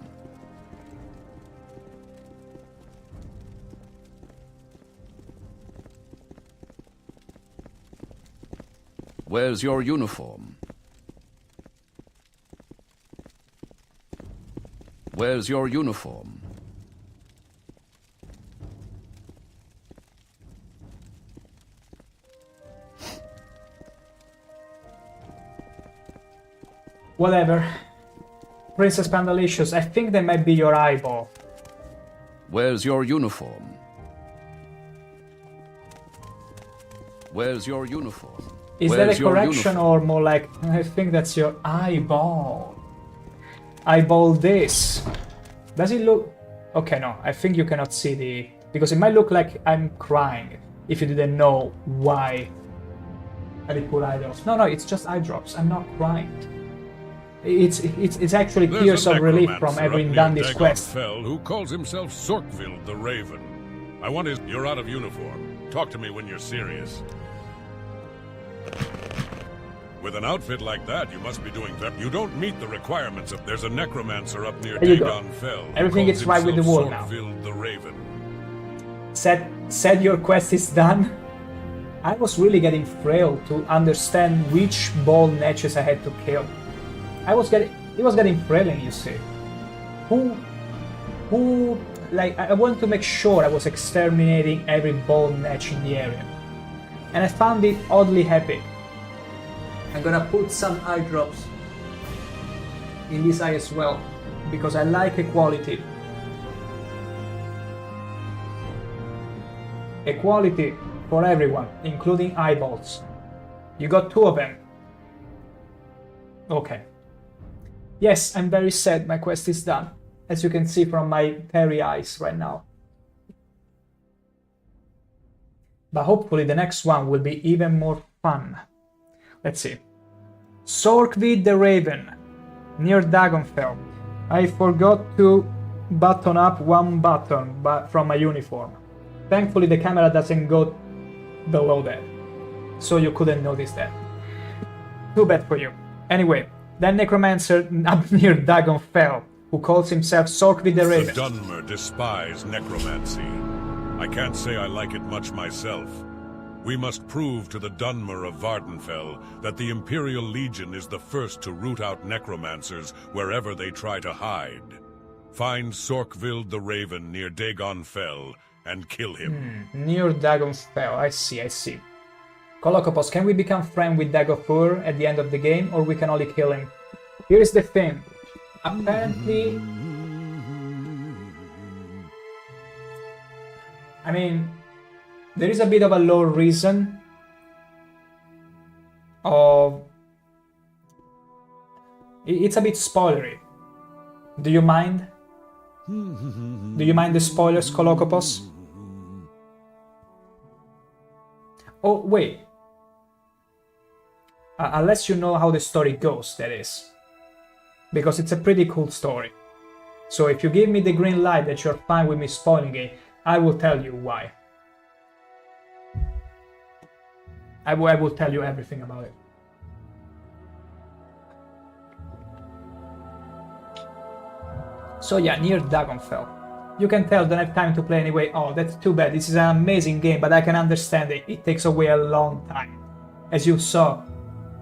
Where's your uniform? Where's your uniform? Whatever. Princess Pandalicious, I think that might be your eyeball. Where's your uniform? Where's your uniform? Is Where's that a your correction uniform? or more like, I think that's your eyeball. Eyeball this. Does it look... Okay, no, I think you cannot see the... Because it might look like I'm crying if you didn't know why I did put eye drops. No, it's just eye drops. I'm not crying. It's actually There's tears a of relief necromancer from having up done near this Dagon quest. Fell who calls himself Sorkvild the Raven. I want his... You're out of uniform. Talk to me when you're serious. With an outfit like that, you must be doing... You don't meet the requirements of... There's a necromancer up near There you go. Dagon Fell. who Everything calls is right with the himself wall now. Sorkvild the Raven. Said your quest is done. I was really getting frail to understand which ball natches I had to kill. It was getting frailing, you see. Like, I wanted to make sure I was exterminating every ball natch in the area. And I found it oddly happy. I'm gonna put some eye drops in this eye as well, because I like equality. Equality for everyone, including eyeballs. You got 2 of them. Okay. Yes, I'm very sad my quest is done, as you can see from my teary eyes right now. But hopefully the next one will be even more fun. Let's see. Sorkvid the Raven, near Dagonfell. I forgot to button up one button from my uniform. Thankfully the camera doesn't go below that, so you couldn't notice that. Too bad for you. Anyway, that necromancer up near Dagonfell, who calls himself Sorkvid the Raven. The Dunmer despise necromancy. I can't say I like it much myself. We must prove to the Dunmer of Vardenfell that the Imperial Legion is the first to root out necromancers wherever they try to hide. Find Sorkvild the Raven near Dagon Fell and kill him. Near Dagonfell, I see. Kolokopos, can we become friends with Dagofur at the end of the game, or we can only kill him? Here's the thing. Apparently... I mean, there is a bit of a low reason of... It's a bit spoilery. Do you mind? Do you mind the spoilers, Kolokopos? Oh, wait. Unless you know how the story goes, that is. Because it's a pretty cool story. So if you give me the green light that you're fine with me spoiling it, I will tell you why. I will tell you everything about it. So yeah, near Dagonfell. You can tell I don't have time to play anyway. Oh, that's too bad. This is an amazing game, but I can understand it. It takes away a long time. As you saw,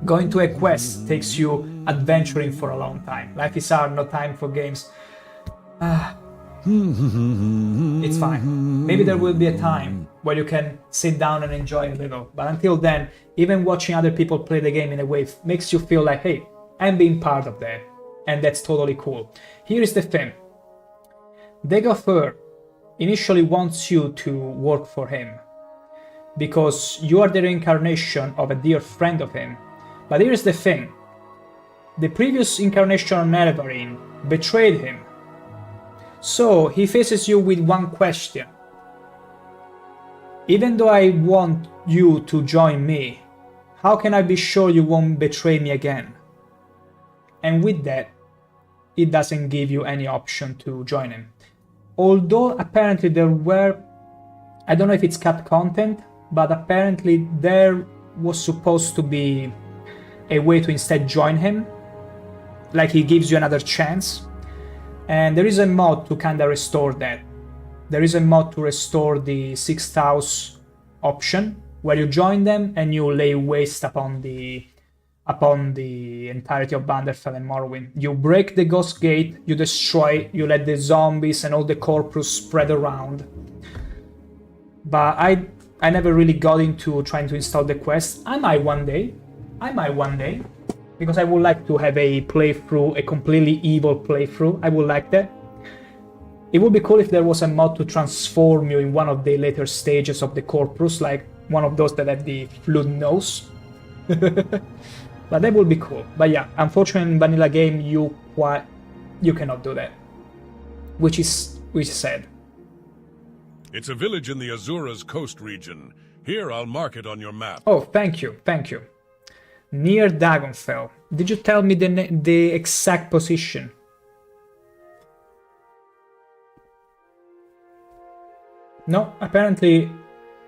going to a quest takes you adventuring for a long time. Life is hard, no time for games. It's fine. Maybe there will be a time where you can sit down and enjoy a little. But until then, even watching other people play the game in a way makes you feel like, hey, I'm being part of that. And that's totally cool. Here is the thing. Dagofur initially wants you to work for him, because you are the reincarnation of a dear friend of him. But here's the thing. The previous incarnation of Nerevarine betrayed him. So he faces you with one question. Even though I want you to join me, how can I be sure you won't betray me again? And with that, it doesn't give you any option to join him. Although apparently there were, I don't know if it's cut content, but apparently there was supposed to be a way to instead join him, like he gives you another chance. And there is a mod to kinda restore that. There is a mod to restore the 6th house option, where you join them and you lay waste upon the entirety of Vanderfell and Morrowind. You break the Ghost Gate, you destroy, you let the zombies and all the corpus spread around. But I never really got into trying to install the quest. I might one day, because I would like to have a playthrough, a completely evil playthrough. I would like that. It would be cool if there was a mod to transform you in one of the later stages of the corpus, like one of those that have the fluid nose. But that would be cool. But yeah, unfortunately in vanilla game you cannot do that, which is sad. It's a village in the Azura's coast region. Here, I'll mark it on your map. Oh, thank you. Near Dagonfell. Did you tell me the exact position? No, apparently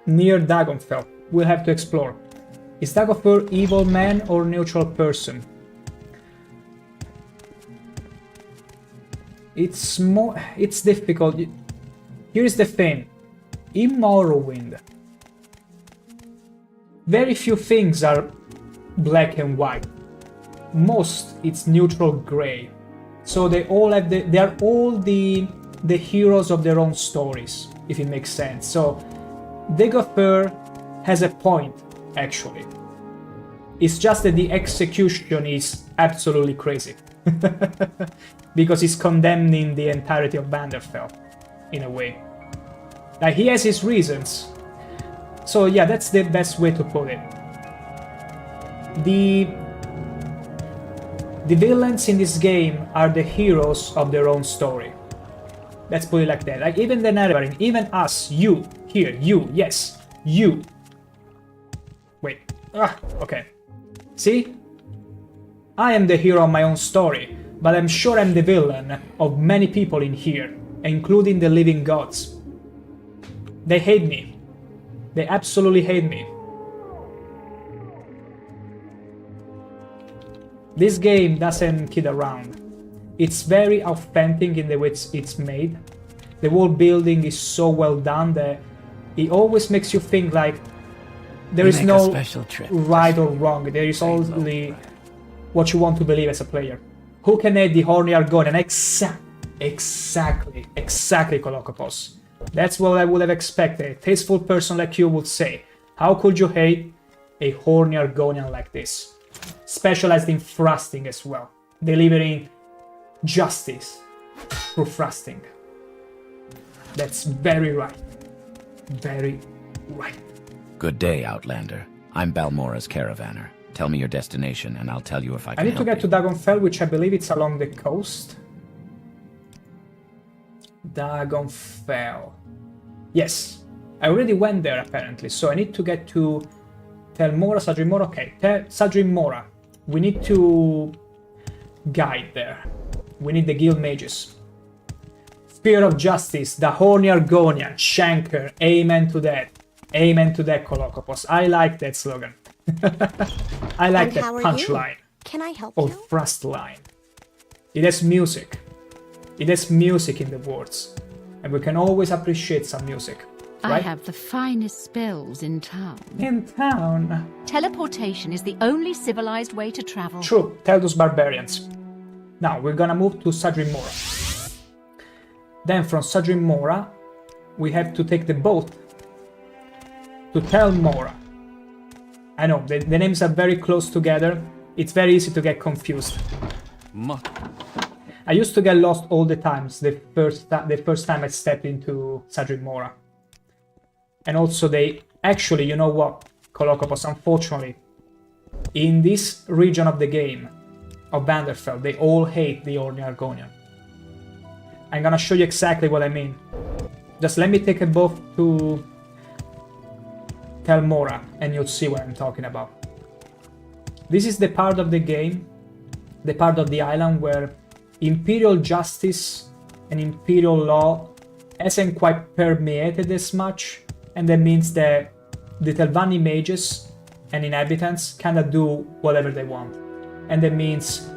near Dagonfell. We'll have to explore. Is Dagonfell evil man or neutral person? It's difficult. Here is the thing. In Morrowind, very few things are black and white. Most it's neutral gray. So they all have they are all the heroes of their own stories, if it makes sense. So Dagonfell has a point, actually. It's just that the execution is absolutely crazy. Because he's condemning the entirety of Vanderfell, in a way. Like, he has his reasons. So yeah, that's the best way to put it. The villains in this game are the heroes of their own story. Let's put it like that. Like, even the narrator, even us, you, here, you, yes, you. Wait, okay. See? I am the hero of my own story, but I'm sure I'm the villain of many people in here, including the living gods. They hate me. They absolutely hate me. This game doesn't kid around. It's very authentic in the way it's made. The world building is so well done that it always makes you think like there is no right or wrong. There is only what you want to believe as a player. Who can hate the horny Argonian? Exactly, Kolokopos. That's what I would have expected. A tasteful person like you would say. How could you hate a horny Argonian like this? Specialized in thrusting as well. Delivering justice through thrusting. That's very right. Very right. Good day, Outlander. I'm Balmora's caravaner. Tell me your destination and I'll tell you if I can I need to get to Dagonfell, which I believe it's along the coast. Dagonfell. Yes. I already went there apparently, so I need to get to Tel Mora, Sadrin Mora. Okay, Sadrin Mora. We need to guide there. We need the guild mages. Spear of Justice, the horny Argonian, ShankH-ER, amen to that. Amen to that, Kolokopos. I like that slogan. I like that punchline. Can I help or you? thrust line. It has music. It has music in the words. And we can always appreciate some music. Right? I have the finest spells in town. In town? Teleportation is the only civilized way to travel. True, tell those barbarians. Now, we're gonna move to Sadrin Mora. Then from Sadrin Mora, we have to take the boat to Tel Mora. I know, the names are very close together. It's very easy to get confused. I used to get lost all the times the first time I stepped into Sadrin Mora. And also they... Actually, you know what, Kolokopos, unfortunately, in this region of the game, of Vanderfell, they all hate the Horny Argonian. I'm gonna show you exactly what I mean. Just let me take a boat to Tel Mora and you'll see what I'm talking about. This is the part of the game, the part of the island where Imperial justice and Imperial law hasn't quite permeated as much, and that means that the Telvanni mages and inhabitants kinda do whatever they want. And that means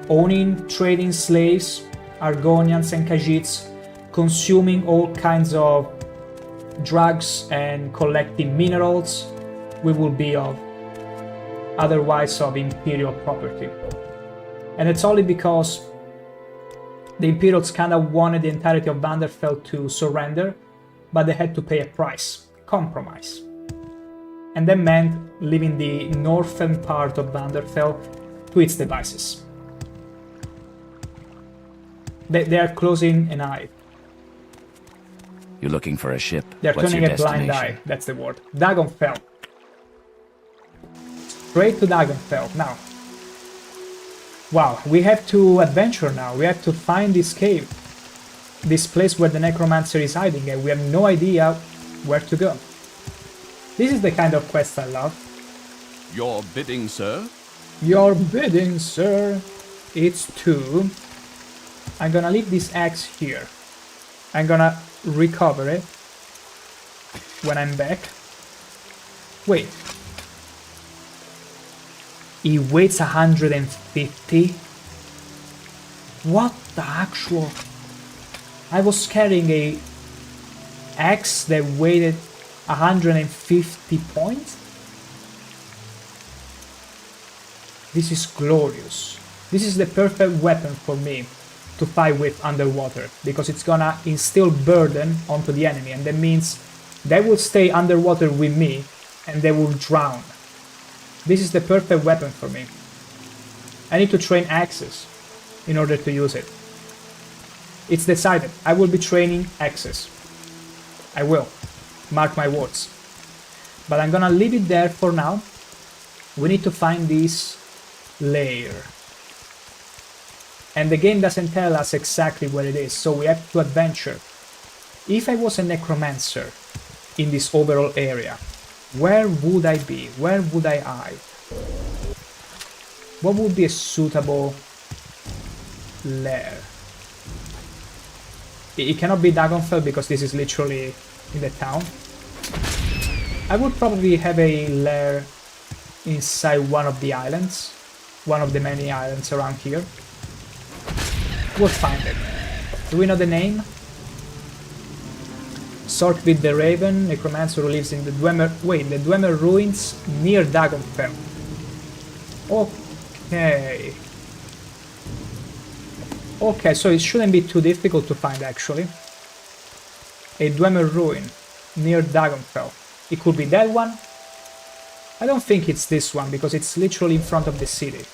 owning, trading slaves, Argonians and Khajiits, consuming all kinds of drugs and collecting minerals we will be of, otherwise of Imperial property. And it's only because the Imperials kinda wanted the entirety of Vanderfell to surrender, but they had to pay a price, compromise. And that meant leaving the northern part of Vanderfell to its devices. They are closing an eye. You're looking for a ship. They're What's turning your a blind destination? eye, that's the word. Dagonfell. Straight to Dagonfell, now. Wow, we have to adventure now. We have to find this cave. This place where the necromancer is hiding, and we have no idea where to go. This is the kind of quest I love. Your bidding, sir? Your bidding, sir. It's 2. I'm gonna leave this axe here. I'm gonna recover it when I'm back. Wait. He weighs 150? What the actual... I was carrying a axe that weighed 150 points? This is glorious. This is the perfect weapon for me to fight with underwater, because it's gonna instill burden onto the enemy, and that means they will stay underwater with me and they will drown. This is the perfect weapon for me. I need to train axes in order to use it. It's decided. I will be training axes. I will. Mark my words. But I'm gonna leave it there for now. We need to find this lair. And the game doesn't tell us exactly where it is, so we have to adventure. If I was a necromancer in this overall area, where would I be? Where would I hide? What would be a suitable lair? It cannot be Dragonfell because this is literally in the town. I would probably have a lair inside one of the islands, one of the many islands around here. We'll find it. Do we know the name? Sorkvid the Raven, necromancer who lives in the Dwemer... Wait, the Dwemer ruins near Dragonfell. Okay. Okay, so it shouldn't be too difficult to find, actually. A Dwemer ruin near Dragonfell. It could be that one. I don't think it's this one, because it's literally in front of the city.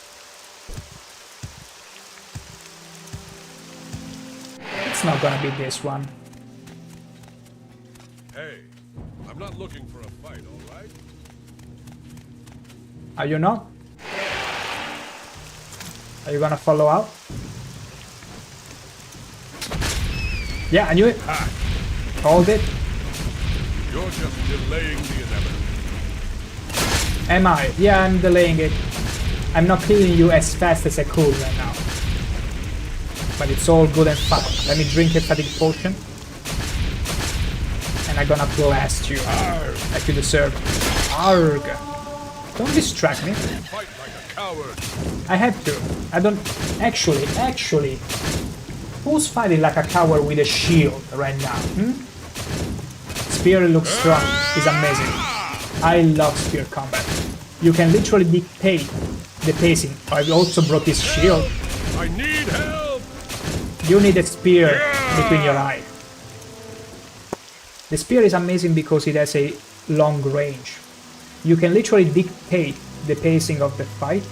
It's not gonna be this one. Hey, I'm not looking for a fight, all right? Are you not? Are you gonna follow out? Yeah, I knew it. Called it. You're just delaying the inevitable. Am I? Yeah, I'm delaying it. I'm not killing you as fast as I could right now. But it's all good and fine. Let me drink a fatigue potion. And I'm gonna blast you. Arrgh, like you deserve. Arrgh. Don't distract me. Fight like a coward. I have to. I don't... Actually... Who's fighting like a coward with a shield right now, Spear looks strong. It's amazing. I love spear combat. You can literally dictate the pacing. I also brought this shield. I need help! You need a spear between your eyes. The spear is amazing because it has a long range. You can literally dictate the pacing of the fight,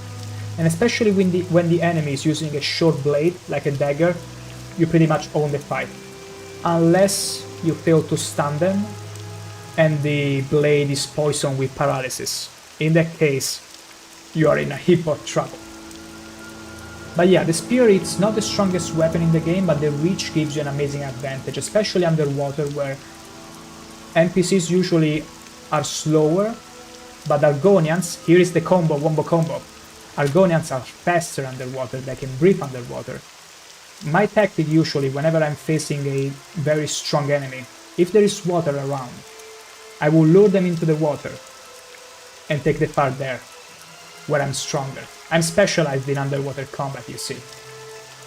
and especially when the enemy is using a short blade, like a dagger, you pretty much own the fight. Unless you fail to stun them, and the blade is poisoned with paralysis. In that case, you are in a heap of trouble. But yeah, the spear is not the strongest weapon in the game, but the reach gives you an amazing advantage, especially underwater where NPCs usually are slower, but Argonians, here is the wombo combo. Argonians are faster underwater, they can breathe underwater. My tactic usually, whenever I'm facing a very strong enemy, if there is water around, I will lure them into the water and take the part there, where I'm stronger. I'm specialized in underwater combat, you see.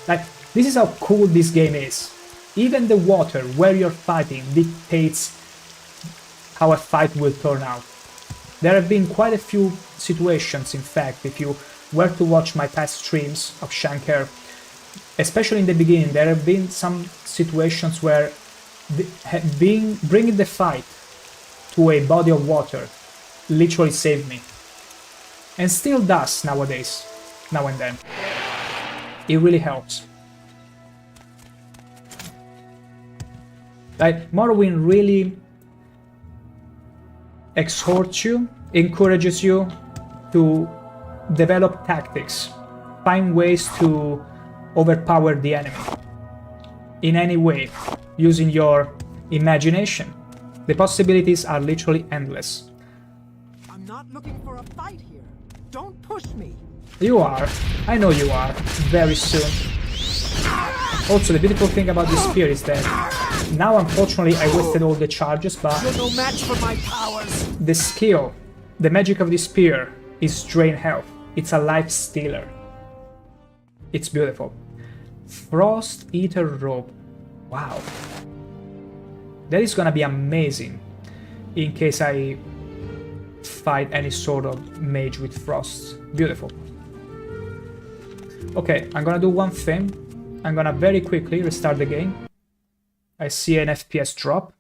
Like, this is how cool this game is. Even the water where you're fighting dictates how a fight will turn out. There have been quite a few situations, in fact, if you were to watch my past streams of ShankH-ER, especially in the beginning, there have been some situations where bringing the fight to a body of water literally saved me. And still does nowadays, now and then. It really helps. Like, Morrowind really exhorts you, encourages you to develop tactics, find ways to overpower the enemy in any way, using your imagination. The possibilities are literally endless. I'm not looking for a fight here. Don't push me. You are. I know you are. Very soon. Also, the beautiful thing about this spear is that now, unfortunately, I wasted all the charges, but You're no match for my powers. the skill, the magic of this spear is drain health. It's a life stealer. It's beautiful. Frost Eater Robe. Wow. That is gonna be amazing in case I fight any sort of mage with frost. Beautiful. Okay, I'm gonna do one thing. I'm gonna very quickly restart the game. I see an FPS drop.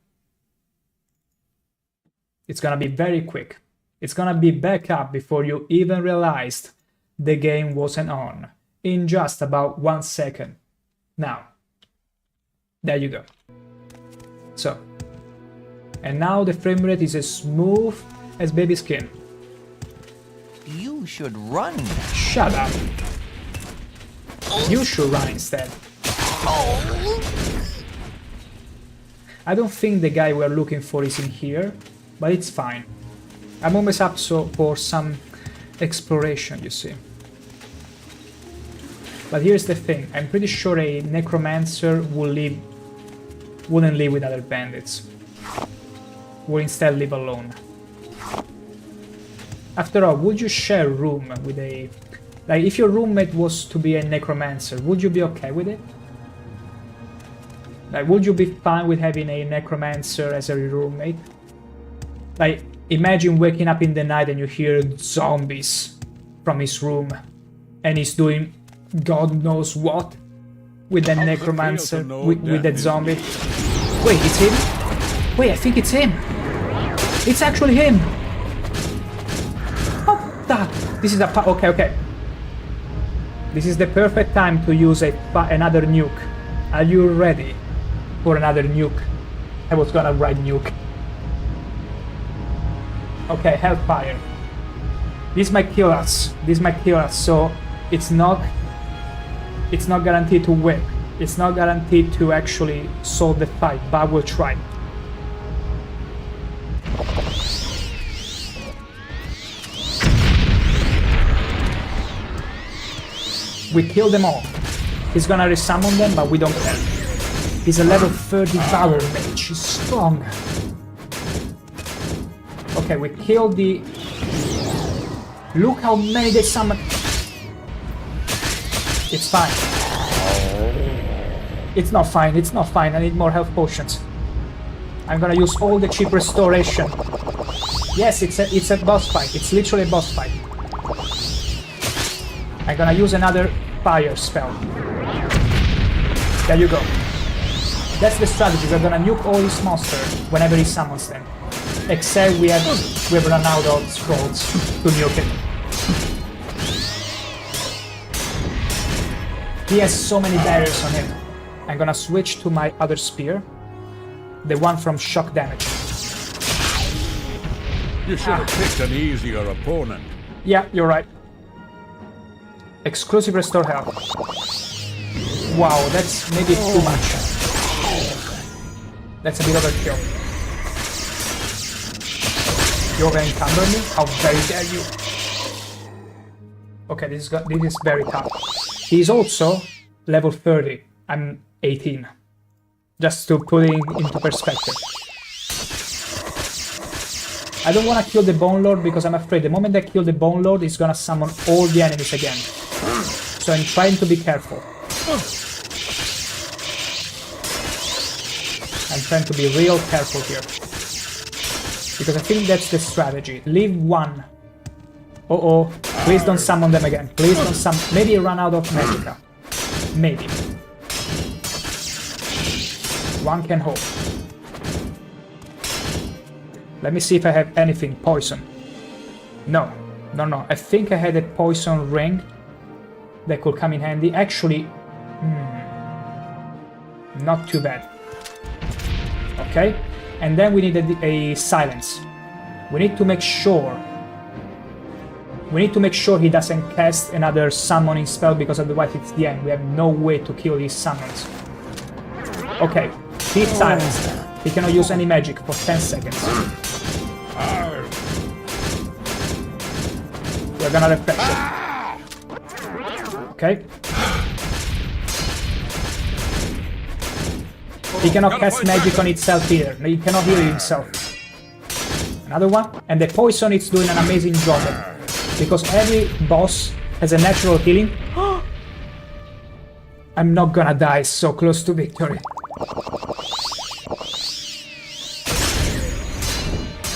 It's gonna be very quick. It's gonna be back up before you even realized the game wasn't on. In just about 1 second. Now, there you go. So, and now the frame rate is as smooth as baby skin. You should run. Shut up. You should run instead. I don't think the guy we're looking for is in here, but it's fine. I'm always up for some exploration, you see. But here's the thing, I'm pretty sure a necromancer wouldn't live with other bandits. Would instead live alone. After all, would you share a room with a... Like, if your roommate was to be a necromancer, would you be okay with it? Like, would you be fine with having a necromancer as a roommate? Like, imagine waking up in the night and you hear zombies from his room, and he's doing God knows what with the necromancer, with that zombie. Wait, it's him? Wait, I think it's him. It's actually him. What the? This is a... Okay. This is the perfect time to use another nuke. Are you ready for another nuke? I was gonna write nuke. Okay, Hellfire. This might kill us. So it's not guaranteed to win. It's not guaranteed to actually solve the fight, but we'll try. We kill them all. He's gonna resummon them, but we don't care. He's a level 30 power mage. He's strong. Okay, we killed the... Look how many they summon. It's fine. It's not fine. I need more health potions. I'm gonna use all the cheap restoration. Yes, it's a boss fight. It's literally a boss fight. I'm gonna use another fire spell. There you go. That's the strategy. We're gonna nuke all these monsters whenever he summons them. Except we've run out of scrolls to nuke it. He has so many barriers on him. I'm gonna switch to my other spear. The one from shock damage. You should have picked an easier opponent. Yeah, you're right. Exclusive restore health. Wow, that's maybe too much. That's a bit overkill. You over-encumber me? How very dare you! Okay, this is very tough. He's also level 30. I'm 18. Just to put it into perspective. I don't want to kill the Bone Lord because I'm afraid the moment I kill the Bone Lord, he's gonna summon all the enemies again. So I'm trying to be careful. I'm trying to be real careful here. Because I think that's the strategy. Leave one. Uh-oh. Please don't summon them again. Please don't summon... Maybe run out of Magicka. Maybe. One can hope. Let me see if I have anything. Poison. No. I think I had a poison ring that could come in handy. Actually, not too bad. Okay. And then we need a silence. We need to make sure he doesn't cast another summoning spell because otherwise it's the end. We have no way to kill his summons. Okay, he's silenced. He cannot use any magic for 10 seconds. We're gonna refresh it. Okay. He cannot cast magic on itself either. He cannot heal himself. Another one. And the poison is doing an amazing job. Because every boss has a natural healing. I'm not gonna die, so close to victory.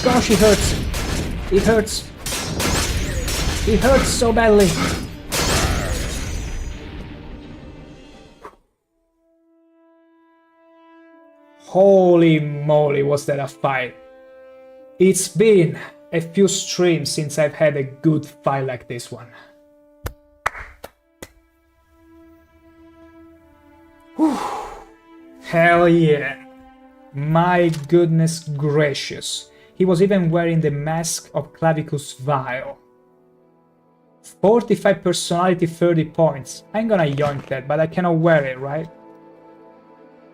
Gosh, it hurts. It hurts. It hurts so badly. Holy moly, was that a fight. It's been a few streams since I've had a good fight like this one. Whew. Hell yeah. My goodness gracious. He was even wearing the mask of Clavicus Vile. 45 personality, 30 points. I'm gonna yoink that, but I cannot wear it, right?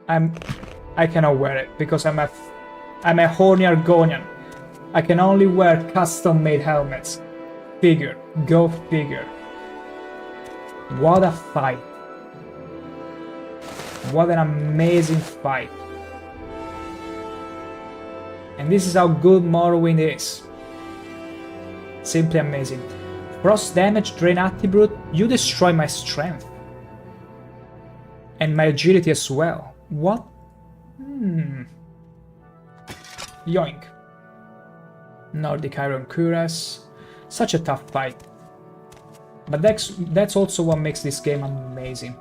I cannot wear it because I'm a horny Argonian. I can only wear custom-made helmets. Figure. Go figure. What a fight. What an amazing fight. And this is how good Morrowind is. Simply amazing. Frost damage, drain Attibrute, you destroy my strength. And my agility as well. What? Yoink. Nordic Iron Cuirass. Such a tough fight. But that's also what makes this game amazing.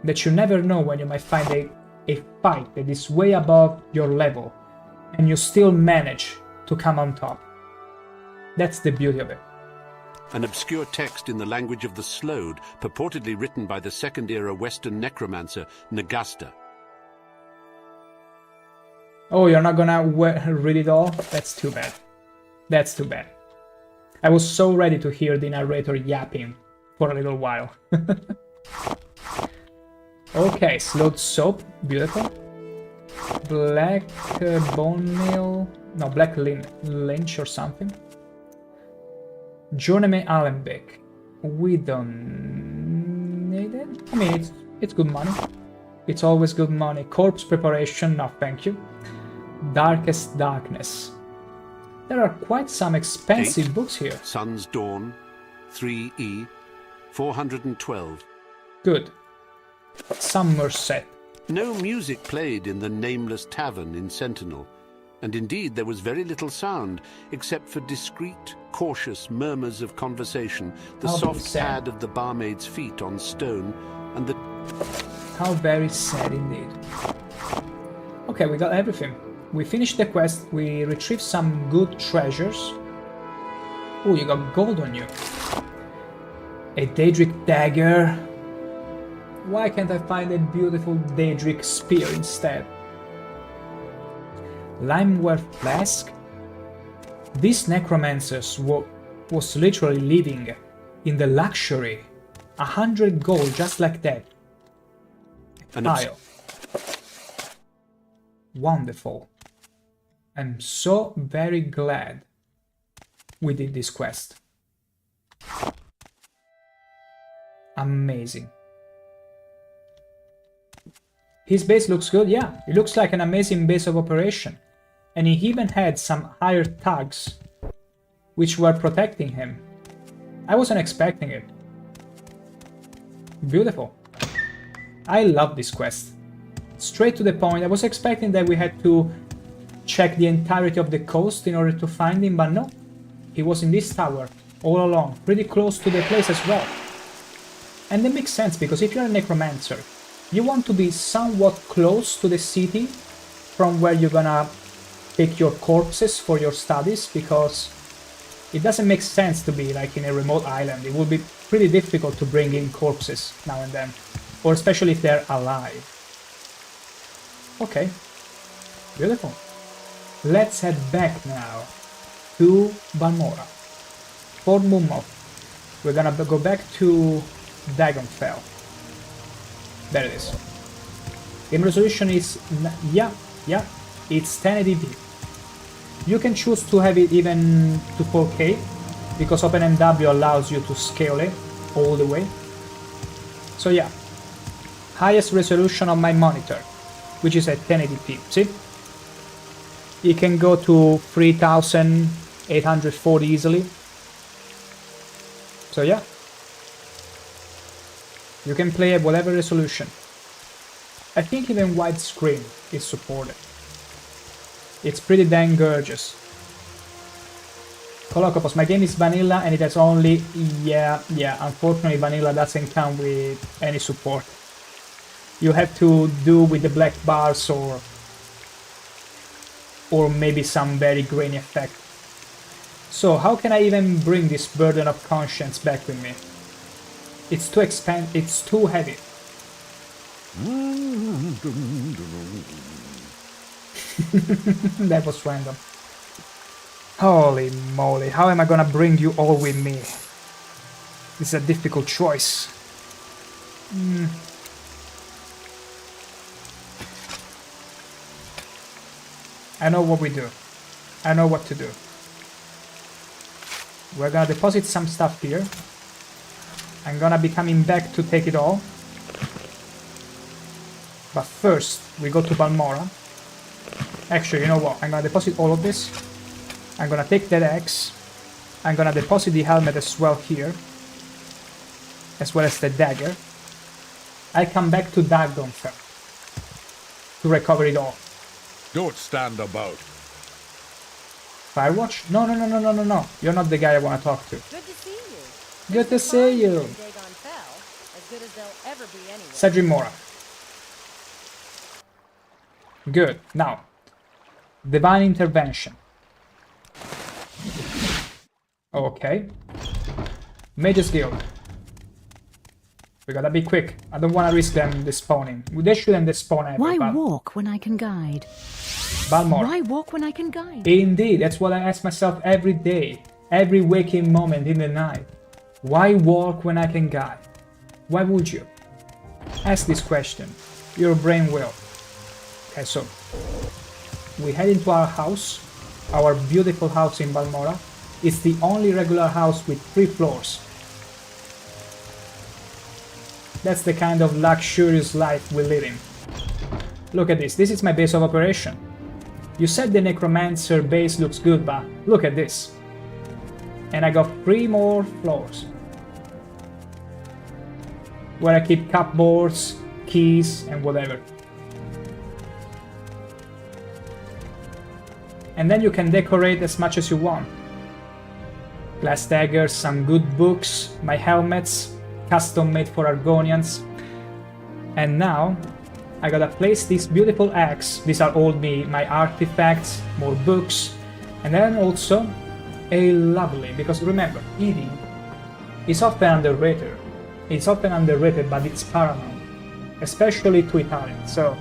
That you never know when you might find a fight that is way above your level, and you still manage to come on top. That's the beauty of it. An obscure text in the language of the Slode, purportedly written by the Second-Era Western necromancer Nagasta. Oh, you're not gonna read it all? That's too bad. That's too bad. I was so ready to hear the narrator yapping for a little while. Okay, Slowed Soap, beautiful. Black Bone Meal, no, Black Lynch or something. Journeyman Alembic, we don't need it. I mean, it's good money. It's always good money. Corpse Preparation, no thank you. Darkest Darkness. There are quite some expensive books here. Sun's Dawn, 3E, 412. Good. Summer set. No music played in the nameless tavern in Sentinel, and indeed there was very little sound, except for discreet, cautious murmurs of conversation, the soft pad of the barmaid's feet on stone, and the... How very sad indeed. Okay, we got everything. We finished the quest, we retrieved some good treasures. Oh, you got gold on you. A Daedric dagger. Why can't I find a beautiful Daedric spear instead? Limeware flask? This necromancer was literally living in the luxury. 100 gold just like that. Pile. Wonderful. I'm so very glad we did this quest. Amazing. His base looks good, yeah. It looks like an amazing base of operation. And he even had some hired thugs which were protecting him. I wasn't expecting it. Beautiful. I love this quest. Straight to the point. I was expecting that we had to check the entirety of the coast in order to find him, but no. He was in this tower all along, pretty close to the place as well. And that makes sense, because if you're a necromancer, you want to be somewhat close to the city from where you're gonna take your corpses for your studies, because it doesn't make sense to be like in a remote island. It would be pretty difficult to bring in corpses now and then, or especially if they're alive. Okay, beautiful. Let's head back now to Balmora. Fort Mummoth. We're gonna go back to Dagonfell. There it is. Game resolution is, yeah, it's 1080p. You can choose to have it even to 4K, because OpenMW allows you to scale it all the way. So yeah, highest resolution on my monitor, which is at 1080p. See? It can go to 3840 easily. So yeah, you can play at whatever resolution. I think even widescreen is supported. It's pretty dang gorgeous. Colocopos, my game is vanilla and it has only... Yeah, unfortunately vanilla doesn't come with any support. You have to do with the black bars or maybe some very grainy effect. So how can I even bring this burden of conscience back with me? It's too it's too heavy. That was random. Holy moly, how am I gonna bring you all with me? This is a difficult choice. I know what we do. I know what to do. We're gonna deposit some stuff here. I'm gonna be coming back to take it all. But first, we go to Balmora. Actually, you know what? I'm gonna deposit all of this. I'm gonna take that axe. I'm gonna deposit the helmet as well here. As well as the dagger. I come back to Dragonfell to recover it all. Don't stand about. Firewatch? No. You're not the guy I want to talk to. Good to see you. Good to see you. As good as they'll ever be anyway. Sajimora. Good. Now, Divine Intervention. Okay. Mage's Guild. We gotta be quick. I don't want to risk them despawning. They shouldn't despawn ever. Why walk when I can guide? Balmora. Why walk when I can guide? Indeed, that's what I ask myself every day. Every waking moment in the night. Why walk when I can guide? Why would you? Ask this question. Your brain will. Okay, so we head into our house. Our beautiful house in Balmora. It's the only regular house with 3 floors. That's the kind of luxurious life we live in. Look at this. This is my base of operation. You said the Necromancer base looks good, but look at this. And I got 3 more floors. Where I keep cupboards, keys, and whatever. And then you can decorate as much as you want. Glass daggers, some good books, my helmets, custom made for Argonians. And now I gotta place this beautiful axe. These are all my artifacts, more books, and then also a lovely, because remember, eating is often underrated. It's often underrated, but it's paramount, especially to Italians. So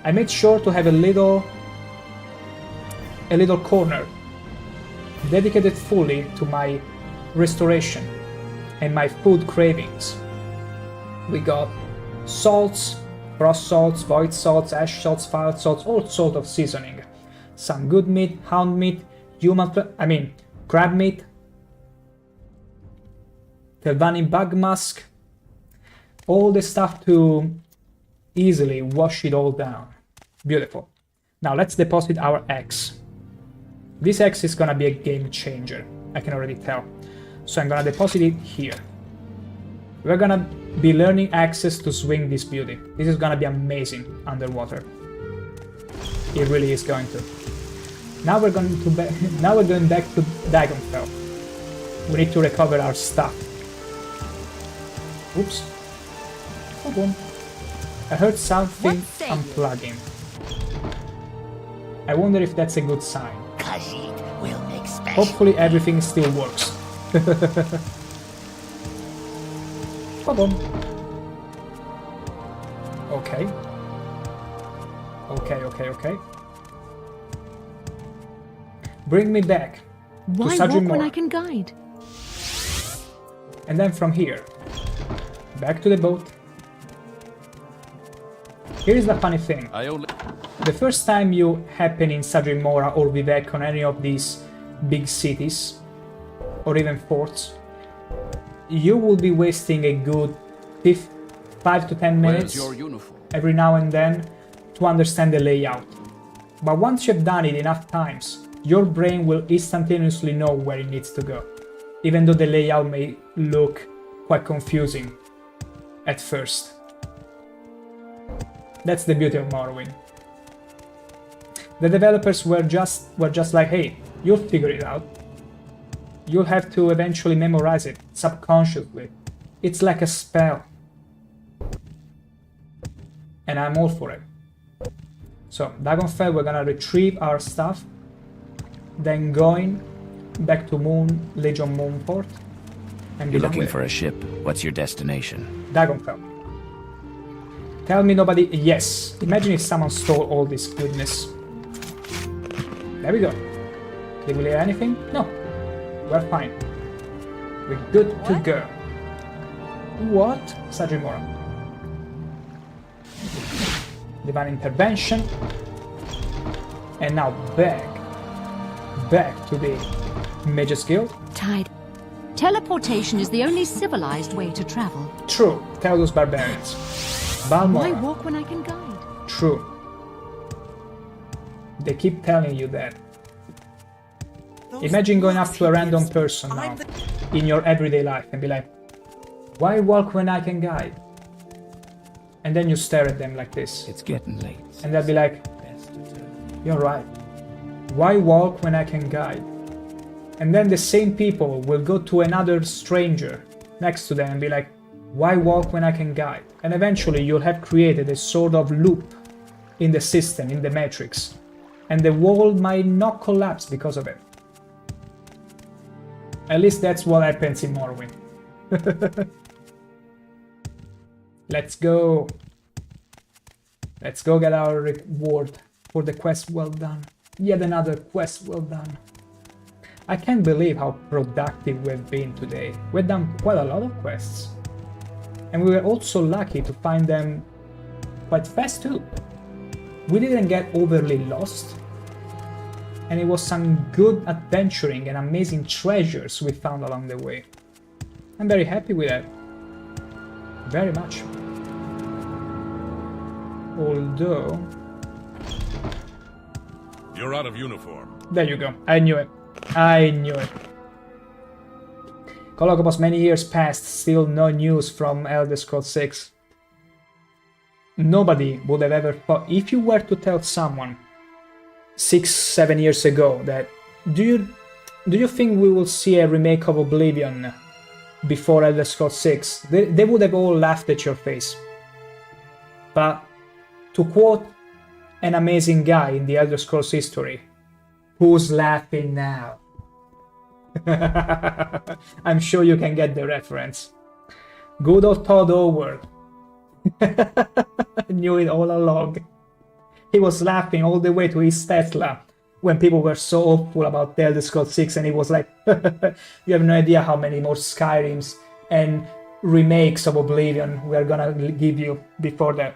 I made sure to have a little corner dedicated fully to my restoration and my food cravings. We got salts, frost salts, void salts, ash salts, fire salts, all sorts of seasoning. Some good meat, hound meat, crab meat, Telvanni bug musk, all the stuff to easily wash it all down. Beautiful. Now let's deposit our axe. This axe is gonna be a game changer, I can already tell. So I'm gonna deposit it here. We're gonna be learning axes to swing this beauty. This is gonna be amazing underwater. It really is going to. Now we're going back to Dragonfell. We need to recover our stuff. Oops. Hold on. I heard something unplugging. I wonder if that's a good sign. Hopefully everything still works. Ba-boom. Okay. Okay. Bring me back to Why walk when I can guide? And then from here, back to the boat. Here's the funny thing. The first time you happen in Sajimora or Vivek on any of these big cities, or even forts, you will be wasting a good 5 to 10 minutes Where's your uniform? every now and then to understand the layout. But once you've done it enough times, your brain will instantaneously know where it needs to go, even though the layout may look quite confusing at first. That's the beauty of Morrowind. The developers were just like, hey, you'll figure it out. You'll have to eventually memorize it subconsciously. It's like a spell. And I'm all for it. So, Dragonfell, we're gonna retrieve our stuff, then going back to Legion Moonport. And You're looking for a ship. What's your destination? Dragonfell. Tell me nobody... Yes. Imagine if someone stole all this goodness. There we go. Did we leave anything? No. We're fine. We're good to go. What? Sagimora. Divine Intervention. And now back to the Mage's Guild. Tide. Teleportation is the only civilized way to travel. True. Tell those barbarians. Balmora. Why walk when I can guide? True. They keep telling you that. Imagine going up to a random person now in your everyday life and be like, why walk when I can guide? And then you stare at them like this. It's getting late. And they'll be like, you're right. Why walk when I can guide? And then the same people will go to another stranger next to them and be like, why walk when I can guide? And eventually you'll have created a sort of loop in the system, in the matrix. And the world might not collapse because of it. At least that's what happens in Morrowind. Let's go. Let's go get our reward for the quest well done. Yet another quest well done. I can't believe how productive we've been today. We've done quite a lot of quests. And we were also lucky to find them quite fast too. We didn't get overly lost. And it was some good adventuring and amazing treasures we found along the way. I'm very happy with that. Very much. Although... You're out of uniform. There you go. I knew it. I knew it. Colocopos, many years passed, still no news from Elder Scrolls 6. Nobody would have ever thought, if you were to tell someone 6-7 years ago that do you think we will see a remake of Oblivion before Elder Scrolls 6? They would have all laughed at your face. But to quote an amazing guy in the Elder Scrolls history, who's laughing now? I'm sure you can get the reference. Good old Todd Howard. Knew it all along. He was laughing all the way to his Tesla when people were so hopeful about Elder Scrolls 6, and he was like, you have no idea how many more Skyrims and remakes of Oblivion we're gonna give you before that.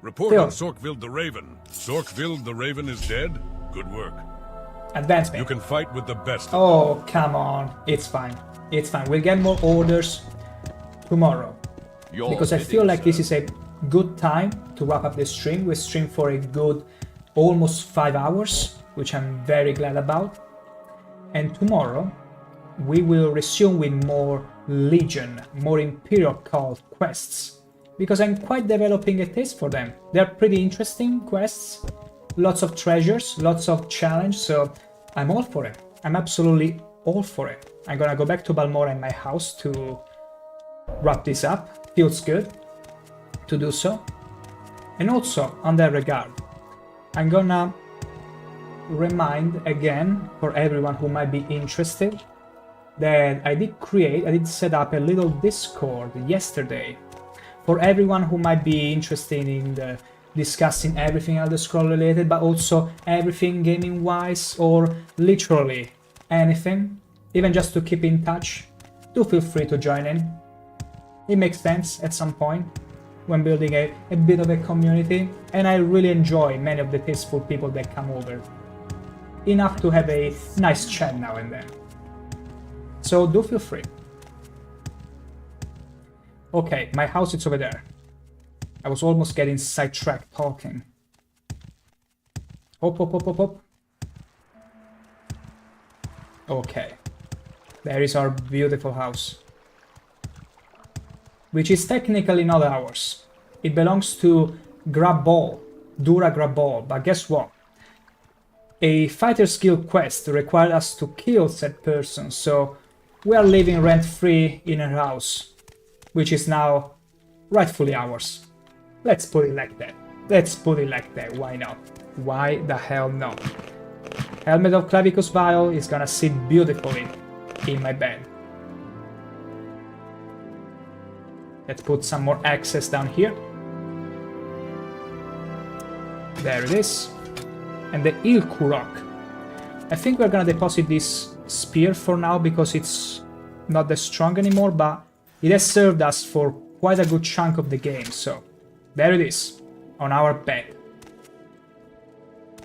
Report on Sorkvild the Raven. Sorkvild the Raven is dead? Good work. Advancement. You can fight with the best. Oh, come on. It's fine. It's fine. We'll get more orders tomorrow. Because I feel like this is a good time to wrap up the stream. We streamed for a good almost 5 hours, which I'm very glad about. And tomorrow we will resume with more Legion, more Imperial Cult quests. Because I'm quite developing a taste for them. They're pretty interesting quests, lots of treasures, lots of challenge, so I'm all for it. I'm absolutely all for it. I'm gonna go back to Balmora in my house to wrap this up. Feels good to do so. And also, on that regard, I'm gonna remind again, for everyone who might be interested, that I did set up a little Discord yesterday for everyone who might be interested in discussing everything Elder Scrolls related, but also everything gaming wise, or literally anything, even just to keep in touch. Do feel free to join in. It makes sense at some point when building a bit of a community, and I really enjoy many of the tasteful people that come over. Enough to have a nice chat now and then. So do feel free. Okay, my house is over there. I was almost getting sidetracked talking. Hop, hop, hop, hop, hop. Okay. There is our beautiful house. Which is technically not ours. It belongs to Grabball, Dura Grabball, but guess what? A fighter's guild quest required us to kill said person, so we are living rent-free in her house, which is now rightfully ours. Let's put it like that. Let's put it like that, why not? Why the hell not? Helmet of Clavicus Vile is gonna sit beautifully in my bed. Let's put some more access down here. There it is. And the Ilkurok. I think we're gonna deposit this spear for now because it's not that strong anymore, but it has served us for quite a good chunk of the game, so there it is, on our bed.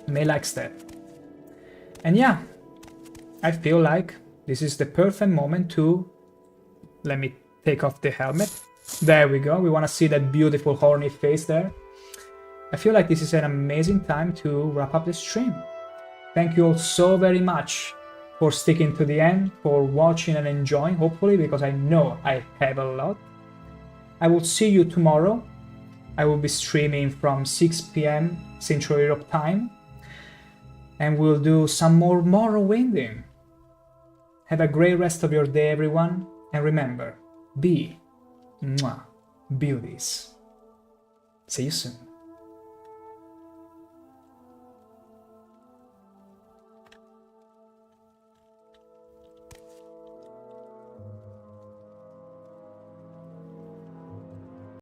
May likes that. And yeah, I feel like this is the perfect moment to... Let me take off the helmet. There we go, we wanna see that beautiful horny face there. I feel like this is an amazing time to wrap up the stream. Thank you all so very much for sticking to the end, for watching and enjoying, hopefully, because I know I have a lot. I will see you tomorrow. I will be streaming from 6 PM Central Europe time. And we'll do some more Morrowinding. Have a great rest of your day, everyone. And remember, be beauties. See you soon.